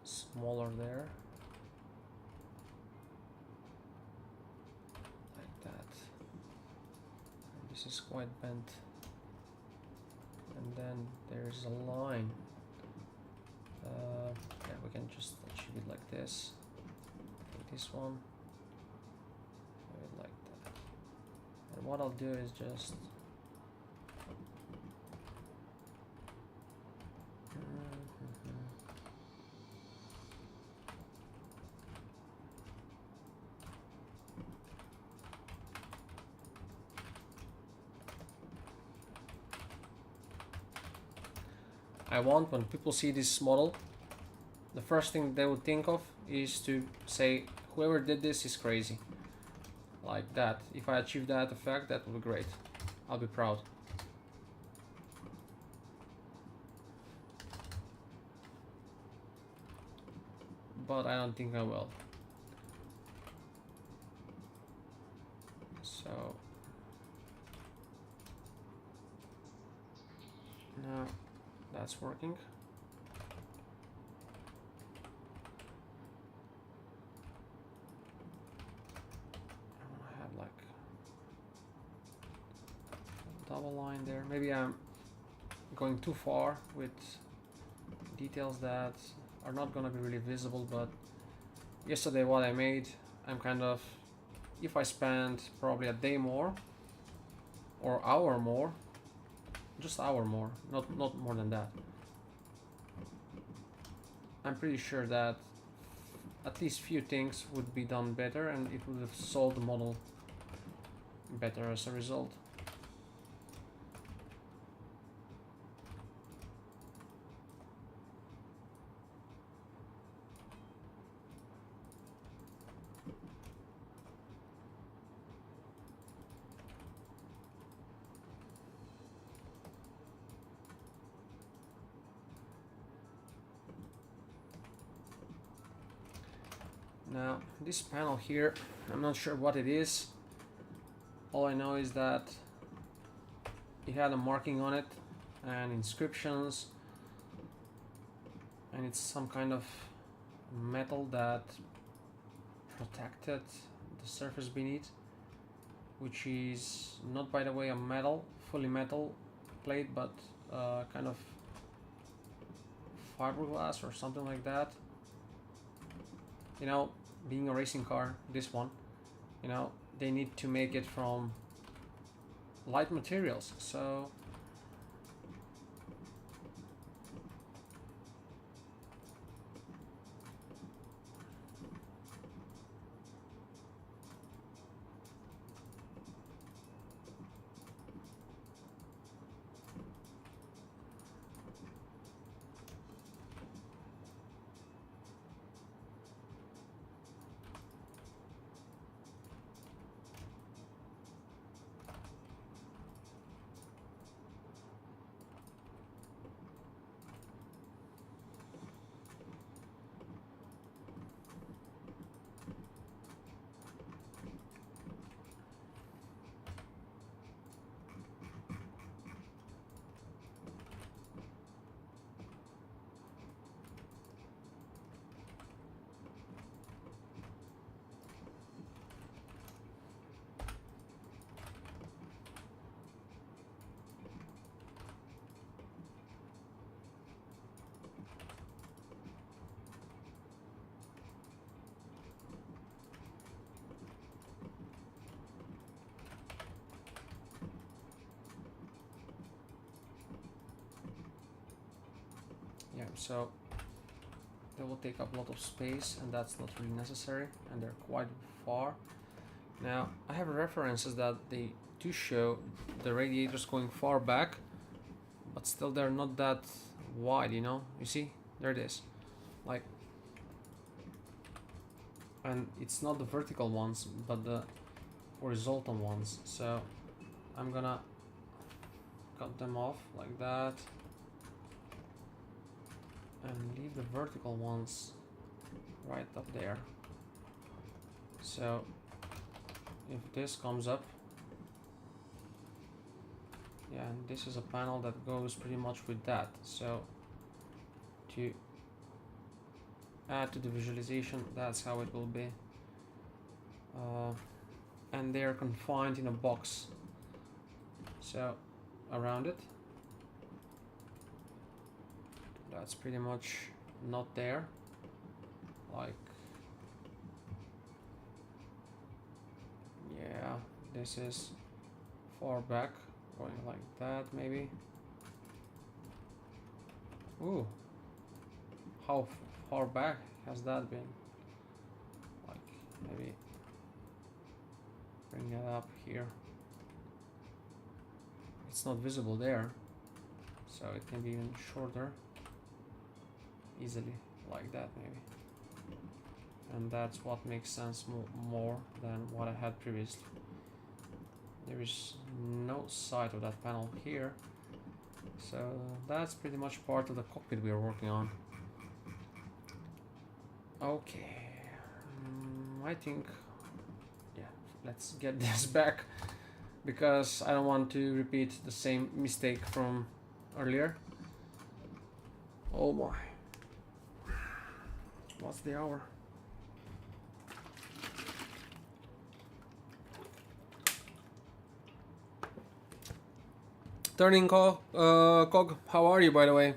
smaller there, like that, and this is quite bent, and then there's a line. Yeah, we can just achieve it like this. Take this one, do it like that, and what I'll do is just I want, when people see this model, the first thing they would think of is to say, whoever did this is crazy. Like that. If I achieve that effect, that would be great. I'll be proud. But I don't think I will. So now that's working. fine there. Maybe I'm going too far with details that are not gonna be really visible, but yesterday what I made, I'm kind of, if I spend probably a day more or hour more, just hour more, not more than that, I'm pretty sure that at least few things would be done better and it would have solved the model better as a result. Now this panel here, I'm not sure what it is. All I know is that it had a marking on it and inscriptions, and it's some kind of metal that protected the surface beneath, which is not, by the way, a fully metal plate, but kind of fiberglass or something like that. You know, being a racing car, this one, you know, they need to make it from light materials, so yeah, so they will take up a lot of space and that's not really necessary, and they're quite far. Now I have references that they do show the radiators going far back, but still they're not that wide, you know. You see, there it is, like, and it's not the vertical ones but the horizontal ones, so I'm gonna cut them off like that and leave the vertical ones right up there. So if this comes up, yeah, and this is a panel that goes pretty much with that, so to add to the visualization, that's how it will be. And they're confined in a box, so around it, that's pretty much not there, like, yeah, this is far back, going like that maybe. Ooh, how far back has that been? Like, maybe bring it up here. It's not visible there, so it can be even shorter, easily, like that maybe. And that's what makes sense more than what I had previously. There is no side of that panel here, so that's pretty much part of the cockpit we are working on. Okay, I think, yeah, let's get this back, because I don't want to repeat the same mistake from earlier. Oh my, what's the hour? Turning Cog, how are you, by the way?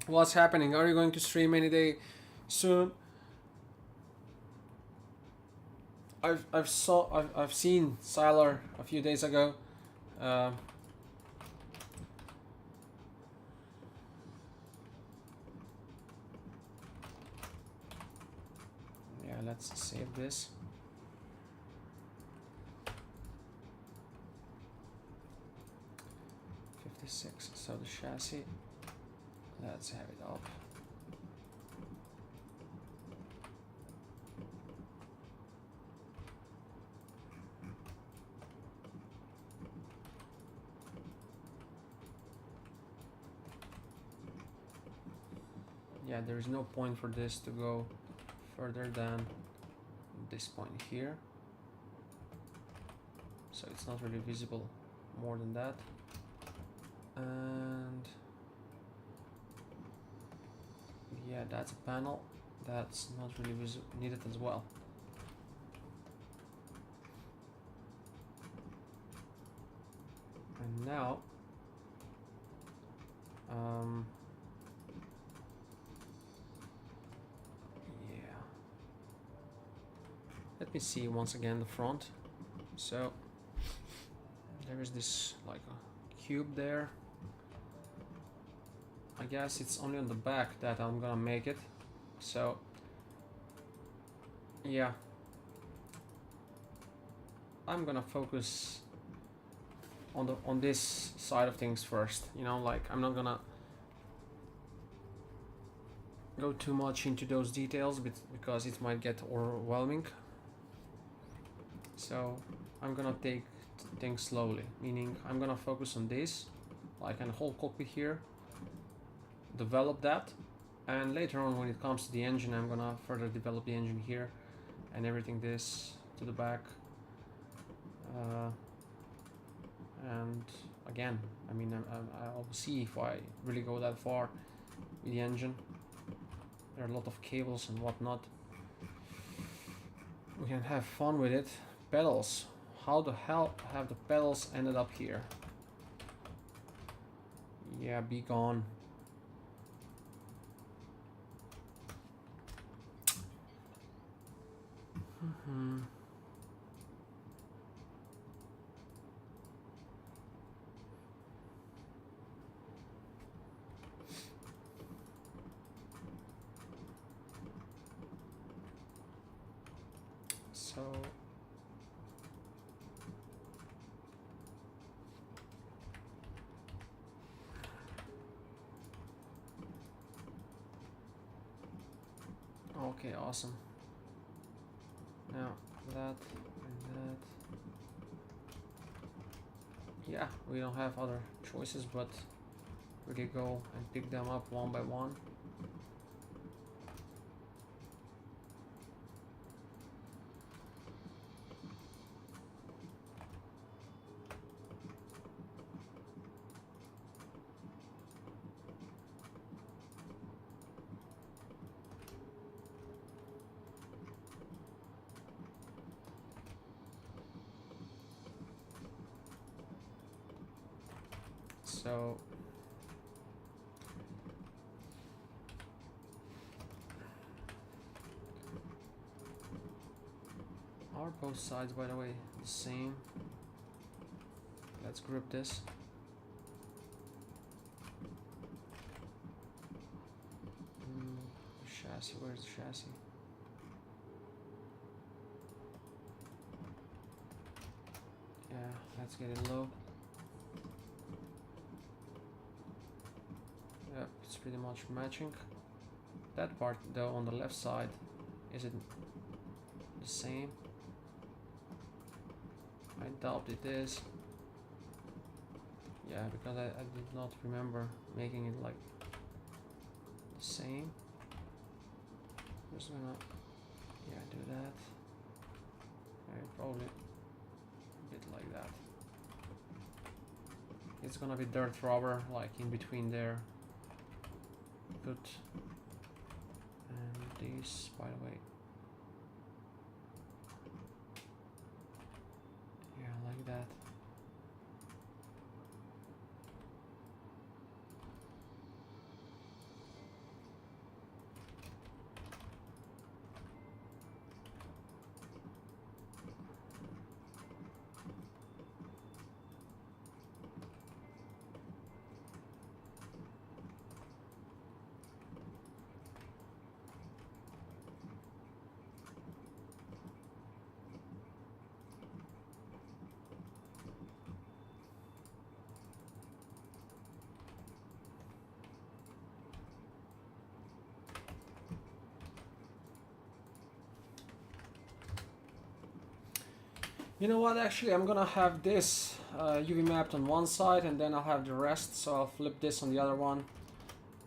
What's happening? Are you going to stream any day soon? I've seen Siler a few days ago. Yeah, let's save this. So the chassis, let's have it up. Yeah, there is no point for this to go further than this point here, so it's not really visible more than that. And yeah, that's a panel that's not really needed as well. And now yeah, let me see once again the front. So there is this like a cube there. I guess it's only on the back that I'm gonna make it. So yeah, I'm gonna focus on this side of things first. You know, like I'm not gonna go too much into those details because it might get overwhelming. So I'm gonna take things slowly, meaning I'm gonna focus on this, like a whole cockpit here, develop that, and later on when it comes to the engine, I'm gonna further develop the engine here and everything this to the back. And again, I mean, I'll see if I really go that far with the engine. There are a lot of cables and whatnot. We can have fun with it. Pedals. How the hell have the pedals ended up here? Yeah, be gone. So okay, awesome. Now that and that. Yeah, we don't have other choices but really go and pick them up one by one. So are both sides, by the way, the same? Let's group this. Chassis, where's the chassis? Yeah, let's get it low. Yep, it's pretty much matching. That part though on the left side, is it the same? I doubt it is. Yeah, because I did not remember making it like the same. Just gonna, yeah, do that. Probably a bit like that. It's gonna be dirt rubber, like in between there. Good. And these, by the way. Yeah, like that. You know what, actually I'm gonna have this UV mapped on one side and then I'll have the rest, so I'll flip this on the other one,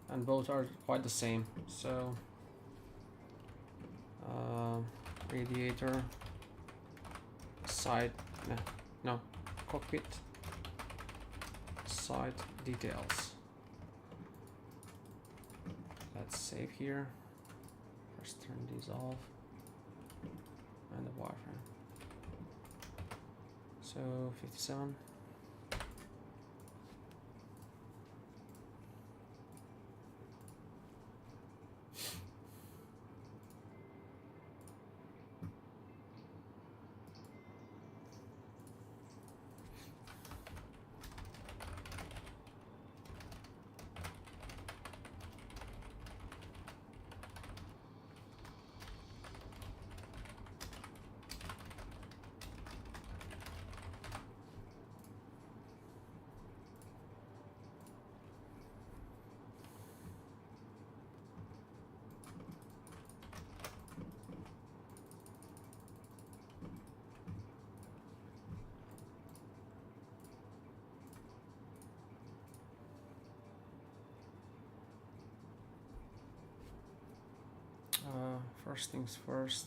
and both are quite the same. So radiator, side, no, cockpit, side details. Let's save here. First turn these off, and the wireframe. So 57. First things first.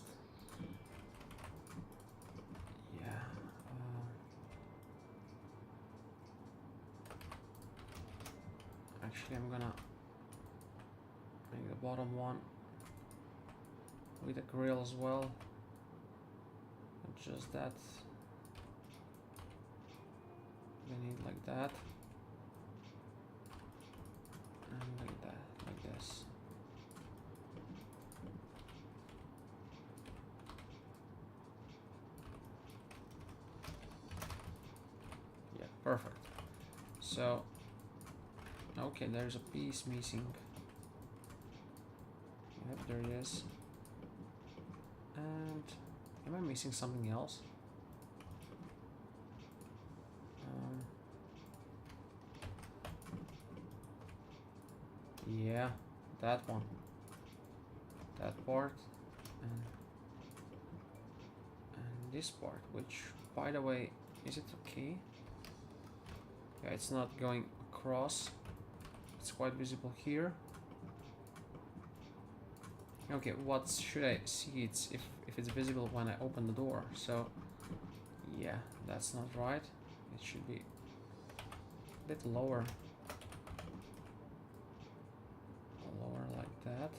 Yeah. Actually, I'm gonna make the bottom one with a grill as well. Not just that. We need like that. And like that, like this. Yeah, perfect. So, okay, there's a piece missing. Yep, there it is. And am I missing something else? Yeah, that one. That part. And this part, which, by the way, is it okay? Yeah, it's not going across. It's quite visible here. Okay, what should I see? It's if it's visible when I open the door. So yeah, that's not right. It should be a bit lower. Lower like that.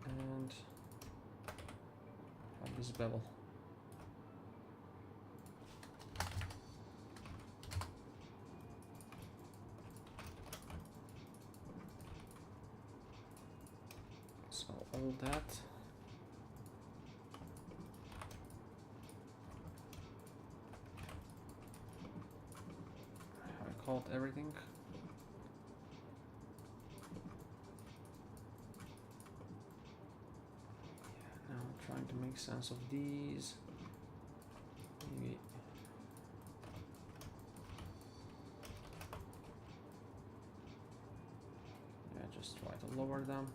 And have this bevel. So all that. I called everything. Yeah, now I'm trying to make sense of these. Maybe just try to lower them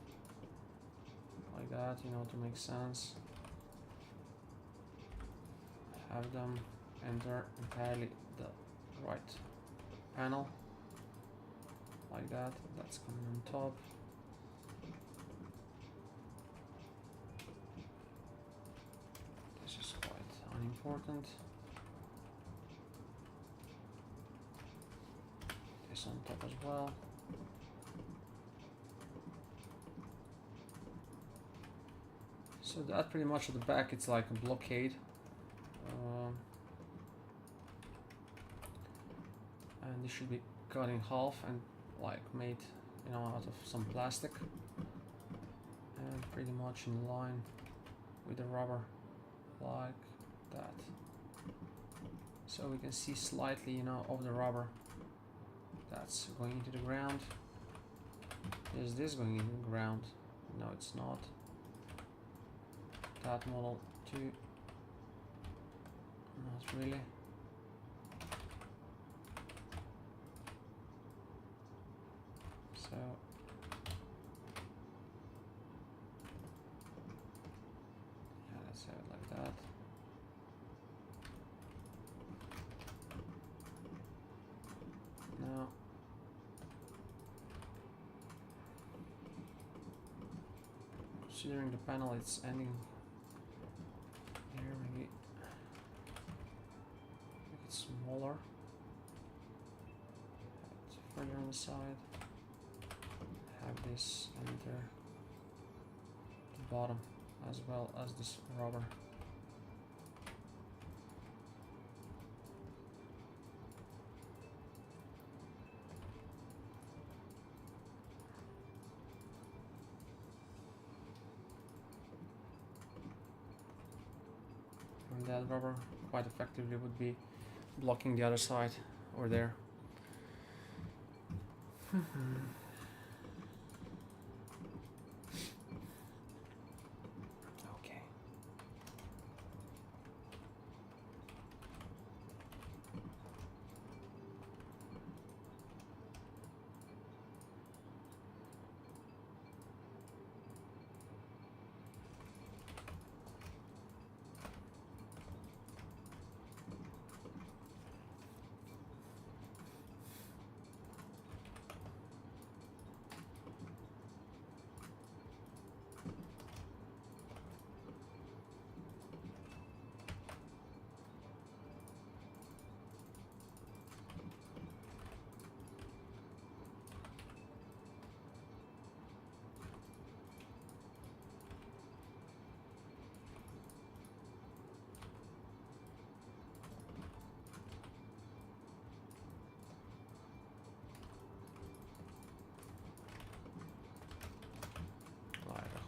like that, you know, to make sense. Have them enter entirely the right panel like that. That's coming on top. This is quite unimportant. This on top as well. So that pretty much at the back, it's like a blockade. And this should be cut in half and like made, you know, out of some plastic. And pretty much in line with the rubber, like that. So we can see slightly, you know, of the rubber that's going into the ground. Is this going into the ground? No, it's not. That model too. Not really. So yeah, let's have it like considering the panel it's ending here, maybe make it smaller, further on the side, have this enter the bottom as well as this rubber. And that rubber quite effectively would be blocking the other side over there. Okay.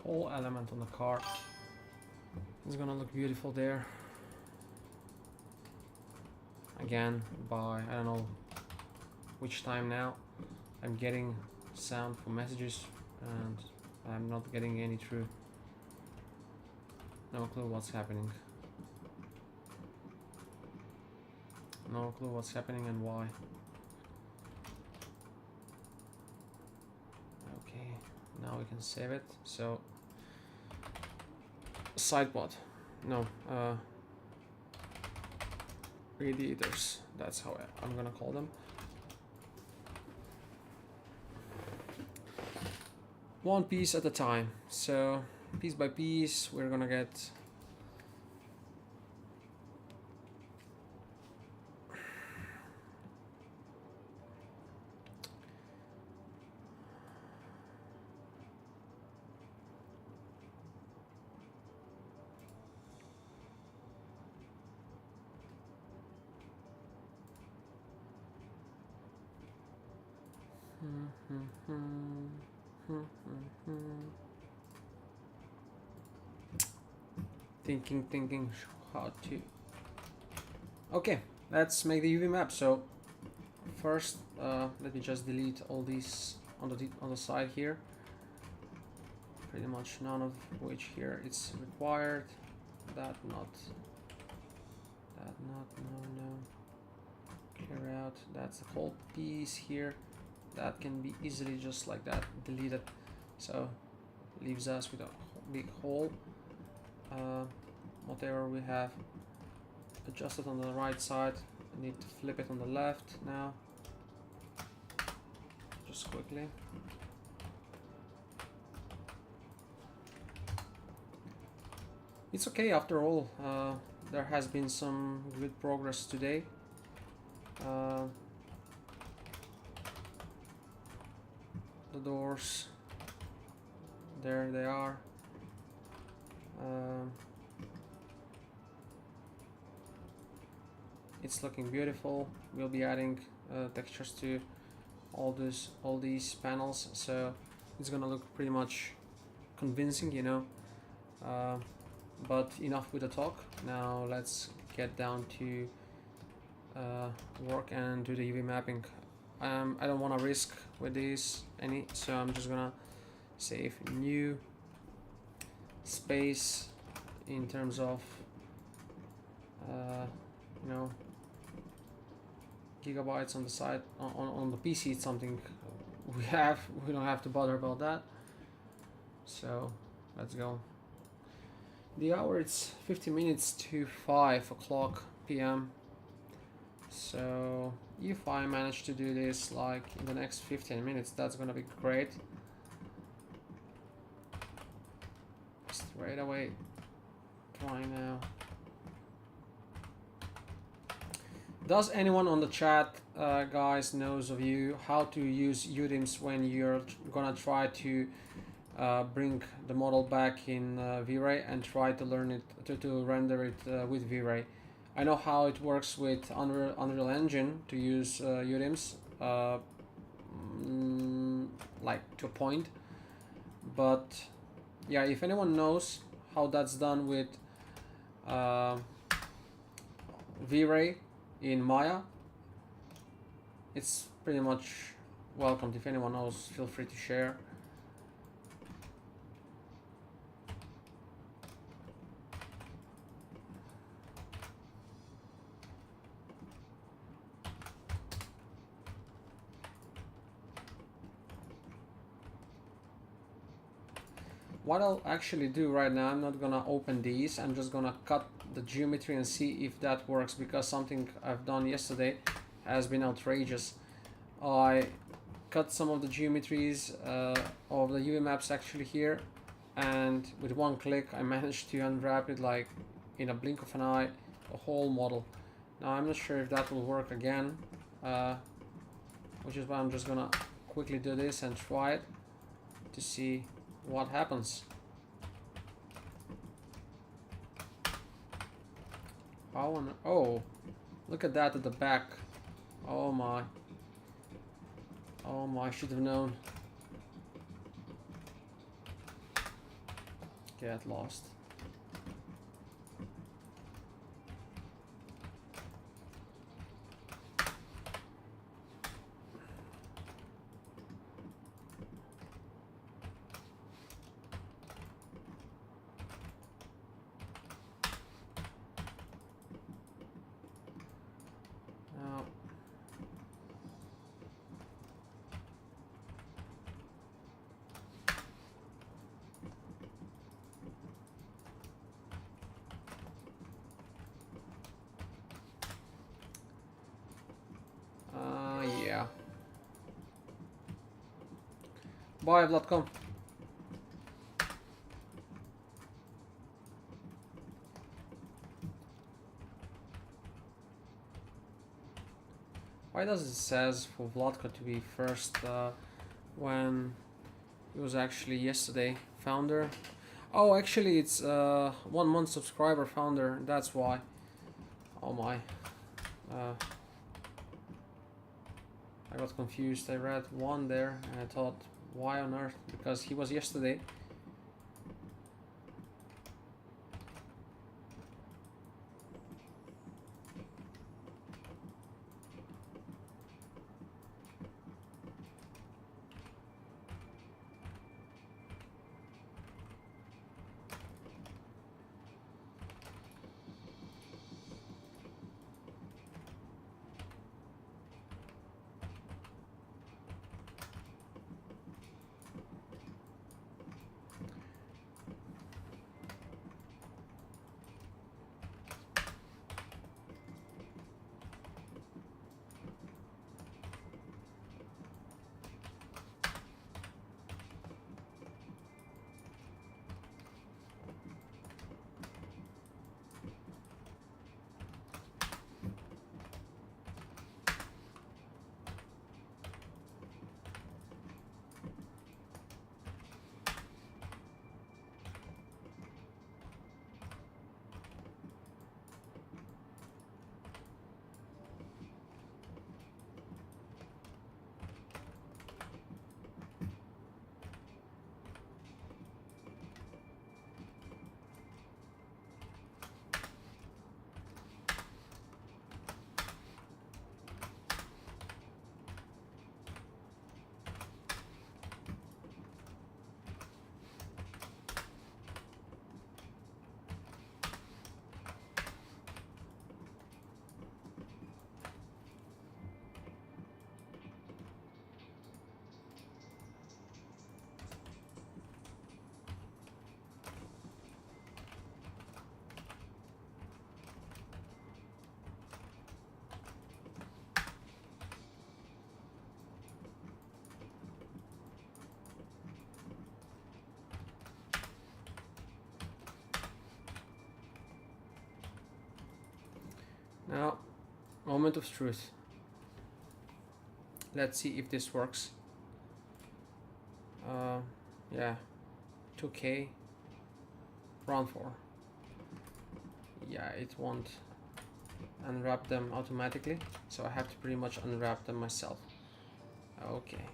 Whole element on the car is gonna look beautiful there. Again, by I don't know which time now, I'm getting sound from messages and I'm not getting any through. No clue what's happening. No clue what's happening and why. Okay, now we can save it. So sidepod, no, radiators, that's how I'm gonna call them. One piece at a time, so piece by piece we're gonna get thinking how to. Okay, let's make the UV map. So first, let me just delete all these on the side here. Pretty much none of which here it's required. That not, no. Clear out. That's the whole piece here. That can be easily just like that deleted. So leaves us with a big hole. Whatever we have adjusted on the right side, I need to flip it on the left now. Just quickly. It's okay after all. There has been some good progress today. The doors, there they are. It's looking beautiful. We'll be adding textures to all these panels, so it's gonna look pretty much convincing, you know. But enough with the talk. Now let's get down to work and do the UV mapping. I don't want to risk with this any, so I'm just gonna save new space in terms of you know, gigabytes on the side. On the PC it's something we don't have to bother about that. So let's go. The hour, it's 50 minutes to 5 o'clock p.m. So if I manage to do this like in the next 15 minutes, that's gonna be great. straight away try now. Does anyone on the chat, guys, knows of you how to use UDIMs when you're gonna try to bring the model back in V-Ray and try to learn it to render it with V-Ray? I know how it works with Unreal Engine to use UDIMs, like to a point, but yeah, if anyone knows how that's done with V-Ray in Maya, it's pretty much welcomed. If anyone knows, feel free to share. What I'll actually do right now, I'm not gonna open these, I'm just gonna cut the geometry and see if that works, because something I've done yesterday has been outrageous. I cut some of the geometries of the UV maps actually here, and with one click I managed to unwrap it like in a blink of an eye, a whole model. Now I'm not sure if that will work again, which is why I'm just gonna quickly do this and try it to see what happens. Oh, look at that at the back. Oh my, I should have known. Get lost. Yeah. Bye, Vladcom. Why does it says for Vladka to be first when it was actually yesterday founder? Oh, actually it's 1 month subscriber founder, that's why. Oh my. I got confused. I read 1 there and I thought, why on earth? Because he was yesterday. moment of truth. Let's see if this works. Yeah, 2K, round 4. Yeah, it won't unwrap them automatically, so I have to pretty much unwrap them myself. Okay.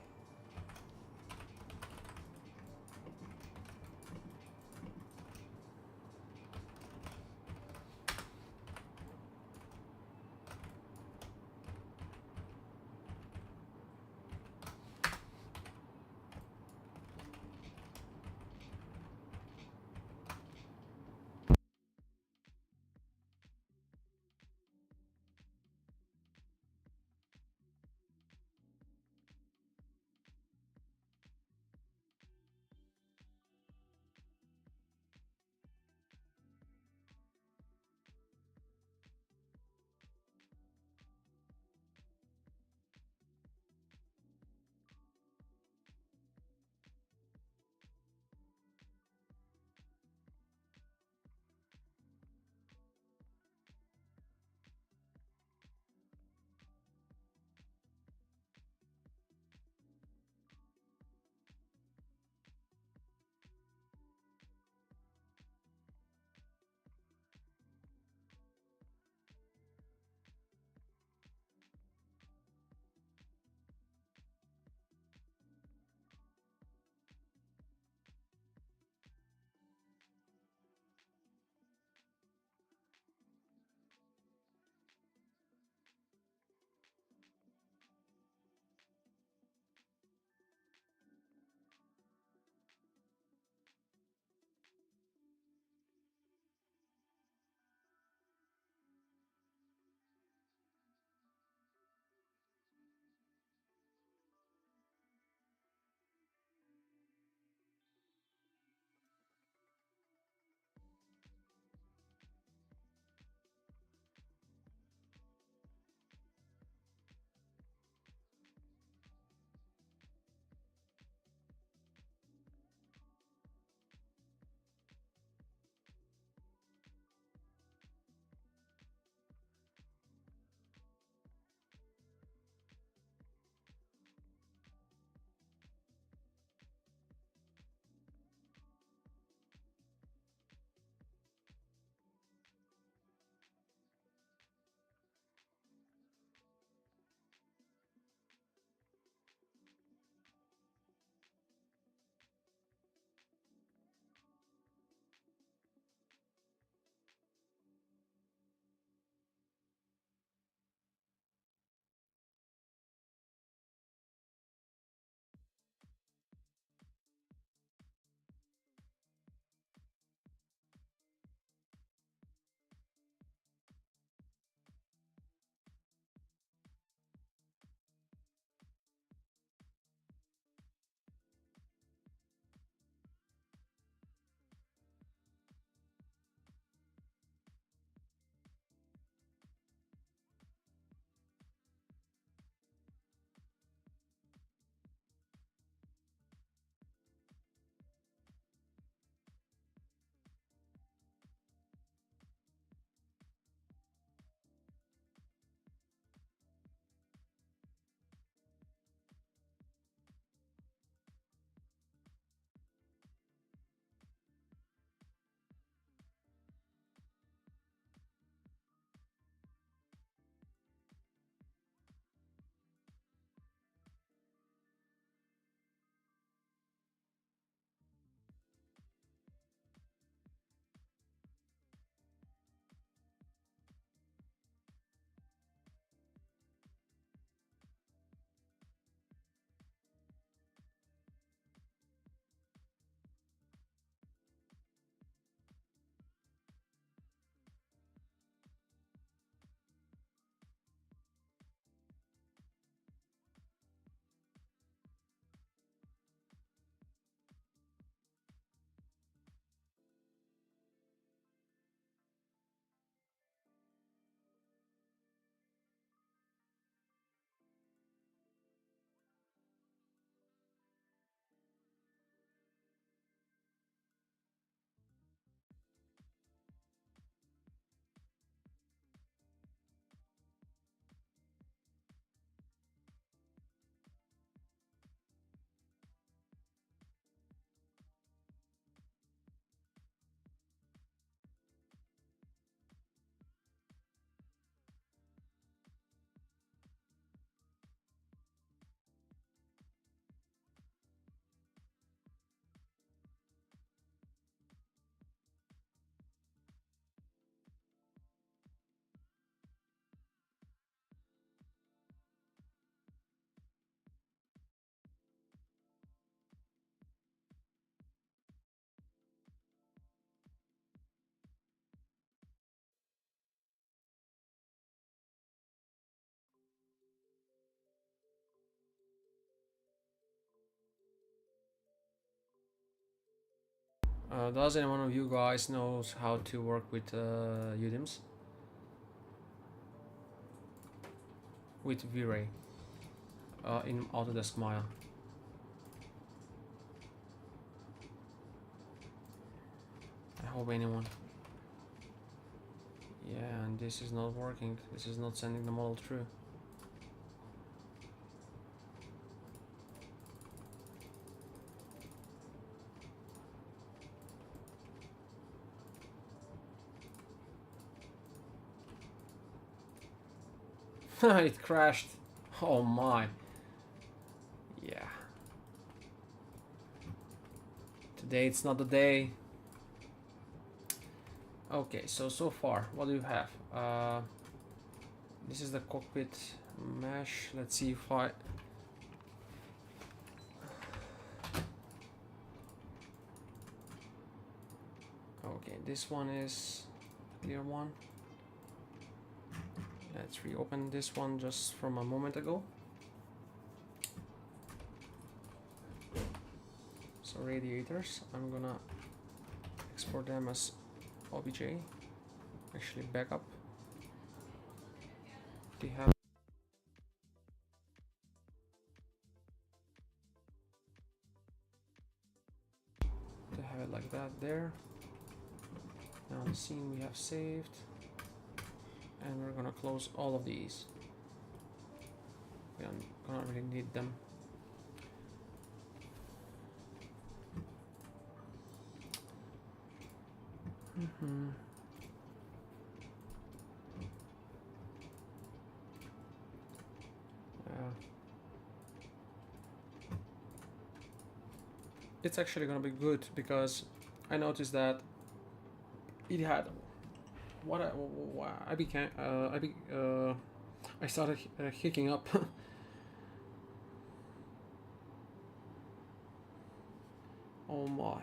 Does anyone of you guys knows how to work with UDIMs? With V-Ray in Autodesk Maya? I hope anyone. Yeah, and this is not working. This is not sending the model through. It crashed. Oh my. Yeah. Today it's not the day. Okay, so far, what do you have? This is the cockpit mesh. Let's see if I... Okay, this one is clear one. Let's reopen this one just from a moment ago. So radiators, I'm gonna export them as OBJ. Actually backup. They have it like that there. Now the scene we have saved. And we're gonna close all of these. We don't gonna really need them. It's actually gonna be good because I noticed that it had I started hicking up. Oh my,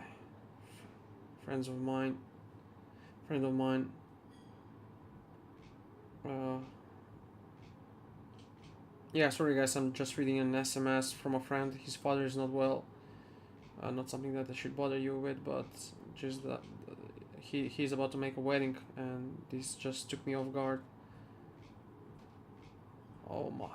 friend of mine. Yeah, sorry guys, I'm just reading an SMS from a friend. His father is not well. Not something that I should bother you with, but just that he's about to make a wedding, and this just took me off guard. Oh my.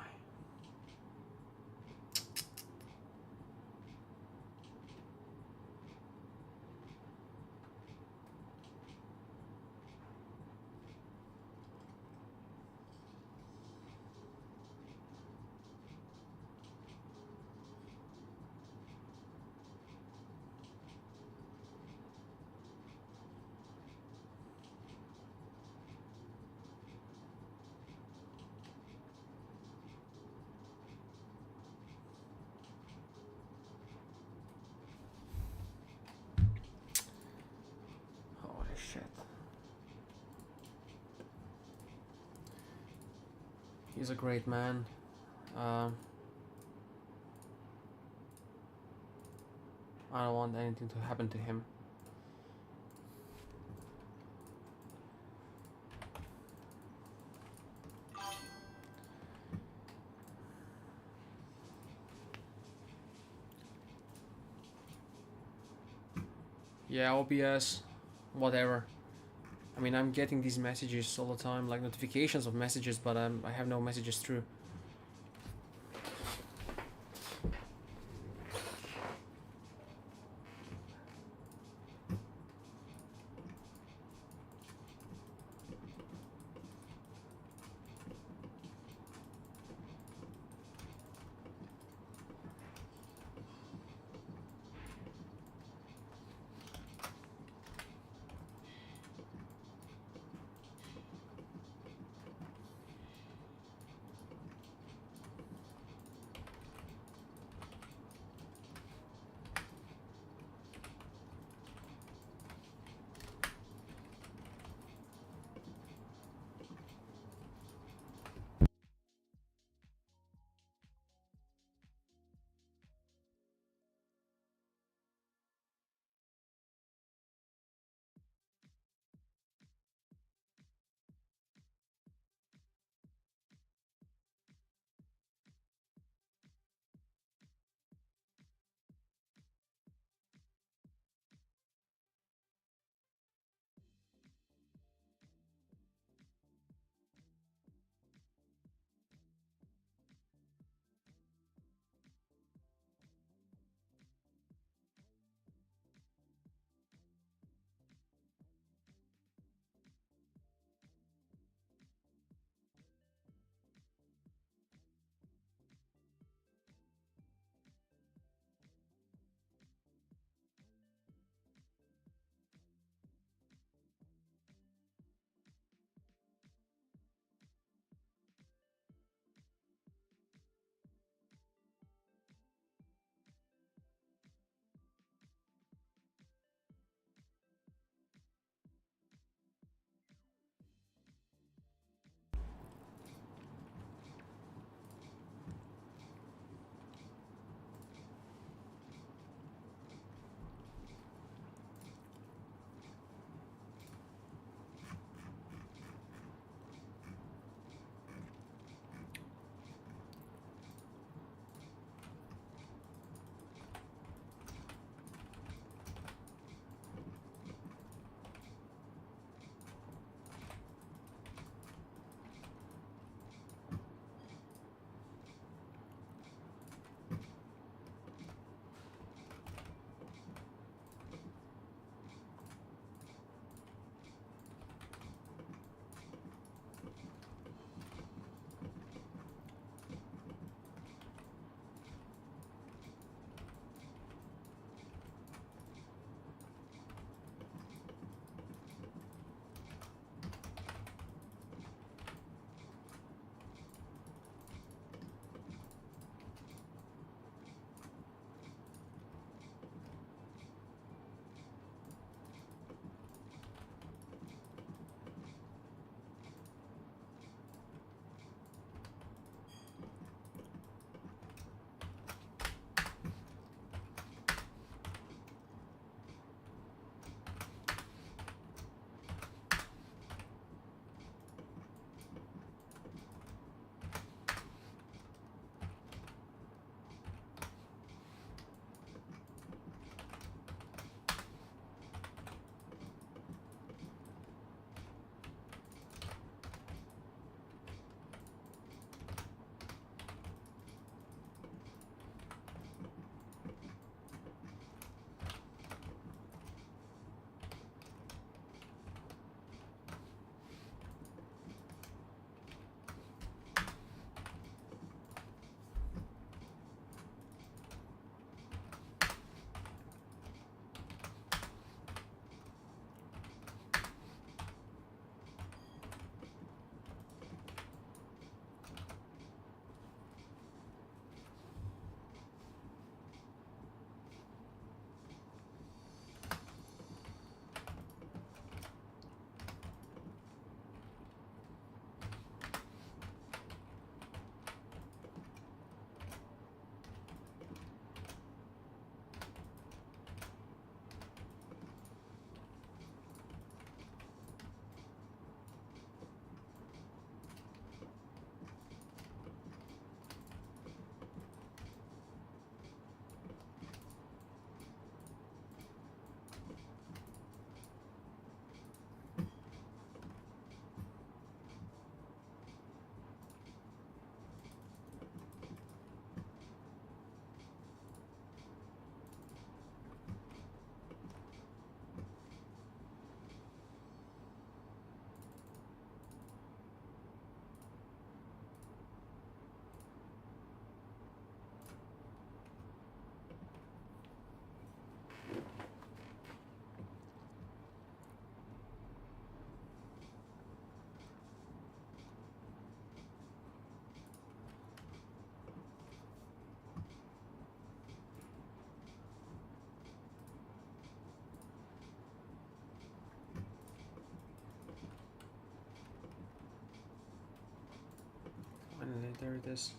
Holy shit. He's a great man. I don't want anything to happen to him. Yeah, OBS, whatever. I mean, I'm getting these messages all the time, like notifications of messages, but I have no messages through. there it is.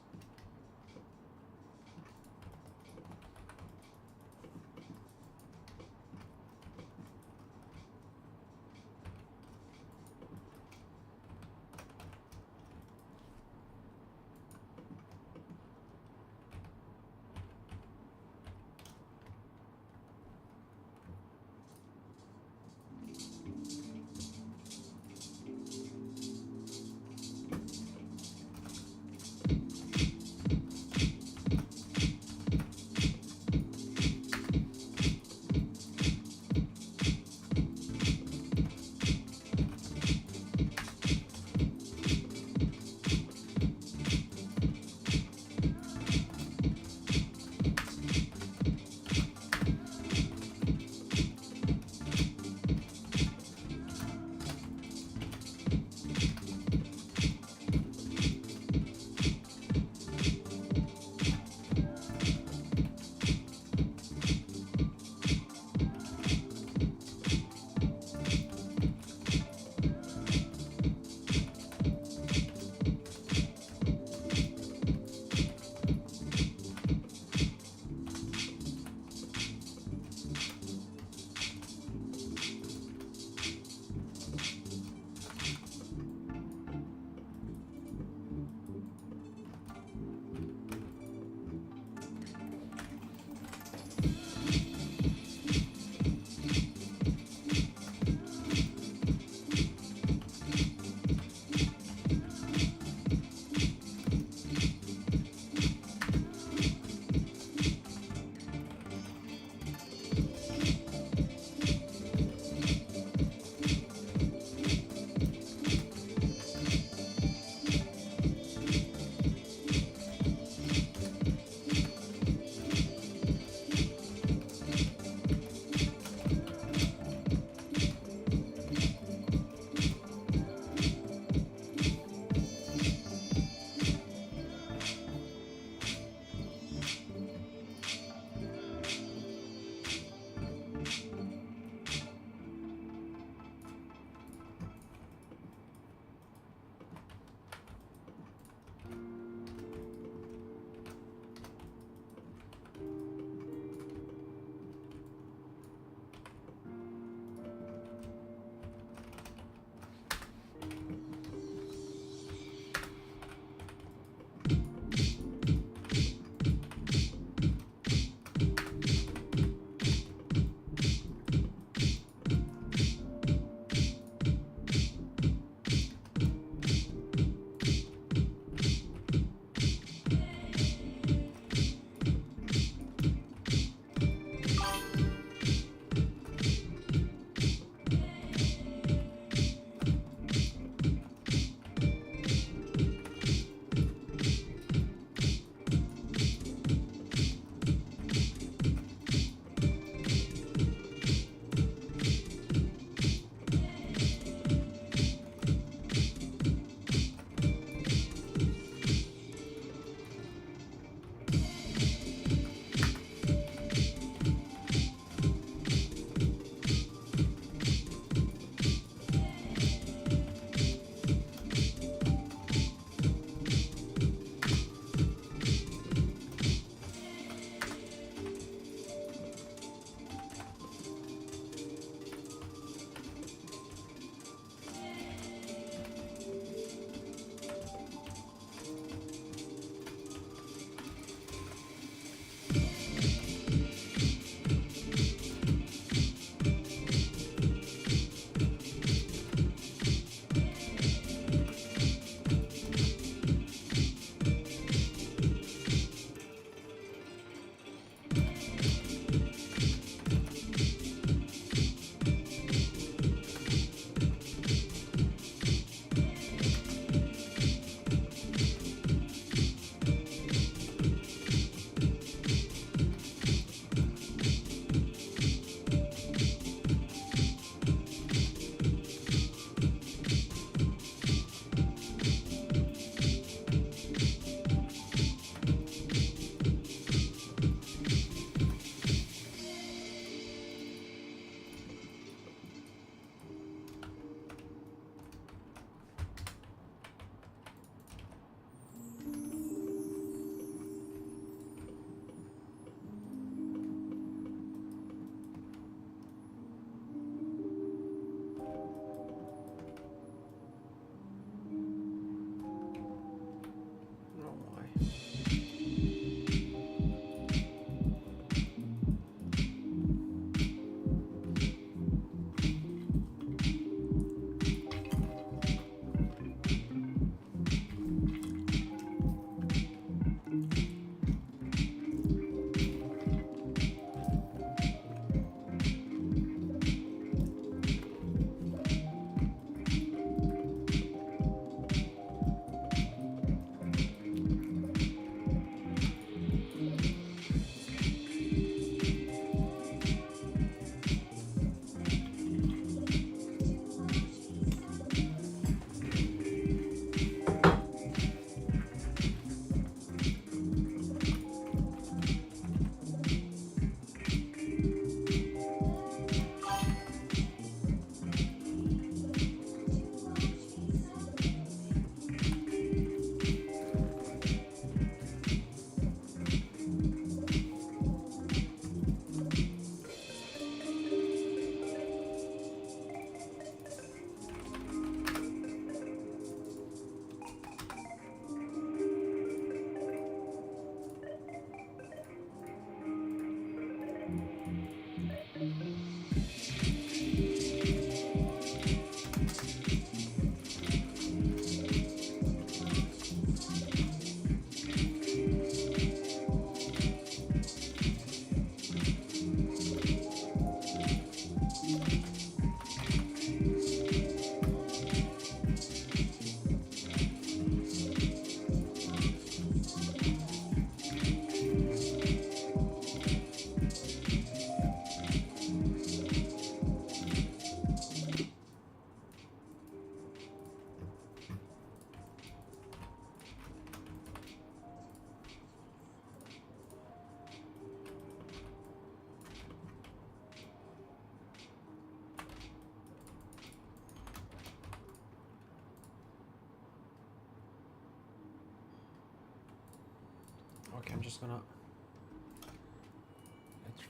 Okay, I'm just gonna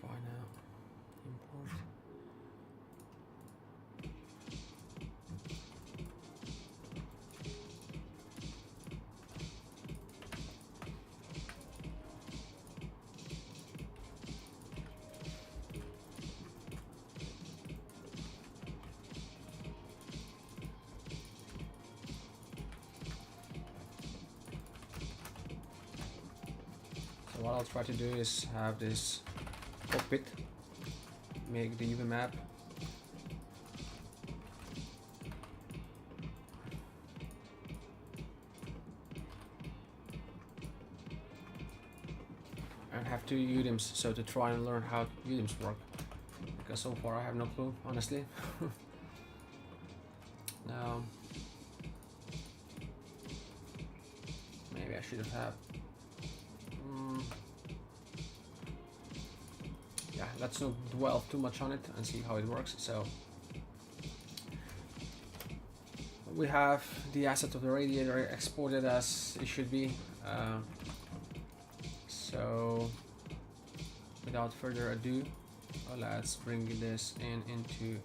try now. Import. So what I'll try to do is have this cockpit, make the UV map, and have two UDIMs, so to try and learn how UDIMs work, because so far I have no clue, honestly. Now, maybe I should have yeah, let's not dwell too much on it and see how it works. So we have the asset of the radiator exported as it should be. So without further ado, let's bring this into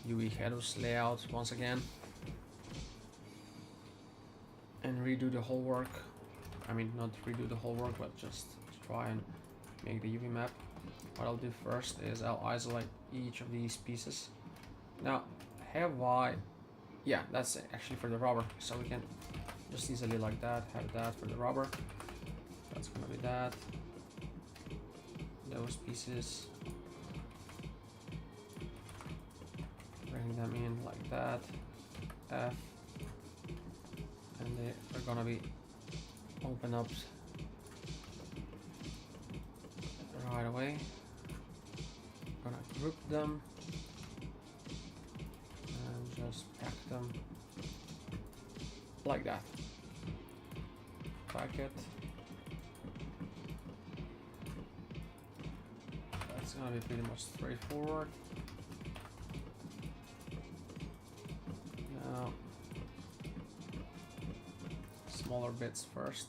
UV headers layout once again and redo the whole work. I mean, not redo the whole work, but just try and make the UV map. What I'll do first is I'll isolate each of these pieces. Now, have I... yeah, that's actually for the rubber, so we can just easily like that, have that for the rubber. That's gonna be that. Those pieces. Bring them in like that. F. And they are gonna be open up right away. Gonna group them and just pack them like that. Pack it. That's gonna be pretty much straightforward. Now, smaller bits first.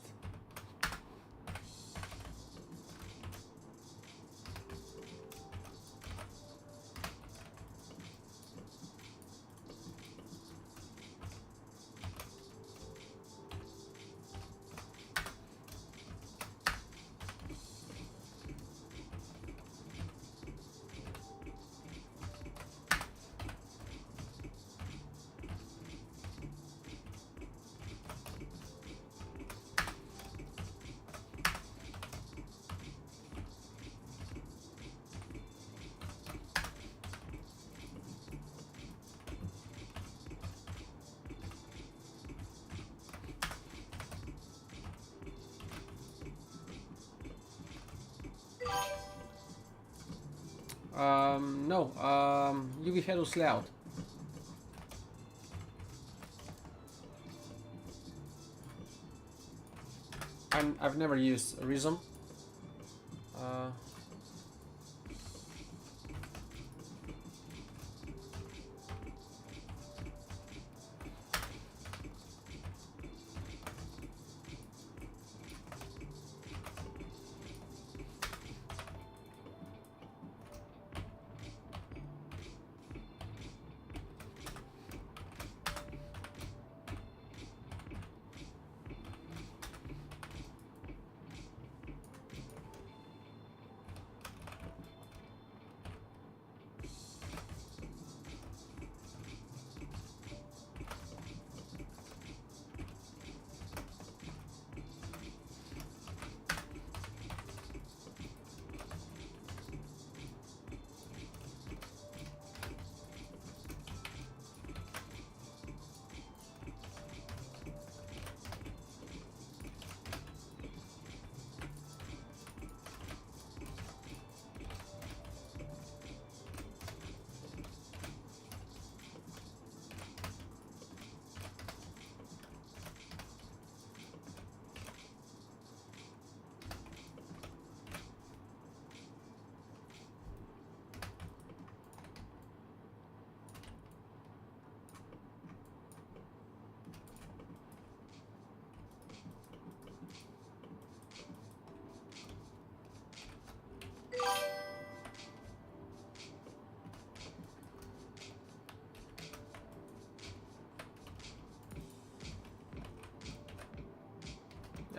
No, UV headers layout. I've never used Rhizome.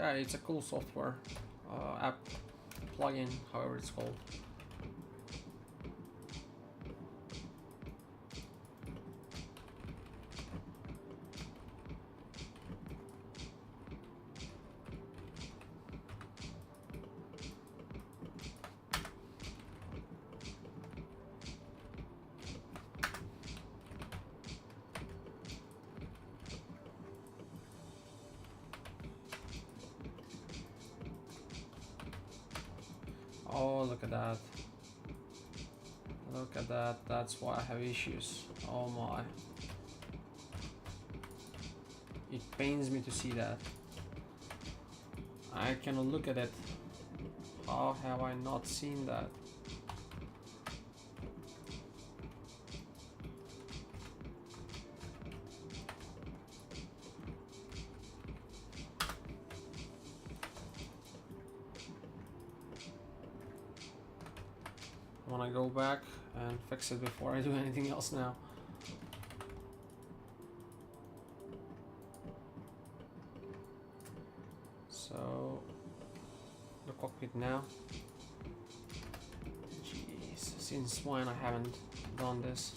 yeah, it's a cool software app plugin, however it's called. Oh, look at that. Look at that. That's why I have issues. Oh my. It pains me to see that. I cannot look at it. How have I not seen that? I want to go back and fix it before I do anything else now. So, the cockpit now. Jeez, since when I haven't done this?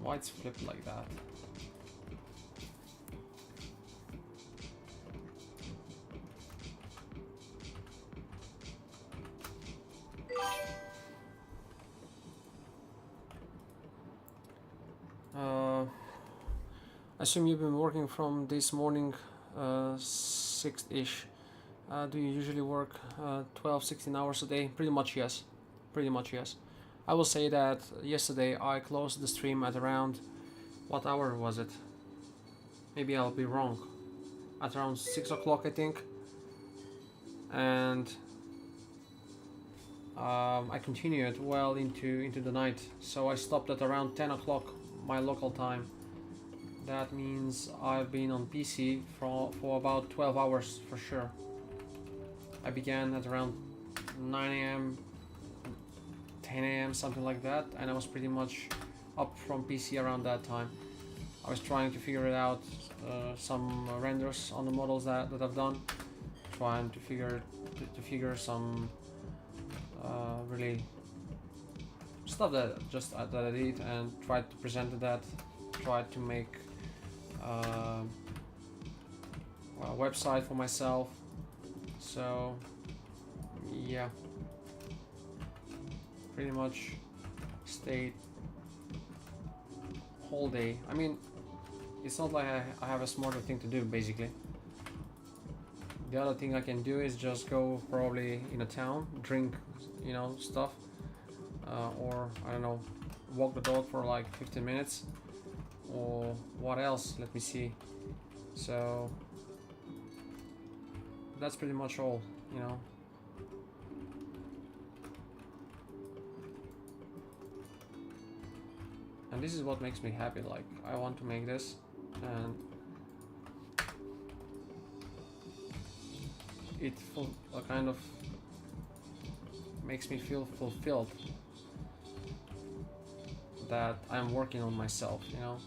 Why it's flipped like that? I assume you've been working from this morning 6-ish. Do you usually work 12-16 hours a day? Pretty much yes. Pretty much yes. I will say that yesterday I closed the stream at around, what hour was it? Maybe I'll be wrong. At around 6 o'clock I think. And I continued well into the night. So I stopped at around 10 o'clock my local time. That means I've been on PC for about 12 hours for sure. I began at around 9 a.m. 10 a.m. something like that, and I was pretty much up from PC around that time. I was trying to figure it out, some renders on the models that I've done, trying to figure some really stuff that I did, and tried to present that, tried to make a website for myself. So yeah, pretty much stayed whole day. I mean, it's not like I have a smarter thing to do basically. The other thing I can do is just go probably in a town, drink, you know, stuff, or I don't know, walk the dog for like 15 minutes, or what else? Let me see. So that's pretty much all, you know. And this is what makes me happy. Like, I want to make this, and it kind of makes me feel fulfilled that I'm working on myself, you know.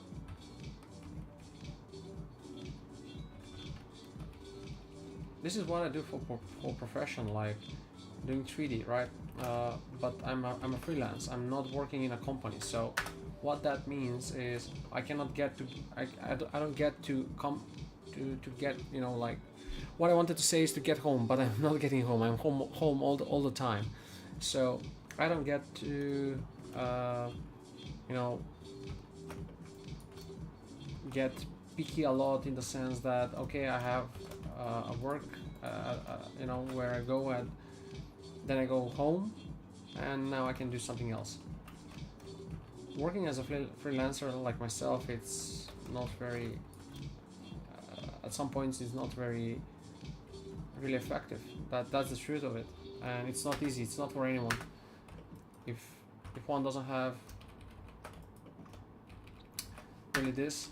This is what I do for profession, like doing 3D, right? But I'm a freelance. I'm not working in a company. So what that means is I cannot get to I don't get to come to get, you know, like what I wanted to say is to get home, but I'm not getting home. I'm home all the time. So I don't get to you know, get picky a lot, in the sense that okay, I have a work you know, where I go and then I go home and now I can do something else. Working as a freelancer like myself, it's not very at some points it's not very really effective. That's the truth of it, and it's not easy. It's not for anyone. If one doesn't have really this,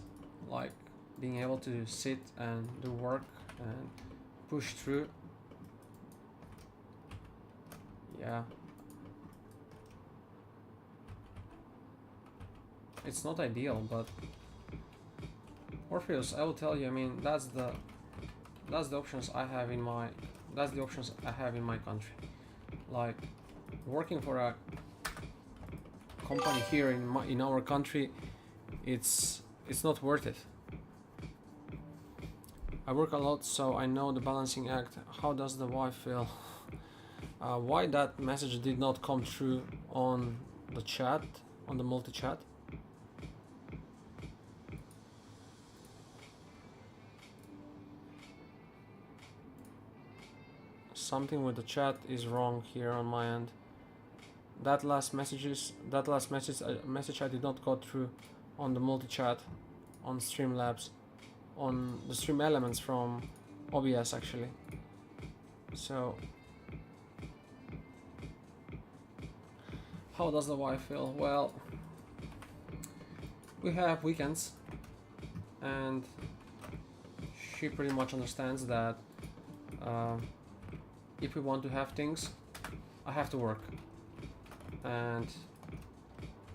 like being able to sit and do work and push through. Yeah. It's not ideal, but Orpheus, I will tell you, I mean, that's the options I have in my country. Like working for a company here in our country, it's not worth it. I work a lot, so I know the balancing act. How does the wife feel? Why that message did not come through on the chat, on the multi-chat? Something with the chat is wrong here on my end. That last message I did not go through on the multi-chat, on Streamlabs, on the stream elements from OBS actually. So how does the wife feel? Well, we have weekends and she pretty much understands that if we want to have things, I have to work. And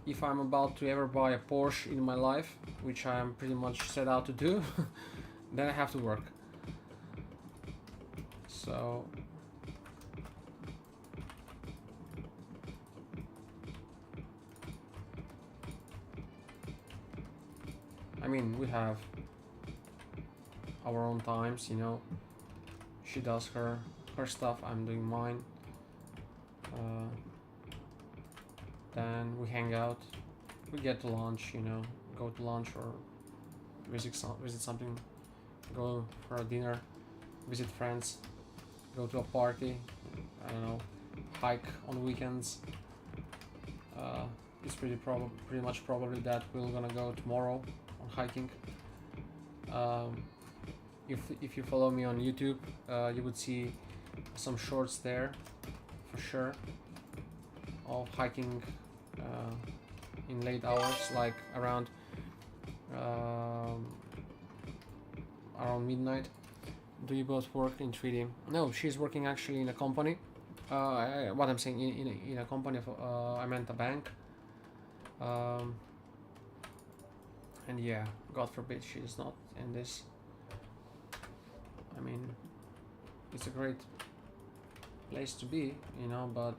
if I'm about to ever buy a Porsche in my life, which I'm pretty much set out to do, then I have to work. So I mean, we have our own times, you know. She does her stuff, I'm doing mine. Then we hang out, we get to lunch, you know, go to lunch or visit something, go for a dinner, visit friends, go to a party, I don't know, hike on weekends. It's pretty much probably that we're gonna go tomorrow on hiking. If you follow me on YouTube, you would see some shorts there for sure of hiking in late hours, like around midnight. Do you both work in 3D? No, she's working actually in a company. What I'm saying, in a company of, I meant a bank. And yeah, God forbid she is not in this. I mean, it's a great place to be, you know, but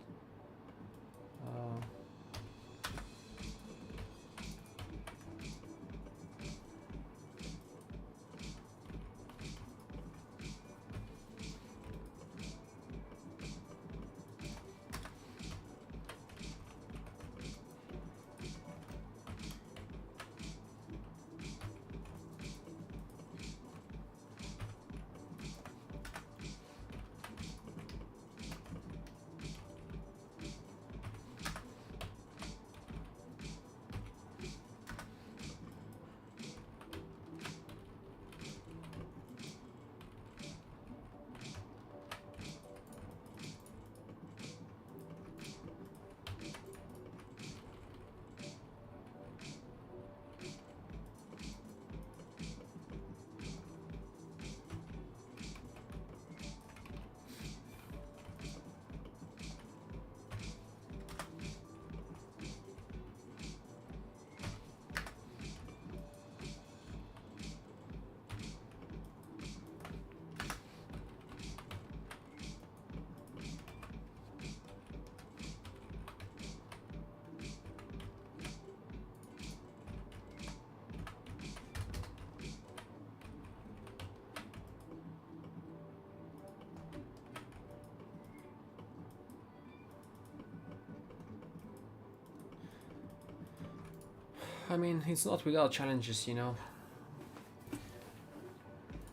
I mean, it's not without challenges, you know.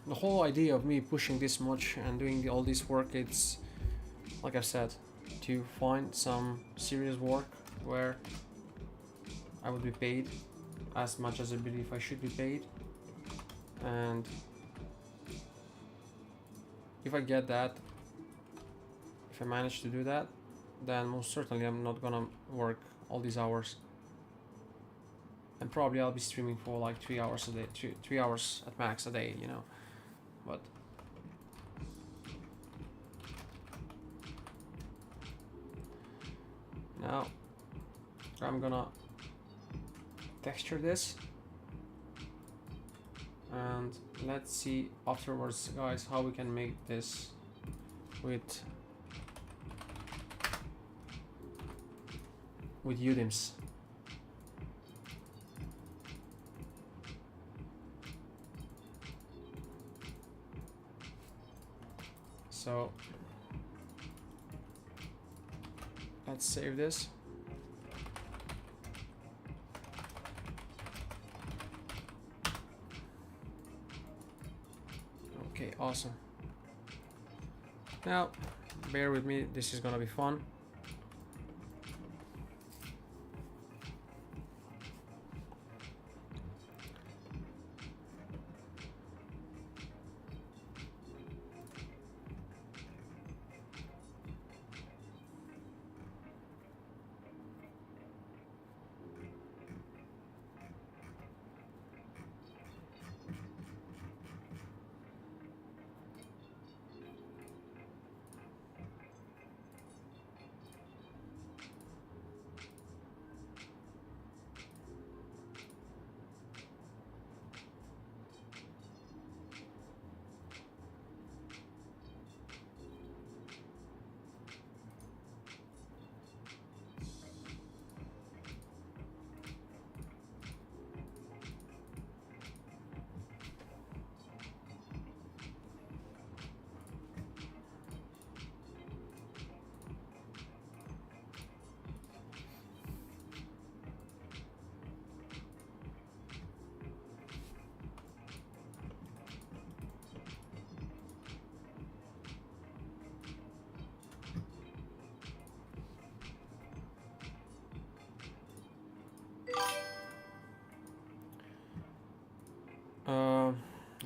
The whole idea of me pushing this much and doing all this work, it's, like I've said, to find some serious work where I would be paid as much as I believe I should be paid. And if I get that, if I manage to do that, then most certainly I'm not gonna work all these hours. And probably I'll be streaming for like 3 hours a day, 3 hours at max a day, you know. But Now I'm gonna texture this, and let's see afterwards, guys, how we can make this with UDIMs. So let's save this. Okay, awesome. Now, bear with me, this is gonna be fun.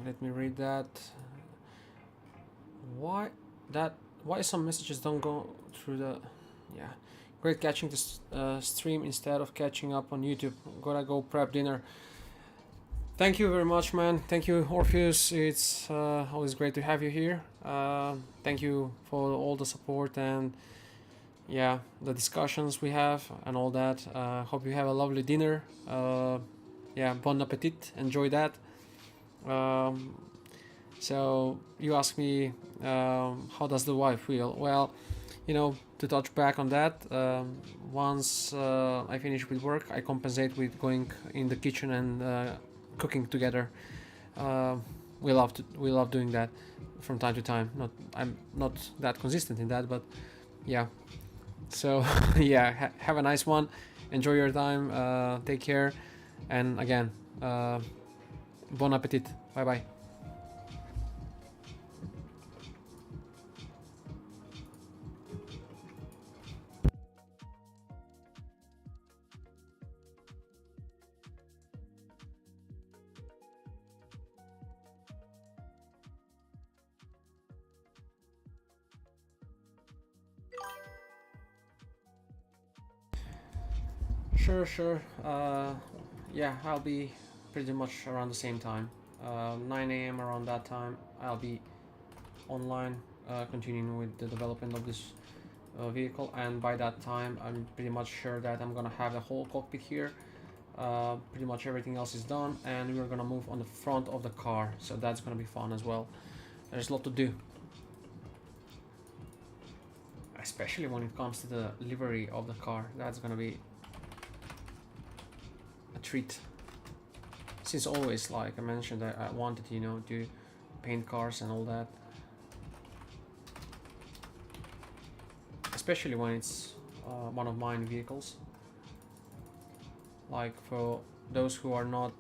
Let me read that. Why some messages don't go through the... Yeah, great catching this stream instead of catching up on YouTube. Gotta go prep dinner. Thank you very much, man. Thank you, Orpheus. It's always great to have you here. Thank you for all the support and yeah, the discussions we have and all that. Hope you have a lovely dinner. Yeah, bon appetit. Enjoy that. So you ask me, how does the wife feel? Well, you know, to touch back on that, once I finish with work, I compensate with going in the kitchen and cooking together. We love doing that from time to time. I'm not that consistent in that, but yeah. So yeah, have a nice one. Enjoy your time. Take care, and again, bon appetit. Bye bye. Sure. Yeah, I'll be pretty much around the same time. 9 a.m. around that time, I'll be online, continuing with the development of this vehicle, and by that time, I'm pretty much sure that I'm gonna have the whole cockpit here. Pretty much everything else is done, and we're gonna move on the front of the car, so that's gonna be fun as well. There's a lot to do, especially when it comes to the livery of the car. That's gonna be a treat. Since always, like I mentioned, I wanted, you know, to paint cars and all that, especially when it's one of mine vehicles. Like for those who are not,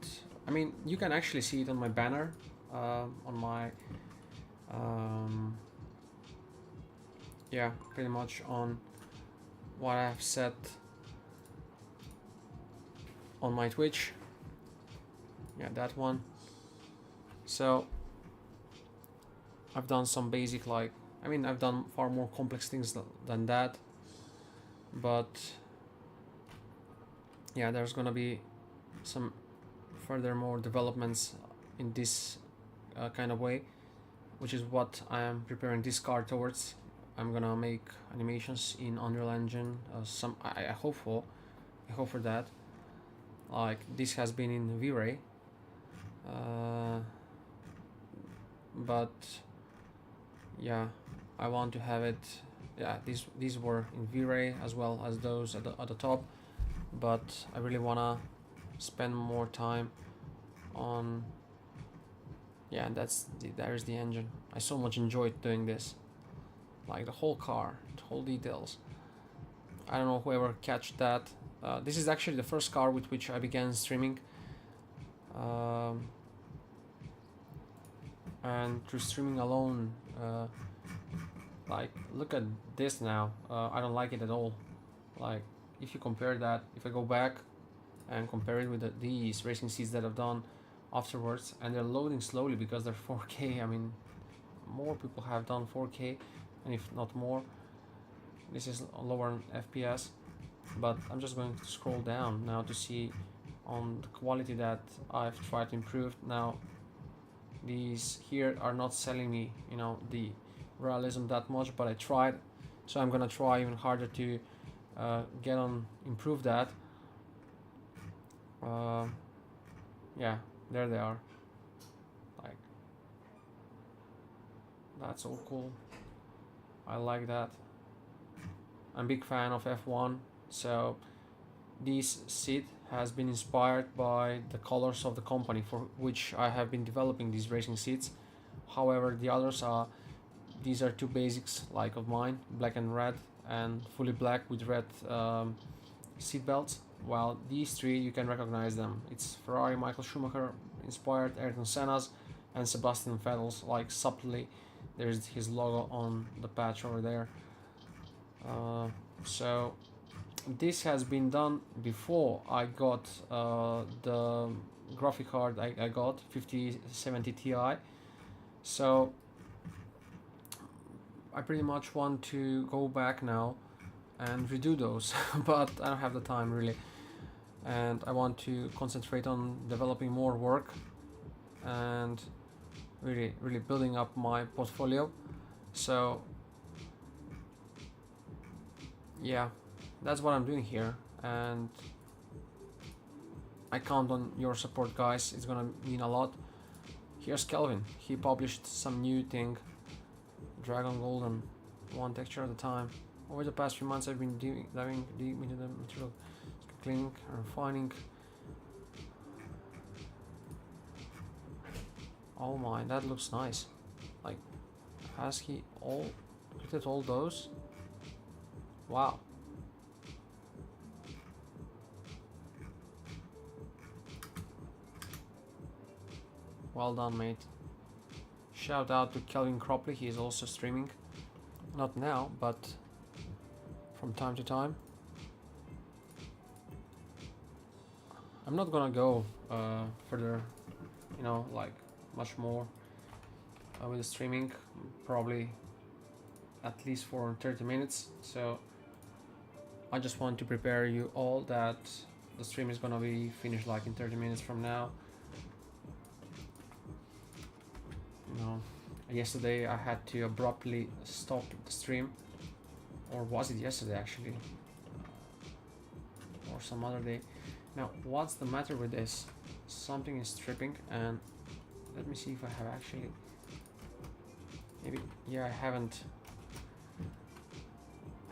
I mean, you can actually see it on my banner, on my yeah, pretty much on what I've set on my Twitch. Yeah, that one. So I've done some basic, like, I mean, I've done far more complex things than that, but yeah, there's gonna be some furthermore developments in this kind of way, which is what I am preparing this car towards. I'm gonna make animations in Unreal Engine. I hope for that. Like this has been in V-Ray, but yeah, I want to have it. Yeah, these were in V-Ray as well as those at the top, but I really wanna spend more time on. Yeah, there's the engine. I so much enjoyed doing this, like the whole car, the whole details. I don't know whoever catch that. This is actually the first car with which I began streaming, and through streaming alone, like look at this now. I don't like it at all. Like if you compare that, if I go back and compare it with these racing seats that I've done afterwards, and they're loading slowly because they're 4K. I mean, more people have done 4K, and if not more. This is lower on FPS, but I'm just going to scroll down now to see on the quality that I've tried to improve. Now these here are not selling me, you know, the realism that much, but I tried, so I'm gonna try even harder to improve that. Yeah, there they are. Like that's all cool. I like that. I'm a big fan of F1, so this seat has been inspired by the colors of the company for which I have been developing these racing seats. However, the others are, these are two basics like of mine, black and red, and fully black with red seat belts, while these three you can recognize them. It's Ferrari, Michael Schumacher inspired, Ayrton Senna's, and Sebastian Vettel's, like subtly there's his logo on the patch over there. So this has been done before I got the graphic card I got 5070 Ti, so I pretty much want to go back now and redo those but I don't have the time really, and I want to concentrate on developing more work and really building up my portfolio. So yeah, that's what I'm doing here, and I count on your support, guys. It's gonna mean a lot. Here's Kelvin. He published some new thing, Dragon Golden, one texture at a time. Over the past few months I've been diving deep into the material, cleaning and refining. Oh my, that looks nice. Like, has he created all those? Wow. Well done, mate. Shout out to Kelvin Cropley, he is also streaming. Not now, but from time to time. I'm not gonna go further, you know, like much more with the streaming, probably at least for 30 minutes. So I just want to prepare you all that the stream is gonna be finished like in 30 minutes from now. You know, yesterday I had to abruptly stop the stream, or was it yesterday actually, or some other day. Now what's the matter with this? Something is tripping, and let me see if I have actually, maybe, yeah, I haven't.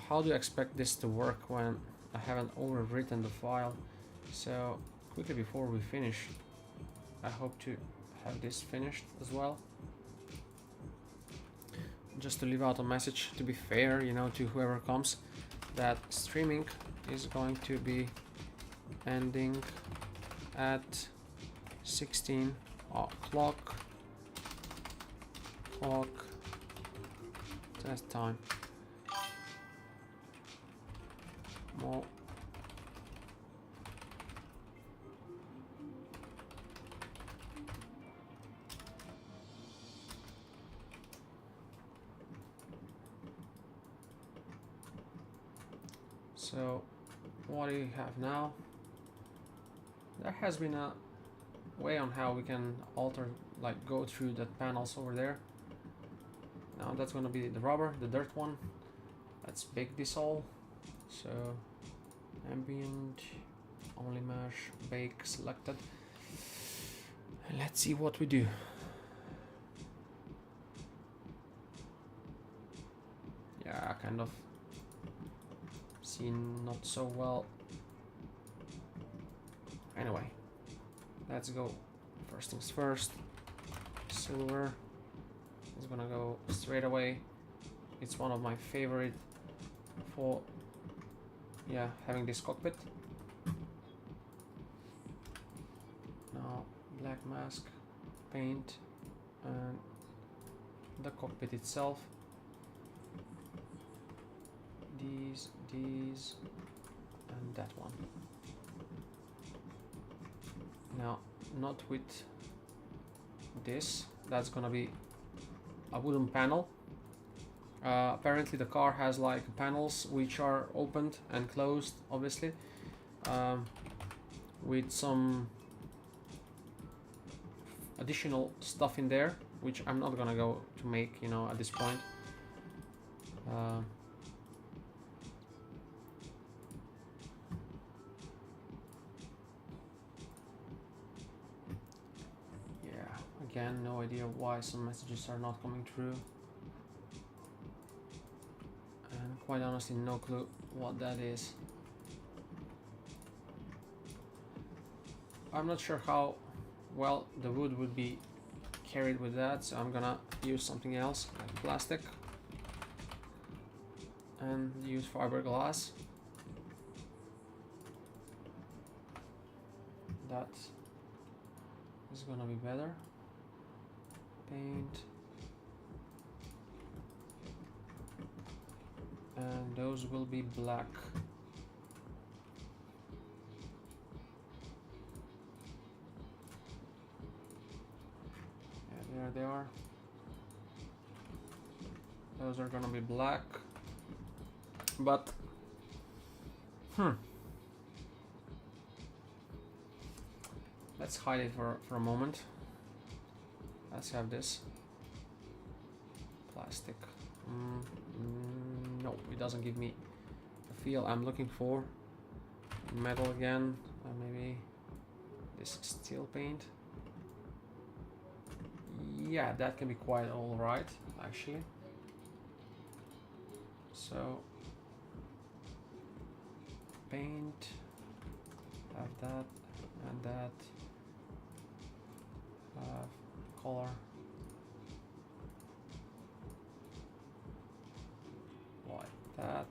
How do you expect this to work when I haven't overwritten the file? So quickly before we finish, I hope to have this finished as well. Just to leave out a message, to be fair, you know, to whoever comes, that streaming is going to be ending at 16 o'clock. Test time. More. So what do you have now? There has been a way on how we can alter, like go through the panels over there. Now that's gonna be the rubber, the dirt one. Let's bake this all. So ambient, only mesh, bake selected. And let's see what we do. Yeah, kind of seen not so well. Anyway, let's go. First things first. Silver is gonna go straight away. It's one of my favorite for having this cockpit. Now black mask, paint, and the cockpit itself. These, and that one. Now, not with this. That's gonna be a wooden panel. Apparently the car has like panels which are opened and closed, obviously, with some additional stuff in there, which I'm not gonna go to make, you know, at this point. Again, no idea why some messages are not coming through. And quite honestly, no clue what that is. I'm not sure how well the wood would be carried with that, so I'm gonna use something else, like plastic. And use fiberglass. That is gonna be better. Paint, and those will be black. Yeah, there they are. Those are gonna be black, but let's hide it for a moment. Let's have this plastic. No, it doesn't give me the feel I'm looking for. Metal again, maybe this steel paint. Yeah, that can be quite alright, actually. So paint, have that and that. Color like that.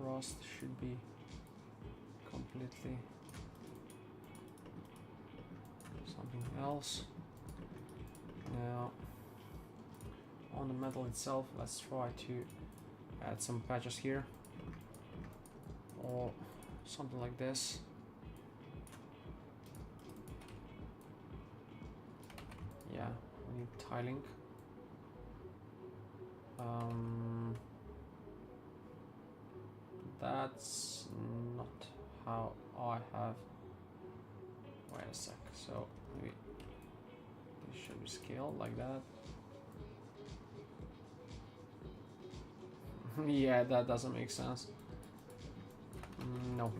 Rust should be completely something else. Now on the metal itself, let's try to add some patches here or something like this. Yeah, we need tiling. That's not how I have. Wait a sec. So maybe this should be scaled like that. Yeah, that doesn't make sense. No.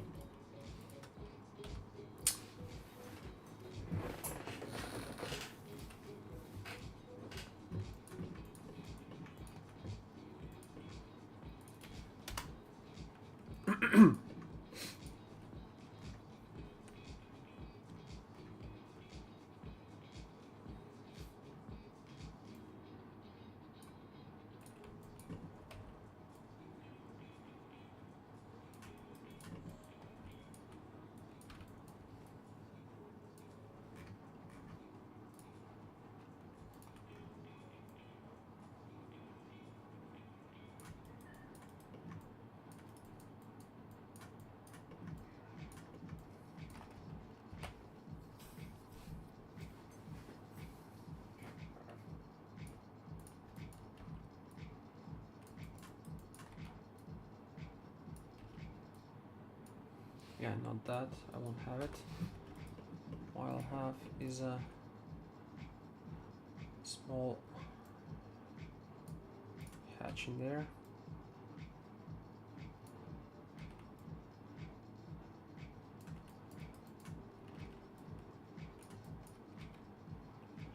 Yeah, not that. I won't have it. What I'll have is a small hatch in there.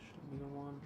Should be the one.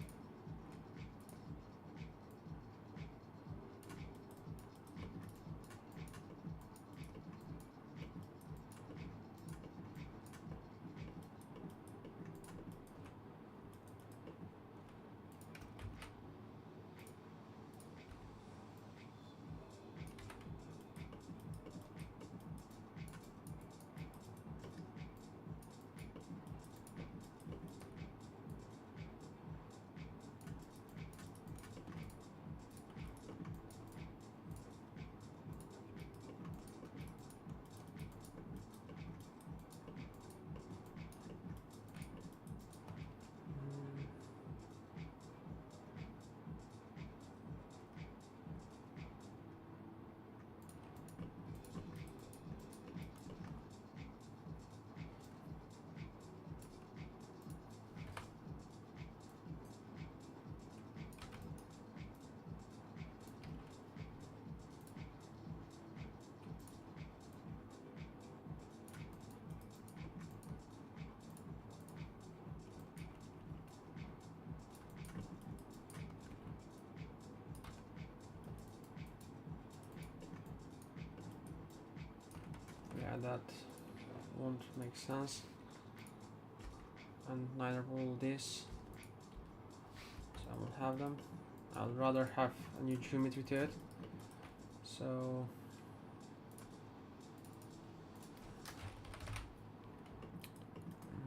Yeah, that won't make sense, and neither will this, so I won't have them. I'd rather have a new geometry to it. So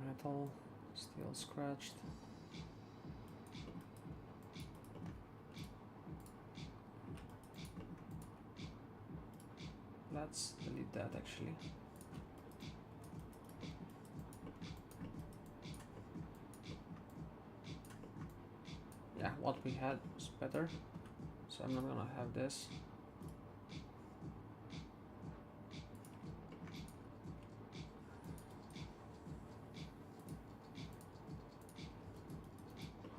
metal, steel scratched. Let's delete that actually. Yeah, what we had was better, so I'm not gonna have this.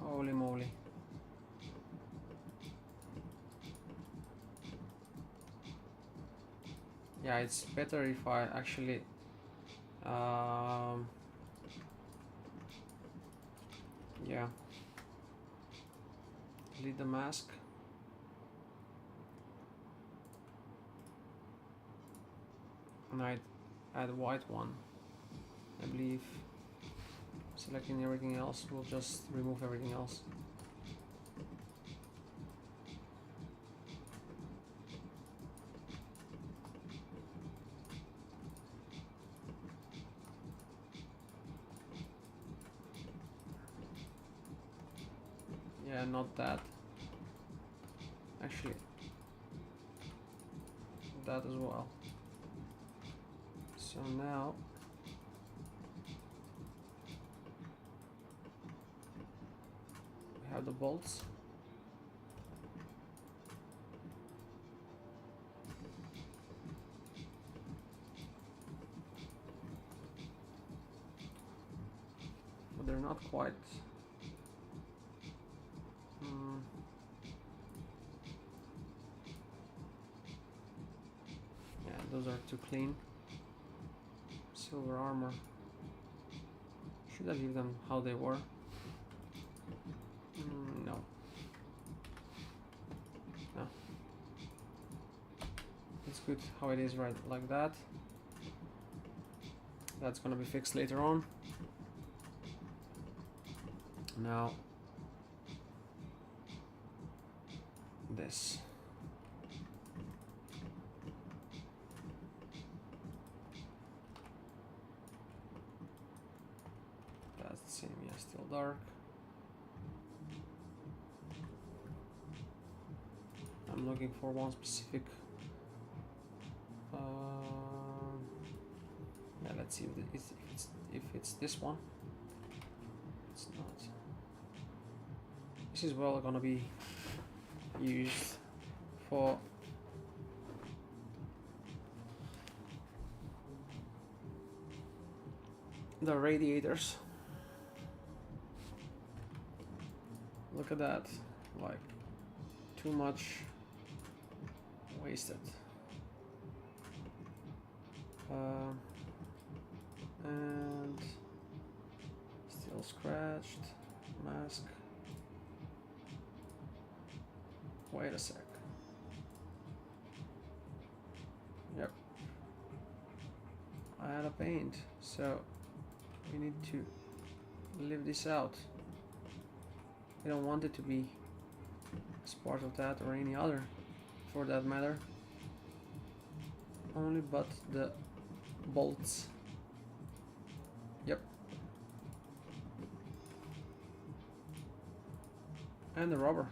Holy moly. Yeah, it's better if I actually yeah, delete the mask. And I'd add a white one. I believe selecting everything else will just remove everything else. Yeah, not that. Actually, that as well. So now we have the bolts. But they're not quite yeah, those are too clean. Silver armor. Should I leave them how they were? No. No. It's good how it is right like that. That's gonna be fixed later on. Now this. That's the same, yeah, still dark. I'm looking for one specific. Yeah, let's see if it's this one. It's not. This is well gonna be used for the radiators. Look at that, like too much wasted. And still scratched. Mask. Wait a sec. Yep. I had a paint, so we need to leave this out. We don't want it to be as part of that or any other, for that matter. Only but the bolts. Yep. And the rubber.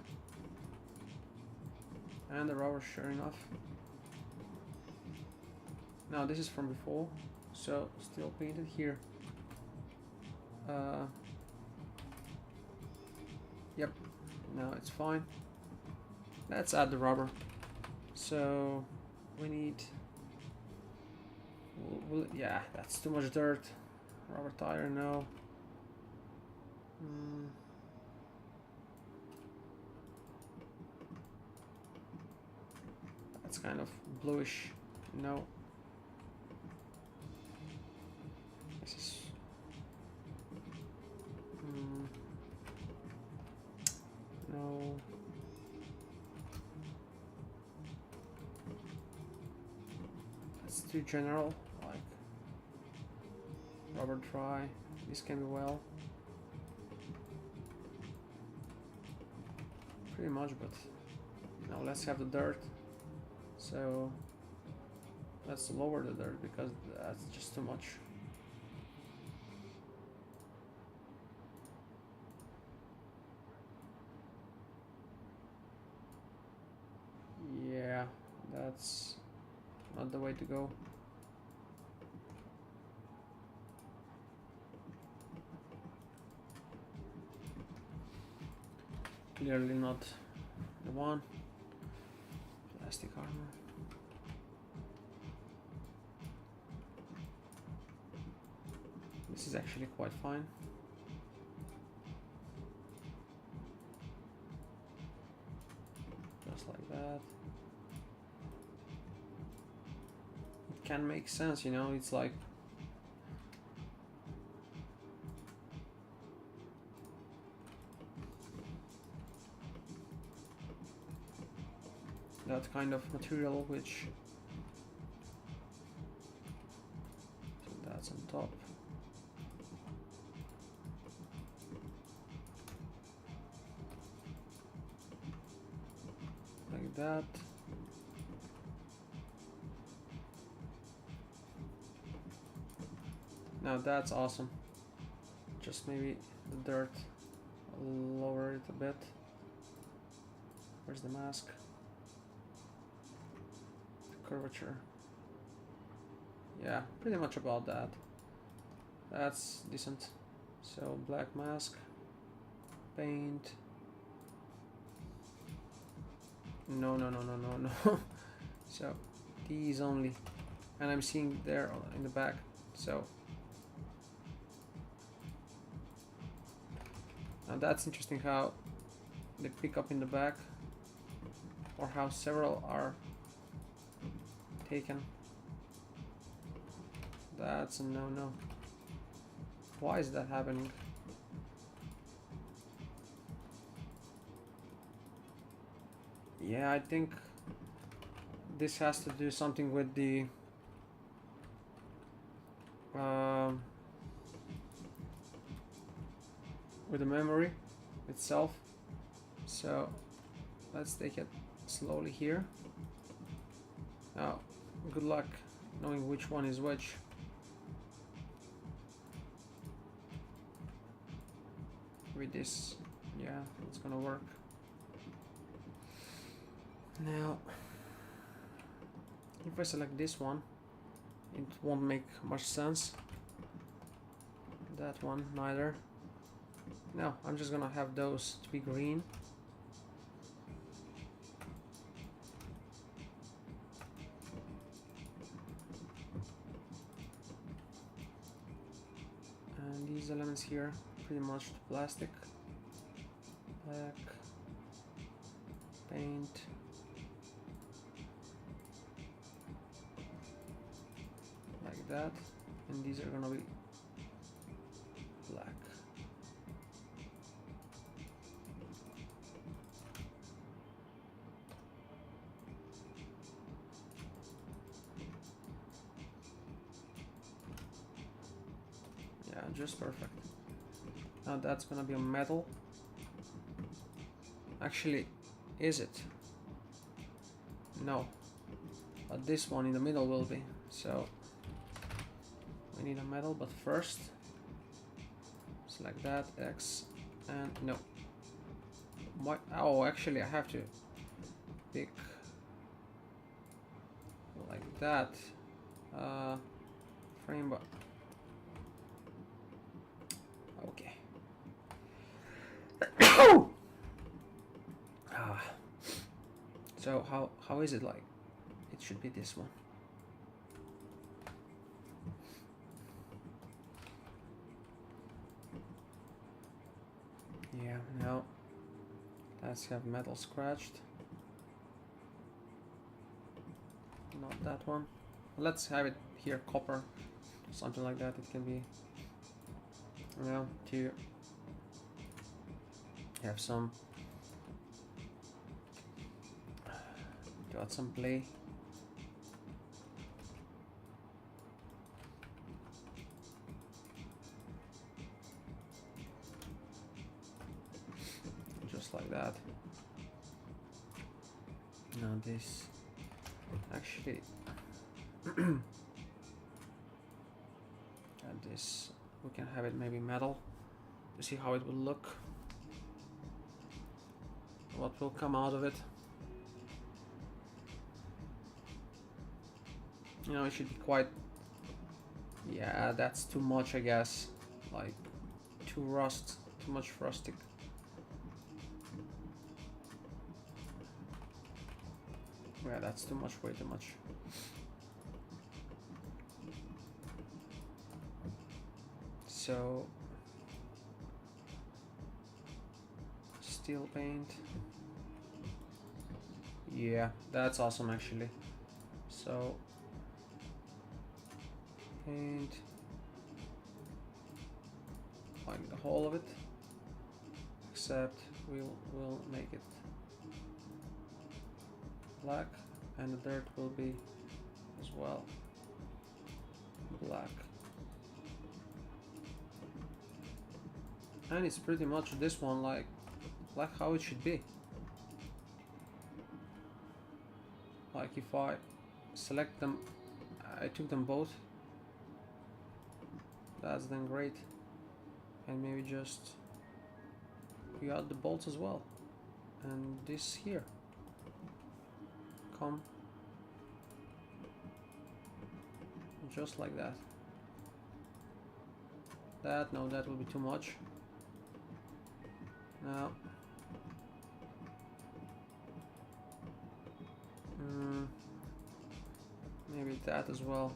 And the rubber, sure enough. Now this is from before, so still painted here. Yep, now it's fine. Let's add the rubber. So we need, yeah, that's too much dirt. Rubber tire, no. That's kind of bluish, no. This is no. That's too general, like rubber dry. This can be well. Pretty much, but now let's have the dirt. So let's lower the dirt because that's just too much. Yeah, that's not the way to go. Clearly not the one. Plastic armor. This is actually quite fine. Just like that. It can make sense, you know, it's like that kind of material which so that's on top. Like that. Now that's awesome. Just maybe the dirt, lower it a bit. Where's the mask? Curvature. Yeah, pretty much about that. That's decent. So black mask, paint. No. So these only, and I'm seeing there in the back. So now that's interesting how they pick up in the back, or how several are taken. That's a no. Why is that happening? Yeah, I think this has to do something with the memory itself. So let's take it slowly here. Now, good luck knowing which one is which. With this, yeah, it's gonna work. Now, if I select this one, it won't make much sense. That one, neither. No, I'm just gonna have those to be green. lines here, pretty much to plastic. Black, paint, like that, and these are gonna be black. Yeah, just perfect. Now that's gonna be a metal. Actually, is it? No. But this one in the middle will be. So we need a metal, but first select that, X, and no. What? Oh, actually I have to pick like that. Frame, but okay. So how is it like? It should be this one. Yeah, no. Let's have metal scratched. Not that one. Let's have it here, copper. Something like that. It can be, you know, to have some, to add some play. Just like that. Now this, actually, and this, we can have it maybe metal to see how it will look. What will come out of it. You know, it should be quite, yeah, that's too much, I guess. Like, too much rustic. Yeah, that's too much, way too much. So, steel paint. Yeah, that's awesome actually. So, paint like the whole of it, except we'll make it black, and the dirt will be as well black. And it's pretty much this one like how it should be. Like if I select them, I took them both, that's then great. And maybe just you add the bolts as well, and this here come just like that. No, that will be too much. Now maybe that as well.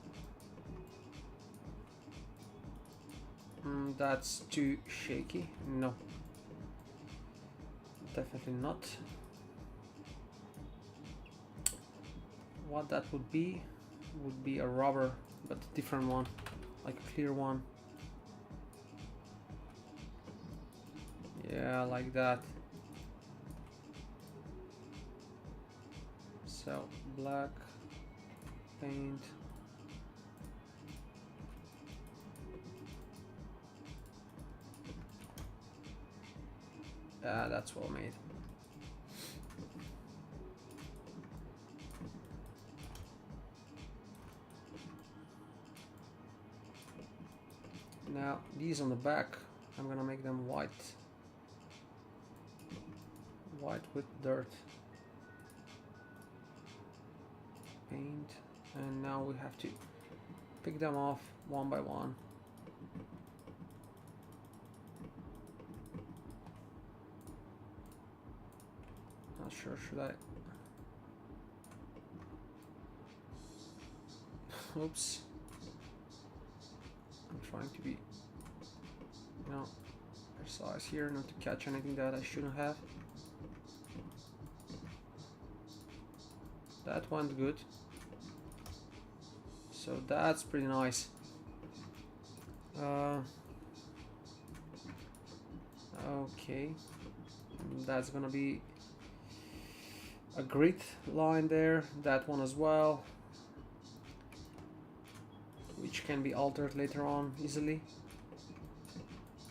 That's too shaky. No, definitely not. What that would be a rubber, but a different one, like a clear one. Yeah, like that. So black paint. That's well made. Now these on the back, I'm gonna make them white. White with dirt. Paint. And now we have to pick them off one by one. Not sure, should I? Oops. I'm trying to be you know, precise here, not to catch anything that I shouldn't have. That went good. So that's pretty nice. Okay, that's gonna be a grid line there, that one as well, which can be altered later on easily.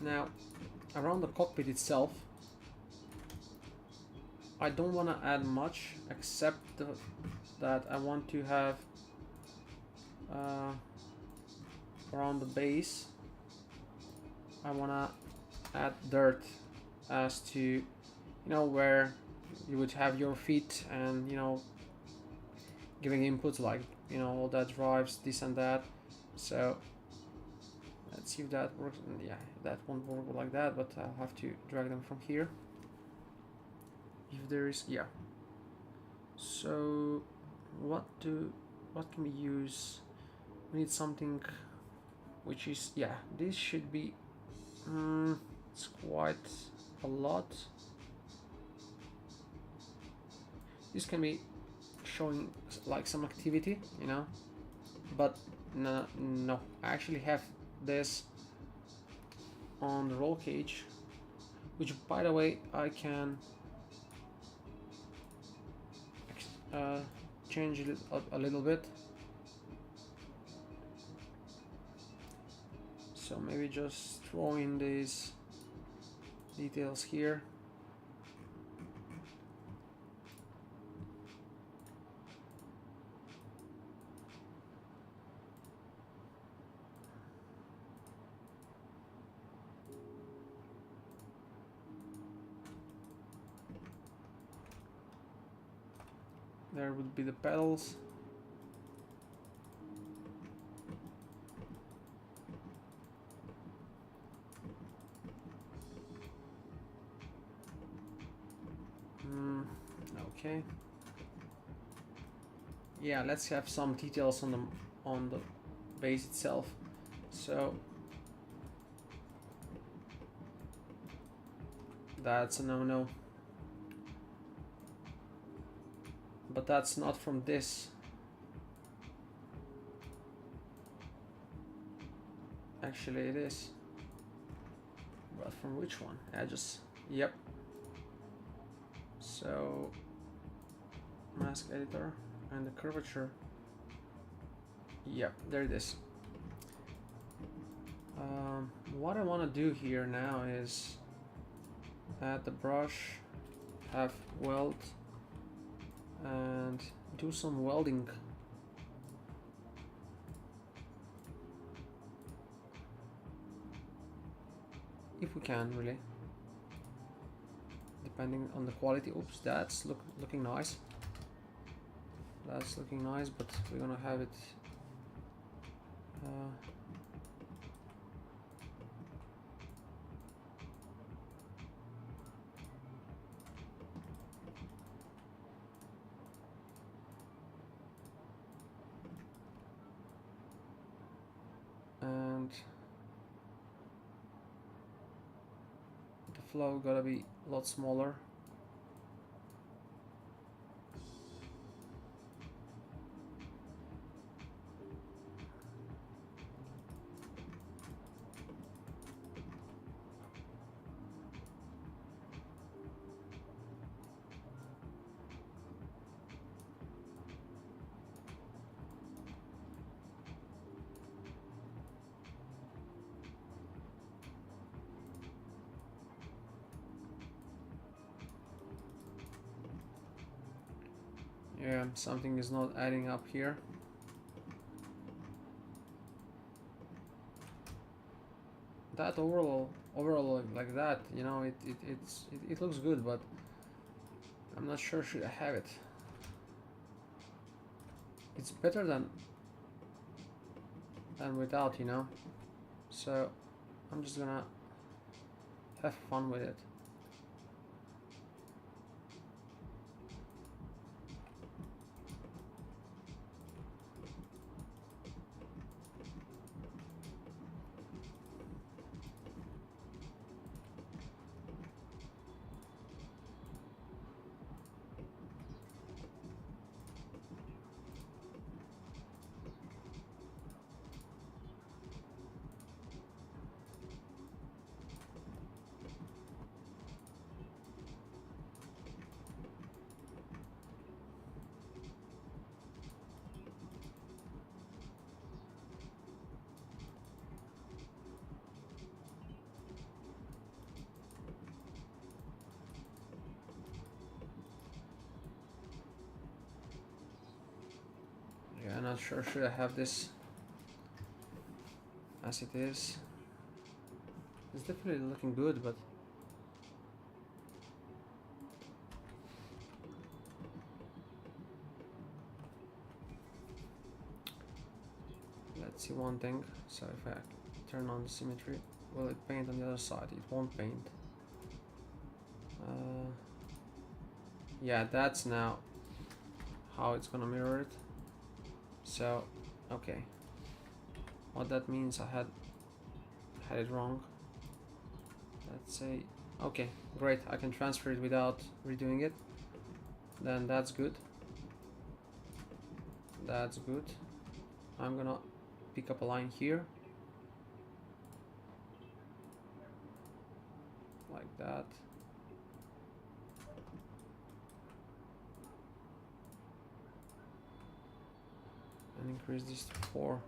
Now, around the cockpit itself, I don't want to add much, except that I want to have around the base, I want to add dirt as to, you know, where you would have your feet, and, you know, giving inputs like, you know, all that drives this and that. So let's see if that works. Yeah, that won't work like that, but I'll have to drag them from here if there is. Yeah, so what can we use? We need something which is, yeah, this should be it's quite a lot. This can be showing like some activity, you know, but no, I actually have this on the roll cage, which, by the way, I can change it a little bit. So maybe just throw in these details here. There would be the pedals. Okay. Yeah, let's have some details on the base itself. So that's a no-no. But that's not from this. Actually, it is. But from which one? I just, yep. So mask editor and the curvature. Yep, there it is. What I want to do here now is add the brush, have weld, and do some welding. If we can, really. Depending on the quality. Oops, that's looking nice. That's looking nice, but we're gonna have it and the flow gotta be a lot smaller. Yeah, something is not adding up here. That overall like that, you know, it looks good, but I'm not sure should I have it. It's better than without, you know. So I'm just gonna have fun with it. not sure should I have this as it is. It's definitely looking good, but let's see one thing. So if I turn on the symmetry, will it paint on the other side? It won't paint. Yeah, that's now how it's gonna mirror it. So okay, what that means, I had it wrong. Let's say okay, great, I can transfer it without redoing it. Then that's good. That's good. I'm gonna pick up a line here like that. And increase this to 4.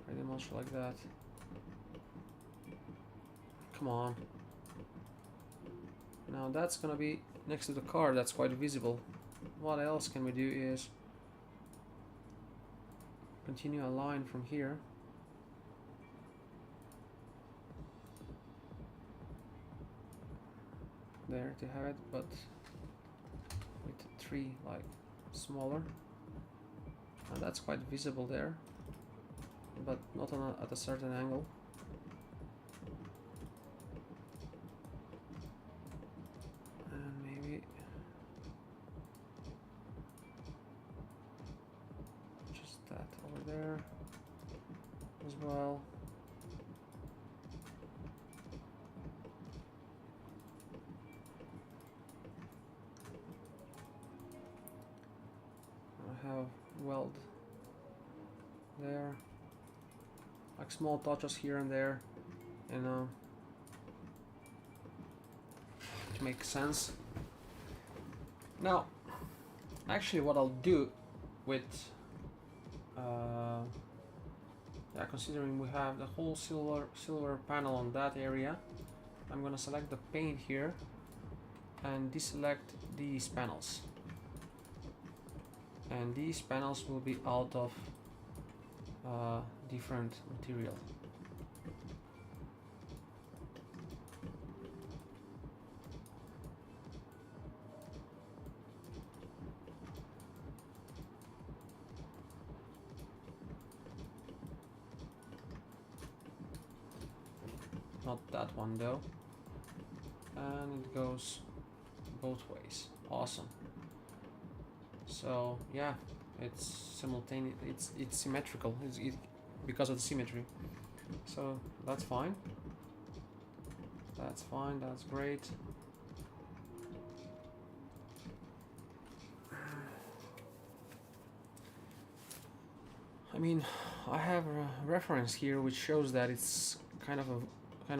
Pretty much like that. Come on. Now that's gonna be next to the car, that's quite visible. What else can we do is continue a line from here. There to have it, but with 3 like smaller. And that's quite visible there, but not on at a certain angle. And maybe just that over there as well. I have weld there, like small touches here and there, you know, to make sense. Now, actually, what I'll do with, yeah, considering we have the whole silver panel on that area, I'm gonna select the paint here and deselect these panels. And these panels will be out of different material. Not that one though. And it goes both ways. Awesome. So yeah, it's simultaneous. It's symmetrical. It's because of the symmetry. So that's fine. That's fine. That's great. I mean, I have a reference here which shows that it's kind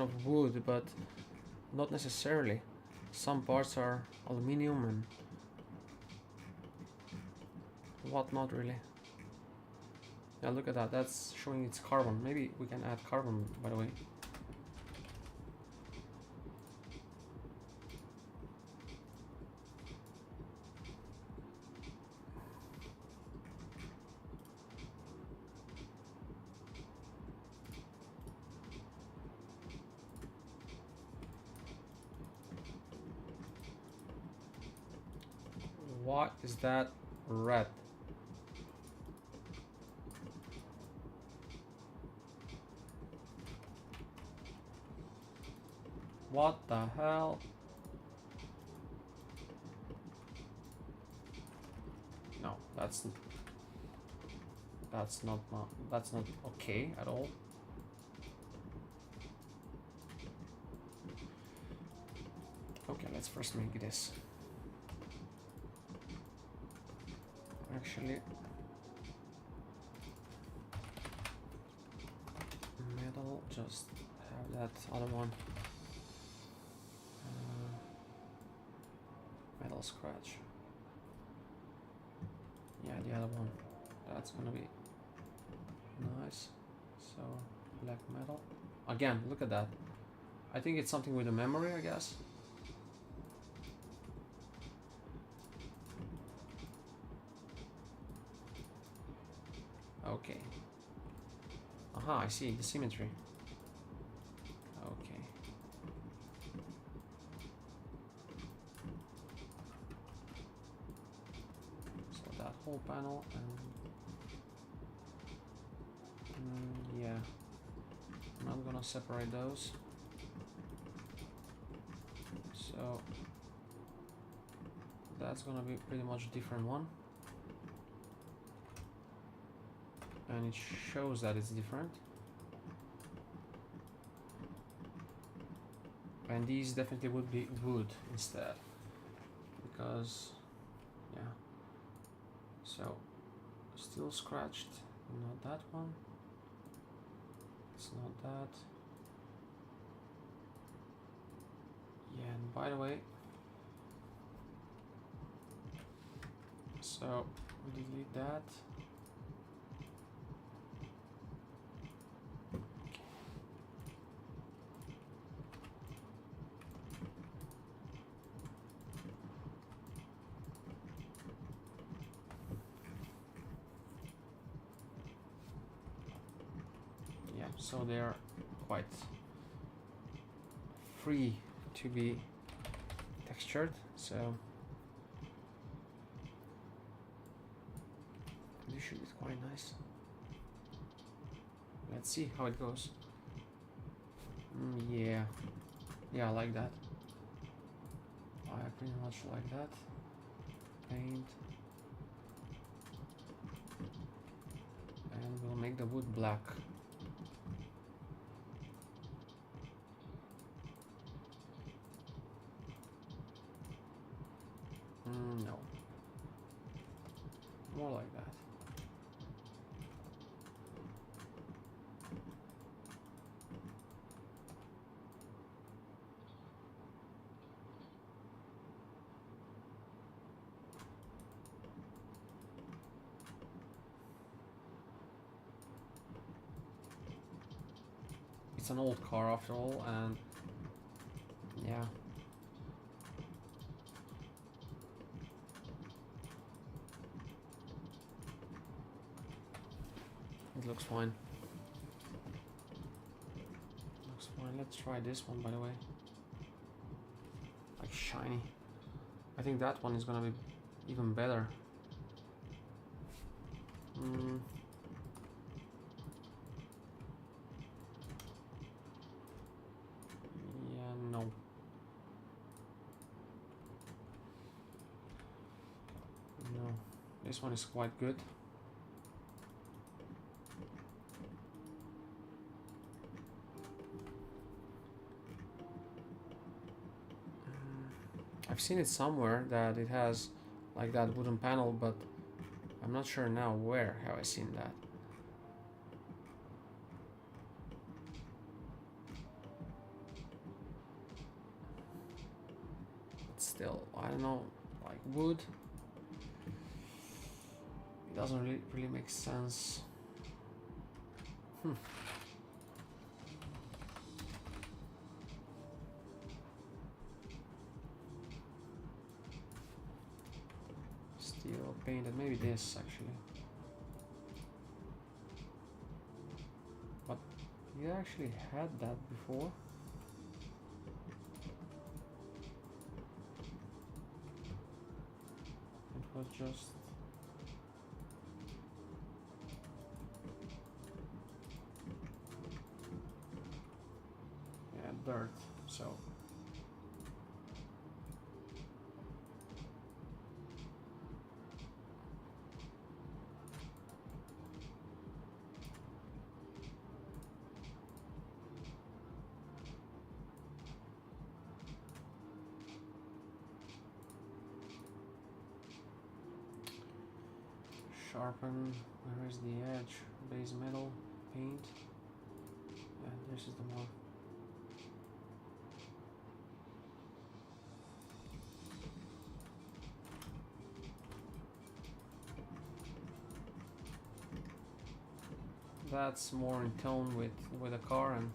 of wood, but not necessarily. Some parts are aluminium and whatnot, really. Yeah, look at that. That's showing it's carbon. Maybe we can add carbon, by the way. What is that red? What the hell? No, that's not okay at all. Okay, let's first make this. Actually, metal, just have that other one. Metal scratch. Yeah, the other one. That's gonna be nice. So, black metal. Again, look at that. I think it's something with the memory, I guess. Okay. Aha, I see the symmetry. Okay. So that whole panel and yeah, I'm not gonna separate those. So that's gonna be pretty much a different one. And it shows that it's different. And these definitely would be wood instead. Because, yeah. So, still scratched. Not that one. It's not that. Yeah, and by the way, so we delete that. Yeah, so they're quite free to be textured, so this should be quite nice. Let's see how it goes. Yeah, I like that. I pretty much like that. Paint, and we'll make the wood black. No, more like that. It's an old car after all, and yeah. It looks fine. Looks fine. Let's try this one, by the way. Like shiny. I think that one is gonna be even better. Yeah, no. No. This one is quite good. I've seen it somewhere that it has like that wooden panel, but I'm not sure now where have I seen that. But still, I don't know, like wood, it doesn't really make sense. Steel painted, maybe this actually. But you actually had that before. It was just dirt, so sharpen. Where is the edge? Base metal, paint. Yeah, this is the one. That's more in tone with the car and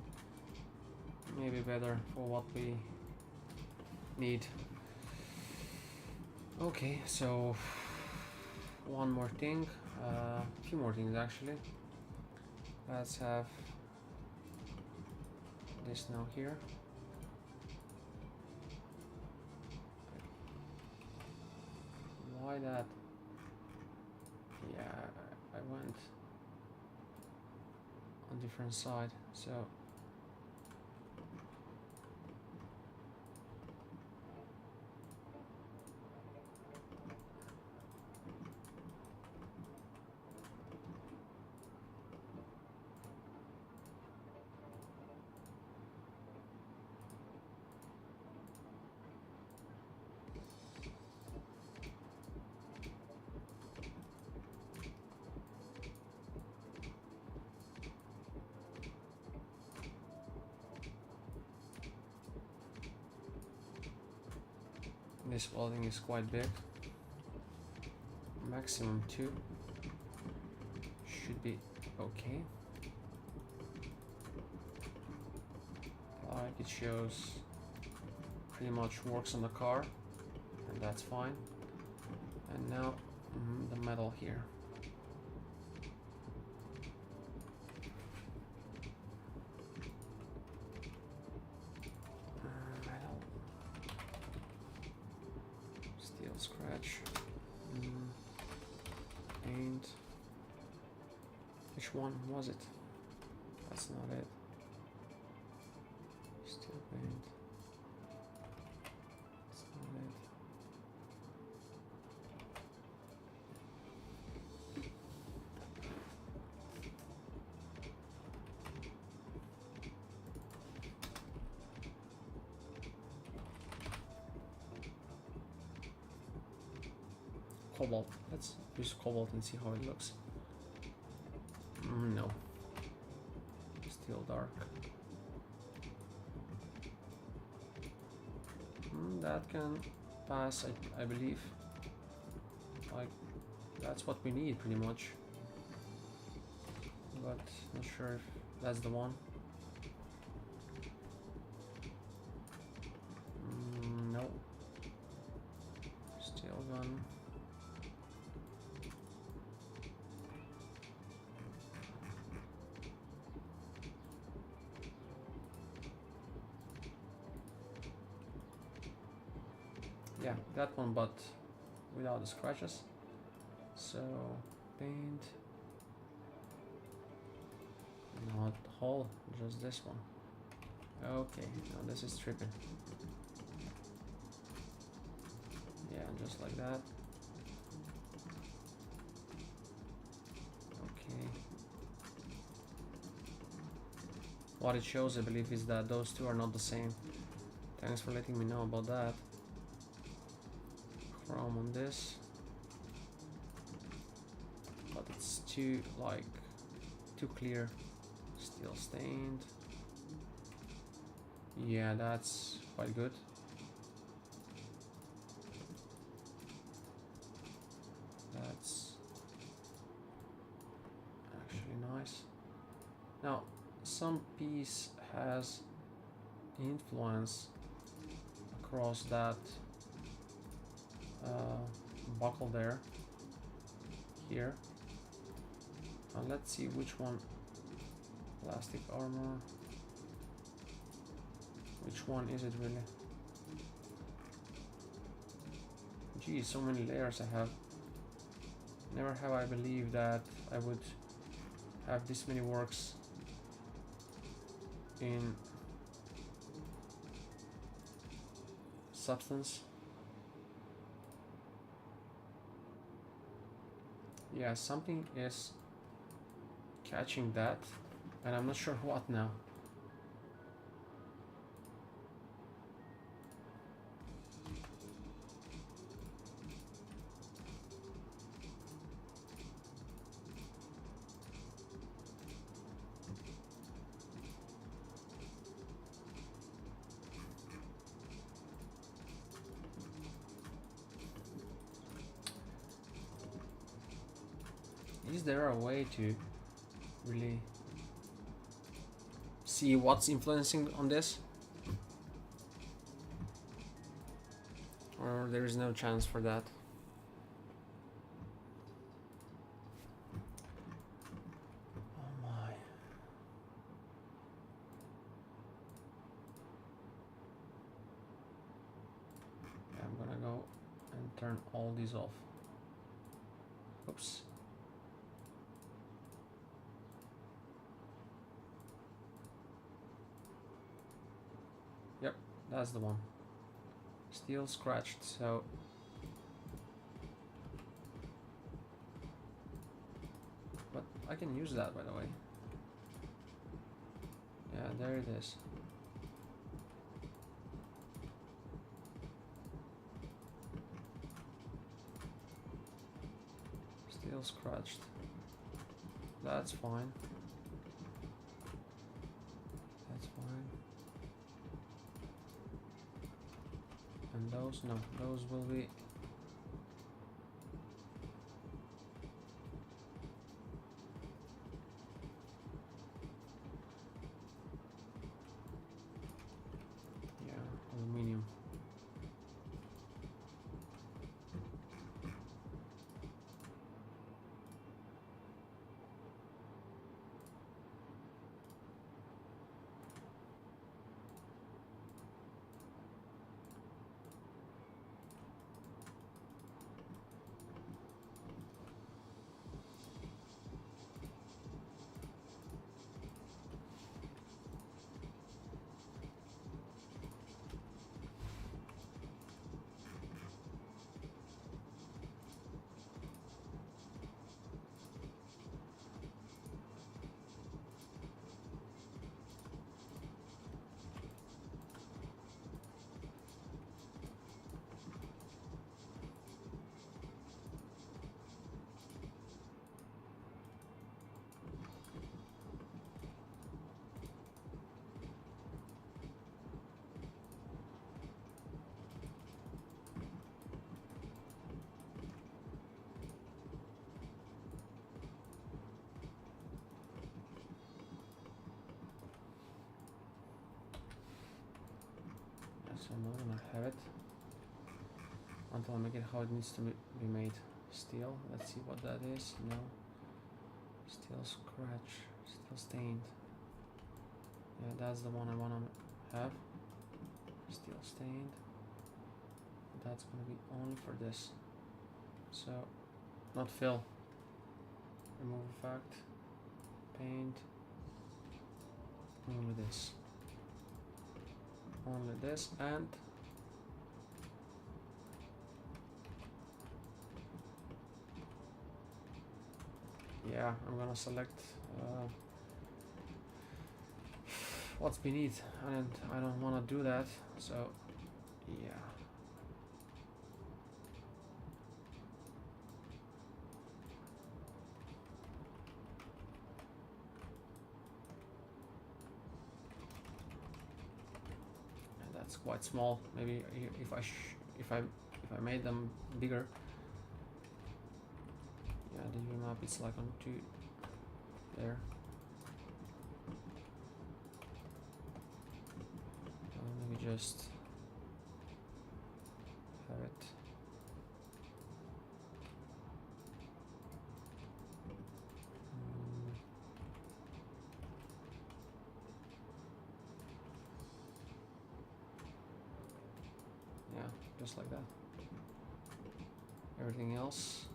maybe better for what we need. Okay, so one more thing, a few more things actually. Let's have this now here. Why that? Yeah, I went on different side, so this welding is quite big. Maximum 2 should be okay. Like it shows pretty much works on the car, and that's fine. And now the metal here. Metal. Steel scratch. Paint. Which one was it? That's not it. Steel paint. That's not it. Cobalt. Let's use cobalt and see how it looks. No. Still dark. That can pass, I believe. Like, that's what we need pretty much. But not sure if that's the one. No. Steel gun. Yeah, that one, but without the scratches. So paint, not whole, just this one. Okay, now this is tripping. Yeah, just like that. Okay. What it shows, I believe, is that those two are not the same. Thanks for letting me know about that. Chrome on this, but it's too clear. Still stained. Yeah, that's quite good. That's actually nice. Now some piece has influence across that buckle there, here. Let's see which one. Plastic armor. Which one is it really? Geez, so many layers I have. Never have I believed that I would have this many works in substance. Yeah, something is catching that, and I'm not sure what now. Is there a way to really see what's influencing on this? Or there is no chance for that? turn all these off. Oops. Yep, that's the one. Steel scratched, so but I can use that, by the way. Yeah, there it is. Steel scratched. That's fine. That's fine. And those, no, those will be aluminium. So I'm not gonna have it until I make it how it needs to be made. Steel, let's see what that is. No. Steel scratch, steel stained. Yeah, that's the one I wanna have. Steel stained. That's gonna be only for this. So, not fill. Remove effect. Paint. Only this. Only this, and yeah, I'm gonna select what's beneath, and I don't want to do that, so yeah. And that's quite small. Maybe if I made them bigger. Yeah, the view map is like on 2 there. Let me just have it. Yeah, just like that. Everything else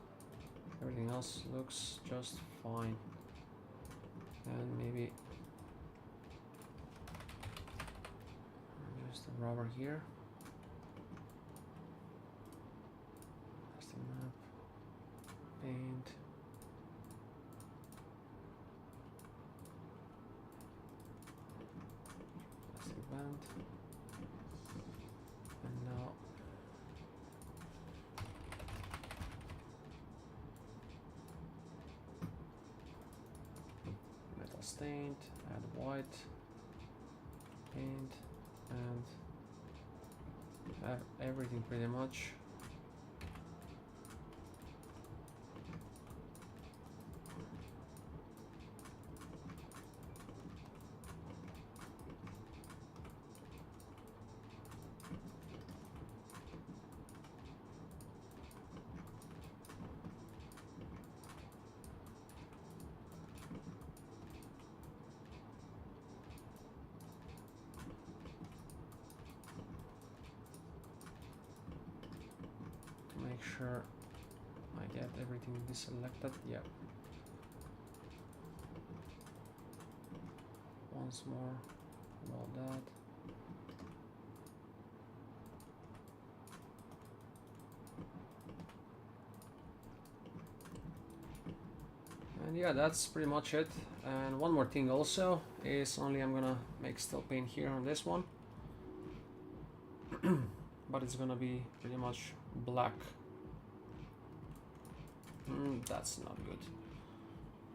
looks just fine. And maybe just the rubber here. Custom map, paint. Plastic band. And now metal stained, add white, paint, and have everything pretty much. sure I get everything deselected. Yep. Once more about that. And yeah, that's pretty much it. And one more thing also is only I'm gonna make still paint here on this one. But it's gonna be pretty much black. That's not good.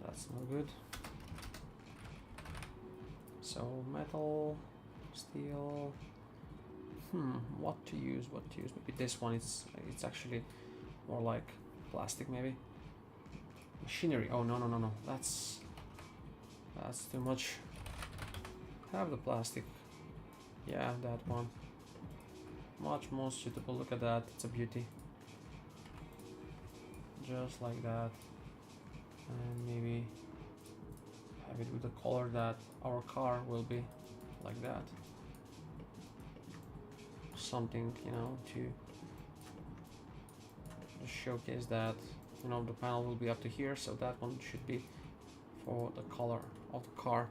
That's not good. So metal, steel. What to use? What to use? Maybe this one. It's actually more like plastic, maybe. Machinery. Oh no no no no. That's too much. Have the plastic. Yeah, that one. Much more suitable. Look at that. It's a beauty. Just like that. And maybe have it with the color that our car will be, like that. Something, you know, to showcase that, you know, the panel will be up to here, so that one should be for the color of the car.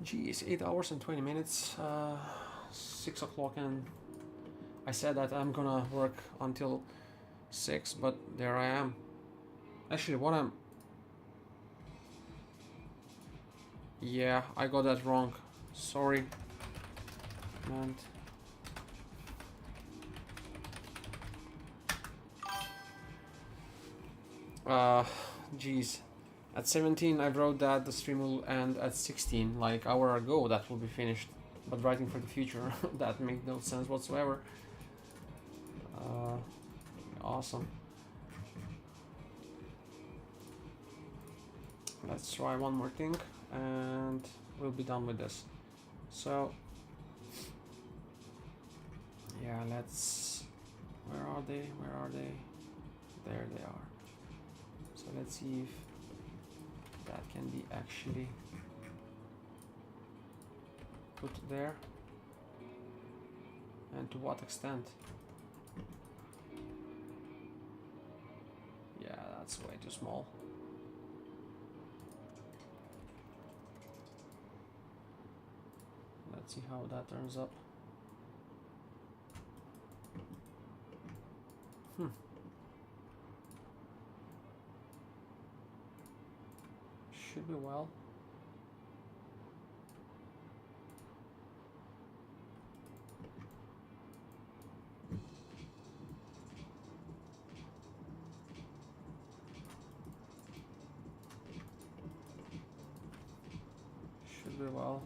Geez, 8 hours and 20 minutes, 6 o'clock, and I said that I'm gonna work until 6, but there I am. Actually, yeah, I got that wrong. Sorry. And geez. At 17 I wrote that the stream will end at 16, like an hour ago that will be finished. But writing for the future, that made no sense whatsoever. Awesome. Let's try one more thing and we'll be done with this. So yeah, let's, where are they? Where are they? There they are. So let's see if that can be actually put there, and to what extent. Yeah, that's way too small. Let's see how that turns up. Should be well. Should be well.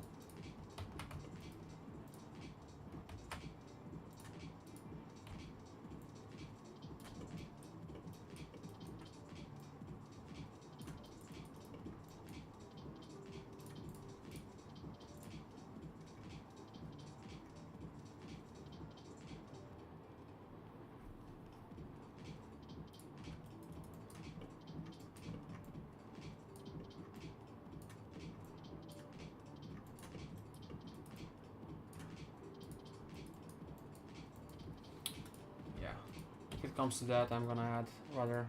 If it comes to that, I'm gonna add rather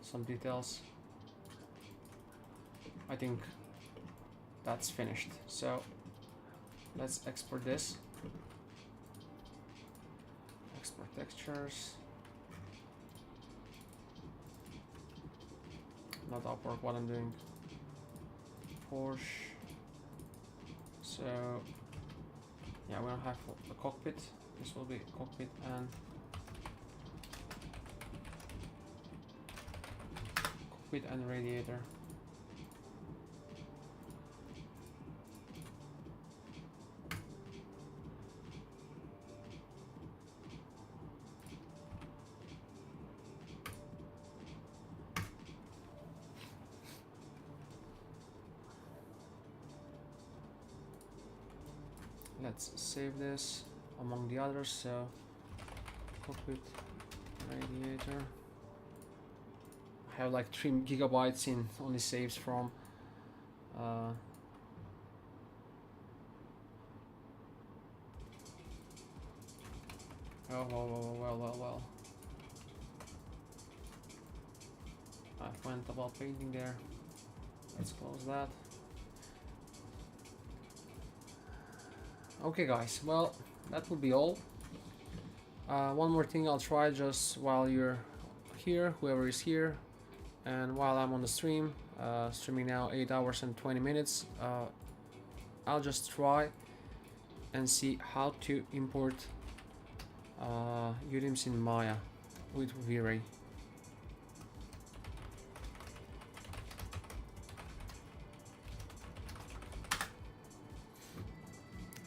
some details. I think that's finished. So let's export this. Export textures. Not Upwork, what I'm doing. Porsche. So yeah, we don't have a cockpit. This will be cockpit and radiator. Let's save this among the others. So cockpit, radiator. I have like 3 gigabytes in only saves from oh, well. I went about painting there. Let's close that. Okay guys, well, that would be all. One more thing I'll try just while you're here, whoever is here, and while I'm on the stream, streaming now 8 hours and 20 minutes, I'll just try and see how to import UDIMs in Maya with V-Ray.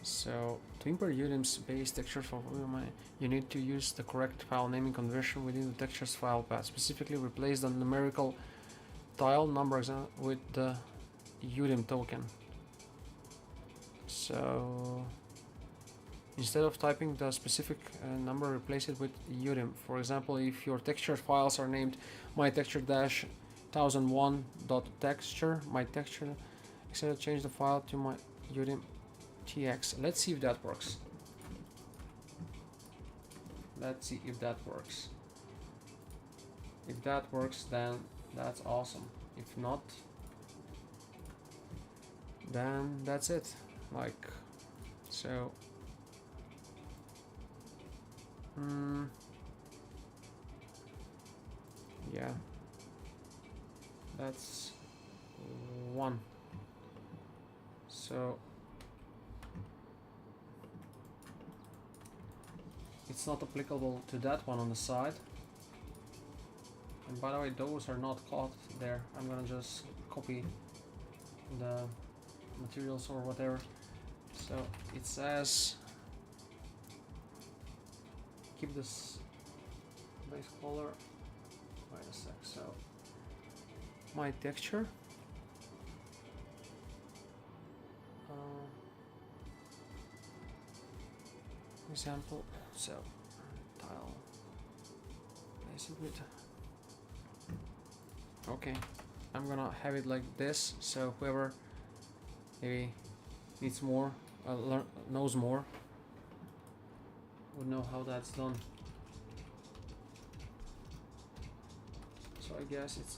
So to import UDIMs based textures for Maya, you need to use the correct file naming conversion within the textures file path. Specifically, replace the numerical tile number with the UDIM token. So instead of typing the specific number, replace it with UDIM. For example, if your texture files are named mytexture-1001.texture, mytexture, etc., change the file to my UDIM TX. Let's see if that works. Let's see if that works. If that works, then that's awesome. If not, then that's it. Like so. Yeah, that's one. So it's not applicable to that one on the side. And by the way, those are not caught there. I'm gonna just copy the materials or whatever. So it says keep this base color. Wait a sec. So my texture. Example. So tile. Place it with. Okay, I'm gonna have it like this. So whoever maybe needs more, knows more, would know how that's done. So I guess it's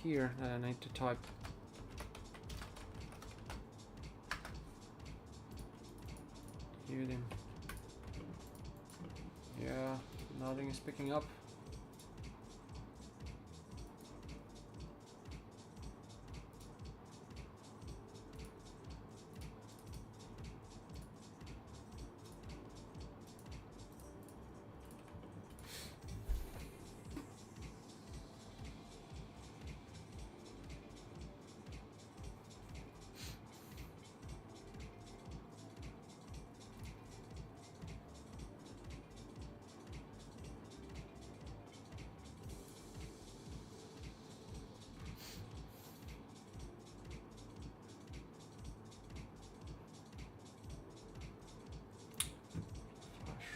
here that I need to type. UDIM. Yeah, nothing is picking up.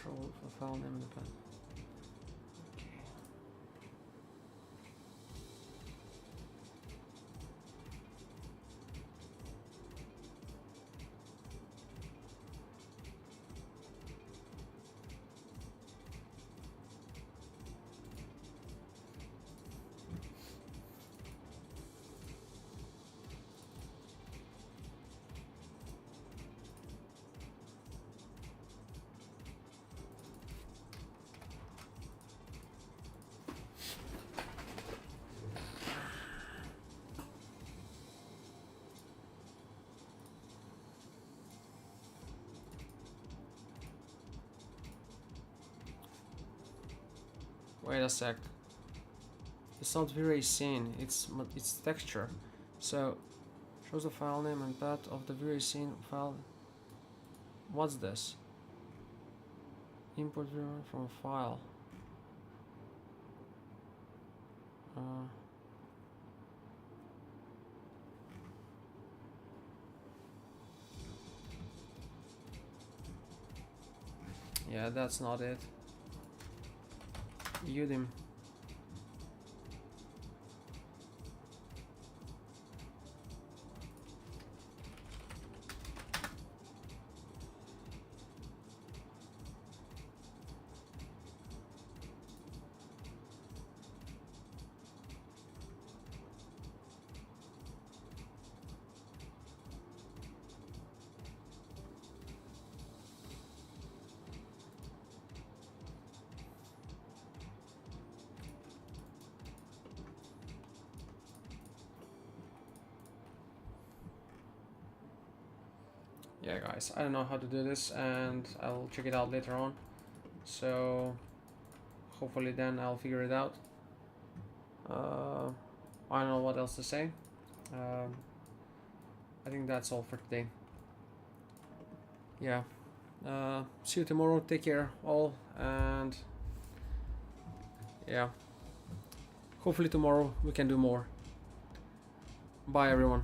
For file name in the pen. Okay. Wait a sec. It's not V-Ray scene. It's texture. So shows the file name and path of the V-Ray scene file. What's this? Import V-Ray from a file. Yeah, that's not it. UDIM. yeah, guys, I don't know how to do this, and I'll check it out later on. So hopefully then I'll figure it out. I don't know what else to say. I think that's all for today. Yeah. See you tomorrow. Take care, all, and yeah. Hopefully tomorrow we can do more. Bye, everyone.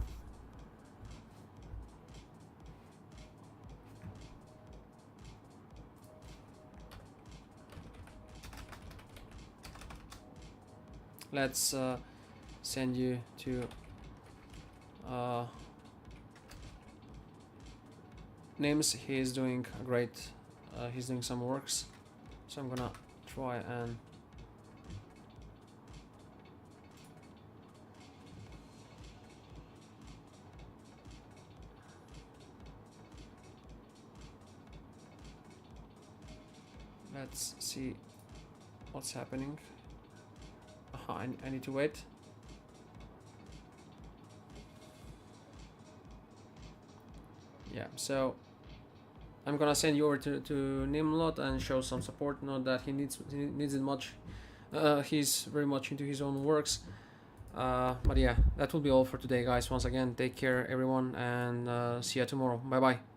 Let's send you to Nims. He is doing great. He's doing some works, so I'm gonna try and let's see what's happening. I need to wait. Yeah, so I'm gonna send you over to Nimlot and show some support. Not that he needs it much. He's very much into his own works. But yeah, that will be all for today, guys. Once again, take care, everyone, and see you tomorrow. Bye bye.